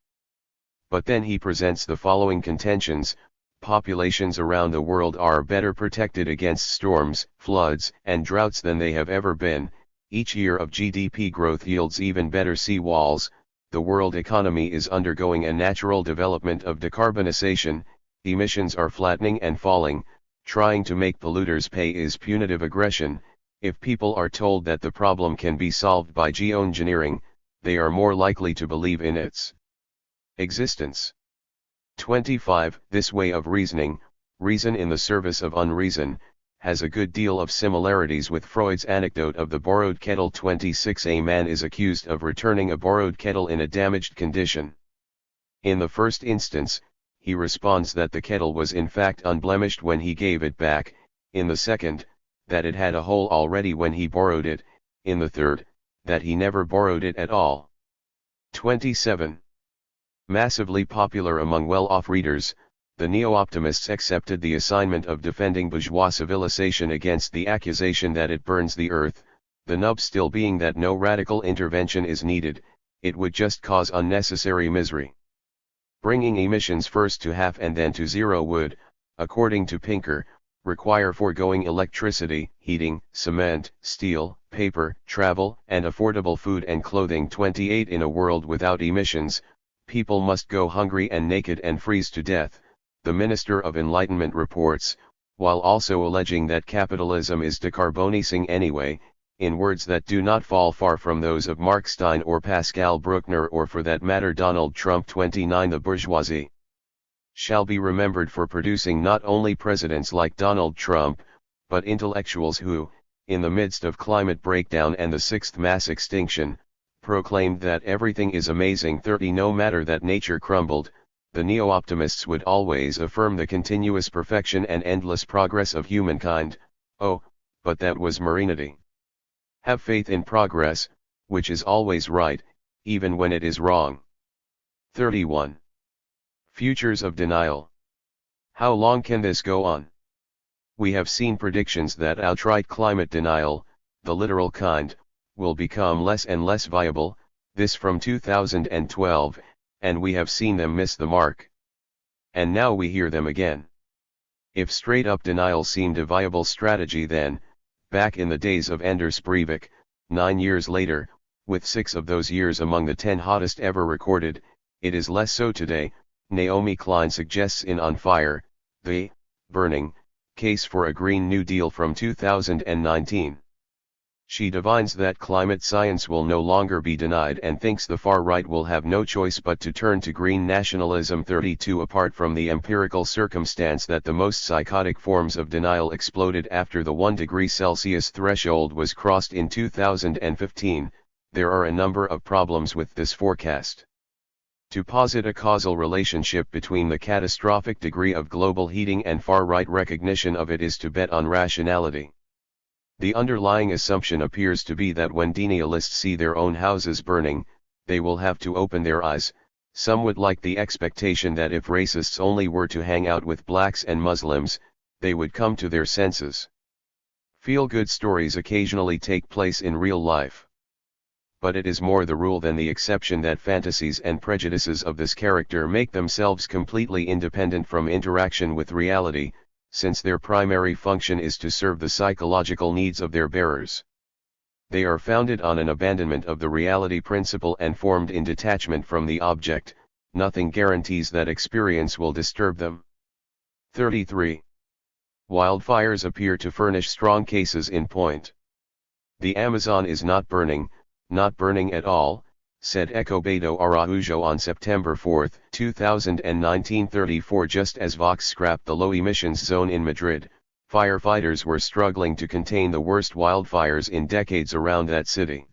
But then he presents the following contentions: populations around the world are better protected against storms, floods, and droughts than they have ever been. Each year of GDP growth yields even better sea walls. The world economy is undergoing a natural development of decarbonization. Emissions are flattening and falling. Trying to make polluters pay is punitive aggression. If people are told that the problem can be solved by geoengineering, they are more likely to believe in its existence. 25 This way of reasoning, reason in the service of unreason, has a good deal of similarities with Freud's anecdote of the borrowed kettle. 26 A man is accused of returning a borrowed kettle in a damaged condition. In the first instance, he responds that the kettle was in fact unblemished when he gave it back; in the second, that it had a hole already when he borrowed it; in the third, that he never borrowed it at all. 27. Massively popular among well-off readers, the neo-optimists accepted the assignment of defending bourgeois civilization against the accusation that it burns the earth, the nub still being that no radical intervention is needed, it would just cause unnecessary misery. Bringing emissions first to half and then to zero would, according to Pinker, require foregoing electricity, heating, cement, steel, paper, travel, and affordable food and clothing. 28 In a world without emissions, people must go hungry and naked and freeze to death, the Minister of Enlightenment reports, while also alleging that capitalism is decarbonizing anyway, in words that do not fall far from those of Mark Stein or Pascal Bruckner or for that matter Donald Trump. 29 The bourgeoisie shall be remembered for producing not only presidents like Donald Trump, but intellectuals who, in the midst of climate breakdown and the sixth mass extinction, proclaimed that everything is amazing. 30 No matter that nature crumbled, the neo-optimists would always affirm the continuous perfection and endless progress of humankind. Oh, but that was marinity. Have faith in progress, which is always right, even when it is wrong. 31. Futures of denial. How long can this go on? We have seen predictions that outright climate denial, the literal kind, will become less and less viable, this from 2012, and we have seen them miss the mark. And now we hear them again. If straight-up denial seemed a viable strategy then, back in the days of Anders Breivik, 9 years later, with 6 of those years among the 10 hottest ever recorded, it is less so today. Naomi Klein suggests in On Fire, the burning case for a Green New Deal from 2019. She divines that climate science will no longer be denied and thinks the far right will have no choice but to turn to green nationalism. 32 Apart from the empirical circumstance that the most psychotic forms of denial exploded after the 1 degree Celsius threshold was crossed in 2015, there are a number of problems with this forecast. To posit a causal relationship between the catastrophic degree of global heating and far-right recognition of it is to bet on rationality. The underlying assumption appears to be that when denialists see their own houses burning, they will have to open their eyes, Some would like the expectation that if racists only were to hang out with blacks and Muslims, they would come to their senses. Feel-good stories occasionally take place in real life. But it is more the rule than the exception that fantasies and prejudices of this character make themselves completely independent from interaction with reality, since their primary function is to serve the psychological needs of their bearers. They are founded on an abandonment of the reality principle and formed in detachment from the object. Nothing guarantees that experience will disturb them. 33. Wildfires appear to furnish strong cases in point. The Amazon is not burning at all, said Escobedo Araujo on September 4, 2019. 34. Just as Vox scrapped the low-emissions zone in Madrid, firefighters were struggling to contain the worst wildfires in decades around that city.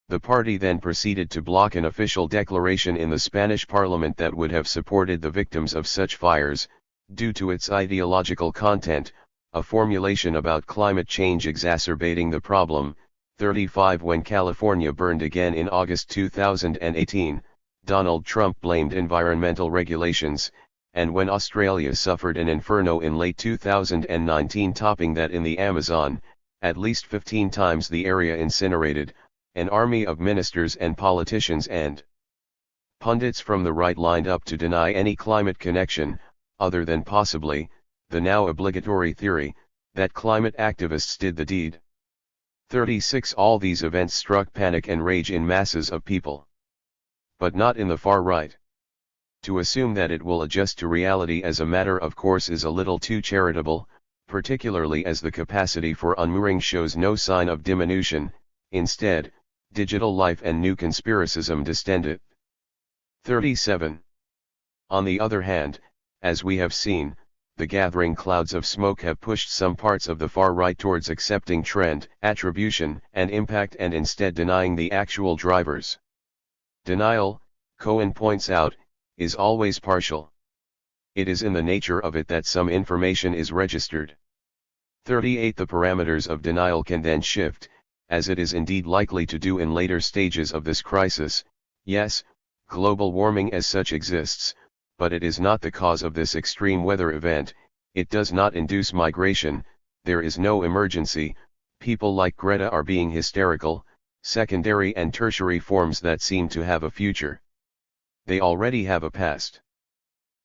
The party then proceeded to block an official declaration in the Spanish parliament that would have supported the victims of such fires, due to its ideological content, a formulation about climate change exacerbating the problem. 35. When California burned again in August 2018, Donald Trump blamed environmental regulations, and when Australia suffered an inferno in late 2019 topping that in the Amazon, at least 15 times the area incinerated, an army of ministers and politicians and pundits from the right lined up to deny any climate connection, other than possibly, the now obligatory theory, that climate activists did the deed. 36. All these events struck panic and rage in masses of people. But not in the far right. To assume that it will adjust to reality as a matter of course is a little too charitable, particularly as the capacity for unmooring shows no sign of diminution. Instead, digital life and new conspiracism distend it. 37. On the other hand, as we have seen, the gathering clouds of smoke have pushed some parts of the far right towards accepting trend, attribution, and impact and instead denying the actual drivers. Denial, Cohen points out, is always partial. It is in the nature of it that some information is registered. 38. The parameters of denial can then shift, as it is indeed likely to do in later stages of this crisis. Yes, global warming as such exists, but it is not the cause of this extreme weather event. It does not induce migration, there is no emergency, people like Greta are being hysterical, secondary and tertiary forms that seem to have a future. They already have a past.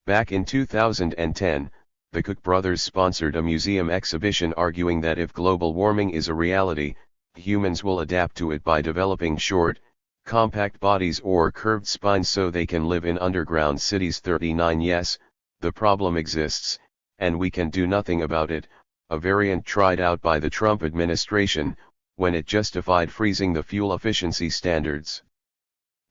Back in 2010, the Koch brothers sponsored a museum exhibition arguing that if global warming is a reality, humans will adapt to it by developing short, compact bodies or curved spines so they can live in underground cities. 39. Yes, the problem exists, and we can do nothing about it, a variant tried out by the Trump administration, when it justified freezing the fuel efficiency standards.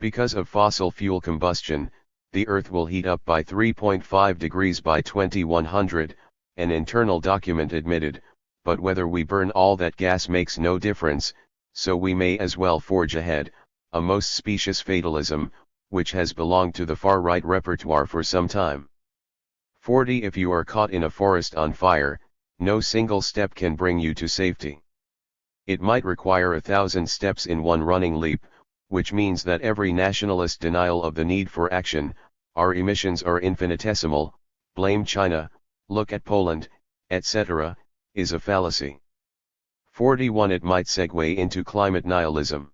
Because of fossil fuel combustion, the Earth will heat up by 3.5 degrees by 2100, an internal document admitted, but whether we burn all that gas makes no difference, so we may as well forge ahead, a most specious fatalism, which has belonged to the far-right repertoire for some time. 40. If you are caught in a forest on fire, no single step can bring you to safety. It might require 1,000 steps in one running leap, which means that every nationalist denial of the need for action, our emissions are infinitesimal, blame China, look at Poland, etc., is a fallacy. 41. It might segue into climate nihilism.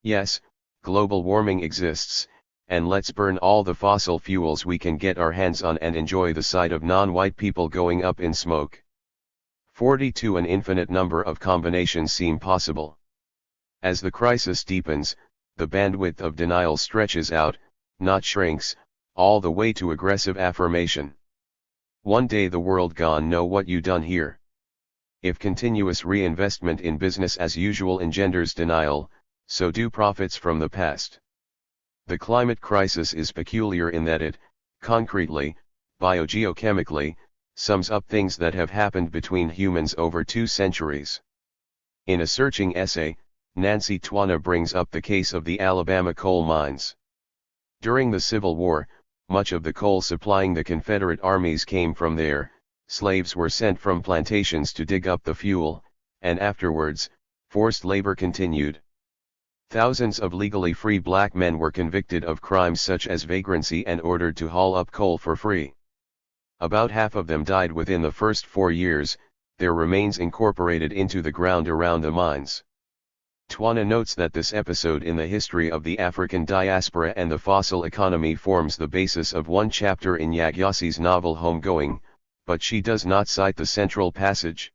Yes, global warming exists, and let's burn all the fossil fuels we can get our hands on and enjoy the sight of non-white people going up in smoke. 42. An infinite number of combinations seem possible. As the crisis deepens, the bandwidth of denial stretches out, not shrinks, all the way to aggressive affirmation. One day the world gone know what you done here. If continuous reinvestment in business as usual engenders denial, so do profits from the past. The climate crisis is peculiar in that it, concretely, biogeochemically, sums up things that have happened between humans over 2 centuries. In a searching essay, Nancy Twana brings up the case of the Alabama coal mines. During the Civil War, much of the coal supplying the Confederate armies came from there, slaves were sent from plantations to dig up the fuel, and afterwards, forced labor continued. Thousands of legally free black men were convicted of crimes such as vagrancy and ordered to haul up coal for free. About half of them died within the first 4 years, their remains incorporated into the ground around the mines. Twana notes that this episode in the history of the African diaspora and the fossil economy forms the basis of one chapter in Yagyasi's novel Homegoing, but she does not cite the central passage.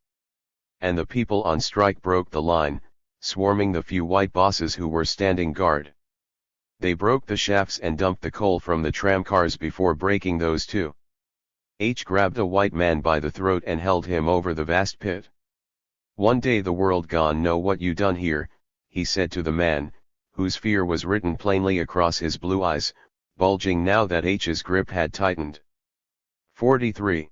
And the people on strike broke the line, swarming the few white bosses who were standing guard. They broke the shafts and dumped the coal from the tramcars before breaking those too. H grabbed a white man by the throat and held him over the vast pit. "One day the world gone know what you done here," he said to the man, whose fear was written plainly across his blue eyes, bulging now that H's grip had tightened. 43.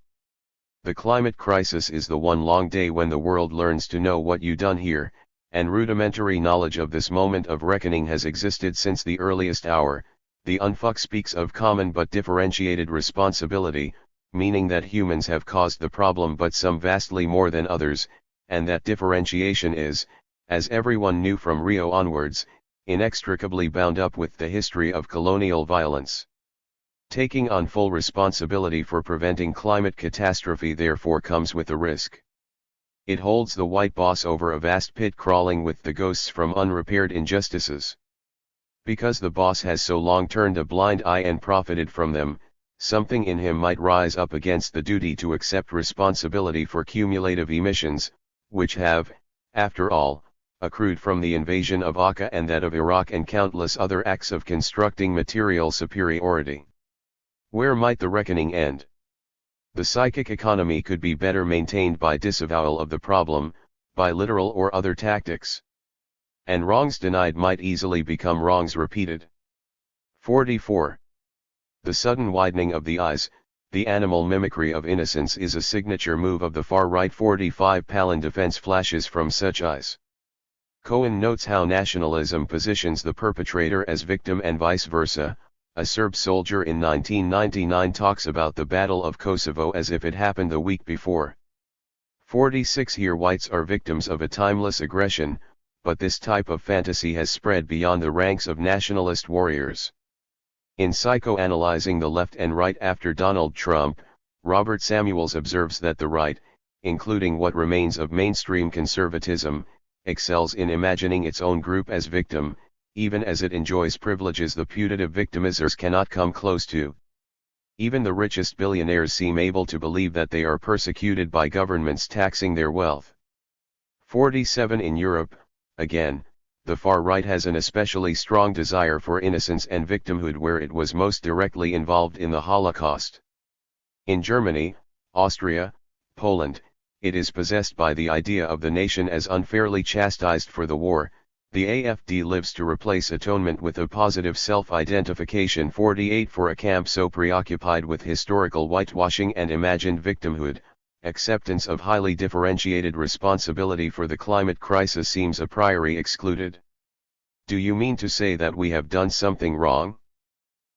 The climate crisis is the one long day when the world learns to know what you done here, and rudimentary knowledge of this moment of reckoning has existed since the earliest hour. The Unfuck speaks of common but differentiated responsibility, meaning that humans have caused the problem but some vastly more than others, and that differentiation is, as everyone knew from Rio onwards, inextricably bound up with the history of colonial violence. Taking on full responsibility for preventing climate catastrophe therefore comes with a risk. It holds the white boss over a vast pit crawling with the ghosts from unrepaired injustices. Because the boss has so long turned a blind eye and profited from them, something in him might rise up against the duty to accept responsibility for cumulative emissions, which have, after all, accrued from the invasion of Akka and that of Iraq and countless other acts of constructing material superiority. Where might the reckoning end? The psychic economy could be better maintained by disavowal of the problem, by literal or other tactics. And wrongs denied might easily become wrongs repeated. 44. The sudden widening of the eyes, the animal mimicry of innocence is a signature move of the far-right. 45 Palin defense flashes from such eyes. Cohen notes how nationalism positions the perpetrator as victim and vice versa. A Serb soldier in 1999 talks about the Battle of Kosovo as if it happened the week before. 46 Here whites are victims of a timeless aggression, but this type of fantasy has spread beyond the ranks of nationalist warriors. In Psychoanalyzing the Left and Right after Donald Trump, Robert Samuels observes that the right, including what remains of mainstream conservatism, excels in imagining its own group as victim, even as it enjoys privileges the putative victimizers cannot come close to. Even the richest billionaires seem able to believe that they are persecuted by governments taxing their wealth. 47 In Europe, again, the far right has an especially strong desire for innocence and victimhood where it was most directly involved in the Holocaust. In Germany, Austria, Poland, it is possessed by the idea of the nation as unfairly chastised for the war. The AfD lives to replace atonement with a positive self-identification. 48 For a camp so preoccupied with historical whitewashing and imagined victimhood, acceptance of highly differentiated responsibility for the climate crisis seems a priori excluded. Do you mean to say that we have done something wrong?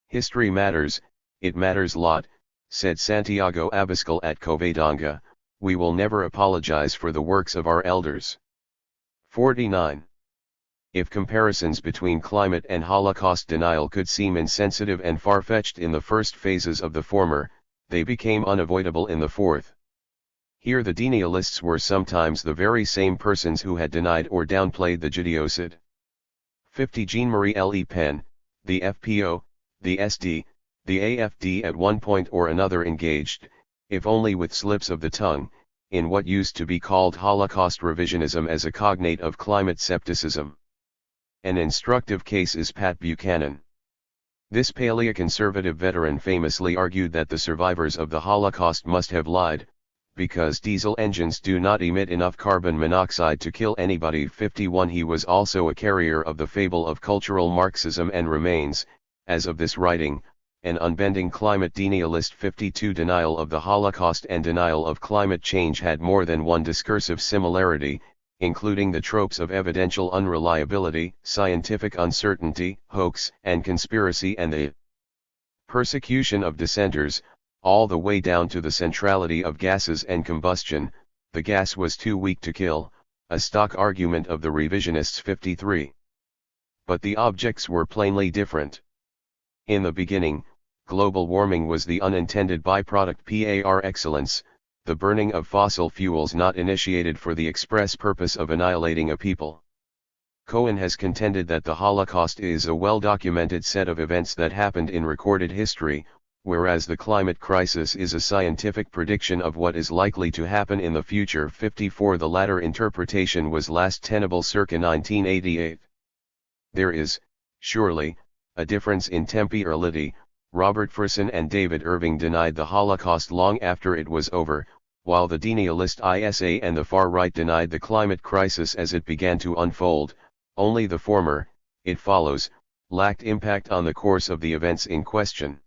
History matters, it matters lot, said Santiago Abascal at Covadonga. We will never apologize for the works of our elders. 49. If comparisons between climate and Holocaust denial could seem insensitive and far-fetched in the first phases of the former, they became unavoidable in the fourth. Here the denialists were sometimes the very same persons who had denied or downplayed the genocide. 50 Jean-Marie Le Pen, the FPO, the SD, the AfD at one point or another engaged, if only with slips of the tongue, in what used to be called Holocaust revisionism as a cognate of climate skepticism. An instructive case is Pat Buchanan. This paleoconservative veteran famously argued that the survivors of the Holocaust must have lied, because diesel engines do not emit enough carbon monoxide to kill anybody. 51 He was also a carrier of the fable of cultural Marxism and remains, as of this writing, an unbending climate denialist. 52 Denial of the Holocaust and denial of climate change had more than one discursive similarity, including the tropes of evidential unreliability, scientific uncertainty, hoax and conspiracy, and the persecution of dissenters, all the way down to the centrality of gases and combustion. The gas was too weak to kill, a stock argument of the revisionists. 53. But the objects were plainly different. In the beginning, global warming was the unintended byproduct par excellence, the burning of fossil fuels not initiated for the express purpose of annihilating a people. Cohen has contended that the Holocaust is a well-documented set of events that happened in recorded history, whereas the climate crisis is a scientific prediction of what is likely to happen in the future. 54 The latter interpretation was last tenable circa 1988. There is, surely, a difference in temporality. Robert Frisson and David Irving denied the Holocaust long after it was over, while the denialist ISA and the far right denied the climate crisis as it began to unfold. Only the former, it follows, lacked impact on the course of the events in question.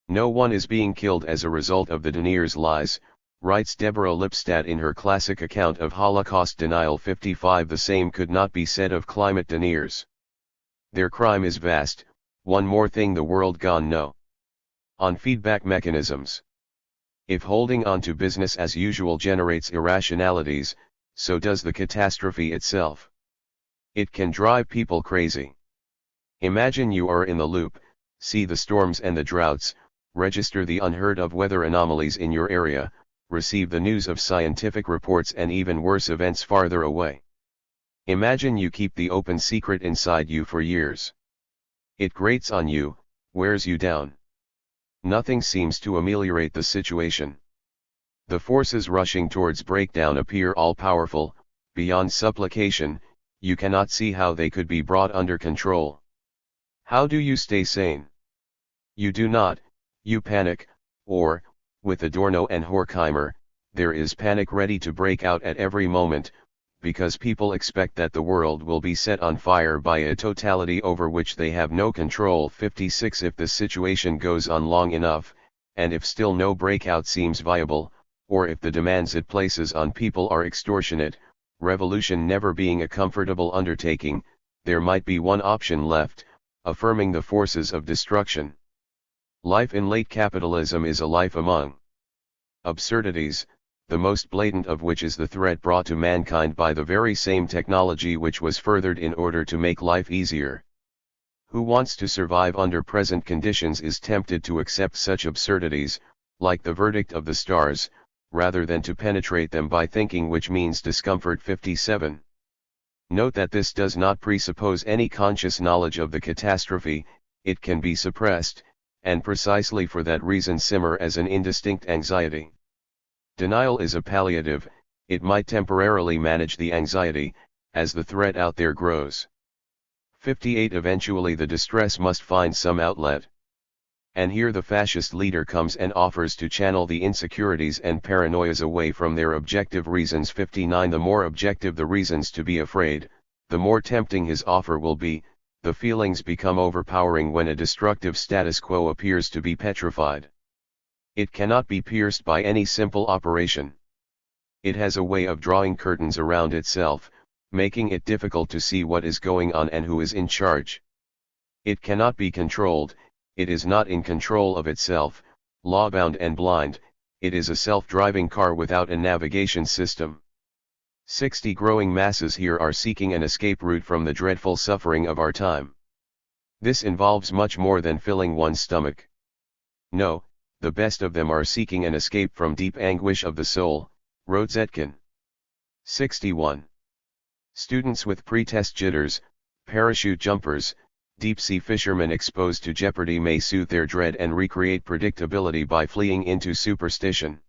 No one is being killed as a result of the deniers' lies, writes Deborah Lipstadt in her classic account of Holocaust denial. 55 The same could not be said of climate deniers. Their crime is vast, one more thing the world gone know. On feedback mechanisms. If holding on to business as usual generates irrationalities, so does the catastrophe itself. It can drive people crazy. Imagine you are in the loop, see the storms and the droughts, register the unheard of weather anomalies in your area, receive the news of scientific reports and even worse events farther away. Imagine you keep the open secret inside you for years. It grates on you, wears you down. Nothing seems to ameliorate the situation. The forces rushing towards breakdown appear all-powerful, beyond supplication. You cannot see how they could be brought under control. How do you stay sane? You do not, you panic, or, with Adorno and Horkheimer, there is panic ready to break out at every moment, because people expect that the world will be set on fire by a totality over which they have no control. 56 If the situation goes on long enough, and if still no breakout seems viable, or if the demands it places on people are extortionate, revolution never being a comfortable undertaking, there might be one option left, affirming the forces of destruction. Life in late capitalism is a life among absurdities, the most blatant of which is the threat brought to mankind by the very same technology which was furthered in order to make life easier. Who wants to survive under present conditions is tempted to accept such absurdities, like the verdict of the stars, rather than to penetrate them by thinking, which means discomfort. 57. Note that this does not presuppose any conscious knowledge of the catastrophe, it can be suppressed, and precisely for that reason simmer as an indistinct anxiety. Denial is a palliative, it might temporarily manage the anxiety, as the threat out there grows. 58. Eventually the distress must find some outlet. And here the fascist leader comes and offers to channel the insecurities and paranoias away from their objective reasons. 59. The more objective the reasons to be afraid, the more tempting his offer will be. The feelings become overpowering when a destructive status quo appears to be petrified. It cannot be pierced by any simple operation. It has a way of drawing curtains around itself, making it difficult to see what is going on and who is in charge. It cannot be controlled. It is not in control of itself, lawbound and blind, it is a self-driving car without a navigation system. 60. Growing masses here are seeking an escape route from the dreadful suffering of our time. This involves much more than filling one's stomach. No, the best of them are seeking an escape from deep anguish of the soul, wrote Zetkin. 61. Students with pre-test jitters, parachute jumpers, deep-sea fishermen exposed to jeopardy may soothe their dread and recreate predictability by fleeing into superstition.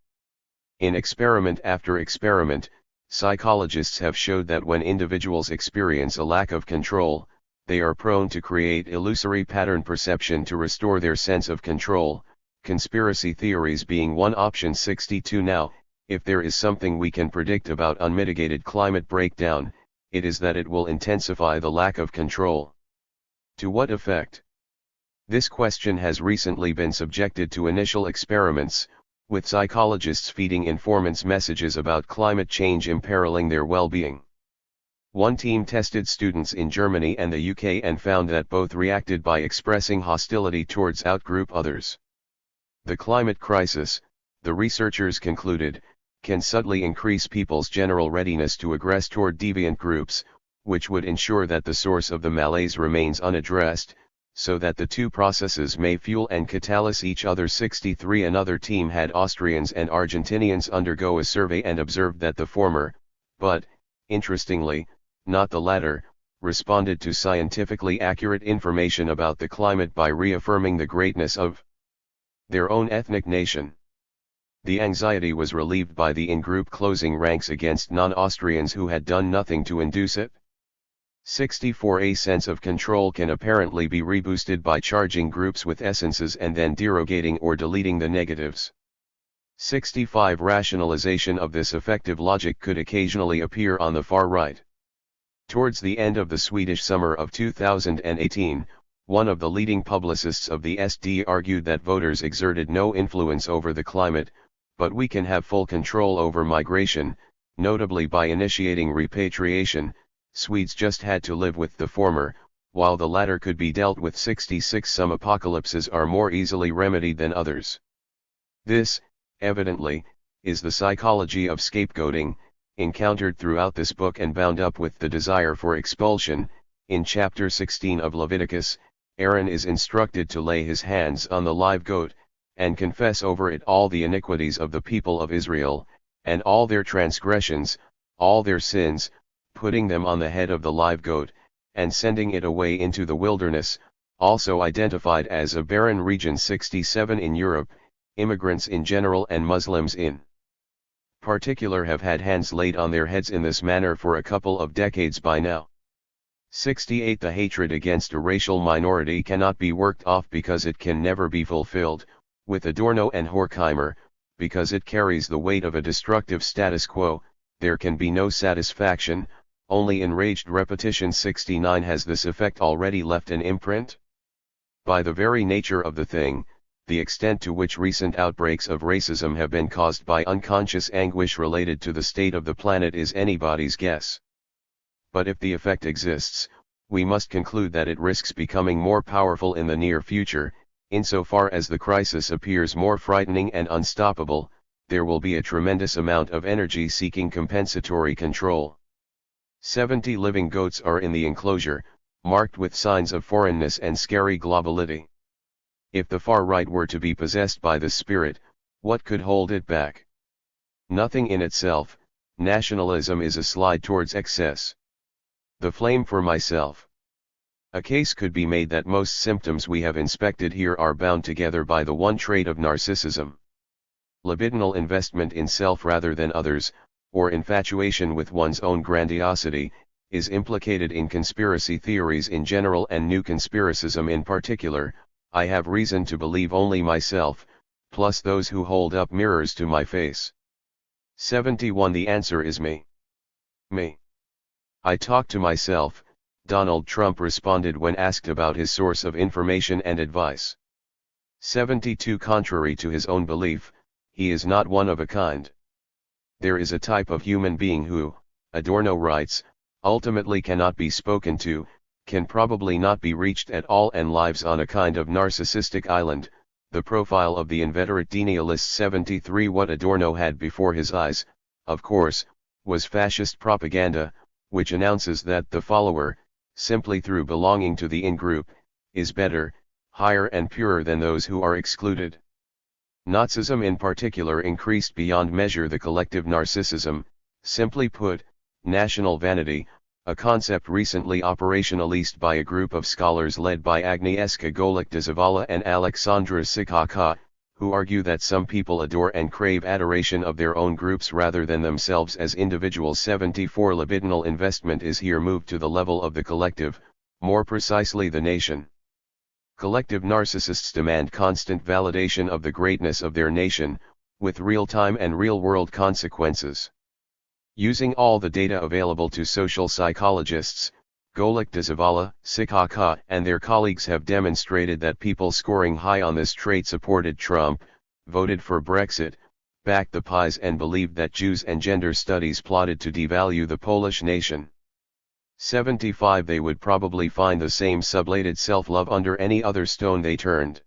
In experiment after experiment, psychologists have showed that when individuals experience a lack of control, they are prone to create illusory pattern perception to restore their sense of control, conspiracy theories being one option. 62. Now, if there is something we can predict about unmitigated climate breakdown, it is that it will intensify the lack of control. To what effect? This question has recently been subjected to initial experiments, with psychologists feeding informants messages about climate change imperiling their well-being. One team tested students in Germany and the UK and found that both reacted by expressing hostility towards outgroup others. The climate crisis, the researchers concluded, can subtly increase people's general readiness to aggress toward deviant groups, which would ensure that the source of the malaise remains unaddressed, so that the two processes may fuel and catalyze each other. 63 Another team had Austrians and Argentinians undergo a survey and observed that the former, but, interestingly, not the latter, responded to scientifically accurate information about the climate by reaffirming the greatness of their own ethnic nation. The anxiety was relieved by the in-group closing ranks against non-Austrians who had done nothing to induce it. 64 A sense of control can apparently be reboosted by charging groups with essences and then derogating or deleting the negatives. 65 Rationalization of this effective logic could occasionally appear on the far right. Towards the end of the Swedish summer of 2018, one of the leading publicists of the SD argued that voters exerted no influence over the climate, but we can have full control over migration, notably by initiating repatriation. Swedes just had to live with the former, while the latter could be dealt with. 66 Some apocalypses are more easily remedied than others. This, evidently, is the psychology of scapegoating, encountered throughout this book and bound up with the desire for expulsion. In chapter 16 of Leviticus, Aaron is instructed to lay his hands on the live goat, and confess over it all the iniquities of the people of Israel, and all their transgressions, all their sins, putting them on the head of the live goat, and sending it away into the wilderness, also identified as a barren region. 67 In Europe, immigrants in general and Muslims in particular have had hands laid on their heads in this manner for a couple of decades by now. 68 The hatred against a racial minority cannot be worked off because it can never be fulfilled, with Adorno and Horkheimer, because it carries the weight of a destructive status quo. There can be no satisfaction, only enraged repetition. 69 Has this effect already left an imprint? By the very nature of the thing, the extent to which recent outbreaks of racism have been caused by unconscious anguish related to the state of the planet is anybody's guess. But if the effect exists, we must conclude that it risks becoming more powerful in the near future. Insofar as the crisis appears more frightening and unstoppable, there will be a tremendous amount of energy seeking compensatory control. 70 Living goats are in the enclosure, marked with signs of foreignness and scary globality. If the far right were to be possessed by this spirit, what could hold it back? Nothing in itself. Nationalism is a slide towards excess. The flame for myself. A case could be made that most symptoms we have inspected here are bound together by the one trait of narcissism. Libidinal investment in self rather than others, or infatuation with one's own grandiosity, is implicated in conspiracy theories in general and new conspiracism in particular. I have reason to believe only myself, plus those who hold up mirrors to my face. 71 The answer is me. Me. I talk to myself, Donald Trump responded when asked about his source of information and advice. 72 Contrary to his own belief, he is not one of a kind. There is a type of human being who, Adorno writes, ultimately cannot be spoken to, can probably not be reached at all, and lives on a kind of narcissistic island. The profile of the inveterate denialist. 73 What Adorno had before his eyes, of course, was fascist propaganda, which announces that the follower, simply through belonging to the in-group, is better, higher and purer than those who are excluded. Nazism in particular increased beyond measure the collective narcissism, simply put, national vanity, a concept recently operationalized by a group of scholars led by Agnieszka Golik-Dzavala and Alexandra Sikaka, who argue that some people adore and crave adoration of their own groups rather than themselves as individuals. 74 Libidinal investment is here moved to the level of the collective, more precisely the nation. Collective narcissists demand constant validation of the greatness of their nation, with real-time and real-world consequences. Using all the data available to social psychologists, Golik-Dzavala, Sikaka and their colleagues have demonstrated that people scoring high on this trait supported Trump, voted for Brexit, backed the PiS and believed that Jews and gender studies plotted to devalue the Polish nation. 75 They would probably find the same sublated self-love under any other stone they turned.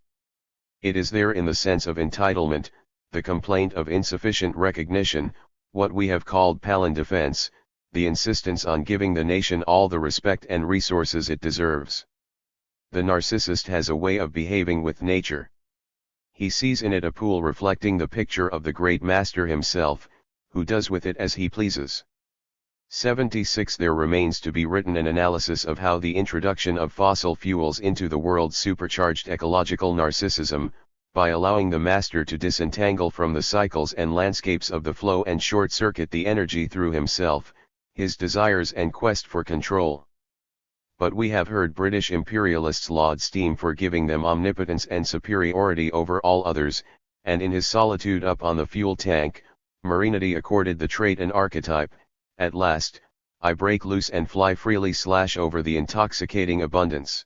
It is there in the sense of entitlement, the complaint of insufficient recognition, what we have called Palin defense, the insistence on giving the nation all the respect and resources it deserves. The narcissist has a way of behaving with nature. He sees in it a pool reflecting the picture of the great master himself, who does with it as he pleases. 76. There remains to be written an analysis of how the introduction of fossil fuels into the world supercharged ecological narcissism, by allowing the master to disentangle from the cycles and landscapes of the flow and short-circuit the energy through himself, his desires and quest for control. But we have heard British imperialists laud steam for giving them omnipotence and superiority over all others, and in his solitude up on the fuel tank, Marinity accorded the trait an archetype. At last, I break loose and fly freely / over the intoxicating abundance.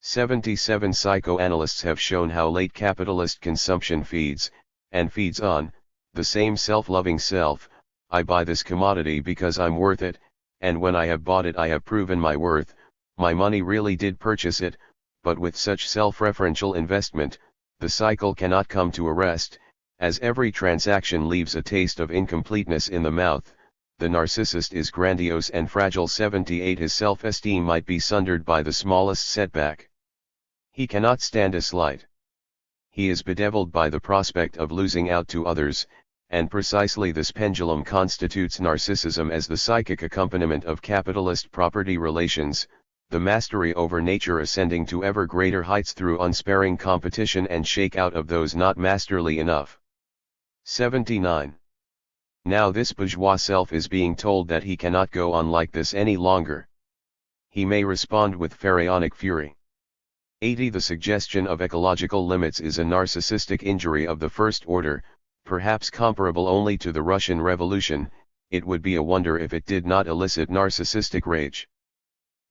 77. Psychoanalysts have shown how late capitalist consumption feeds, and feeds on, the same self-loving self. I buy this commodity because I'm worth it, and when I have bought it I have proven my worth. My money really did purchase it, but with such self-referential investment, the cycle cannot come to a rest, as every transaction leaves a taste of incompleteness in the mouth. The narcissist is grandiose and fragile. 78. His self-esteem might be sundered by the smallest setback. He cannot stand a slight. He is bedeviled by the prospect of losing out to others, and precisely this pendulum constitutes narcissism as the psychic accompaniment of capitalist property relations, the mastery over nature ascending to ever greater heights through unsparing competition and shake-out of those not masterly enough. 79. Now this bourgeois self is being told that he cannot go on like this any longer. He may respond with pharaonic fury. 80. The suggestion of ecological limits is a narcissistic injury of the first order, perhaps comparable only to the Russian Revolution. It would be a wonder if it did not elicit narcissistic rage.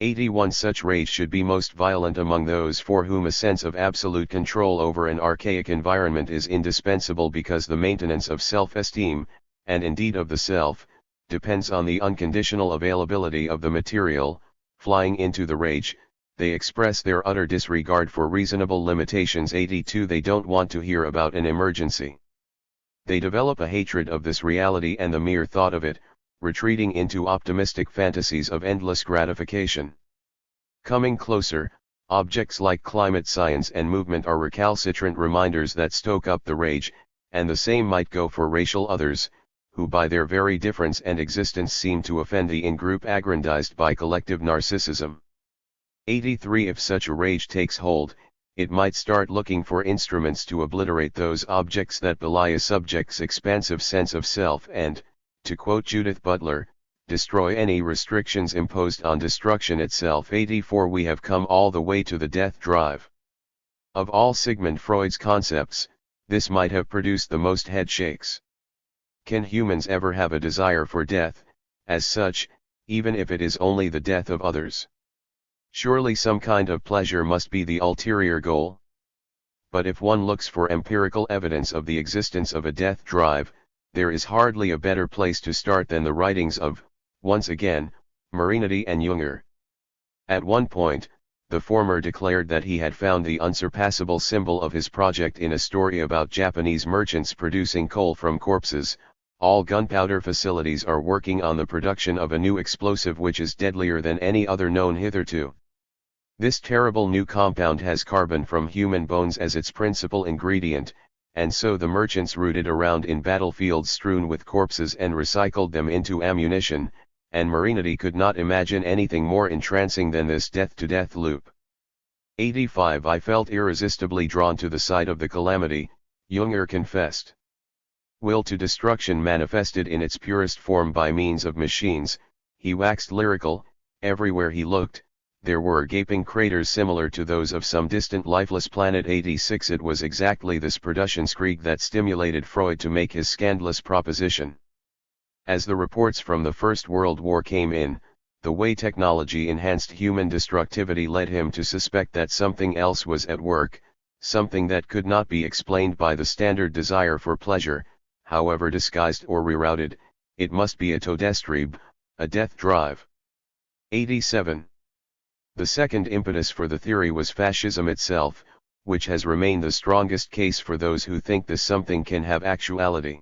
81. Such rage should be most violent among those for whom a sense of absolute control over an archaic environment is indispensable, because the maintenance of self-esteem, and indeed of the self, depends on the unconditional availability of the material. Flying into the rage, they express their utter disregard for reasonable limitations. 82. They don't want to hear about an emergency. They develop a hatred of this reality and the mere thought of it, retreating into optimistic fantasies of endless gratification. Coming closer, objects like climate science and movement are recalcitrant reminders that stoke up the rage, and the same might go for racial others, who by their very difference and existence seem to offend the in-group aggrandized by collective narcissism. 83. If such a rage takes hold, it might start looking for instruments to obliterate those objects that belie a subject's expansive sense of self and, to quote Judith Butler, destroy any restrictions imposed on destruction itself. 84. We have come all the way to the death drive. Of all Sigmund Freud's concepts, this might have produced the most head shakes. Can humans ever have a desire for death, as such, even if it is only the death of others? Surely some kind of pleasure must be the ulterior goal. But if one looks for empirical evidence of the existence of a death drive, there is hardly a better place to start than the writings of, once again, Marinity and Junger. At one point, the former declared that he had found the unsurpassable symbol of his project in a story about Japanese merchants producing coal from corpses. All gunpowder facilities are working on the production of a new explosive which is deadlier than any other known hitherto. This terrible new compound has carbon from human bones as its principal ingredient, and so the merchants rooted around in battlefields strewn with corpses and recycled them into ammunition, and Marinity could not imagine anything more entrancing than this death-to-death loop. 85. I felt irresistibly drawn to the side of the calamity, Junger confessed. Will to destruction manifested in its purest form by means of machines, he waxed lyrical. Everywhere he looked, there were gaping craters similar to those of some distant lifeless planet. 86. It was exactly this Produktskrieg that stimulated Freud to make his scandalous proposition. As the reports from the First World War came in, the way technology enhanced human destructivity led him to suspect that something else was at work, something that could not be explained by the standard desire for pleasure, however disguised or rerouted. It must be a Todestrieb, a death drive. 87. The second impetus for the theory was fascism itself, which has remained the strongest case for those who think this something can have actuality.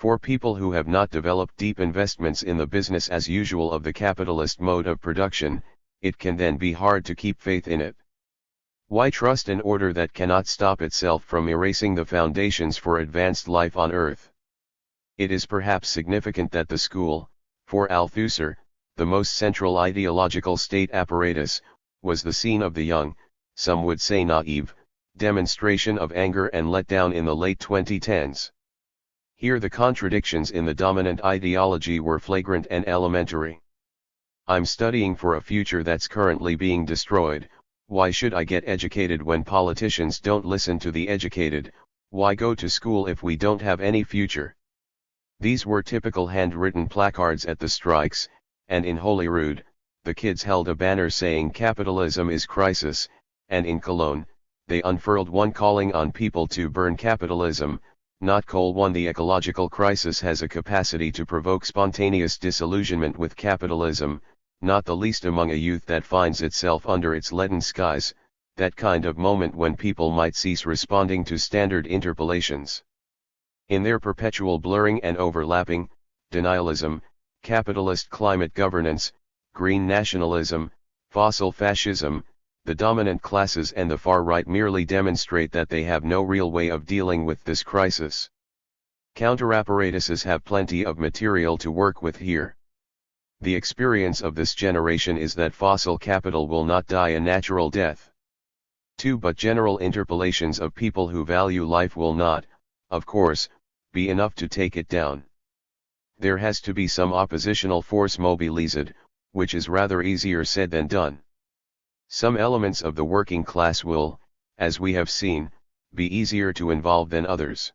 For people who have not developed deep investments in the business as usual of the capitalist mode of production, it can then be hard to keep faith in it. Why trust an order that cannot stop itself from erasing the foundations for advanced life on earth? It is perhaps significant that the school, for Althusser, the most central ideological state apparatus, was the scene of the young, some would say naive, demonstration of anger and letdown in the late 2010s. Here the contradictions in the dominant ideology were flagrant and elementary. I'm studying for a future that's currently being destroyed. Why should I get educated when politicians don't listen to the educated? Why go to school if we don't have any future? These were typical handwritten placards at the strikes, and in Holyrood, the kids held a banner saying capitalism is crisis, and in Cologne, they unfurled one calling on people to burn capitalism, not coal one. The ecological crisis has a capacity to provoke spontaneous disillusionment with capitalism, not the least among a youth that finds itself under its leaden skies, that kind of moment when people might cease responding to standard interpellations. In their perpetual blurring and overlapping, denialism, capitalist climate governance, green nationalism, fossil fascism, the dominant classes and the far right merely demonstrate that they have no real way of dealing with this crisis. Counterapparatuses have plenty of material to work with here. The experience of this generation is that fossil capital will not die a natural death. 2. But general interpellations of people who value life will not, of course, be enough to take it down. There has to be some oppositional force mobilized, which is rather easier said than done. Some elements of the working class will, as we have seen, be easier to involve than others.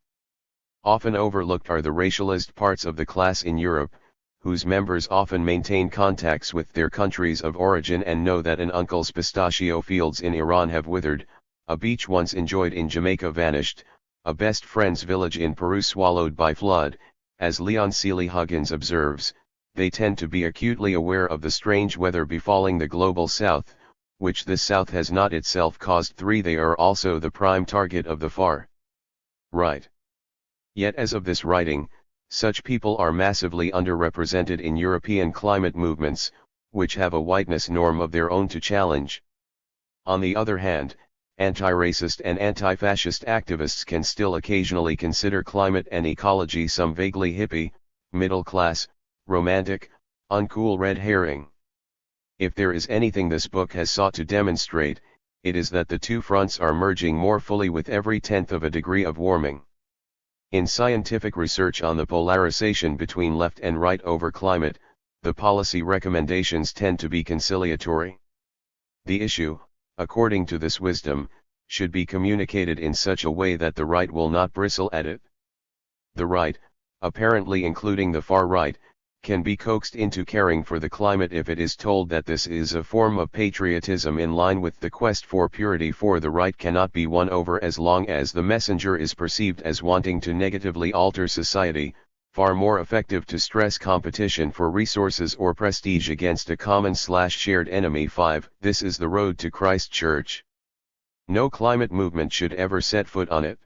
Often overlooked are the racialist parts of the class in Europe, whose members often maintain contacts with their countries of origin and know that an uncle's pistachio fields in Iran have withered, a beach once enjoyed in Jamaica vanished, a best friend's village in Peru swallowed by flood. As Leon Seeley Huggins observes, they tend to be acutely aware of the strange weather befalling the global South, which this South has not itself caused. 3. They are also the prime target of the far right. Yet as of this writing, such people are massively underrepresented in European climate movements, which have a whiteness norm of their own to challenge. On the other hand, anti-racist and anti-fascist activists can still occasionally consider climate and ecology some vaguely hippie, middle-class, romantic, uncool red herring. If there is anything this book has sought to demonstrate, it is that the two fronts are merging more fully with every tenth of a degree of warming. In scientific research on the polarization between left and right over climate, the policy recommendations tend to be conciliatory. The issue, according to this wisdom, should be communicated in such a way that the right will not bristle at it. The right, apparently including the far right, can be coaxed into caring for the climate if it is told that this is a form of patriotism in line with the quest for purity, for the right cannot be won over as long as the messenger is perceived as wanting to negatively alter society, far more effective to stress competition for resources or prestige against a common/shared enemy. 5. This is the road to Christchurch. No climate movement should ever set foot on it.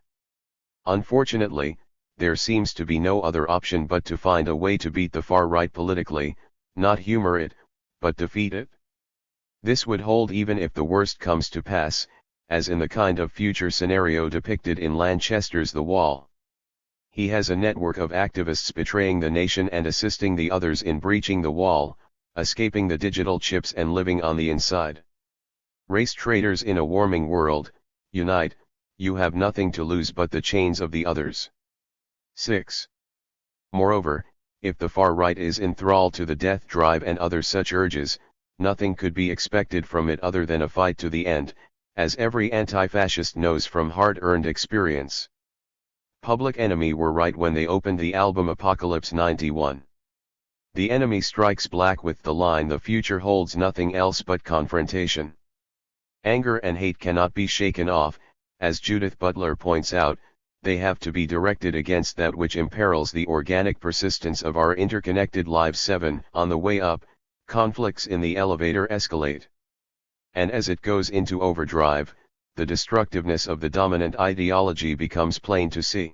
Unfortunately, there seems to be no other option but to find a way to beat the far right politically, not humor it, but defeat it. This would hold even if the worst comes to pass, as in the kind of future scenario depicted in Lanchester's The Wall. He has a network of activists betraying the nation and assisting the others in breaching the wall, escaping the digital chips and living on the inside. Race traitors in a warming world, unite, you have nothing to lose but the chains of the others. 6. Moreover, if the far right is enthralled to the death drive and other such urges, nothing could be expected from it other than a fight to the end, as every anti-fascist knows from hard-earned experience. Public Enemy were right when they opened the album Apocalypse 91. The enemy strikes black with the line, "The future holds nothing else but confrontation." Anger and hate cannot be shaken off, as Judith Butler points out. They have to be directed against that which imperils the organic persistence of our interconnected lives. 7. On the way up, conflicts in the elevator escalate. And as it goes into overdrive, the destructiveness of the dominant ideology becomes plain to see.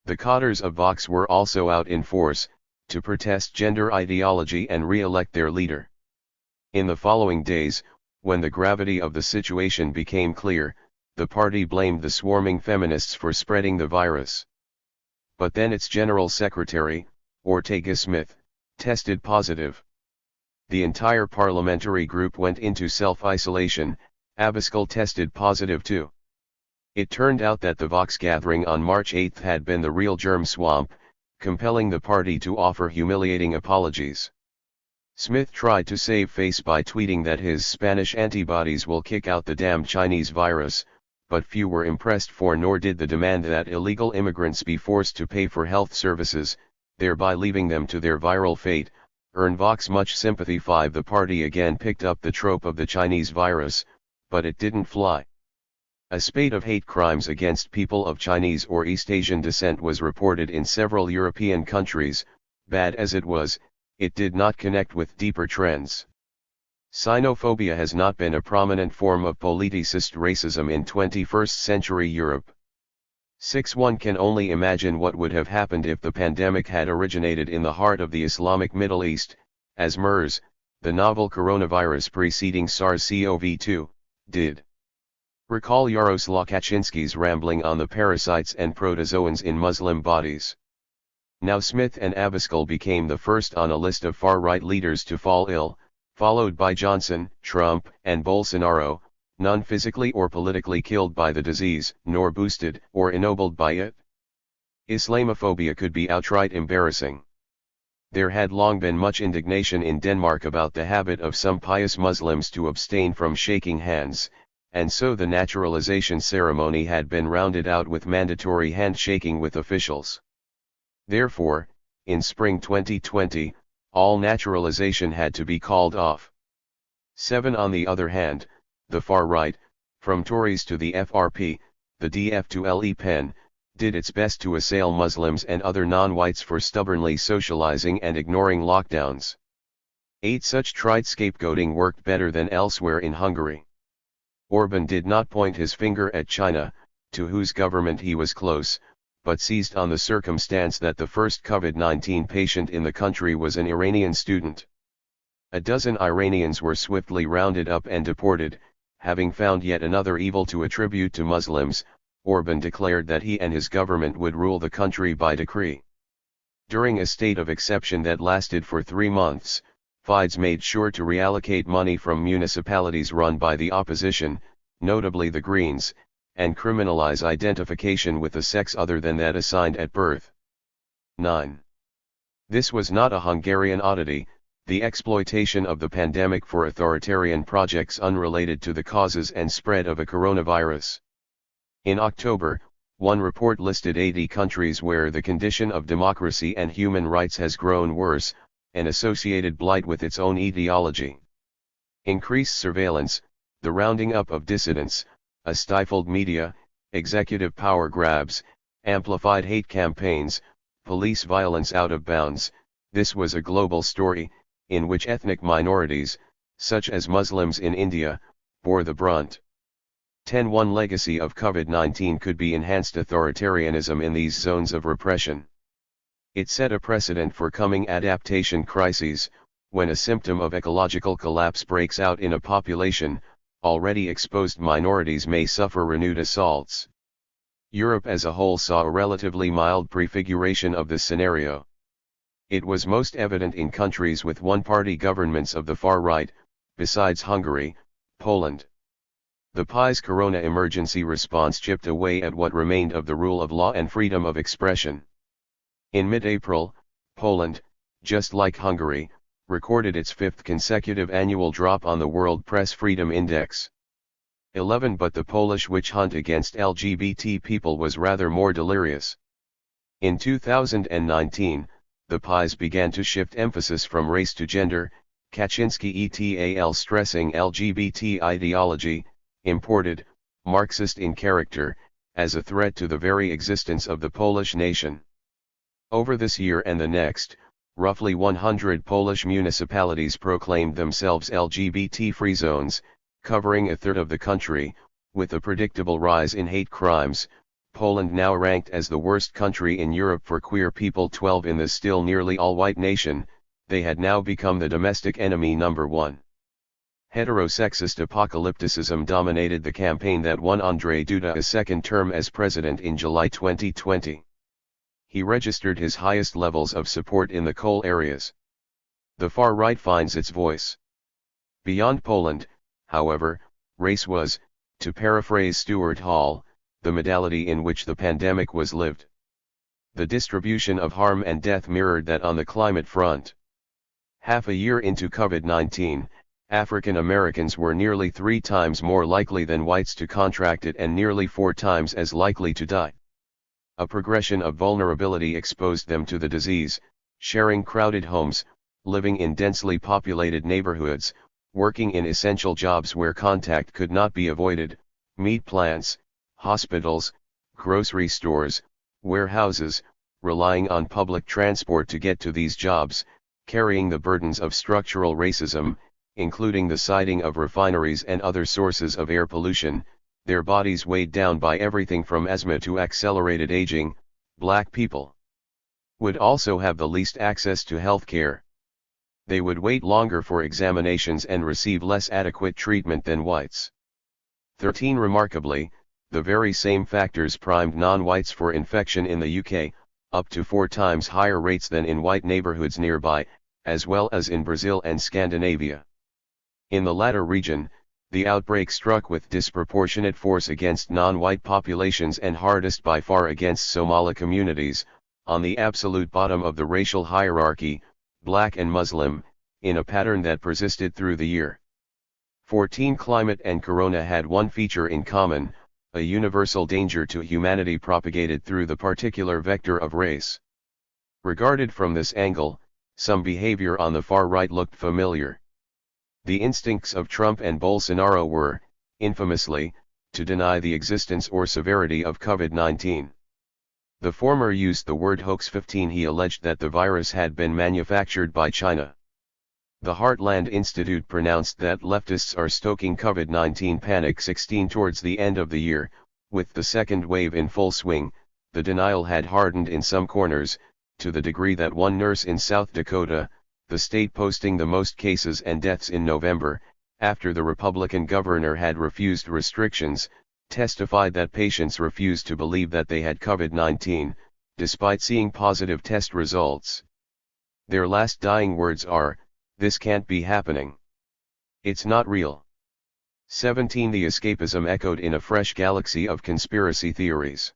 The cadres of Vox were also out in force, to protest gender ideology and re-elect their leader. In the following days, when the gravity of the situation became clear, the party blamed the swarming feminists for spreading the virus. But then its General Secretary, Ortega Smith, tested positive. The entire parliamentary group went into self-isolation. Abascal tested positive too. It turned out that the Vox gathering on March 8 had been the real germ swamp, compelling the party to offer humiliating apologies. Smith tried to save face by tweeting that his Spanish antibodies will kick out the damned Chinese virus, but few were impressed, for nor did the demand that illegal immigrants be forced to pay for health services, thereby leaving them to their viral fate, earn Vox much sympathy. 5. The party again picked up the trope of the Chinese virus, but it didn't fly. A spate of hate crimes against people of Chinese or East Asian descent was reported in several European countries. Bad as it was, it did not connect with deeper trends. Xenophobia has not been a prominent form of politicized racism in 21st century Europe. 6. One can only imagine what would have happened if the pandemic had originated in the heart of the Islamic Middle East, as MERS, the novel coronavirus preceding SARS-CoV-2, did. Recall Jaroslaw Kaczynski's rambling on the parasites and protozoans in Muslim bodies. Now Smith and Abascal became the first on a list of far-right leaders to fall ill, followed by Johnson, Trump, and Bolsonaro, none physically or politically killed by the disease, nor boosted or ennobled by it. Islamophobia could be outright embarrassing. There had long been much indignation in Denmark about the habit of some pious Muslims to abstain from shaking hands, and so the naturalization ceremony had been rounded out with mandatory handshaking with officials. Therefore, in spring 2020, all naturalization had to be called off. 7. On the other hand, the far right, from Tories to the FRP, the DF to Le Pen, did its best to assail Muslims and other non-whites for stubbornly socializing and ignoring lockdowns. 8. Such tried scapegoating worked better than elsewhere in Hungary. Orbán did not point his finger at China, to whose government he was close, but seized on the circumstance that the first COVID-19 patient in the country was an Iranian student. A dozen Iranians were swiftly rounded up and deported. Having found yet another evil to attribute to Muslims, Orbán declared that he and his government would rule the country by decree. During a state of exception that lasted for 3 months, Fidesz made sure to reallocate money from municipalities run by the opposition, notably the Greens, and criminalize identification with a sex other than that assigned at birth. 9. This was not a Hungarian oddity, the exploitation of the pandemic for authoritarian projects unrelated to the causes and spread of a coronavirus. In October, one report listed 80 countries where the condition of democracy and human rights has grown worse, an associated blight with its own ideology. Increased surveillance, the rounding up of dissidents, a stifled media, executive power grabs, amplified hate campaigns, police violence out of bounds. This was a global story, in which ethnic minorities, such as Muslims in India, bore the brunt. 10. One legacy of COVID-19 could be enhanced authoritarianism in these zones of repression. It set a precedent for coming adaptation crises. When a symptom of ecological collapse breaks out in a population, already exposed minorities may suffer renewed assaults. Europe as a whole saw a relatively mild prefiguration of this scenario. It was most evident in countries with one-party governments of the far right, besides Hungary, Poland. The PiS Corona emergency response chipped away at what remained of the rule of law and freedom of expression. In mid-April, Poland, just like Hungary, recorded its 5th consecutive annual drop on the World Press Freedom Index. 11. But the Polish witch hunt against LGBT people was rather more delirious. In 2019, the PiS began to shift emphasis from race to gender, Kaczynski et al. Stressing LGBT ideology, imported, Marxist in character, as a threat to the very existence of the Polish nation. Over this year and the next, roughly 100 Polish municipalities proclaimed themselves LGBT-free zones, covering a third of the country, with a predictable rise in hate crimes, Poland now ranked as the worst country in Europe for queer people 12 in this still nearly all-white nation, they had now become the domestic enemy number one. Heterosexist apocalypticism dominated the campaign that won Andrzej Duda a second term as president in July 2020. He registered his highest levels of support in the coal areas. The far right finds its voice. Beyond Poland, however, race was, to paraphrase Stuart Hall, the modality in which the pandemic was lived. The distribution of harm and death mirrored that on the climate front. Half a year into COVID-19, African Americans were nearly 3 times more likely than whites to contract it and nearly 4 times as likely to die. A progression of vulnerability exposed them to the disease, sharing crowded homes, living in densely populated neighborhoods, working in essential jobs where contact could not be avoided, meat plants, hospitals, grocery stores, warehouses, relying on public transport to get to these jobs, carrying the burdens of structural racism, including the siting of refineries and other sources of air pollution, their bodies weighed down by everything from asthma to accelerated aging. Black people would also have the least access to health care. They would wait longer for examinations and receive less adequate treatment than whites. 13. Remarkably, the very same factors primed non-whites for infection in the UK, up to 4 times higher rates than in white neighborhoods nearby, as well as in Brazil and Scandinavia. In the latter region, the outbreak struck with disproportionate force against non-white populations and hardest by far against Somali communities, on the absolute bottom of the racial hierarchy, black and Muslim, in a pattern that persisted through the year. 14. Climate and corona had one feature in common, a universal danger to humanity propagated through the particular vector of race. Regarded from this angle, some behavior on the far right looked familiar. The instincts of Trump and Bolsonaro were, infamously, to deny the existence or severity of COVID-19. The former used the word hoax. 15. He alleged that the virus had been manufactured by China. The Heartland Institute pronounced that leftists are stoking COVID-19 panic. 16. Towards the end of the year, with the second wave in full swing, the denial had hardened in some corners, to the degree that one nurse in South Dakota, the state posting the most cases and deaths in November, after the Republican governor had refused restrictions, testified that patients refused to believe that they had COVID-19, despite seeing positive test results. Their last dying words are, "This can't be happening. It's not real." 17. The escapism echoed in a fresh galaxy of conspiracy theories.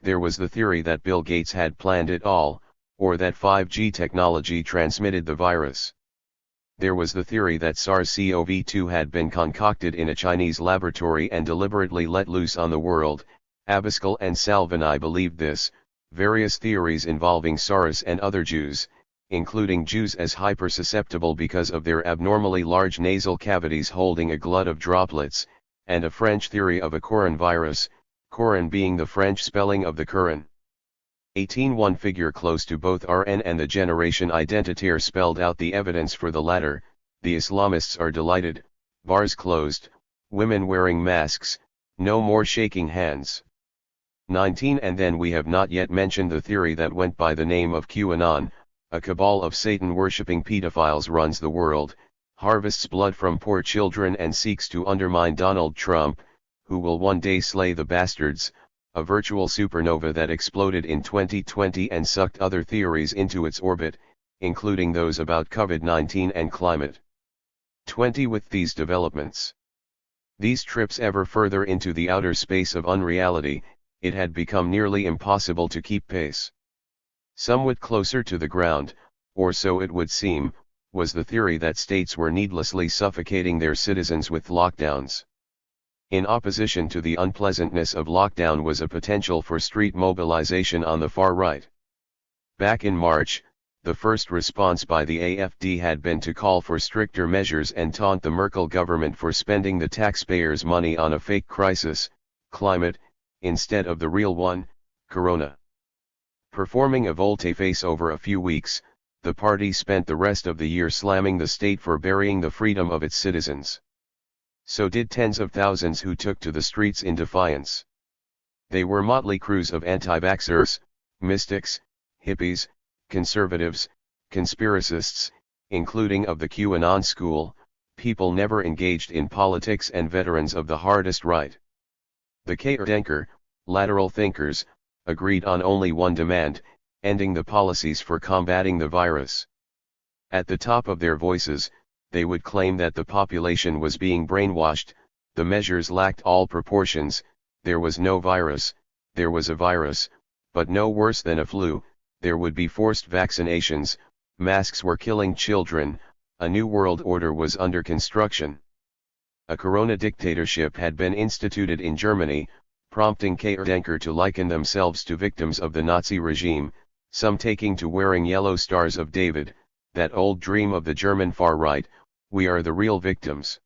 There was the theory that Bill Gates had planned it all, or that 5G technology transmitted the virus. There was the theory that SARS-CoV-2 had been concocted in a Chinese laboratory and deliberately let loose on the world. Abascal and Salvini believed this. Various theories involving SARS and other Jews, including Jews as hypersusceptible because of their abnormally large nasal cavities holding a glut of droplets, and a French theory of a coronavirus, coron being the French spelling of the Quran. 18. One figure close to both RN and the Generation Identitaire spelled out the evidence for the latter. The Islamists are delighted, bars closed, women wearing masks, no more shaking hands. 19. And then we have not yet mentioned the theory that went by the name of QAnon. A cabal of Satan-worshipping pedophiles runs the world, harvests blood from poor children and seeks to undermine Donald Trump, who will one day slay the bastards, a virtual supernova that exploded in 2020 and sucked other theories into its orbit, including those about COVID-19 and climate. 20. With these developments, these trips ever further into the outer space of unreality, it had become nearly impossible to keep pace. Somewhat closer to the ground, or so it would seem, was the theory that states were needlessly suffocating their citizens with lockdowns. In opposition to the unpleasantness of lockdown was a potential for street mobilization on the far right. Back in March, the first response by the AfD had been to call for stricter measures and taunt the Merkel government for spending the taxpayers' money on a fake crisis, climate, instead of the real one, corona. Performing a volte-face over a few weeks, the party spent the rest of the year slamming the state for burying the freedom of its citizens. So did tens of thousands who took to the streets in defiance. They were motley crews of anti-vaxxers, mystics, hippies, conservatives, conspiracists, including of the QAnon school, people never engaged in politics and veterans of the hardest right. The Querdenker, lateral thinkers, agreed on only one demand, ending the policies for combating the virus. At the top of their voices, they would claim that the population was being brainwashed, the measures lacked all proportions, there was no virus, there was a virus, but no worse than a flu, there would be forced vaccinations, masks were killing children, a new world order was under construction. A corona dictatorship had been instituted in Germany, prompting Querdenker to liken themselves to victims of the Nazi regime, some taking to wearing yellow stars of David, that old dream of the German far right, we are the real victims.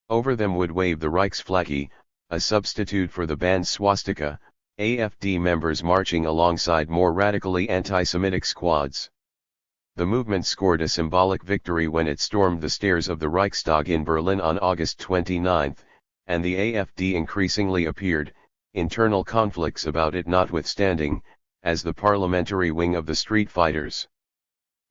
Over them would wave the Reichsflagge, a substitute for the banned swastika, AfD members marching alongside more radically anti-Semitic squads. The movement scored a symbolic victory when it stormed the stairs of the Reichstag in Berlin on August 29, and the AfD increasingly appeared, internal conflicts about it notwithstanding, as the parliamentary wing of the street fighters.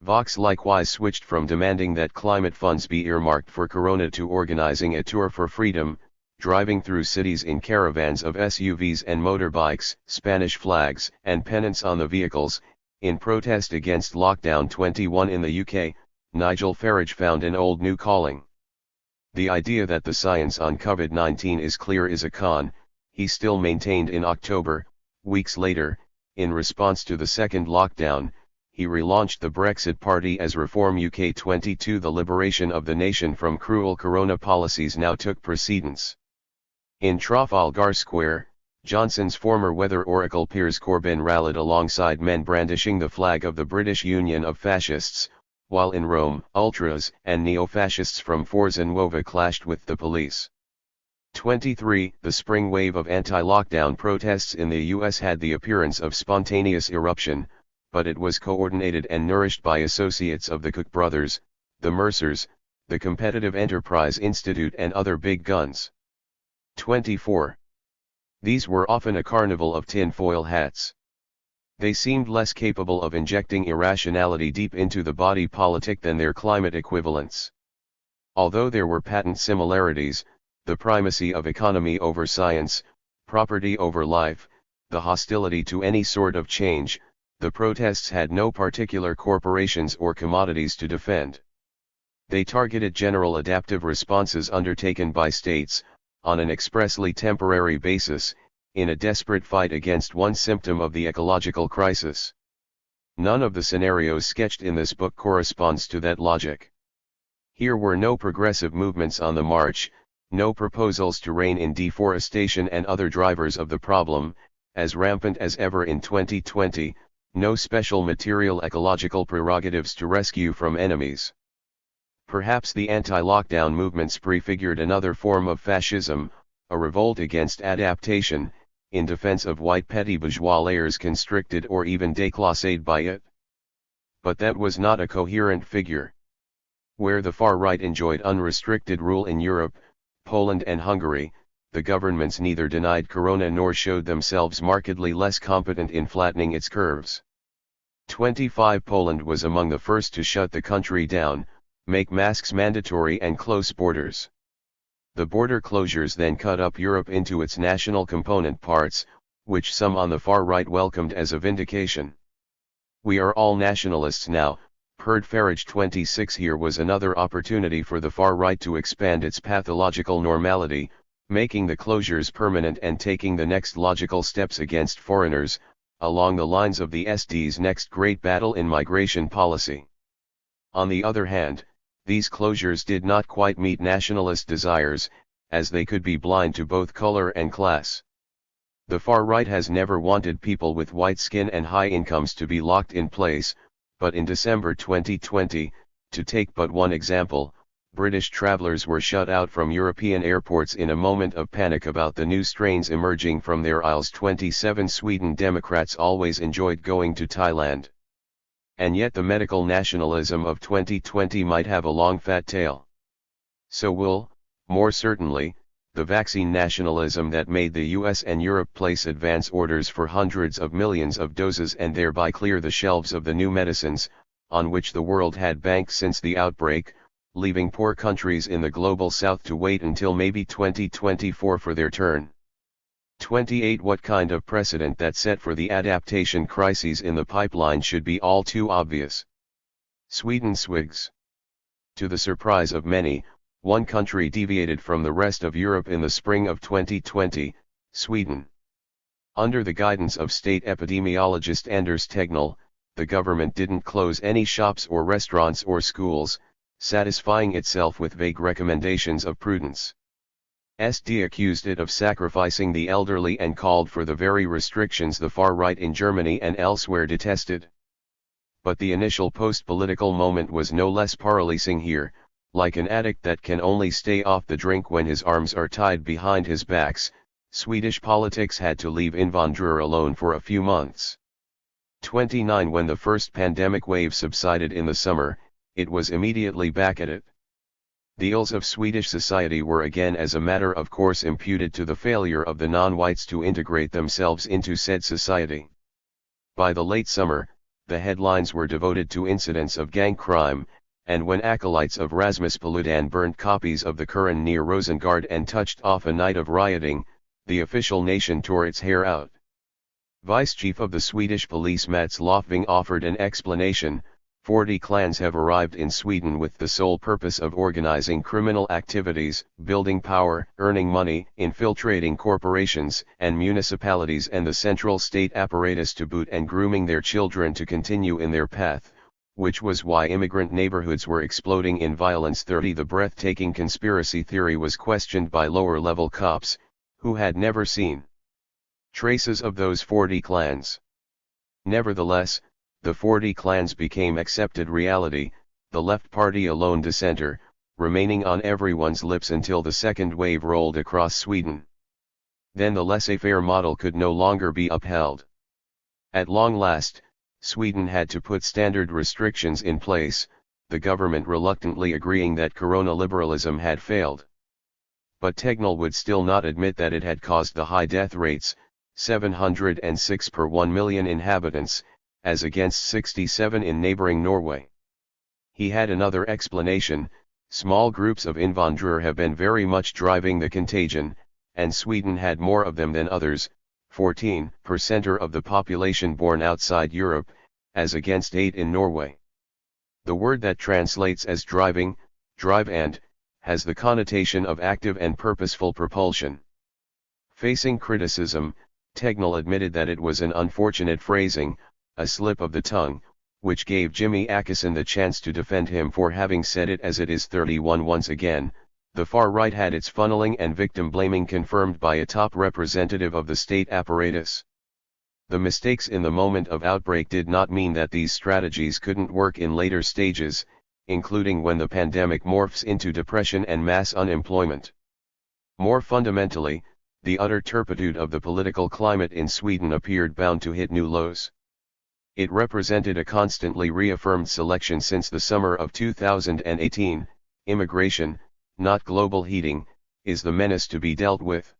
Vox likewise switched from demanding that climate funds be earmarked for Corona to organizing a tour for freedom, driving through cities in caravans of SUVs and motorbikes, Spanish flags, and pennants on the vehicles. In protest against Lockdown 21 in the UK, Nigel Farage found an old new calling. The idea that the science on COVID-19 is clear is a con, he still maintained in October. Weeks later, in response to the second lockdown, he relaunched the Brexit Party as Reform UK 22. The liberation of the nation from cruel corona policies now took precedence. In Trafalgar Square, Johnson's former weather oracle Piers Corbyn rallied alongside men brandishing the flag of the British Union of Fascists, while in Rome, ultras and neo-fascists from Forza Nuova clashed with the police. 23. The spring wave of anti-lockdown protests in the US had the appearance of spontaneous eruption, but it was coordinated and nourished by associates of the Koch brothers, the Mercers, the Competitive Enterprise Institute and other big guns. 24. These were often a carnival of tinfoil hats. They seemed less capable of injecting irrationality deep into the body politic than their climate equivalents. Although there were patent similarities, the primacy of economy over science, property over life, the hostility to any sort of change, the protests had no particular corporations or commodities to defend. They targeted general adaptive responses undertaken by states, on an expressly temporary basis, in a desperate fight against one symptom of the ecological crisis. None of the scenarios sketched in this book corresponds to that logic. Here were no progressive movements on the march, no proposals to rein in deforestation and other drivers of the problem, as rampant as ever in 2020, no special material ecological prerogatives to rescue from enemies. Perhaps the anti-lockdown movements prefigured another form of fascism, a revolt against adaptation, in defense of white petty bourgeois layers constricted or even déclassed by it. But that was not a coherent figure. Where the far right enjoyed unrestricted rule in Europe, Poland and Hungary, the governments neither denied corona nor showed themselves markedly less competent in flattening its curves. 25. Poland was among the first to shut the country down, make masks mandatory and close borders. The border closures then cut up Europe into its national component parts, which some on the far right welcomed as a vindication. We are all nationalists now, heard Farage 26. Here was another opportunity for the far right to expand its pathological normality, making the closures permanent and taking the next logical steps against foreigners, along the lines of the SD's next great battle in migration policy. On the other hand, these closures did not quite meet nationalist desires, as they could be blind to both color and class. The far right has never wanted people with white skin and high incomes to be locked in place, but in December 2020, to take but one example, British travelers were shut out from European airports in a moment of panic about the new strains emerging from their isles. 27. Sweden Democrats always enjoyed going to Thailand. And yet the medical nationalism of 2020 might have a long fat tail. So will, more certainly, the vaccine nationalism that made the US and Europe place advance orders for hundreds of millions of doses and thereby clear the shelves of the new medicines, on which the world had banked since the outbreak, leaving poor countries in the global south to wait until maybe 2024 for their turn. 28. What kind of precedent that set for the adaptation crises in the pipeline should be all too obvious. Sweden swigs. To the surprise of many, one country deviated from the rest of Europe in the spring of 2020, Sweden. Under the guidance of state epidemiologist Anders Tegnell, the government didn't close any shops or restaurants or schools, satisfying itself with vague recommendations of prudence. SD accused it of sacrificing the elderly and called for the very restrictions the far right in Germany and elsewhere detested. But the initial post-political moment was no less paralyzing here. Like an addict that can only stay off the drink when his arms are tied behind his backs, Swedish politics had to leave invandrare alone for a few months. 29. When the first pandemic wave subsided in the summer, it was immediately back at it. The ills of Swedish society were again as a matter of course imputed to the failure of the non-whites to integrate themselves into said society. By the late summer, the headlines were devoted to incidents of gang crime, and when acolytes of Rasmus Paludan burnt copies of the Koran near Rosengård and touched off a night of rioting, the official nation tore its hair out. Vice Chief of the Swedish police Mats Löfving offered an explanation. 40 clans have arrived in Sweden with the sole purpose of organizing criminal activities, building power, earning money, infiltrating corporations and municipalities and the central state apparatus to boot and grooming their children to continue in their path, which was why immigrant neighborhoods were exploding in violence. 30. The breathtaking conspiracy theory was questioned by lower-level cops, who had never seen traces of those 40 clans. Nevertheless, the 40 clans became accepted reality, the left party a lone dissenter, remaining on everyone's lips until the second wave rolled across Sweden. Then the laissez-faire model could no longer be upheld. At long last, Sweden had to put standard restrictions in place, the government reluctantly agreeing that corona liberalism had failed. But Tegnell would still not admit that it had caused the high death rates, 706 per 1 million inhabitants, as against 67 in neighboring Norway. He had another explanation: small groups of invandrare have been very much driving the contagion, and Sweden had more of them than others, 14% of the population born outside Europe, as against 8 in Norway. The word that translates as driving, drive and, has the connotation of active and purposeful propulsion. Facing criticism, Tegnell admitted that it was an unfortunate phrasing, a slip of the tongue, which gave Jimmy Åkesson the chance to defend him for having said it as it is. 31. Once again, the far right had its funneling and victim blaming confirmed by a top representative of the state apparatus. The mistakes in the moment of outbreak did not mean that these strategies couldn't work in later stages, including when the pandemic morphs into depression and mass unemployment. More fundamentally, the utter turpitude of the political climate in Sweden appeared bound to hit new lows. It represented a constantly reaffirmed selection since the summer of 2018, immigration, not global heating, is the menace to be dealt with.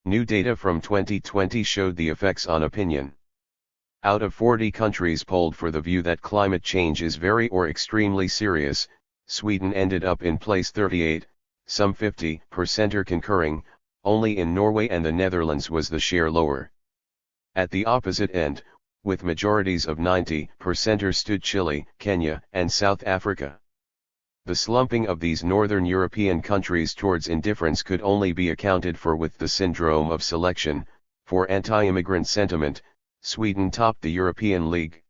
New data from 2020 showed the effects on opinion. Out of 40 countries polled for the view that climate change is very or extremely serious, Sweden ended up in place 38, some 50% are concurring. Only in Norway and the Netherlands was the share lower. At the opposite end, with majorities of 90% stood Chile, Kenya, and South Africa. The slumping of these northern European countries towards indifference could only be accounted for with the syndrome of selection. For anti-immigrant sentiment, Sweden topped the European League.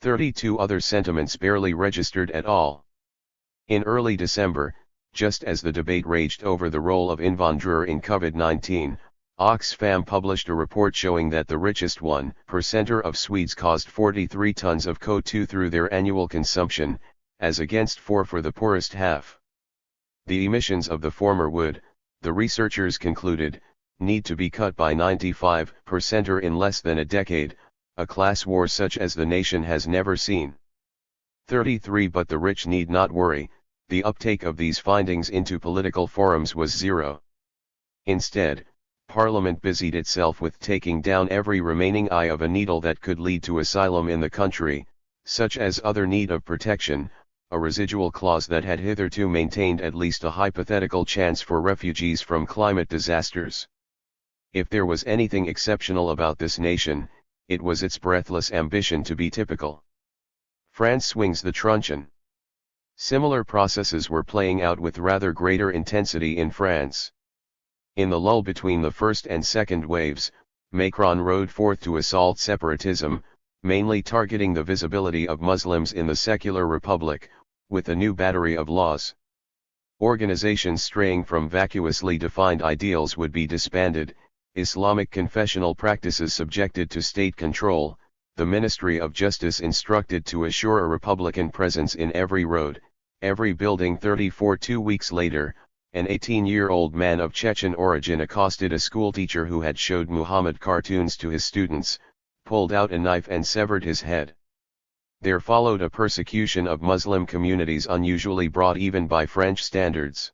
32 other sentiments barely registered at all. In early December, just as the debate raged over the role of invandrare in COVID-19, Oxfam published a report showing that the richest 1% of Swedes caused 43 tons of CO2 through their annual consumption, as against 4 for the poorest half. The emissions of the former would, the researchers concluded, need to be cut by 95% in less than a decade, a class war such as the nation has never seen. 33 But the rich need not worry, the uptake of these findings into political forums was zero. Instead, Parliament busied itself with taking down every remaining eye of a needle that could lead to asylum in the country, such as other need of protection, a residual clause that had hitherto maintained at least a hypothetical chance for refugees from climate disasters. If there was anything exceptional about this nation, it was its breathless ambition to be typical. France swings the truncheon. Similar processes were playing out with rather greater intensity in France. In the lull between the first and second waves, Macron rode forth to assault separatism, mainly targeting the visibility of Muslims in the secular republic, with a new battery of laws. Organizations straying from vacuously defined ideals would be disbanded, Islamic confessional practices subjected to state control, the Ministry of Justice instructed to assure a Republican presence in every road, every building. 2 weeks later, an 18-year-old man of Chechen origin accosted a schoolteacher who had showed Muhammad cartoons to his students, pulled out a knife and severed his head. There followed a persecution of Muslim communities unusually broad even by French standards.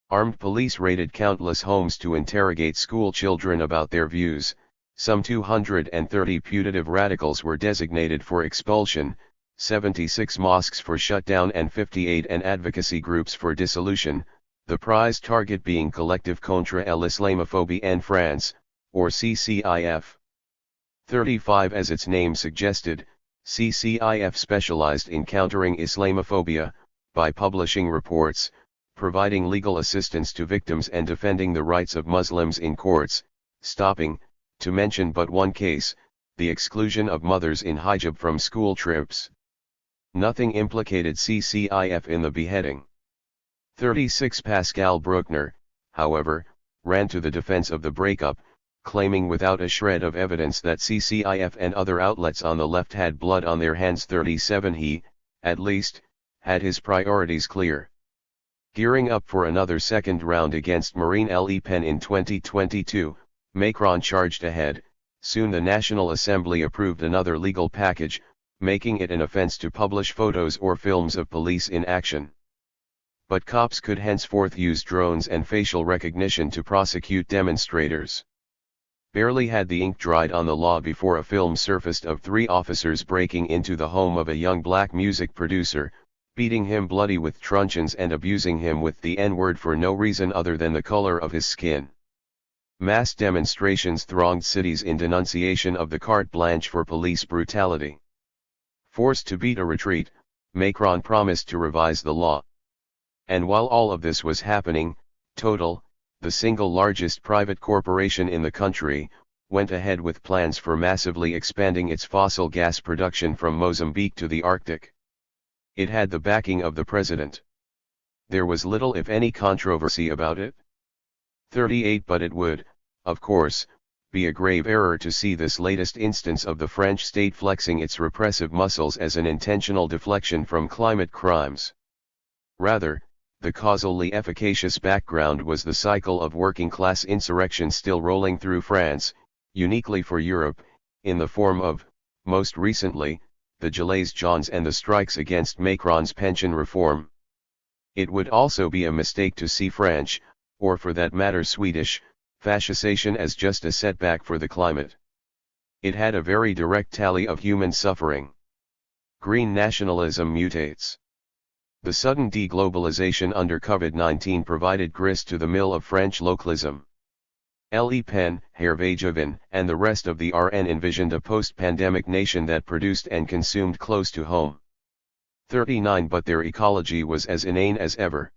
Armed police raided countless homes to interrogate school children about their views. Some 230 putative radicals were designated for expulsion, 76 mosques for shutdown and 58 advocacy groups for dissolution, the prize target being Collective contre l'Islamophobie en France, or CCIF. 35. As its name suggested, CCIF specialized in countering Islamophobia, by publishing reports, providing legal assistance to victims and defending the rights of Muslims in courts, stopping, to mention but one case, the exclusion of mothers in hijab from school trips. Nothing implicated CCIF in the beheading. 36. Pascal Bruckner, however, ran to the defense of the breakup, claiming without a shred of evidence that CCIF and other outlets on the left had blood on their hands. 37. He, at least, had his priorities clear. Gearing up for another second round against Marine Le Pen in 2022, Macron charged ahead. Soon the National Assembly approved another legal package, making it an offense to publish photos or films of police in action. But cops could henceforth use drones and facial recognition to prosecute demonstrators. Barely had the ink dried on the law before a film surfaced of 3 officers breaking into the home of a young black music producer, beating him bloody with truncheons and abusing him with the N-word for no reason other than the color of his skin. Mass demonstrations thronged cities in denunciation of the carte blanche for police brutality. Forced to beat a retreat, Macron promised to revise the law. And while all of this was happening, Total, the single largest private corporation in the country, went ahead with plans for massively expanding its fossil gas production from Mozambique to the Arctic. It had the backing of the president. There was little if any controversy about it. 38. But it would, of course, be a grave error to see this latest instance of the French state flexing its repressive muscles as an intentional deflection from climate crimes. Rather, the causally efficacious background was the cycle of working-class insurrection still rolling through France, uniquely for Europe, in the form of, most recently, the Gilets jaunes and the strikes against Macron's pension reform. It would also be a mistake to see French, or for that matter Swedish, fascisation as just a setback for the climate. It had a very direct tally of human suffering. Green nationalism mutates. The sudden deglobalization under COVID-19 provided grist to the mill of French localism. Le Pen, Hervé Juvin, and the rest of the RN envisioned a post-pandemic nation that produced and consumed close to home. 39. But their ecology was as inane as ever.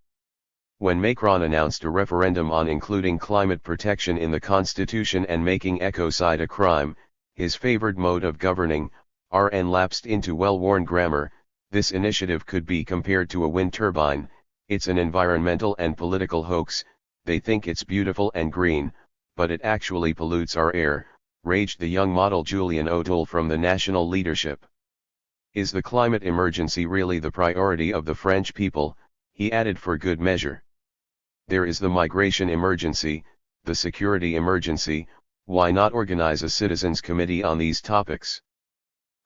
When Macron announced a referendum on including climate protection in the constitution and making ecocide a crime, his favored mode of governing, RN lapsed into well-worn grammar. This initiative could be compared to a wind turbine. It's an environmental and political hoax. They think it's beautiful and green, but it actually pollutes our air, raged the young model Julien O'Toole from the national leadership. Is the climate emergency really the priority of the French people? He added for good measure. There is the migration emergency, the security emergency. Why not organize a citizens' committee on these topics?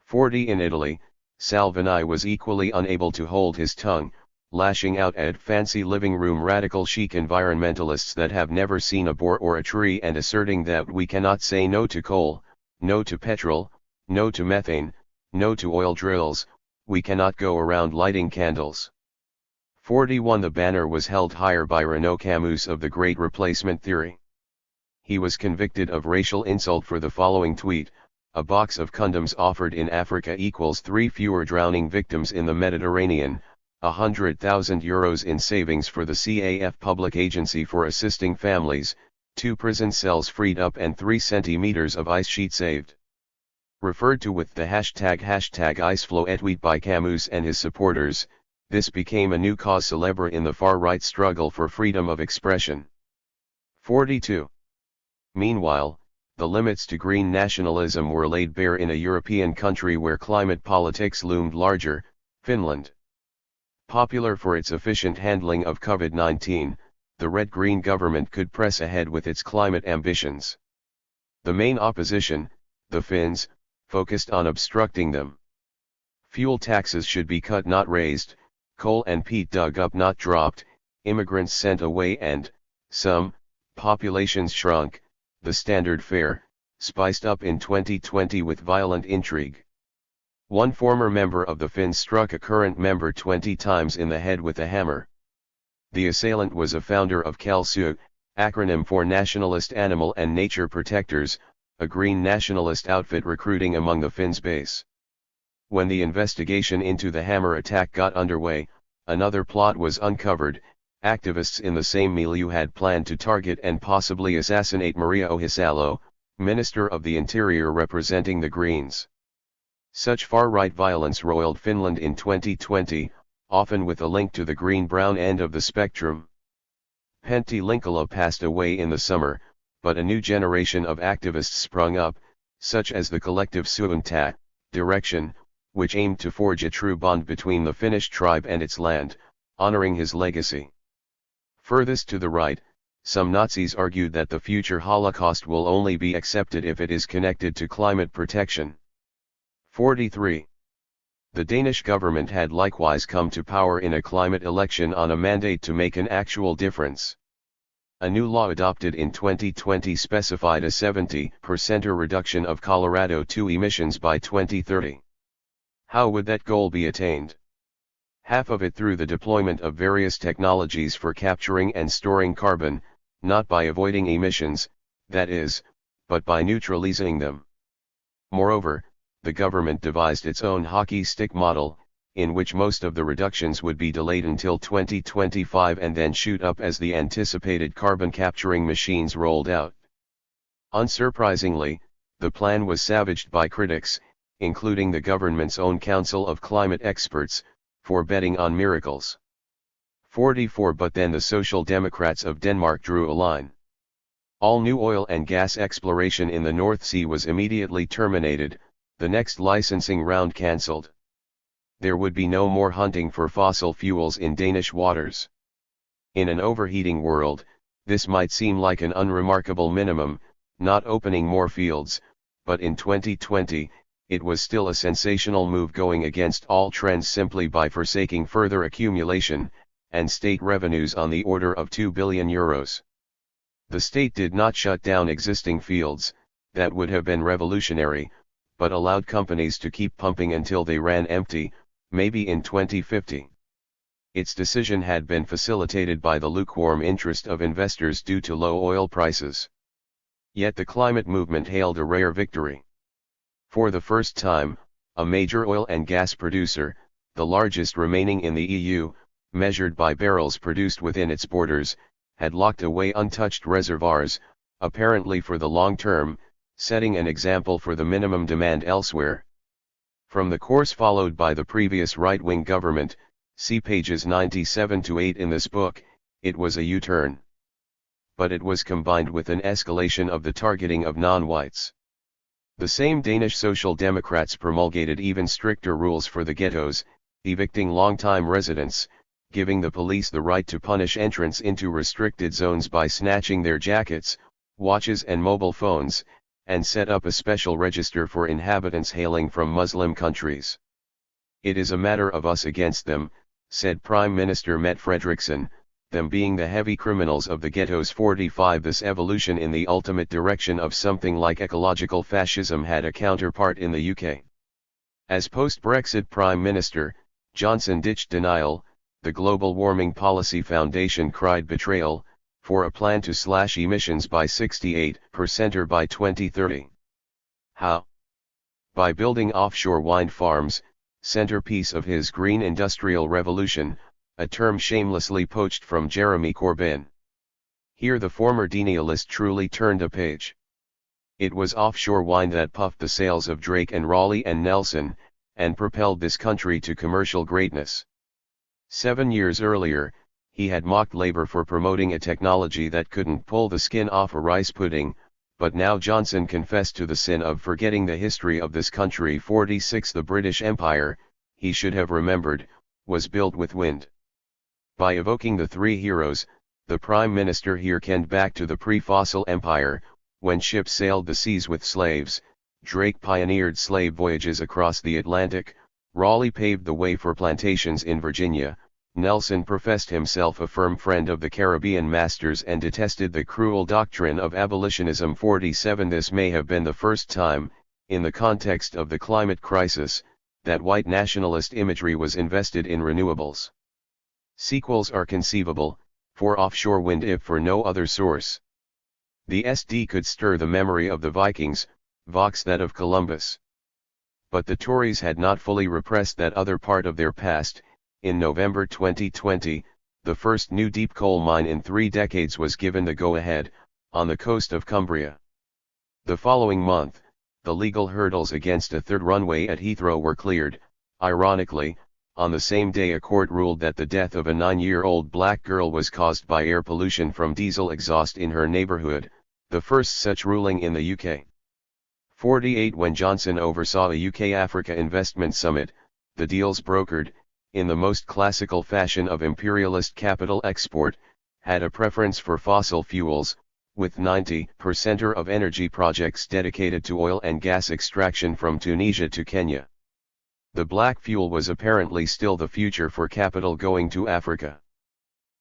40. In Italy, Salvini was equally unable to hold his tongue, lashing out at fancy living room radical chic environmentalists that have never seen a boar or a tree and asserting that we cannot say no to coal, no to petrol, no to methane, no to oil drills, we cannot go around lighting candles. 41. The banner was held higher by Renaud Camus of the Great Replacement Theory. He was convicted of racial insult for the following tweet: a box of condoms offered in Africa equals 3 fewer drowning victims in the Mediterranean, 100,000 euros in savings for the CAF Public Agency for Assisting Families, 2 prison cells freed up and 3 centimeters of ice sheet saved. Referred to with the hashtag #IceFlow tweet by Camus and his supporters, this became a new cause célèbre in the far-right struggle for freedom of expression. 42. Meanwhile, the limits to green nationalism were laid bare in a European country where climate politics loomed larger, Finland. Popular for its efficient handling of COVID-19, the red-green government could press ahead with its climate ambitions. The main opposition, the Finns, focused on obstructing them. Fuel taxes should be cut not raised, coal and peat dug up not dropped, immigrants sent away and, some, populations shrunk, the standard fare, spiced up in 2020 with violent intrigue. One former member of the Finns struck a current member 20 times in the head with a hammer. The assailant was a founder of KELSU, acronym for Nationalist Animal and Nature Protectors, a green nationalist outfit recruiting among the Finns base. When the investigation into the hammer attack got underway, another plot was uncovered. Activists in the same milieu had planned to target and possibly assassinate Maria Ohisalo, Minister of the Interior representing the Greens. Such far-right violence roiled Finland in 2020, often with a link to the green-brown end of the spectrum. Pentti Linkola passed away in the summer, but a new generation of activists sprung up, such as the collective Suunta Direction, which aimed to forge a true bond between the Finnish tribe and its land, honoring his legacy. Furthest to the right, some Nazis argued that the future Holocaust will only be accepted if it is connected to climate protection. 43. The Danish government had likewise come to power in a climate election on a mandate to make an actual difference. A new law adopted in 2020 specified a 70% reduction of Colorado II emissions by 2030. How would that goal be attained? Half of it through the deployment of various technologies for capturing and storing carbon, not by avoiding emissions, that is, but by neutralizing them. Moreover, the government devised its own hockey stick model, in which most of the reductions would be delayed until 2025 and then shoot up as the anticipated carbon capturing machines rolled out. Unsurprisingly, the plan was savaged by critics, including the government's own Council of Climate Experts, for betting on miracles. 44. But then the Social Democrats of Denmark drew a line. All new oil and gas exploration in the North Sea was immediately terminated, the next licensing round cancelled. There would be no more hunting for fossil fuels in Danish waters. In an overheating world, this might seem like an unremarkable minimum, not opening more fields, but in 2020, it was still a sensational move going against all trends simply by forsaking further accumulation, and state revenues on the order of 2 billion euros. The state did not shut down existing fields, that would have been revolutionary, but allowed companies to keep pumping until they ran empty, maybe in 2050. Its decision had been facilitated by the lukewarm interest of investors due to low oil prices. Yet the climate movement hailed a rare victory. For the first time, a major oil and gas producer, the largest remaining in the EU, measured by barrels produced within its borders, had locked away untouched reservoirs, apparently for the long term, setting an example for the minimum demand elsewhere. From the course followed by the previous right-wing government, see pages 97-8 in this book, it was a U-turn. But it was combined with an escalation of the targeting of non-whites. The same Danish Social Democrats promulgated even stricter rules for the ghettos, evicting long-time residents, giving the police the right to punish entrance into restricted zones by snatching their jackets, watches and mobile phones, and set up a special register for inhabitants hailing from Muslim countries. It is a matter of us against them, said Prime Minister Mette Frederiksen, them being the heavy criminals of the ghettos. 45 This evolution in the ultimate direction of something like ecological fascism had a counterpart in the UK. As post-Brexit Prime Minister, Johnson ditched denial, the Global Warming Policy Foundation cried betrayal, for a plan to slash emissions by 68% or by 2030. How? By building offshore wind farms, centerpiece of his Green Industrial Revolution, a term shamelessly poached from Jeremy Corbyn. Here the former denialist truly turned a page. It was offshore wind that puffed the sails of Drake and Raleigh and Nelson, and propelled this country to commercial greatness. 7 years earlier, he had mocked Labour for promoting a technology that couldn't pull the skin off a rice pudding, but now Johnson confessed to the sin of forgetting the history of this country. 46 The British Empire, he should have remembered, was built with wind. By evoking the three heroes, the Prime Minister here kenned back to the pre-fossil empire, when ships sailed the seas with slaves. Drake pioneered slave voyages across the Atlantic, Raleigh paved the way for plantations in Virginia, Nelson professed himself a firm friend of the Caribbean masters and detested the cruel doctrine of abolitionism. 47 This may have been the first time, in the context of the climate crisis, that white nationalist imagery was invested in renewables. Sequels are conceivable, for offshore wind if for no other source. The SD could stir the memory of the Vikings, vox that of Columbus. But the Tories had not fully repressed that other part of their past. In November 2020, the first new deep coal mine in 3 decades was given the go-ahead, on the coast of Cumbria. The following month, the legal hurdles against a third runway at Heathrow were cleared. Ironically, on the same day a court ruled that the death of a 9-year-old black girl was caused by air pollution from diesel exhaust in her neighborhood, the first such ruling in the UK. 48 When Johnson oversaw a UK-Africa investment summit, the deals brokered, in the most classical fashion of imperialist capital export, had a preference for fossil fuels, with 90% of energy projects dedicated to oil and gas extraction from Tunisia to Kenya. The black fuel was apparently still the future for capital going to Africa.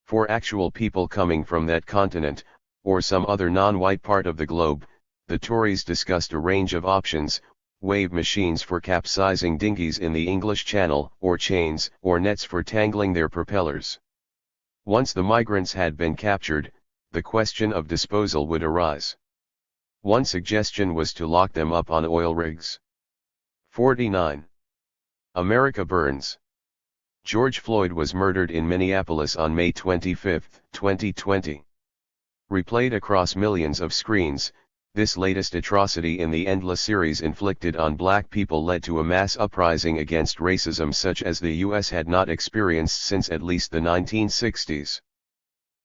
For actual people coming from that continent, or some other non-white part of the globe, the Tories discussed a range of options: wave machines for capsizing dinghies in the English Channel, or chains or nets for tangling their propellers. Once the migrants had been captured, the question of disposal would arise. One suggestion was to lock them up on oil rigs. 49. America burns. George Floyd was murdered in Minneapolis on May 25, 2020. Replayed across millions of screens, this latest atrocity in the endless series inflicted on black people led to a mass uprising against racism such as the U.S. had not experienced since at least the 1960s.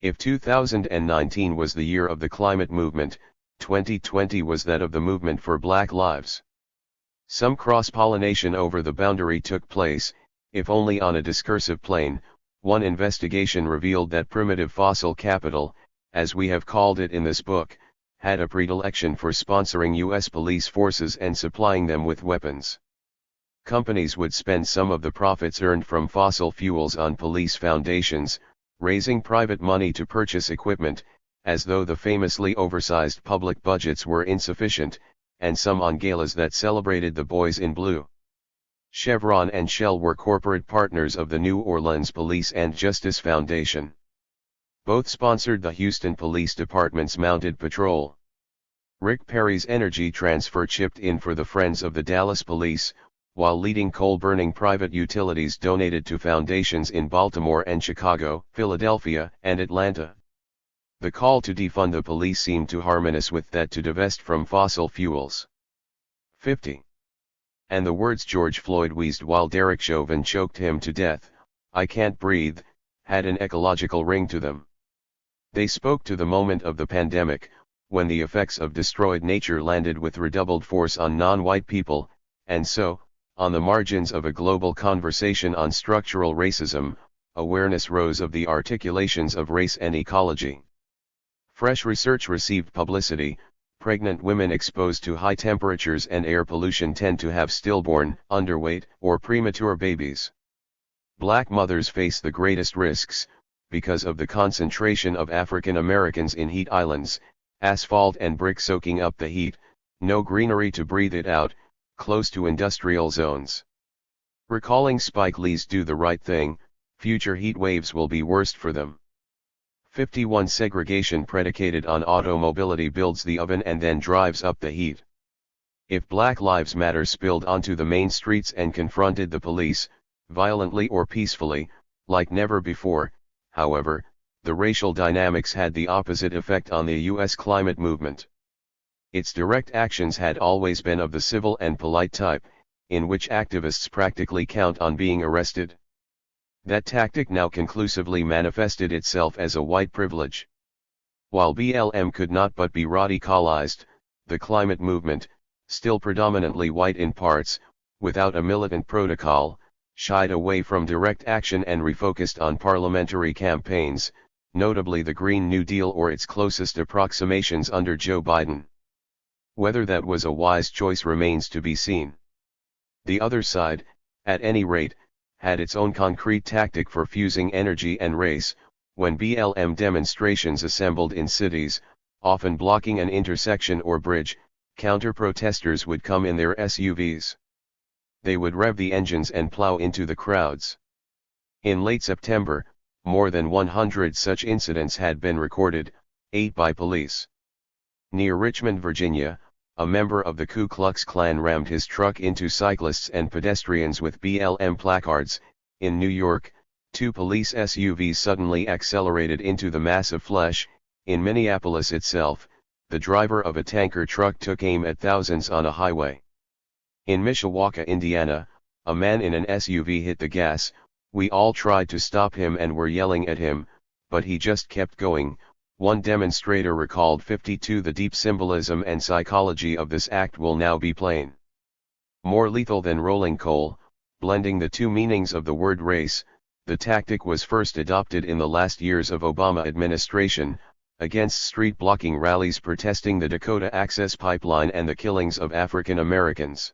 If 2019 was the year of the climate movement, 2020 was that of the movement for Black lives. Some cross-pollination over the boundary took place, if only on a discursive plane. One investigation revealed that primitive fossil capital, as we have called it in this book, had a predilection for sponsoring U.S. police forces and supplying them with weapons. Companies would spend some of the profits earned from fossil fuels on police foundations, raising private money to purchase equipment, as though the famously oversized public budgets were insufficient, and some on galas that celebrated the boys in blue. Chevron and Shell were corporate partners of the New Orleans Police and Justice Foundation. Both sponsored the Houston Police Department's mounted patrol. Rick Perry's Energy Transfer chipped in for the Friends of the Dallas Police, while leading coal-burning private utilities donated to foundations in Baltimore and Chicago, Philadelphia, and Atlanta. The call to defund the police seemed to harmonious with that to divest from fossil fuels. 50. And the words George Floyd wheezed while Derek Chauvin choked him to death, "I can't breathe," had an ecological ring to them. They spoke to the moment of the pandemic, when the effects of destroyed nature landed with redoubled force on non-white people, and so, on the margins of a global conversation on structural racism, awareness rose of the articulations of race and ecology. Fresh research received publicity. Pregnant women exposed to high temperatures and air pollution tend to have stillborn, underweight, or premature babies. Black mothers face the greatest risks, because of the concentration of African Americans in heat islands, asphalt and brick soaking up the heat, no greenery to breathe it out, close to industrial zones. Recalling Spike Lee's Do the Right Thing, future heat waves will be worst for them. 51. Segregation predicated on automobility builds the oven and then drives up the heat. If Black Lives Matter spilled onto the main streets and confronted the police, violently or peacefully, like never before, however, the racial dynamics had the opposite effect on the U.S. climate movement. Its direct actions had always been of the civil and polite type, in which activists practically count on being arrested. That tactic now conclusively manifested itself as a white privilege. While BLM could not but be radicalized, the climate movement, still predominantly white in parts, without a militant protocol, shied away from direct action and refocused on parliamentary campaigns, notably the Green New Deal or its closest approximations under Joe Biden. Whether that was a wise choice remains to be seen. The other side, at any rate, had its own concrete tactic for fusing energy and race. When BLM demonstrations assembled in cities, often blocking an intersection or bridge, counter-protesters would come in their SUVs. They would rev the engines and plow into the crowds. In late September, more than 100 such incidents had been recorded, 8 by police. Near Richmond, Virginia, a member of the Ku Klux Klan rammed his truck into cyclists and pedestrians with BLM placards. In New York, 2 police SUVs suddenly accelerated into the mass of flesh. In Minneapolis itself, the driver of a tanker truck took aim at thousands on a highway. In Mishawaka, Indiana, a man in an SUV hit the gas. We all tried to stop him and were yelling at him, but he just kept going. One demonstrator recalled. 52. The deep symbolism and psychology of this act will now be plain. More lethal than rolling coal, blending the two meanings of the word race, the tactic was first adopted in the last years of Obama administration, against street-blocking rallies protesting the Dakota Access Pipeline and the killings of African Americans.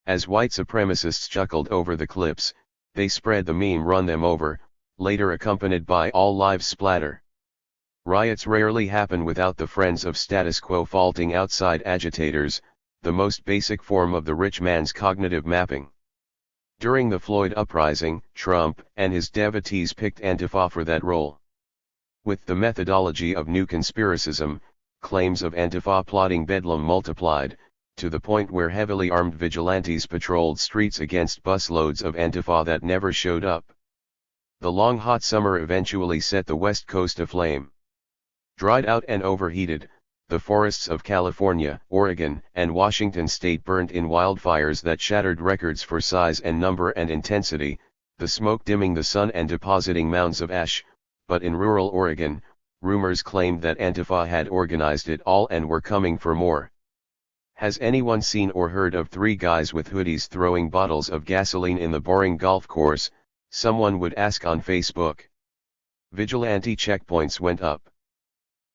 As white supremacists chuckled over the clips, they spread the meme "Run them over," later accompanied by "All lives splatter." Riots rarely happen without the friends of status quo faulting outside agitators, the most basic form of the rich man's cognitive mapping. During the Floyd uprising, Trump and his devotees picked Antifa for that role. With the methodology of new conspiracism, claims of Antifa plotting bedlam multiplied, to the point where heavily armed vigilantes patrolled streets against busloads of Antifa that never showed up. The long hot summer eventually set the West Coast aflame. Dried out and overheated, the forests of California, Oregon, and Washington state burned in wildfires that shattered records for size and number and intensity, the smoke dimming the sun and depositing mounds of ash. But in rural Oregon, rumors claimed that Antifa had organized it all and were coming for more. Has anyone seen or heard of 3 guys with hoodies throwing bottles of gasoline in the boring golf course? Someone would ask on Facebook. Vigilante checkpoints went up.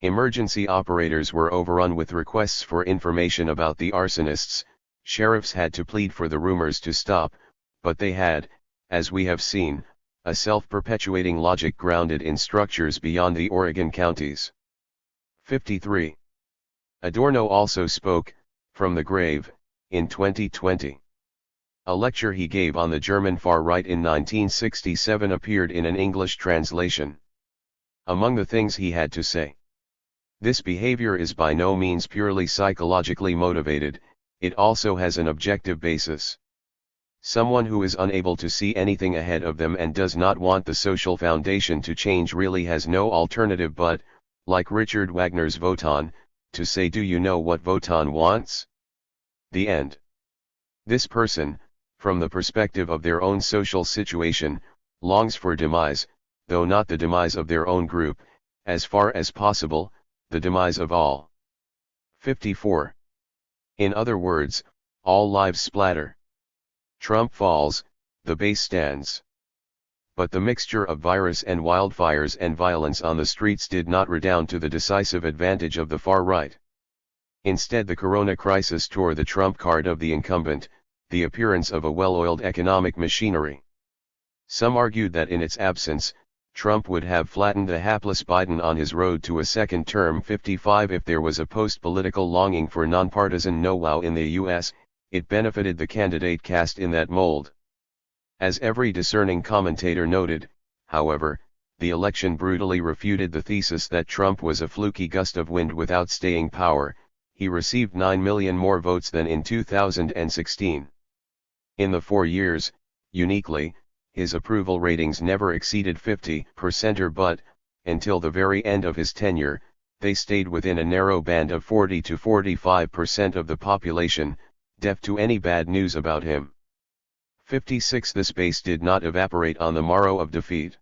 Emergency operators were overrun with requests for information about the arsonists. Sheriffs had to plead for the rumors to stop, but they had, as we have seen, a self-perpetuating logic grounded in structures beyond the Oregon counties. 53. Adorno also spoke, from the grave, in 2020. A lecture he gave on the German far right in 1967 appeared in an English translation. Among the things he had to say: this behavior is by no means purely psychologically motivated, it also has an objective basis. Someone who is unable to see anything ahead of them and does not want the social foundation to change really has no alternative but, like Richard Wagner's Wotan, to say, "Do you know what Wotan wants?" The end. This person, from the perspective of their own social situation, longs for demise, though not the demise of their own group, as far as possible, the demise of all. 54. In other words, all lives splatter. Trump falls, the base stands. But the mixture of virus and wildfires and violence on the streets did not redound to the decisive advantage of the far right. Instead, the corona crisis tore the trump card of the incumbent, the appearance of a well-oiled economic machinery. Some argued that in its absence, Trump would have flattened the hapless Biden on his road to a second term. 55 If there was a post-political longing for nonpartisan know-how in the U.S., it benefited the candidate cast in that mold. As every discerning commentator noted, however, the election brutally refuted the thesis that Trump was a fluky gust of wind without staying power. He received 9 million more votes than in 2016. In the 4 years, uniquely, his approval ratings never exceeded 50% but, until the very end of his tenure, they stayed within a narrow band of 40 to 45% of the population, deaf to any bad news about him. 56 This base did not evaporate on the morrow of defeat.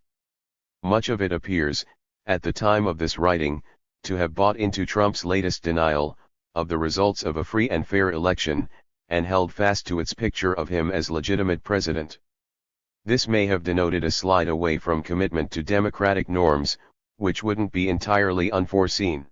Much of it appears, at the time of this writing, to have bought into Trump's latest denial of the results of a free and fair election, and held fast to its picture of him as legitimate president. This may have denoted a slide away from commitment to democratic norms, which wouldn't be entirely unforeseen.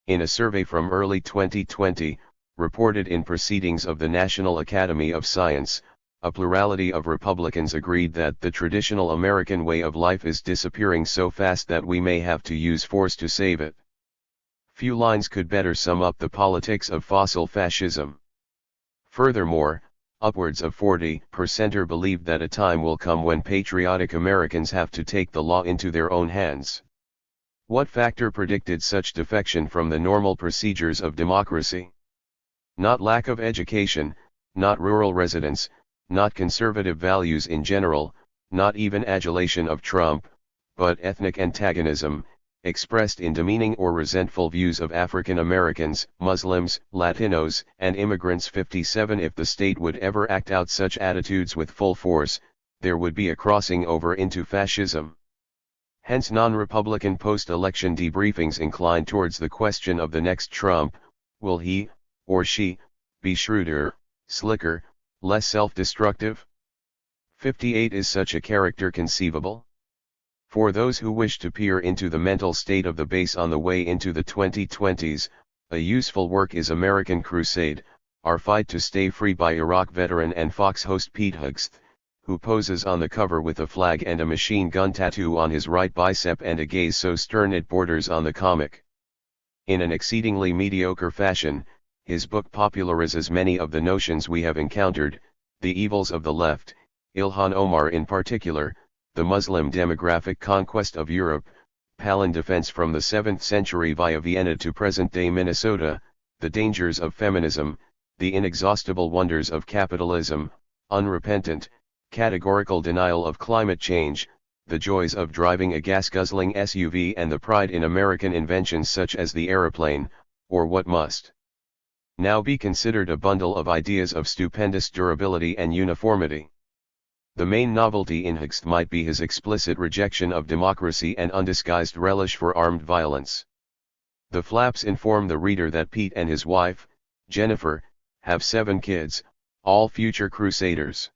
In a survey from early 2020, reported in Proceedings of the National Academy of Science, a plurality of Republicans agreed that the traditional American way of life is disappearing so fast that we may have to use force to save it. Few lines could better sum up the politics of fossil fascism. Furthermore, upwards of 40% believe that a time will come when patriotic Americans have to take the law into their own hands. What factor predicted such defection from the normal procedures of democracy? Not lack of education, not rural residents, not conservative values in general, not even adulation of Trump, but ethnic antagonism, expressed in demeaning or resentful views of African Americans, Muslims, Latinos, and immigrants. 57 If the state would ever act out such attitudes with full force, there would be a crossing over into fascism. Hence non-Republican post-election debriefings incline towards the question of the next Trump: will he, or she, be shrewder, slicker, less self-destructive? 58 Is such a character conceivable? For those who wish to peer into the mental state of the base on the way into the 2020s, a useful work is American Crusade, Our Fight to Stay Free by Iraq veteran and Fox host Pete Hegseth, who poses on the cover with a flag and a machine gun tattoo on his right bicep and a gaze so stern it borders on the comic. In an exceedingly mediocre fashion, his book popularizes many of the notions we have encountered: the evils of the left, Ilhan Omar in particular, the Muslim demographic conquest of Europe, Palin defense from the 7th century via Vienna to present-day Minnesota, the dangers of feminism, the inexhaustible wonders of capitalism, unrepentant, categorical denial of climate change, the joys of driving a gas-guzzling SUV, and the pride in American inventions such as the aeroplane, or what must now be considered a bundle of ideas of stupendous durability and uniformity. The main novelty in Hegseth might be his explicit rejection of democracy and undisguised relish for armed violence. The flaps inform the reader that Pete and his wife, Jennifer, have 7 kids, all future crusaders.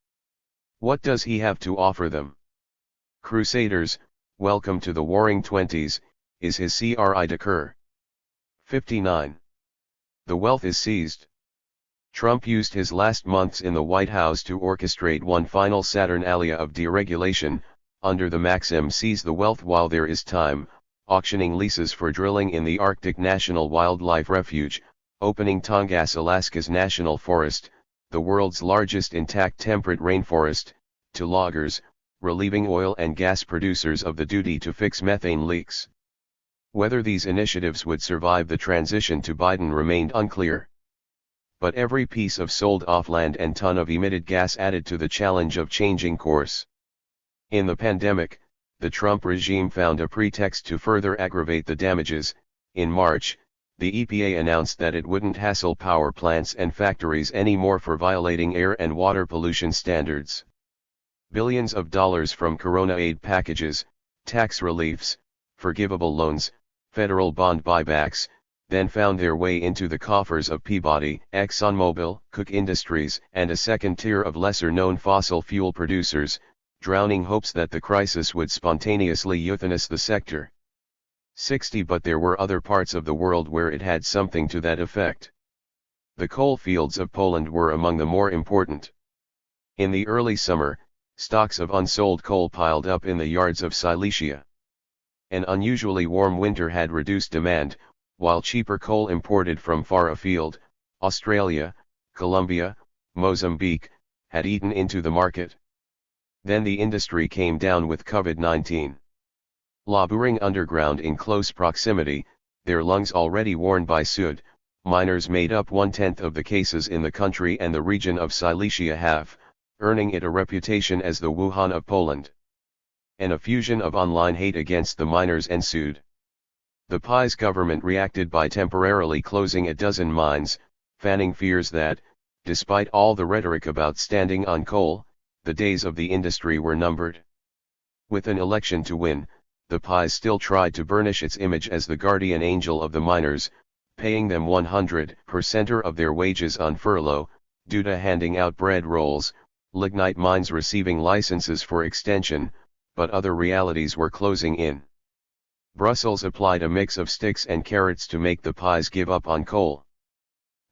What does he have to offer them? Crusaders, welcome to the warring 20s, is his cri de coeur. 59. The wealth is seized. Trump used his last months in the White House to orchestrate one final Saturnalia of deregulation, under the maxim "seize the wealth while there is time," auctioning leases for drilling in the Arctic National Wildlife Refuge, opening Tongass, Alaska's national forest, the world's largest intact temperate rainforest, to loggers, relieving oil and gas producers of the duty to fix methane leaks. Whether these initiatives would survive the transition to Biden remained unclear. But every piece of sold-off land and ton of emitted gas added to the challenge of changing course. In the pandemic, the Trump regime found a pretext to further aggravate the damages. In March, the EPA announced that it wouldn't hassle power plants and factories anymore for violating air and water pollution standards. Billions of dollars from Corona aid packages, tax reliefs, forgivable loans, federal bond buybacks, then found their way into the coffers of Peabody, ExxonMobil, Koch Industries, and a second tier of lesser-known fossil fuel producers, drowning hopes that the crisis would spontaneously euthanize the sector. 60 But there were other parts of the world where it had something to that effect. The coal fields of Poland were among the more important. In the early summer, Stocks of unsold coal piled up in the yards of Silesia. An unusually warm winter had reduced demand, while cheaper coal imported from far afield, Australia, Colombia, Mozambique, had eaten into the market. Then the industry came down with COVID-19. Laboring underground in close proximity, their lungs already worn by soot, miners made up 1/10 of the cases in the country and the region of Silesia have, earning it a reputation as the Wuhan of Poland. An effusion of online hate against the miners ensued. The PiS government reacted by temporarily closing a dozen mines, fanning fears that, despite all the rhetoric about standing on coal, the days of the industry were numbered. With an election to win, the PiS still tried to burnish its image as the guardian angel of the miners, paying them 100% of their wages on furlough, due to handing out bread rolls, lignite mines receiving licenses for extension, but other realities were closing in. Brussels applied a mix of sticks and carrots to make the PiS give up on coal.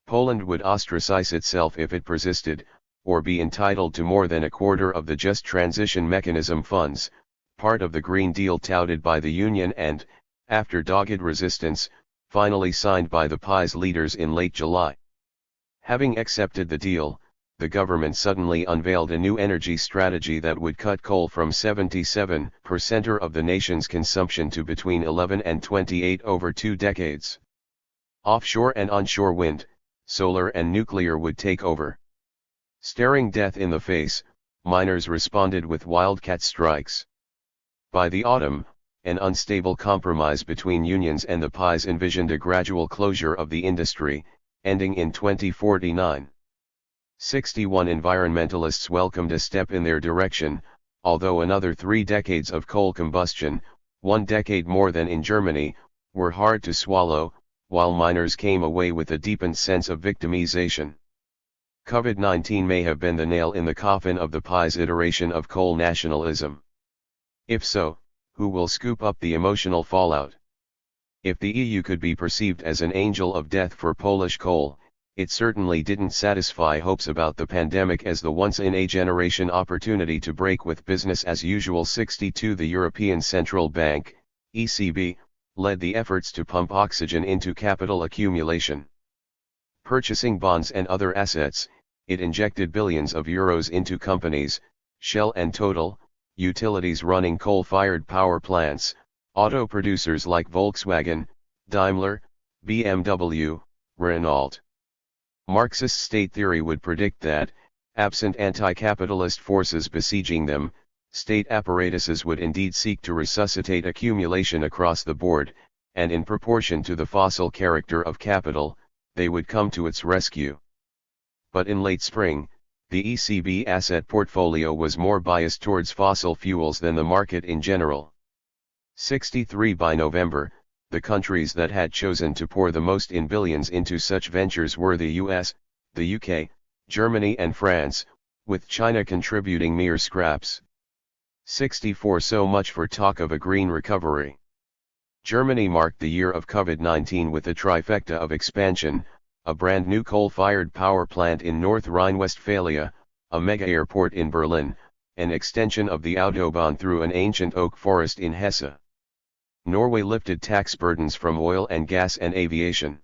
Poland would ostracize itself if it persisted, or be entitled to more than a quarter of the Just Transition Mechanism funds, part of the Green Deal touted by the Union and, after dogged resistance, finally signed by the PiS leaders in late July. Having accepted the deal, the government suddenly unveiled a new energy strategy that would cut coal from 77% of the nation's consumption to between 11 and 28 over 2 decades. Offshore and onshore wind, solar and nuclear would take over. Staring death in the face, miners responded with wildcat strikes. By the autumn, an unstable compromise between unions and the PiS envisioned a gradual closure of the industry, ending in 2049. 61 environmentalists welcomed a step in their direction, although another 3 decades of coal combustion, 1 decade more than in Germany, were hard to swallow, while miners came away with a deepened sense of victimization. COVID-19 may have been the nail in the coffin of the PiS iteration of coal nationalism. If so, who will scoop up the emotional fallout? If the EU could be perceived as an angel of death for Polish coal, it certainly didn't satisfy hopes about the pandemic as the once-in-a-generation opportunity to break with business as usual. 62 The European Central Bank, ECB, led the efforts to pump oxygen into capital accumulation. Purchasing bonds and other assets, it injected billions of euros into companies, Shell and Total, utilities running coal-fired power plants, auto producers like Volkswagen, Daimler, BMW, Renault. Marxist state theory would predict that, absent anti-capitalist forces besieging them, state apparatuses would indeed seek to resuscitate accumulation across the board, and in proportion to the fossil character of capital, they would come to its rescue. But in late spring, the ECB asset portfolio was more biased towards fossil fuels than the market in general. 63 By November, the countries that had chosen to pour the most in billions into such ventures were the US, the UK, Germany and France, with China contributing mere scraps. 64 So much for talk of a green recovery. Germany marked the year of COVID-19 with a trifecta of expansion, a brand new coal-fired power plant in North Rhine-Westphalia, a mega airport in Berlin, an extension of the Autobahn through an ancient oak forest in Hesse. Norway lifted tax burdens from oil and gas and aviation.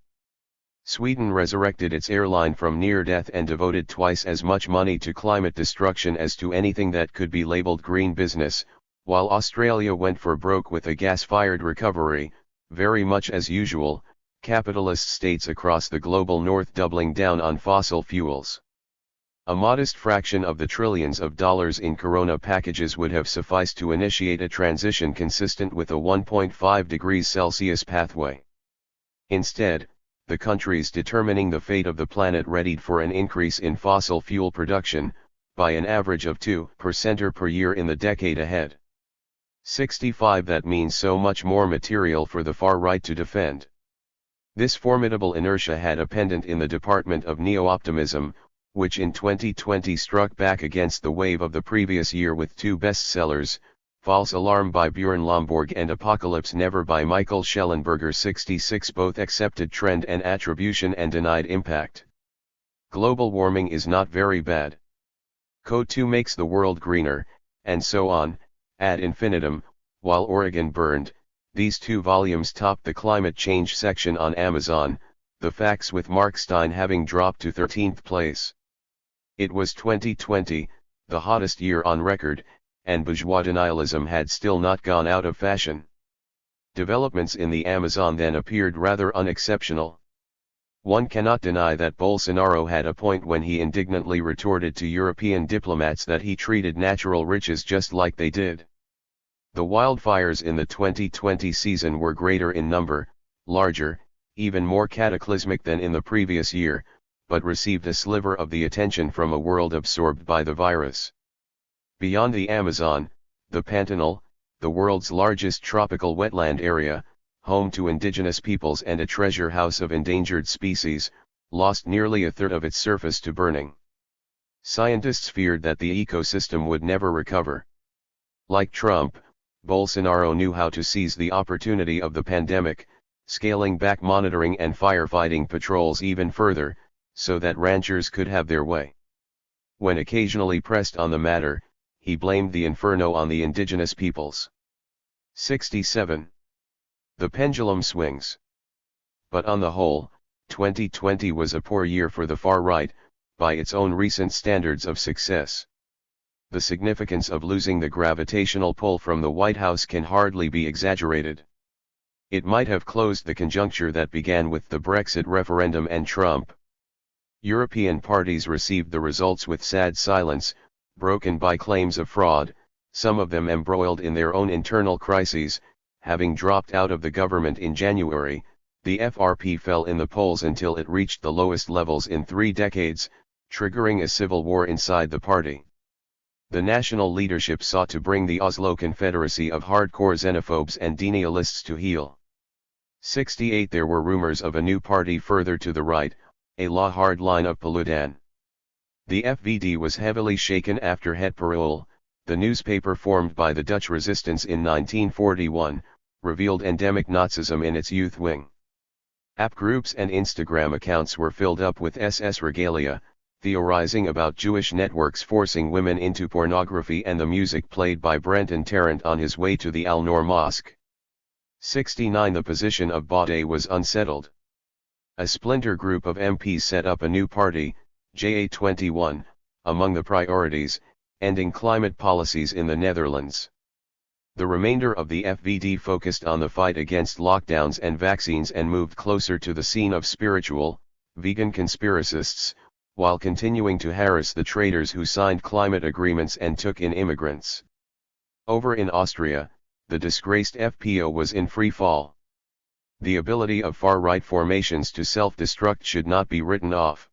Sweden resurrected its airline from near death and devoted twice as much money to climate destruction as to anything that could be labeled green business, while Australia went for broke with a gas-fired recovery, very much as usual, capitalist states across the global north doubling down on fossil fuels. A modest fraction of the trillions of dollars in corona packages would have sufficed to initiate a transition consistent with a 1.5 degrees Celsius pathway. Instead, the countries determining the fate of the planet readied for an increase in fossil fuel production, by an average of 2% per year in the decade ahead. 65 That means so much more material for the far right to defend. This formidable inertia had a pendant in the department of neo-optimism, which in 2020 struck back against the wave of the previous year with 2 bestsellers, False Alarm by Björn Lomborg and Apocalypse Never by Michael Schellenberger. 66 Both accepted trend and attribution and denied impact. Global warming is not very bad. CO2 makes the world greener, and so on, ad infinitum. While Oregon burned, these two volumes topped the climate change section on Amazon, the facts with Mark Stein having dropped to 13th place. It was 2020, the hottest year on record, and bourgeois denialism had still not gone out of fashion. Developments in the Amazon then appeared rather unexceptional. One cannot deny that Bolsonaro had a point when he indignantly retorted to European diplomats that he treated natural riches just like they did. The wildfires in the 2020 season were greater in number, larger, even more cataclysmic than in the previous year, but received a sliver of the attention from a world absorbed by the virus. Beyond the Amazon, the Pantanal, the world's largest tropical wetland area, home to indigenous peoples and a treasure house of endangered species, lost nearly a third of its surface to burning. Scientists feared that the ecosystem would never recover. Like Trump, Bolsonaro knew how to seize the opportunity of the pandemic, scaling back monitoring and firefighting patrols even further, so that ranchers could have their way. When occasionally pressed on the matter, he blamed the inferno on the indigenous peoples. 67. The pendulum swings. But on the whole, 2020 was a poor year for the far right, by its own recent standards of success. The significance of losing the gravitational pull from the White House can hardly be exaggerated. It might have closed the conjuncture that began with the Brexit referendum and Trump. European parties received the results with sad silence, broken by claims of fraud, some of them embroiled in their own internal crises. Having dropped out of the government in January, the FRP fell in the polls until it reached the lowest levels in 3 decades, triggering a civil war inside the party. The national leadership sought to bring the Oslo Confederacy of hardcore xenophobes and denialists to heel. 68. There were rumors of a new party further to the right, a law hardline of Paludan. The FVD was heavily shaken after Het Parool, the newspaper formed by the Dutch resistance in 1941, revealed endemic Nazism in its youth wing. App groups and Instagram accounts were filled up with SS regalia, theorizing about Jewish networks forcing women into pornography and the music played by Brenton Tarrant on his way to the Al-Noor Mosque. 69. The position of Baudet was unsettled. A splinter group of MPs set up a new party, JA21, among the priorities, ending climate policies in the Netherlands. The remainder of the FVD focused on the fight against lockdowns and vaccines and moved closer to the scene of spiritual, vegan conspiracists, while continuing to harass the traders who signed climate agreements and took in immigrants. Over in Austria, the disgraced FPO was in free fall. The ability of far-right formations to self-destruct should not be written off.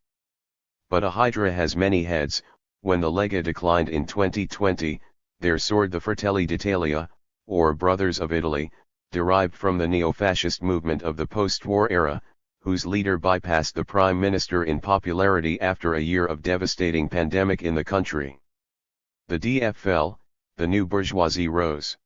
But a hydra has many heads. When the Lega declined in 2020, there soared the Fratelli d'Italia, or Brothers of Italy, derived from the neo-fascist movement of the post-war era, whose leader bypassed the prime minister in popularity after a year of devastating pandemic in the country. The DF fell, the new bourgeoisie rose.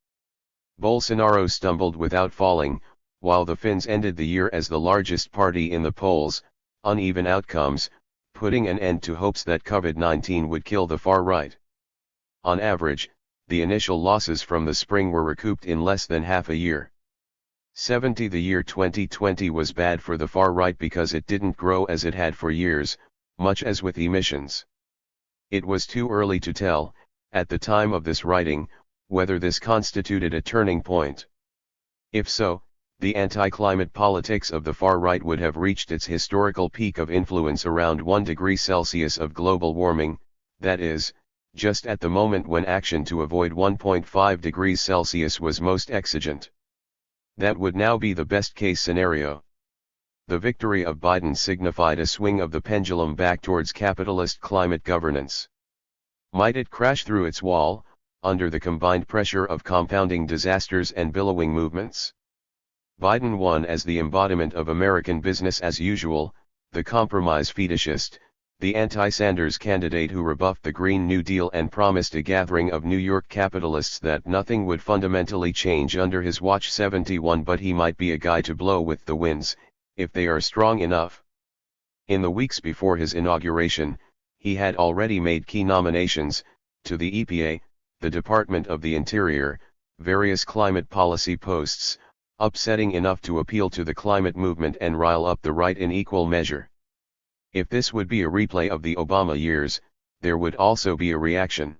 Bolsonaro stumbled without falling, while the Finns ended the year as the largest party in the polls, uneven outcomes, putting an end to hopes that COVID-19 would kill the far right. On average, the initial losses from the spring were recouped in less than half a year. 70. The year 2020 was bad for the far right because it didn't grow as it had for years, much as with emissions. It was too early to tell, at the time of this writing, whether this constituted a turning point. If so, the anti-climate politics of the far right would have reached its historical peak of influence around 1 degree Celsius of global warming, that is, just at the moment when action to avoid 1.5 degrees Celsius was most exigent. That would now be the best-case scenario. The victory of Biden signified a swing of the pendulum back towards capitalist climate governance. Might it crash through its wall, under the combined pressure of compounding disasters and billowing movements? Biden won as the embodiment of American business as usual, the compromise fetishist, the anti-Sanders candidate who rebuffed the Green New Deal and promised a gathering of New York capitalists that nothing would fundamentally change under his watch. 71. But he might be a guy to blow with the winds, if they are strong enough. In the weeks before his inauguration, he had already made key nominations, to the EPA, the Department of the Interior, various climate policy posts, upsetting enough to appeal to the climate movement and rile up the right in equal measure. If this would be a replay of the Obama years, there would also be a reaction.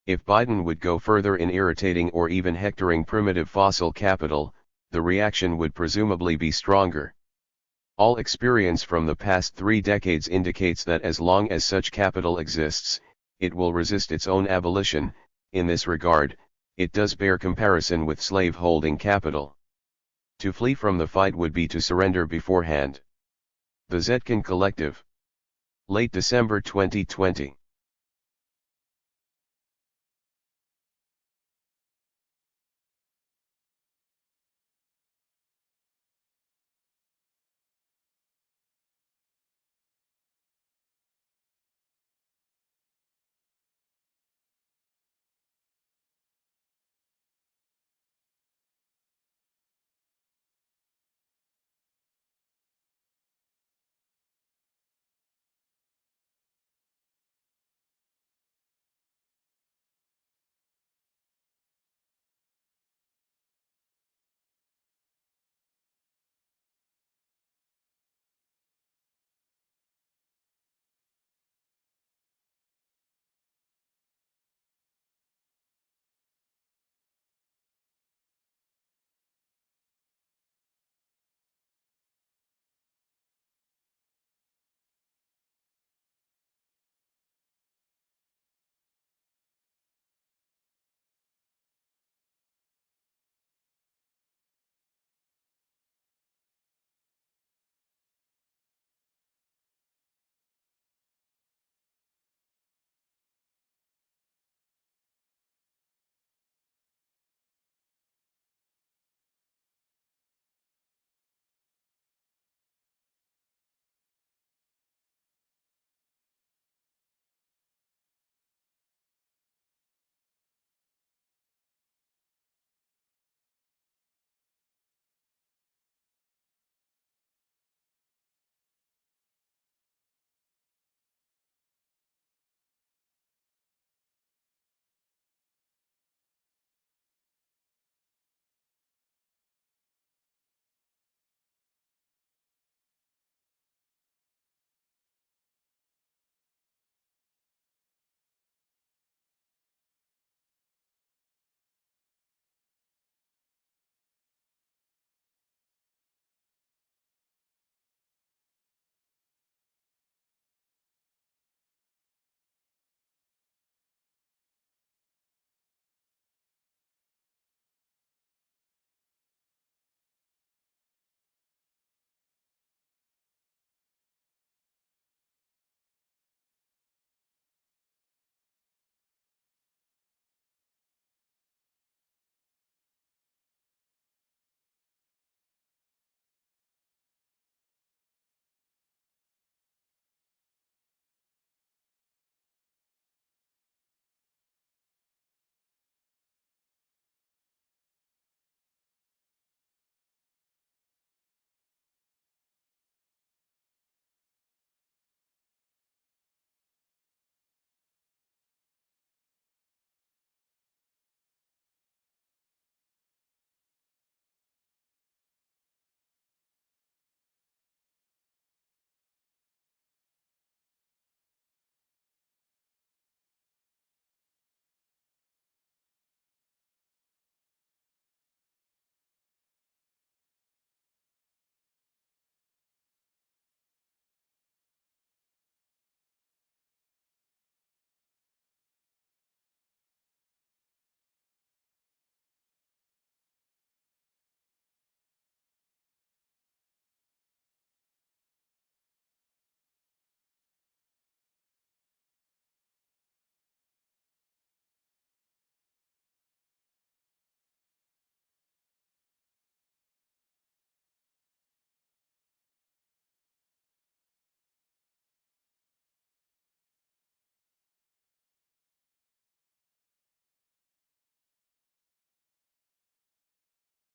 If Biden would go further in irritating or even hectoring primitive fossil capital, the reaction would presumably be stronger. All experience from the past 3 decades indicates that as long as such capital exists, it will resist its own abolition. In this regard, it does bear comparison with slave-holding capital. To flee from the fight would be to surrender beforehand. The Zetkin Collective. Late December 2020.